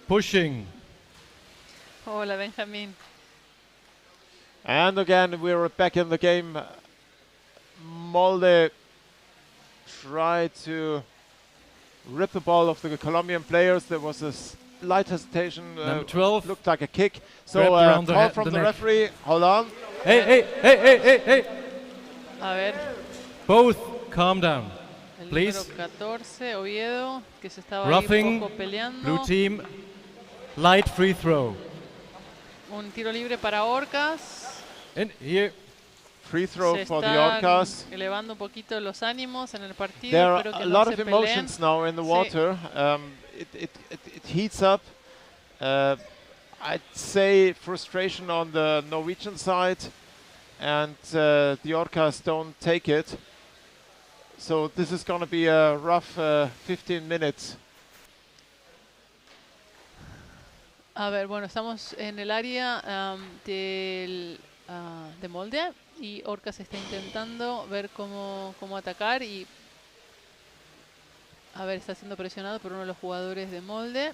Pushing. Hola, Benjamín. And again, we're back in the game. Molde tried to rip the ball off the Colombian players. There was a slight hesitation. Number 12. Looked like a kick. So Grabbed around call from the neck. referee. Hold on. Hey. A ver. Both calm down, El please. número 14, Oviedo, que se estaba ahí Roughing, un poco peleando. blue team, light free throw. Un tiro libre para Orcas. And here, free throw Se for the están Orcas. elevando un poquito los ánimos en el partido. There are Espero que a no lot se of peleen. emotions now in the Sí. water. It heats up. I'd say frustration on the Norwegian side, and the Orcas don't take it. So this is going to be a rough 15 minutes. A ver, bueno, estamos en el área de Molde, y Orcas está intentando ver cómo atacar, y a ver, está siendo presionado por uno de los jugadores de Molde.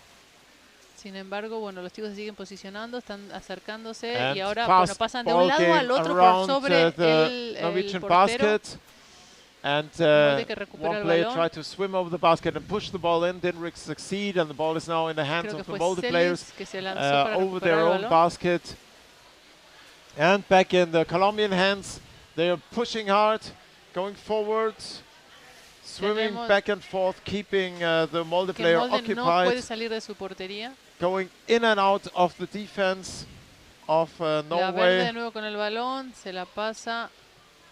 Sin embargo, bueno, los chicos se siguen posicionando, están acercándose, And y ahora fast bueno, pasan de un lado ball al game otro por around, sobre the el Norwegian portero. basket. And Molde que recupera one el player balón. tried to swim over the basket and push the ball in, didn't succeed, and the ball is now in the hands Creo que of the fue Molde Celis players que se lanzó para over recuperar their el own balón. basket. And back in the Colombian hands, they are pushing hard, going forward, swimming Tenemos back and forth, keeping the Molde Que player Molde no puede occupied, salir de su portería. going in and out of the defense of La Verde Norway. de nuevo con el balón, se la pasa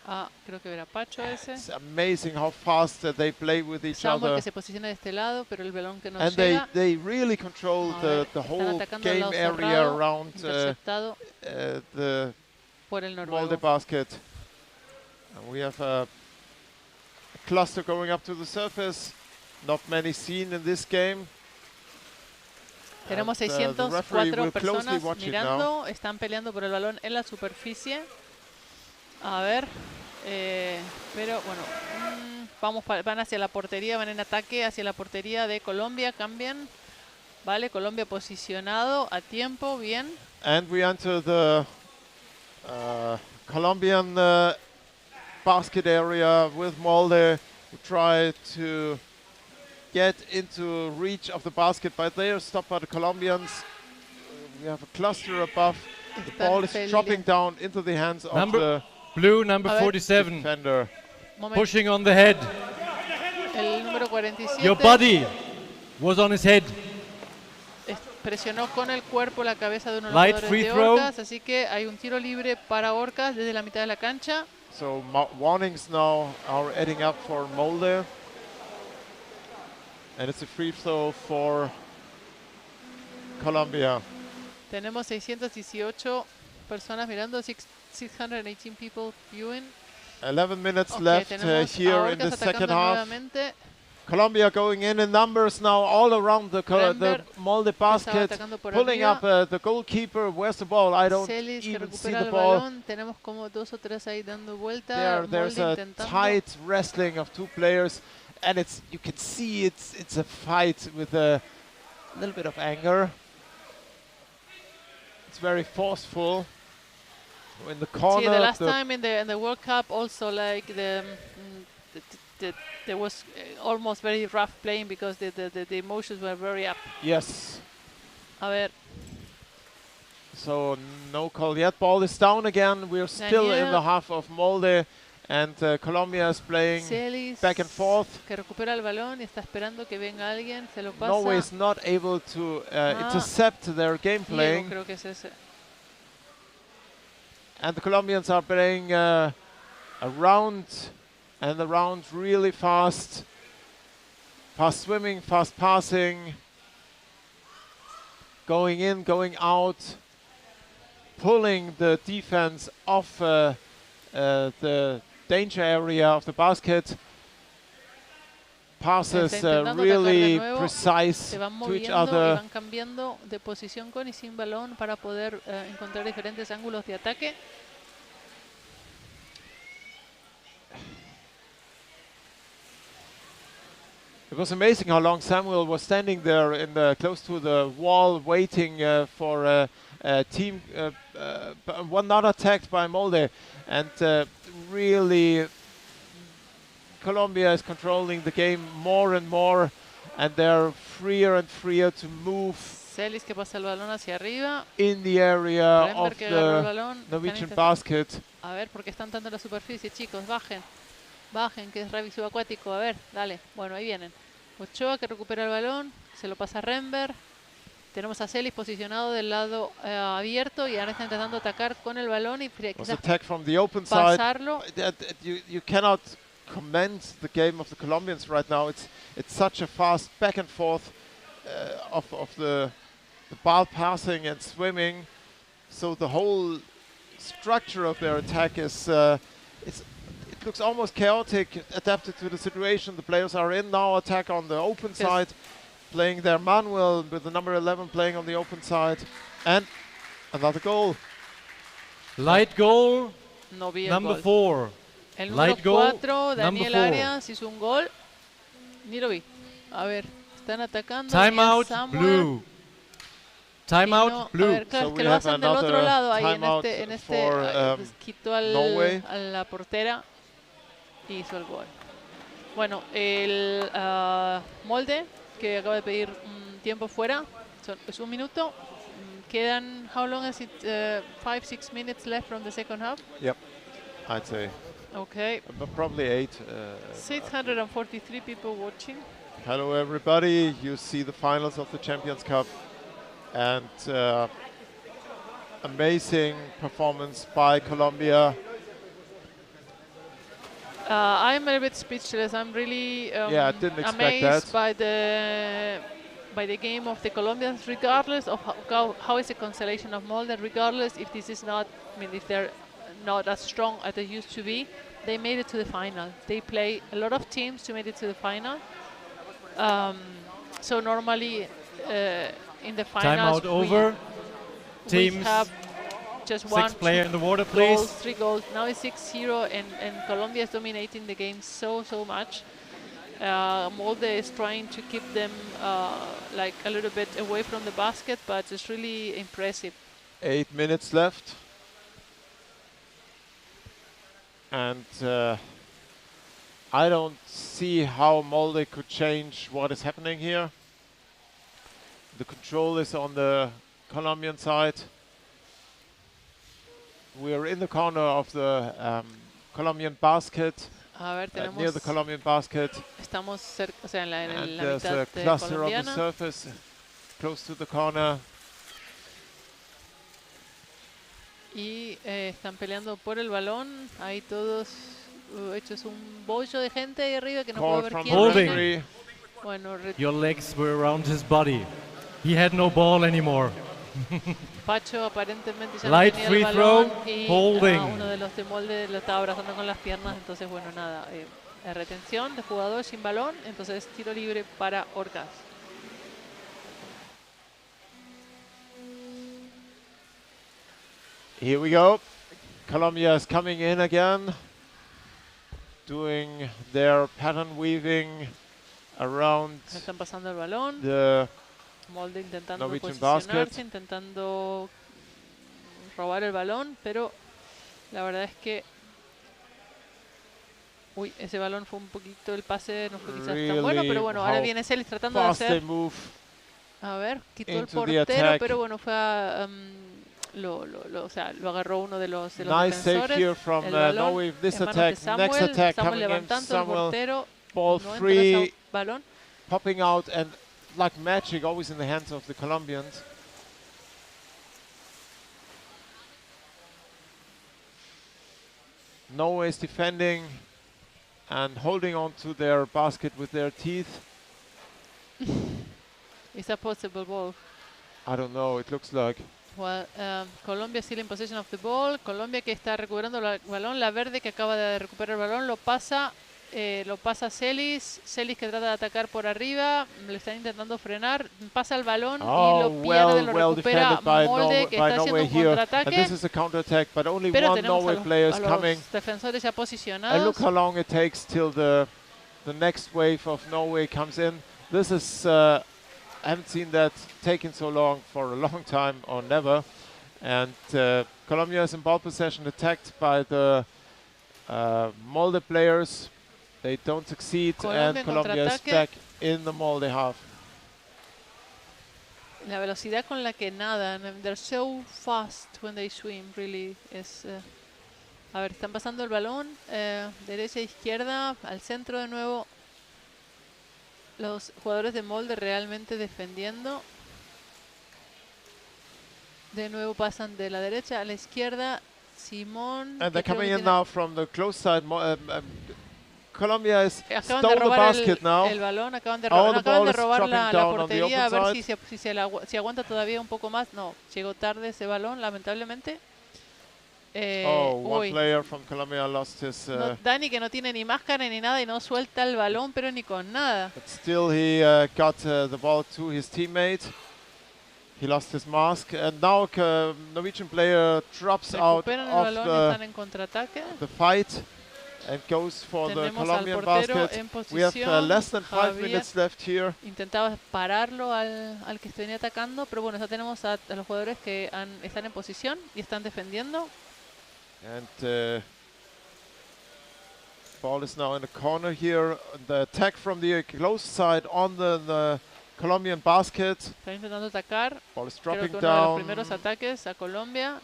a, creo que era Pacho ese. It's amazing how fast they play with each Samuel other. que se posiciona de este lado, pero el balón que no And llega. they really control A the ver, whole están atacando al game lado area cerrado, around interceptado the por el Molde noruego. basket. And we have a cluster going up to the surface. Not many seen in this game. Tenemos And, the referee 604 will closely personas watch it now. mirando, están peleando por el balón en la superficie. A ver, pero bueno, van hacia la portería, van en ataque hacia la portería de Colombia, cambian. Vale, Colombia posicionado a tiempo, bien. And we enter the Colombian basket area with Molde, who try to get into reach of the basket, but they are stopped by the Colombians. We have a cluster above. The ball is dropping down into the hands of the blue number 47 defender. Pushing on the head. El número 47. Your body was on his head. Presionó con el cuerpo la cabeza de uno de los Light jugadores free de throw. Orcas, así que hay un tiro libre para Orcas desde la mitad de la cancha. So warnings now are adding up for Molde. And it's a free throw for Colombia. Tenemos 618 personas mirando, 618 people viewing. 11 minutes left here in the second half. Nuevamente. Colombia going in numbers now all around the Molde basket, pulling up the goalkeeper. Where's the ball? I don't even see the ball. Tenemos como 2 o 3 ahí dando vuelta. There's a tight wrestling of two players, and you can see it's a fight with a little bit of anger. It's very forceful. In the corner. See, the last time in the World Cup, also like there was almost very rough playing because the emotions were very up. Yes. A ver. So no call yet. Ball is down again. We're still in the half of Molde, and Colombia is playing Celis, back and forth. Que recupera el balón y está esperando que venga alguien, se lo pasa. Norway is not able to intercept their game playing. Creo que es ese. And the Colombians are playing around really fast. Fast swimming, fast passing. Going in, going out. Pulling the defense off the danger area of the basket. Passes really precise to each other. Van cambiando de posición con y sin balón para poder encontrar diferentes ángulos de ataque. It was amazing how long Samuel was standing there close to the wall, waiting for a team, one not attacked by Molde, and really Colombia is controlling the game more and more, and they're freer and freer to move Celis que pasa el balón hacia arriba. in the area Rember of que agarró el the balón. Norwegian basket. A ver, porque están tanto en la superficie, chicos, bajen. Bajen, que es rugby subacuático. A ver, dale. Bueno, ahí vienen. Ochoa que recupera el balón, se lo pasa a Rember. Tenemos a Celis posicionado del lado abierto y ahora está intentando atacar con el balón y quizás attack from the open pasarlo. side. You cannot commend the game of the Colombians right now. It's such a fast back and forth of the ball passing and swimming. So the whole structure of their attack is it looks almost chaotic, adapted to the situation. The players are in now, attack on the open side, playing their manual with the number 11 playing on the open side, and another goal. Light goal, no vi number el 4. El Light número 4, goal, Daniel number 4. Arias hizo un gol. Ni lo vi. A ver, están atacando. Timeout blue. Timeout no, blue. A ver, claro, que lo hacen del otro lado ahí en este pues quitó a la portera y hizo el gol. Bueno, el Molde que acaba de pedir un tiempo fuera, es 1 minuto. Quedan, how long is it? 5-6 minutes left from the second half? Yep, I'd say. Okay. But probably 8. 643 people watching. Hello everybody, you see the finals of the Champions Cup, and amazing performance by Colombia. I'm a little bit speechless. I'm really didn't expect amazed that. by the game of the Colombians, regardless of how is the constellation of Molde, regardless if this is not, I mean, if they're not as strong as they used to be, they made it to the final. They play a lot of teams to make it to the final. So normally in the finals Timeout over. Teams we have just Sixth player in the water, please. goals, 3 goals. Now it's 6-0, and Colombia is dominating the game so much. Molde is trying to keep them like a little bit away from the basket, but it's really impressive. 8 minutes left. And I don't see how Molde could change what is happening here. The control is on the Colombian side. We're in the corner of the Colombian basket. Near the Colombian basket. Estamos cerca, o sea, en la And there's mitad a cluster on the colombiana. surface, close to the corner. Y están peleando por el balón. Ahí todos hechos un bollo de gente ahí arriba que no puedo ver quién viene. Bueno, Your legs were around his body. He had no ball anymore. Pacho aparentemente ya Light no tenía free el balón throw, y holding. uno de los de molde lo estaba abrazando con las piernas. Entonces, bueno, nada. Retención de jugador sin balón. Entonces, tiro libre para Orcas. Here we go. Colombia is coming in again, doing their pattern weaving around Están pasando el balón. the Molde intentando Norwegian posicionarse, basket. intentando robar el balón, pero la verdad es que uy, ese balón fue un poquito, el pase no fue quizás tan bueno, pero bueno, ahora viene Celis tratando de hacer. A ver, quitó el portero, pero bueno, fue a, o sea, lo agarró uno de los nice save defensores. here from El balón Norway. This en manos attack, de Samuel. next attack Samuel coming in. levantando el Samuel, portero, ball no entra free, ese balón. popping out, and like magic, always in the hands of the Colombians. Norway is defending and holding on to their basket with their teeth. It's a possible ball. I don't know, it looks like. Well, Colombia still in possession of the ball. Colombia que está recuperando el balón. La verde que acaba de recuperar el balón lo pasa a Celis. Celis que trata de atacar por arriba. Le están intentando frenar. Pasa el balón y lo pierde, lo recupera Molde que está haciendo un contraataque. And this is a counterattack, but only Pero one tenemos Norway player is a los coming. defensores ya And posicionados. look how long it takes till the next wave of Norway comes in. This is I haven't seen that taking so long for a long time or never. And Colombia is in ball possession, attacked by the Molde players. They don't succeed, and Colombia is back in the Molde half. La velocidad con la que nadan, they're so fast when they swim, really es. A ver, están pasando el balón, derecha, izquierda, al centro de nuevo. Los jugadores de Molde realmente defendiendo. De nuevo pasan de la derecha a la izquierda. Simón. And they're coming in now from the close side. Colombia is acaban stole de the robar basket now. el balón, acaban de, Oh, the acaban ball de is robar dropping la down on the portería, a open ver side. si aguanta todavía un poco más. No, llegó tarde ese balón, lamentablemente. One player from Colombia lost his. Dani que no tiene ni máscara ni nada y no suelta el balón, pero ni con nada. But still, he got the ball to his teammate. He lost his mask, and now Norwegian player drops out Recuperan el of balón y están en contraataque. the fight and goes for the Tenemos Colombian al portero basket. en We have posición. less than 5 Javier minutes left here. intentaba pararlo al que venía atacando, pero bueno, ya tenemos a los jugadores que están en posición y están defendiendo. And ball is now in the corner here. The attack from the close side on the Colombian basket. Están intentando atacar. Ball is Creo dropping que uno de los down. primeros ataques a Colombia.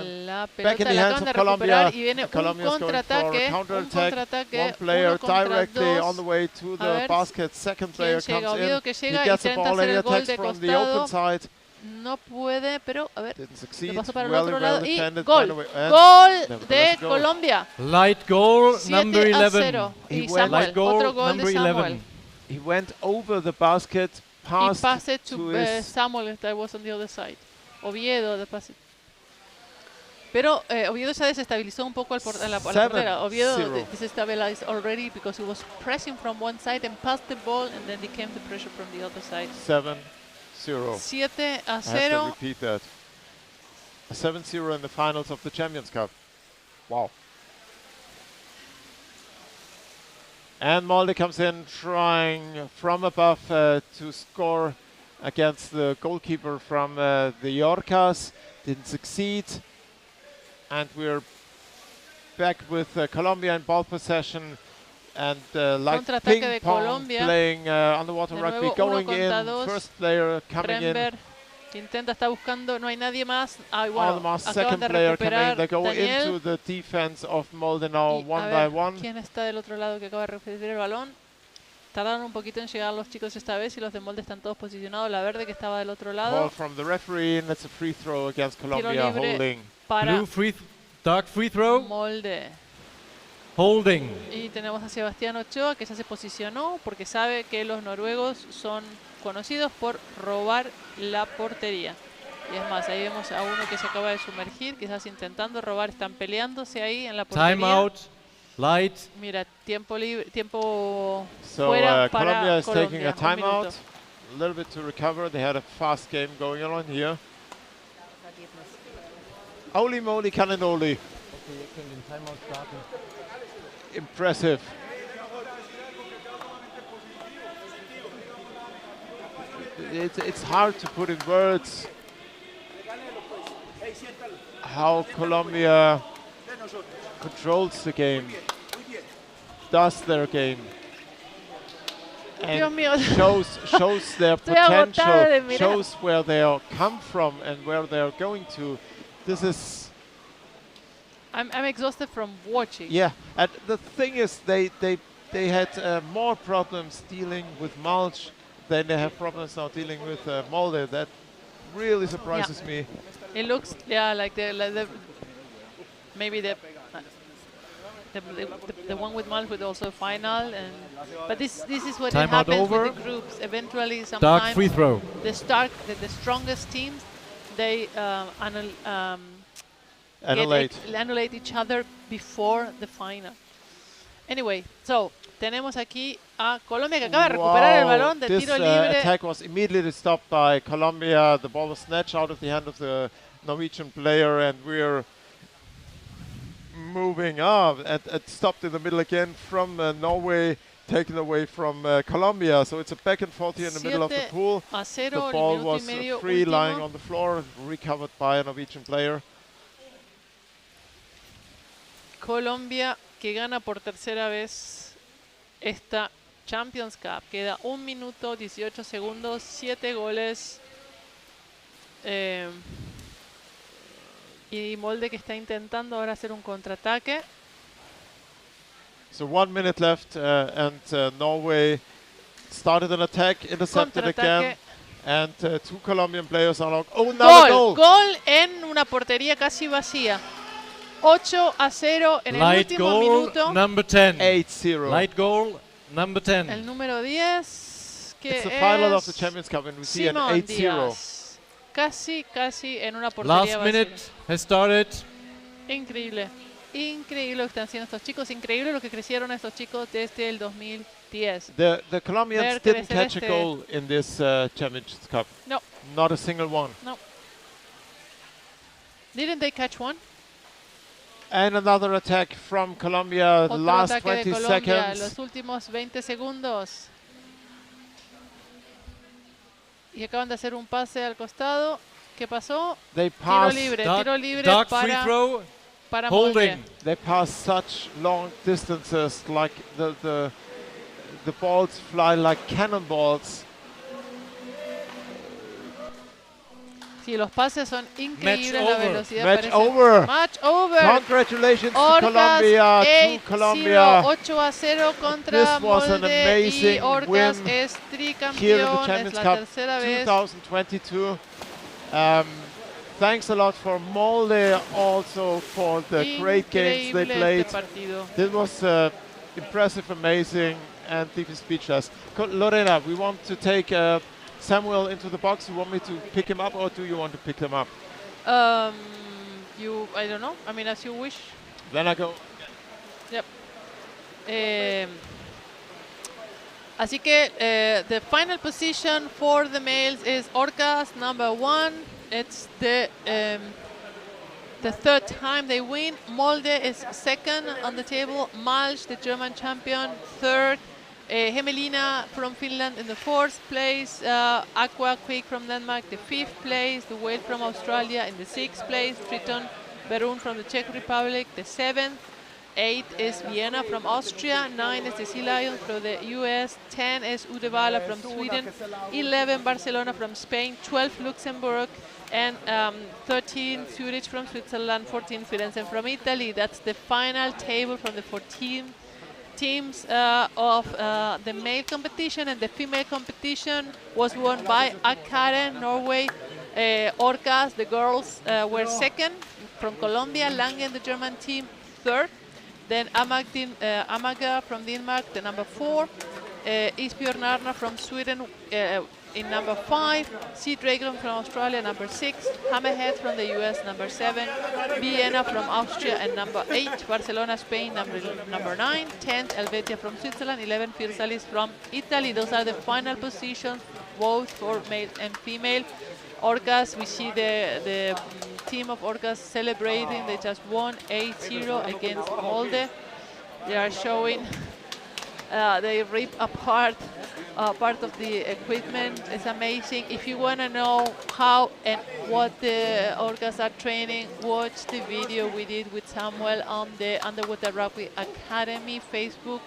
La Back in pelota the la hands acaban de of Colombia. recuperar y viene un Colombia is going for a contraataque. One player uno contra directly dos. on the way to A the ver basket. Second player quién llega. comes Oviedo in. que He llega y gets the intenta ball hacer and he el gol attacks de from the costado. open side. No puede, pero a ver, Didn't succeed. lo pasó para el Well, otro well lado y defended, gol. by the way. And Gol de nevertheless, goal. Colombia. Light goal, 7 number a 11. 0. He Y went- Samuel, Light goal, otro gol de number Samuel. 11. He went over the basket, Y passed pase to to his Samuel that was on the other side. Oviedo de pase. Pero Oviedo ya desestabilizó un poco a la portera. Oviedo 7-0. desestabilized already because he was pressing from one side and passed the ball and then there came the pressure from the other side. 7-0. 7 a I have to 0. repeat that. a 7-0 in the finals of the Champions Cup. Wow. And Molde comes in trying from above to score against the goalkeeper from the Yorkas. Didn't succeed. And we're back with Colombia in ball possession. And like ping pong playing underwater rugby, going in, first player coming in. Intenta, está buscando, no hay nadie más. Almost second player coming in. They go into the defense of Molde now, one by one. ¿Quién está del otro lado que acaba de recibir el balón? Tardaron un poquito en llegar los chicos esta vez y los de Molde están todos posicionados. La verde que estaba del otro lado. Ball from the referee, and it's a free throw against Colombia, holding. Blue dark free throw. Molde. Holding. Y tenemos a Sebastián Ochoa que ya se posicionó porque sabe que los noruegos son conocidos por robar la portería. Y es más, ahí vemos a uno que se acaba de sumergir, quizás intentando robar, están peleándose ahí en la portería. Time out, light. Mira, tiempo libre, tiempo so, fuera para Colombia is Colombia. taking a timeout, a little bit to recover. They had a fast game going on here. Holy moly cannoli. Impressive. It's hard to put in words how Colombia controls the game, does their game, and shows their potential, shows where they come from and where they are going to. This is... I'm exhausted from watching. Yeah, and the thing is, they had more problems dealing with mulch than they have problems now dealing with Molde. That really surprises me. It looks, like maybe the one with mulch would also final, and but this is what happens with the groups. Eventually, sometimes dark free throw. The strongest teams, they annihilate each other before the final. Anyway, so tenemos aquí a Colombia que acaba de recuperar el balón de tiro libre. This attack was immediately stopped by Colombia. The ball was snatched out of the hand of the Norwegian player, and we're moving up. And it stopped in the middle again from Norway, taken away from Colombia. So it's a back and forth here in the middle of the pool. The ball was free, lying on the floor, recovered by a Norwegian player. Colombia que gana por tercera vez esta Champions Cup. Queda 1 minuto 18 segundos, 7 goles. Y Molde que está intentando ahora hacer un contraataque. So 1 minute left and Norway started an attack, intercepted again. And 2 Colombian players are locked. Oh, now goal! Gol en una portería casi vacía. 8-0 en el último minuto. Number 10. 8-0. Light goal, number 10. El número 10, que it's the final of the Champions Cup, and we see an 8-0. Casi en una portería Last minute has started. Increíble lo que están haciendo estos chicos. Increíble lo que crecieron estos chicos desde el 2010. The Colombians didn't catch a goal in this Champions Cup. No. Not a single one. No. Didn't they catch one? And another attack from Colombia, the last 20 seconds. Los últimos 20 segundos. Y acaban de hacer un pase al costado. ¿Qué pasó? They tiro libre para Molde. They pass such long distances, like the balls fly like cannonballs. Sí, los pases son increíbles, la velocidad Match over. Match over. Congratulations to Colombia. 8-0 contra Molde y Orcas es tricampeón, es la tercera vez. 2022. Thanks a lot for Molde also for the great games they played. This was impressive, amazing, and leave you speechless. Lorena, we want to take Samuel into the box. You want me to pick him up, or do you want to pick him up? I don't know. I mean, as you wish. Then I go. Yep. Así que the final position for the males is Orcas number 1. It's the the third time they win. Molde is second on the table. Malch, the German champion, third. Hemelina from Finland in the fourth place. Aqua Quick from Denmark, the fifth place. The Whale from Australia in the sixth place. Triton Berun from the Czech Republic, the seventh. 8 is Vienna from Austria, 9 is the Sea Lion from the US, 10 is Uddevalla from Sweden, 11 Barcelona from Spain, 12 Luxembourg, and 13 Zurich from Switzerland, 14 Firenze from Italy. That's the final table from the 14 teams of the male competition, and the female competition was won by Akaren, Norway. Orcas, the girls, were second from Colombia, Langen, the German team, third. Then Amager from Denmark, the number 4. Isbjørnarna from Sweden in number 5. Sea Dragon from Australia, number 6. Hammerhead from the US, number 7. Vienna from Austria, and number 8. Barcelona, Spain, number 9. 10th, Helvetia from Switzerland. 11, Firsalis from Italy. Those are the final positions, both for male and female. Orcas, we see the team of Orcas celebrating. They just won 8-0 against Molde. They are showing, they rip apart part of the equipment. It's amazing. If you want to know how and what the Orcas are training, watch the video we did with Samuel on the Underwater Rugby Academy Facebook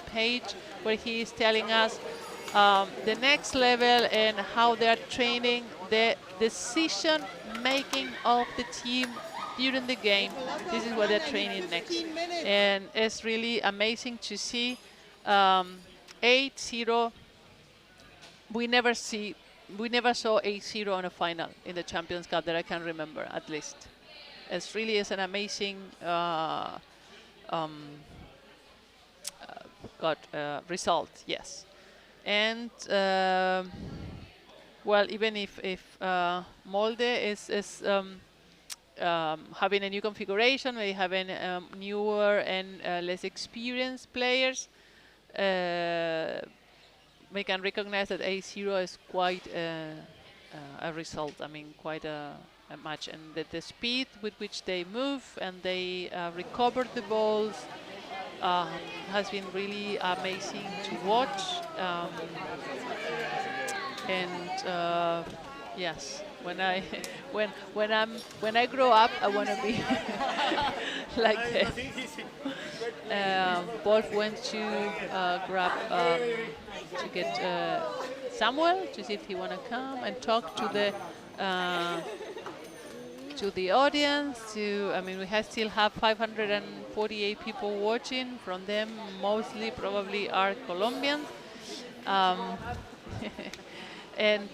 page, where he is telling us the next level and how they are training, the decision making of the team during the game. This is what they're training next, and it's really amazing to see. 8-0. We never saw 8-0 on a final in the Champions Cup that I can remember, at least. It really is an amazing result. Yes. And well, even if Molde is having a new configuration, we having newer and less experienced players, we can recognize that 8-0 is quite a result. I mean, quite a match, and the speed with which they move and they recover the balls has been really amazing to watch. And yes, when I grow up, I want to be like them. Wolf went to grab to get Samuel to see if he want to come and talk to the audience. I mean, we still have 548 people watching. From them, mostly probably are Colombians. And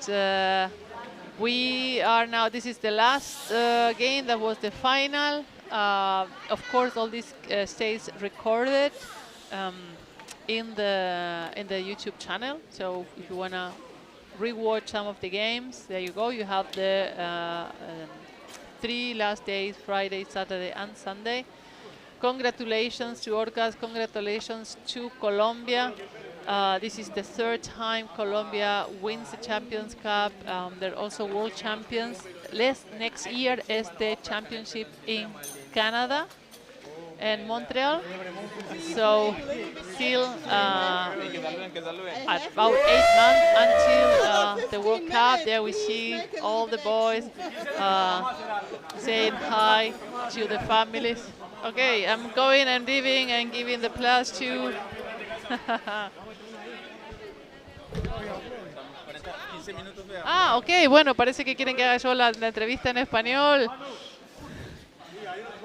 we are now, this is the last game. That was the final. Of course, all this stays recorded in the YouTube channel. So if you wanna rewatch some of the games, there you go. You have the 3 last days: Friday, Saturday, and Sunday. Congratulations to Orcas. Congratulations to Colombia. This is the 3rd time Colombia wins the Champions Cup. They're also world champions. Next year is the championship in Canada and Montreal. So still about 8 months until the World Cup. There we see all the boys saying hi to the families. Okay, I'm going and leaving and giving the plus to ok, bueno, parece que quieren que haga yo la entrevista en español.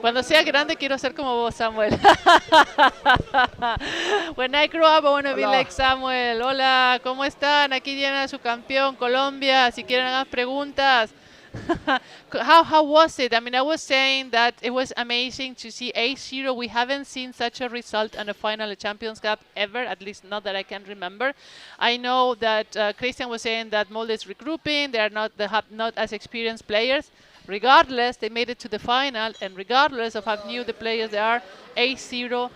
Cuando sea grande quiero ser como vos, Samuel. When I grow up, I want to be like Samuel. Hola, ¿cómo están? Aquí tienen a su campeón, Colombia. Si quieren hacer preguntas. How was it? I mean, I was saying that it was amazing to see 8-0. We haven't seen such a result in a final Champions Cup ever, at least not that I can remember. I know that Christian was saying that Molde is regrouping. They have not as experienced players. Regardless, they made it to the final, and regardless of how new the players they are, 8-0.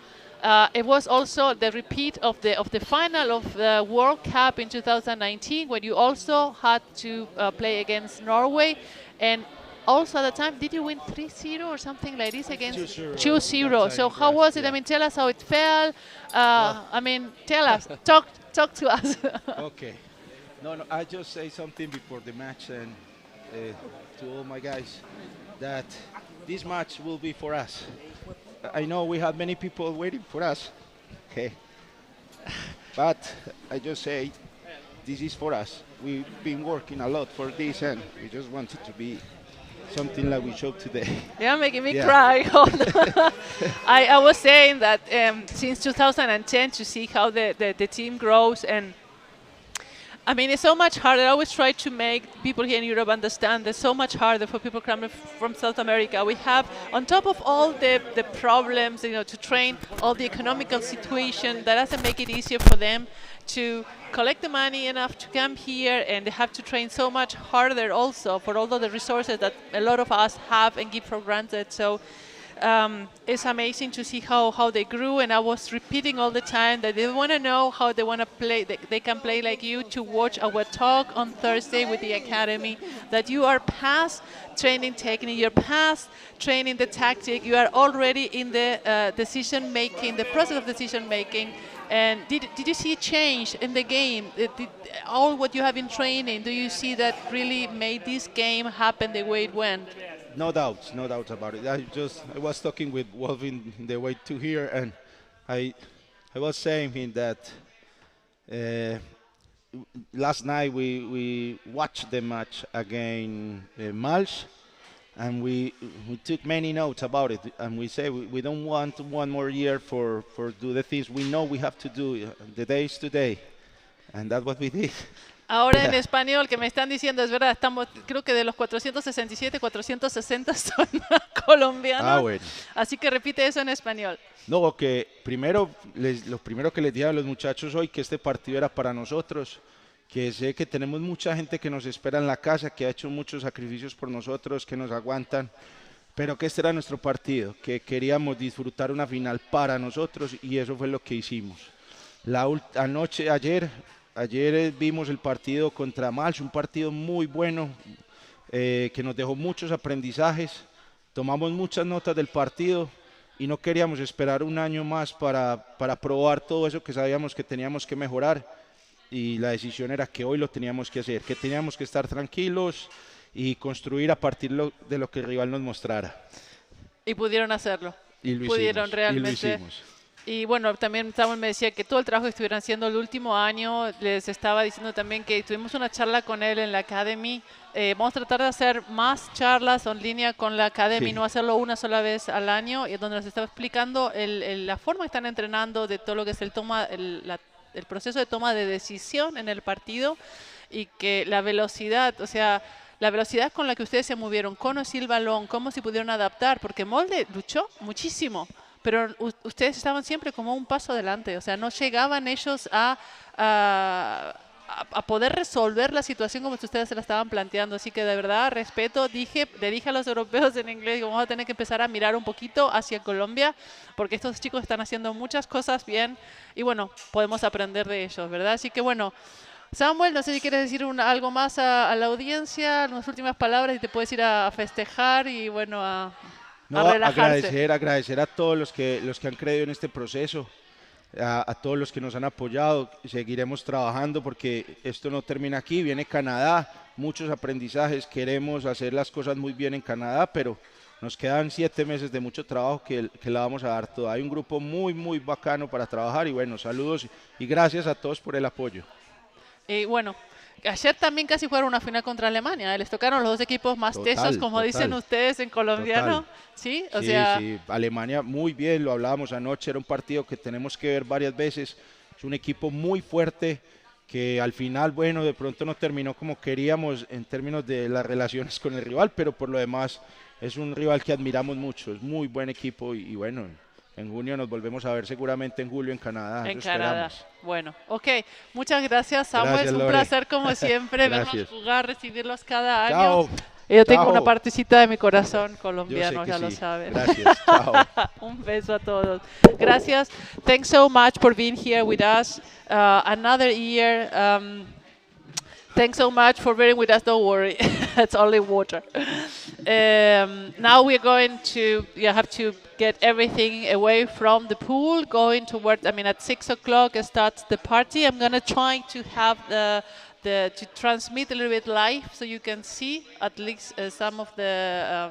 It was also the repeat of the final of the World Cup in 2019, when you also had to play against Norway, and also at the time, did you win 3-0 or something like this against 2-0. 2-0? So how was it? I mean, tell us how it felt. I mean, tell us, talk to us. Okay. No, I just say something before the match and to all my guys that this match will be for us. I know we have many people waiting for us, okay, but I just say this is for us. We've been working a lot for this and we just want it to be something like we showed today. You're making me cry. I was saying that since 2010 to see how the team grows, and I mean, it's so much harder. I always try to make people here in Europe understand it's so much harder for people coming from South America. We have, on top of all the problems, to train, all the economical situation, that doesn't make it easier for them to collect the money enough to come here, and they have to train so much harder also for all of the resources that a lot of us have and give for granted. So it's amazing to see how they grew, and I was repeating all the time that they want to know how they want to play. They can play like you, to watch our talk on Thursday with the academy, that you are past training technique, you're past training the tactic, you are already in the decision making, the process of decision making. And did you see change in the game? All what you have been training, do you see that really made this game happen the way it went? No doubts about it. I was talking with Wolf in the way to here, and I was saying him that last night we watched the match against Malch, and we took many notes about it, and we say we don't want one more year for do the things we know we have to do. The day is today, and that's what we did. Ahora en español, que me están diciendo, es verdad, creo que de los 467, 460 son colombianos. Bueno. Así que repite eso en español. No, que lo primero que les dije a los muchachos hoy, que este partido era para nosotros, que sé que tenemos mucha gente que nos espera en la casa, que ha hecho muchos sacrificios por nosotros, que nos aguantan, pero que este era nuestro partido, que queríamos disfrutar una final para nosotros, y eso fue lo que hicimos. Ayer vimos el partido contra Malch, un partido muy bueno, que nos dejó muchos aprendizajes, tomamos muchas notas del partido y no queríamos esperar un año más para probar todo eso que sabíamos que teníamos que mejorar, y la decisión era que hoy lo teníamos que hacer, que teníamos que estar tranquilos y construir a partir de lo que el rival nos mostrara. Y pudieron hacerlo. Y lo pudieron hicimos, realmente. y lo hicimos. Y bueno, también Samuel me decía que todo el trabajo que estuvieron haciendo el último año, les estaba diciendo también que tuvimos una charla con él en la Academy. Vamos a tratar de hacer más charlas en línea con la Academy, no hacerlo una sola vez al año, y donde nos estaba explicando la forma que están entrenando de todo lo que es el proceso de toma de decisión en el partido, y que la velocidad, o sea, la velocidad con la que ustedes se movieron, con o sin el balón, cómo se pudieron adaptar, porque Molde luchó muchísimo, pero ustedes estaban siempre como un paso adelante, o sea, no llegaban ellos a poder resolver la situación como si ustedes se la estaban planteando. Así que de verdad, respeto, le dije a los europeos en inglés que vamos a tener que empezar a mirar un poquito hacia Colombia, porque estos chicos están haciendo muchas cosas bien, y bueno, podemos aprender de ellos, ¿verdad? Así que bueno, Samuel, no sé si quieres decir algo más a la audiencia, unas últimas palabras, y te puedes ir a festejar y bueno, a relajarse. Agradecer a todos los que han creído en este proceso, a todos los que nos han apoyado. Seguiremos trabajando porque esto no termina aquí, viene Canadá, muchos aprendizajes, queremos hacer las cosas muy bien en Canadá, pero nos quedan 7 meses de mucho trabajo que la vamos a dar toda. Hay un grupo muy bacano para trabajar, y bueno, saludos y gracias a todos por el apoyo. Y bueno, ayer también casi jugaron una final contra Alemania, les tocaron los dos equipos más tesos, como dicen ustedes en colombiano. ¿Sí? O sea, sí, Alemania muy bien, lo hablábamos anoche, era un partido que tenemos que ver varias veces, es un equipo muy fuerte, que al final, bueno, de pronto no terminó como queríamos en términos de las relaciones con el rival, pero por lo demás es un rival que admiramos mucho, es muy buen equipo, y bueno, en junio nos volvemos a ver seguramente en julio en Canadá. En Canadá. Bueno, ok. Muchas gracias, Samuel. Gracias, es un placer como siempre verlos jugar, recibirlos cada año. Chao. Yo tengo una partecita de mi corazón colombiano, ya lo saben. Gracias. Chao. Un beso a todos. Gracias. Thanks so much for being here with us. Another year. Thanks so much for being with us. Don't worry. It's only water. Now we're going to, you have to get everything away from the pool, going towards, I mean, at 6 o'clock starts the party. I'm going to try to have to transmit a little bit live so you can see at least some of I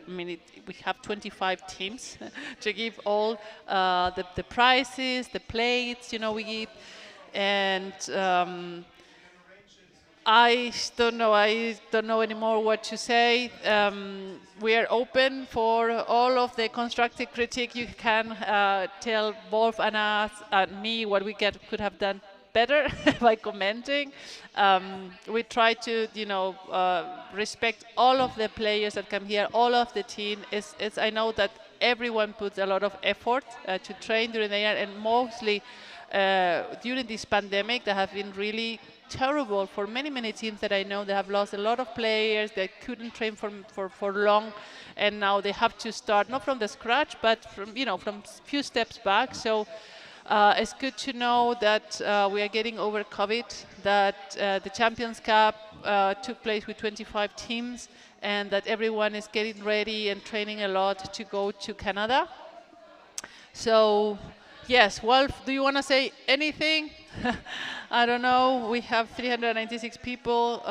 mean, we have 25 teams to give all the prizes, the plates, you know, we give. And I don't know anymore what to say. We are open for all of the constructive critique. You can tell Wolf and us and me what we could have done better by commenting. We try to, you know, respect all of the players that come here, all of the team. I know that everyone puts a lot of effort to train during the year, and mostly during this pandemic, that have been really terrible for many teams that I know. They have lost a lot of players. They couldn't train for long, and now they have to start not from the scratch, but from, you know, from few steps back. So it's good to know that we are getting over COVID, that the Champions Cup took place with 25 teams, and that everyone is getting ready and training a lot to go to Canada. So yes, Wolf, do you want to say anything? I don't know. We have 396 people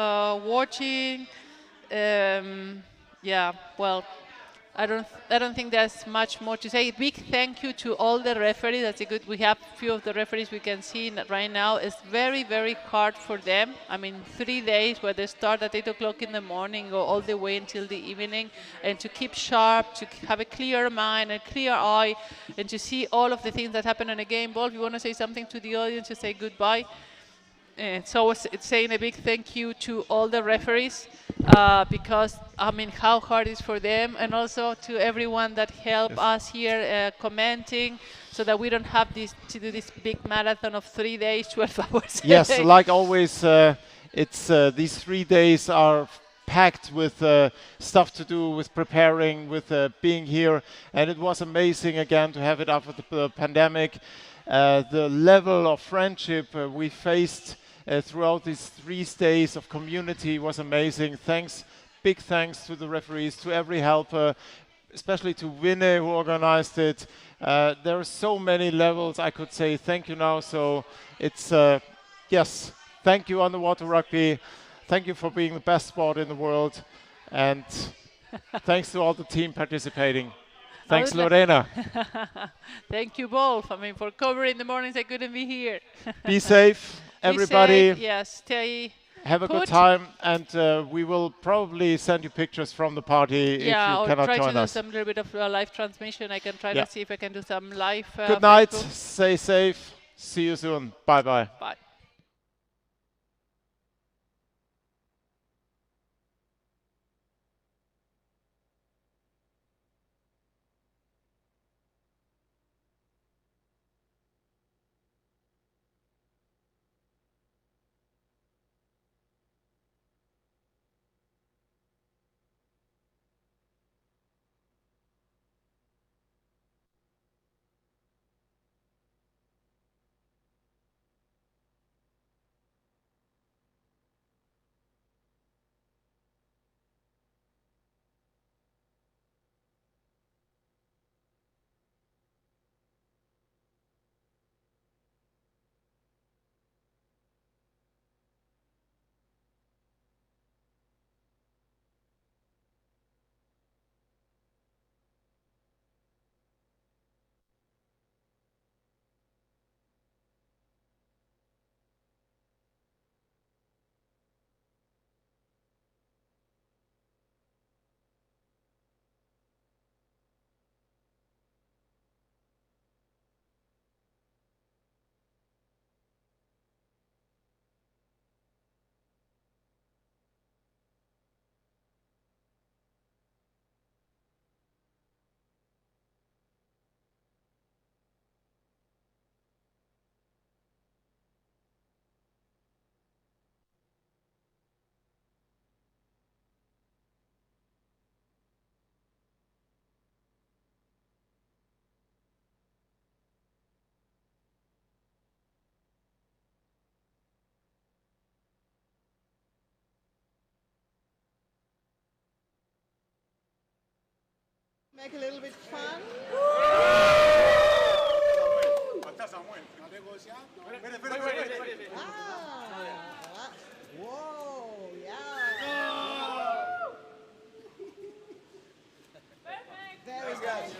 watching. Yeah, well, I don't think there's much more to say. Big thank you to all the referees. That's a good. We have a few of the referees we can see right now. It's very hard for them. I mean, 3 days where they start at 8 o'clock in the morning, go all the way until the evening, and to keep sharp, to have a clear mind, a clear eye, and to see all of the things that happen in a game. Wolf, you want to say something to the audience to say goodbye? So it's saying a big thank you to all the referees, because I mean how hard it is for them, and also to everyone that helped us here commenting, so that we don't have to do this big marathon of 3 days, 12 hours. Yes, like always, it's these 3 days are packed with stuff to do, with preparing, with being here, and it was amazing again to have it after the pandemic. The level of friendship we faced throughout these 3 days of community was amazing. Big thanks to the referees, to every helper, especially to Vinne who organized it. There are so many levels I could say thank you now. So it's, yes, thank you Underwater Rugby. Thank you for being the best sport in the world. And thanks to all the team participating. Thanks, Lorena. Thank you both. I mean, for covering the mornings I couldn't be here. Be safe, everybody. Be safe, yes, stay. Have a good time, and we will probably send you pictures from the party if you cannot join us. Yeah, or try to do some little bit of live transmission. I can try to see if I can do some live. Good night. Facebook. Stay safe. See you soon. Bye-bye. Bye. Make a little bit fun. Ah, whoa, yeah. Very good.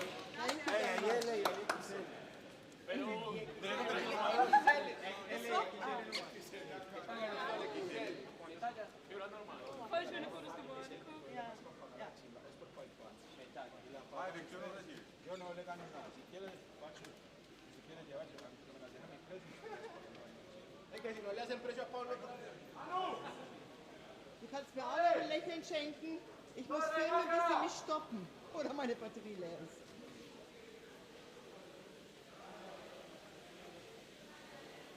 Thank you. Voll schöne Fotos geworden. Ja. Yo no le gano nada. Si quieres, Pacho, si quieres llevarse, déjame precio. Es que si no le hacen precio a Pablo. Du kannst mir auch noch ein Lächeln schenken. Ich muss filmen, bis sie mich stoppen. Oder meine Batterie leer ist.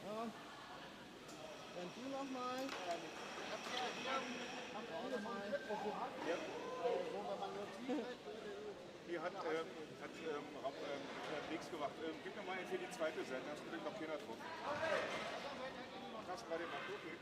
Ja. Dann du nochmal. Auch nochmal. Die hat nichts gemacht. Gib mir mal für die zweite Seite, da steht noch keiner drauf. Kannst du gerade mal gucken.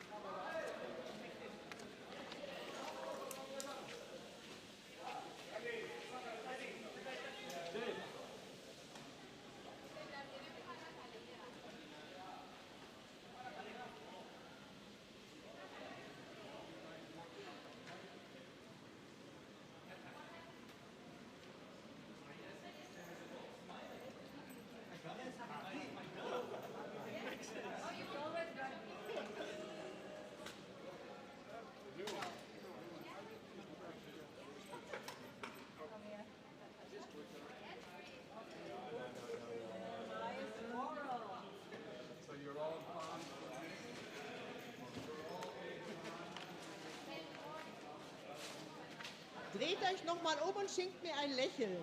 Dreht euch nochmal um und schenkt mir ein Lächeln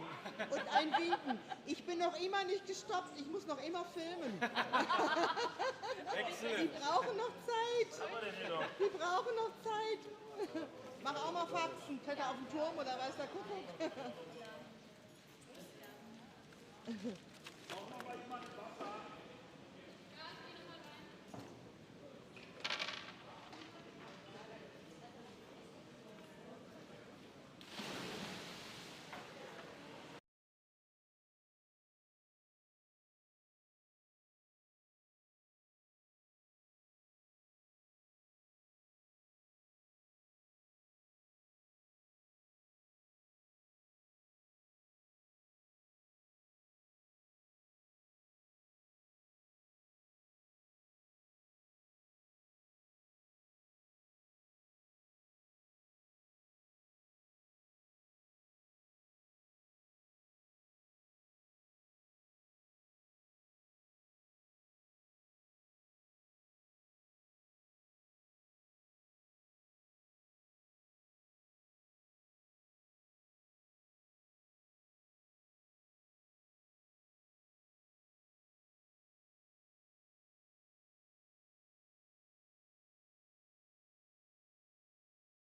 und ein Winken. Ich bin noch immer nicht gestoppt, ich muss noch immer filmen. Die brauchen noch Zeit. Die brauchen noch Zeit. Mach auch mal Faxen. Könnt ihr auf dem Turm oder weiß der Kuckuck?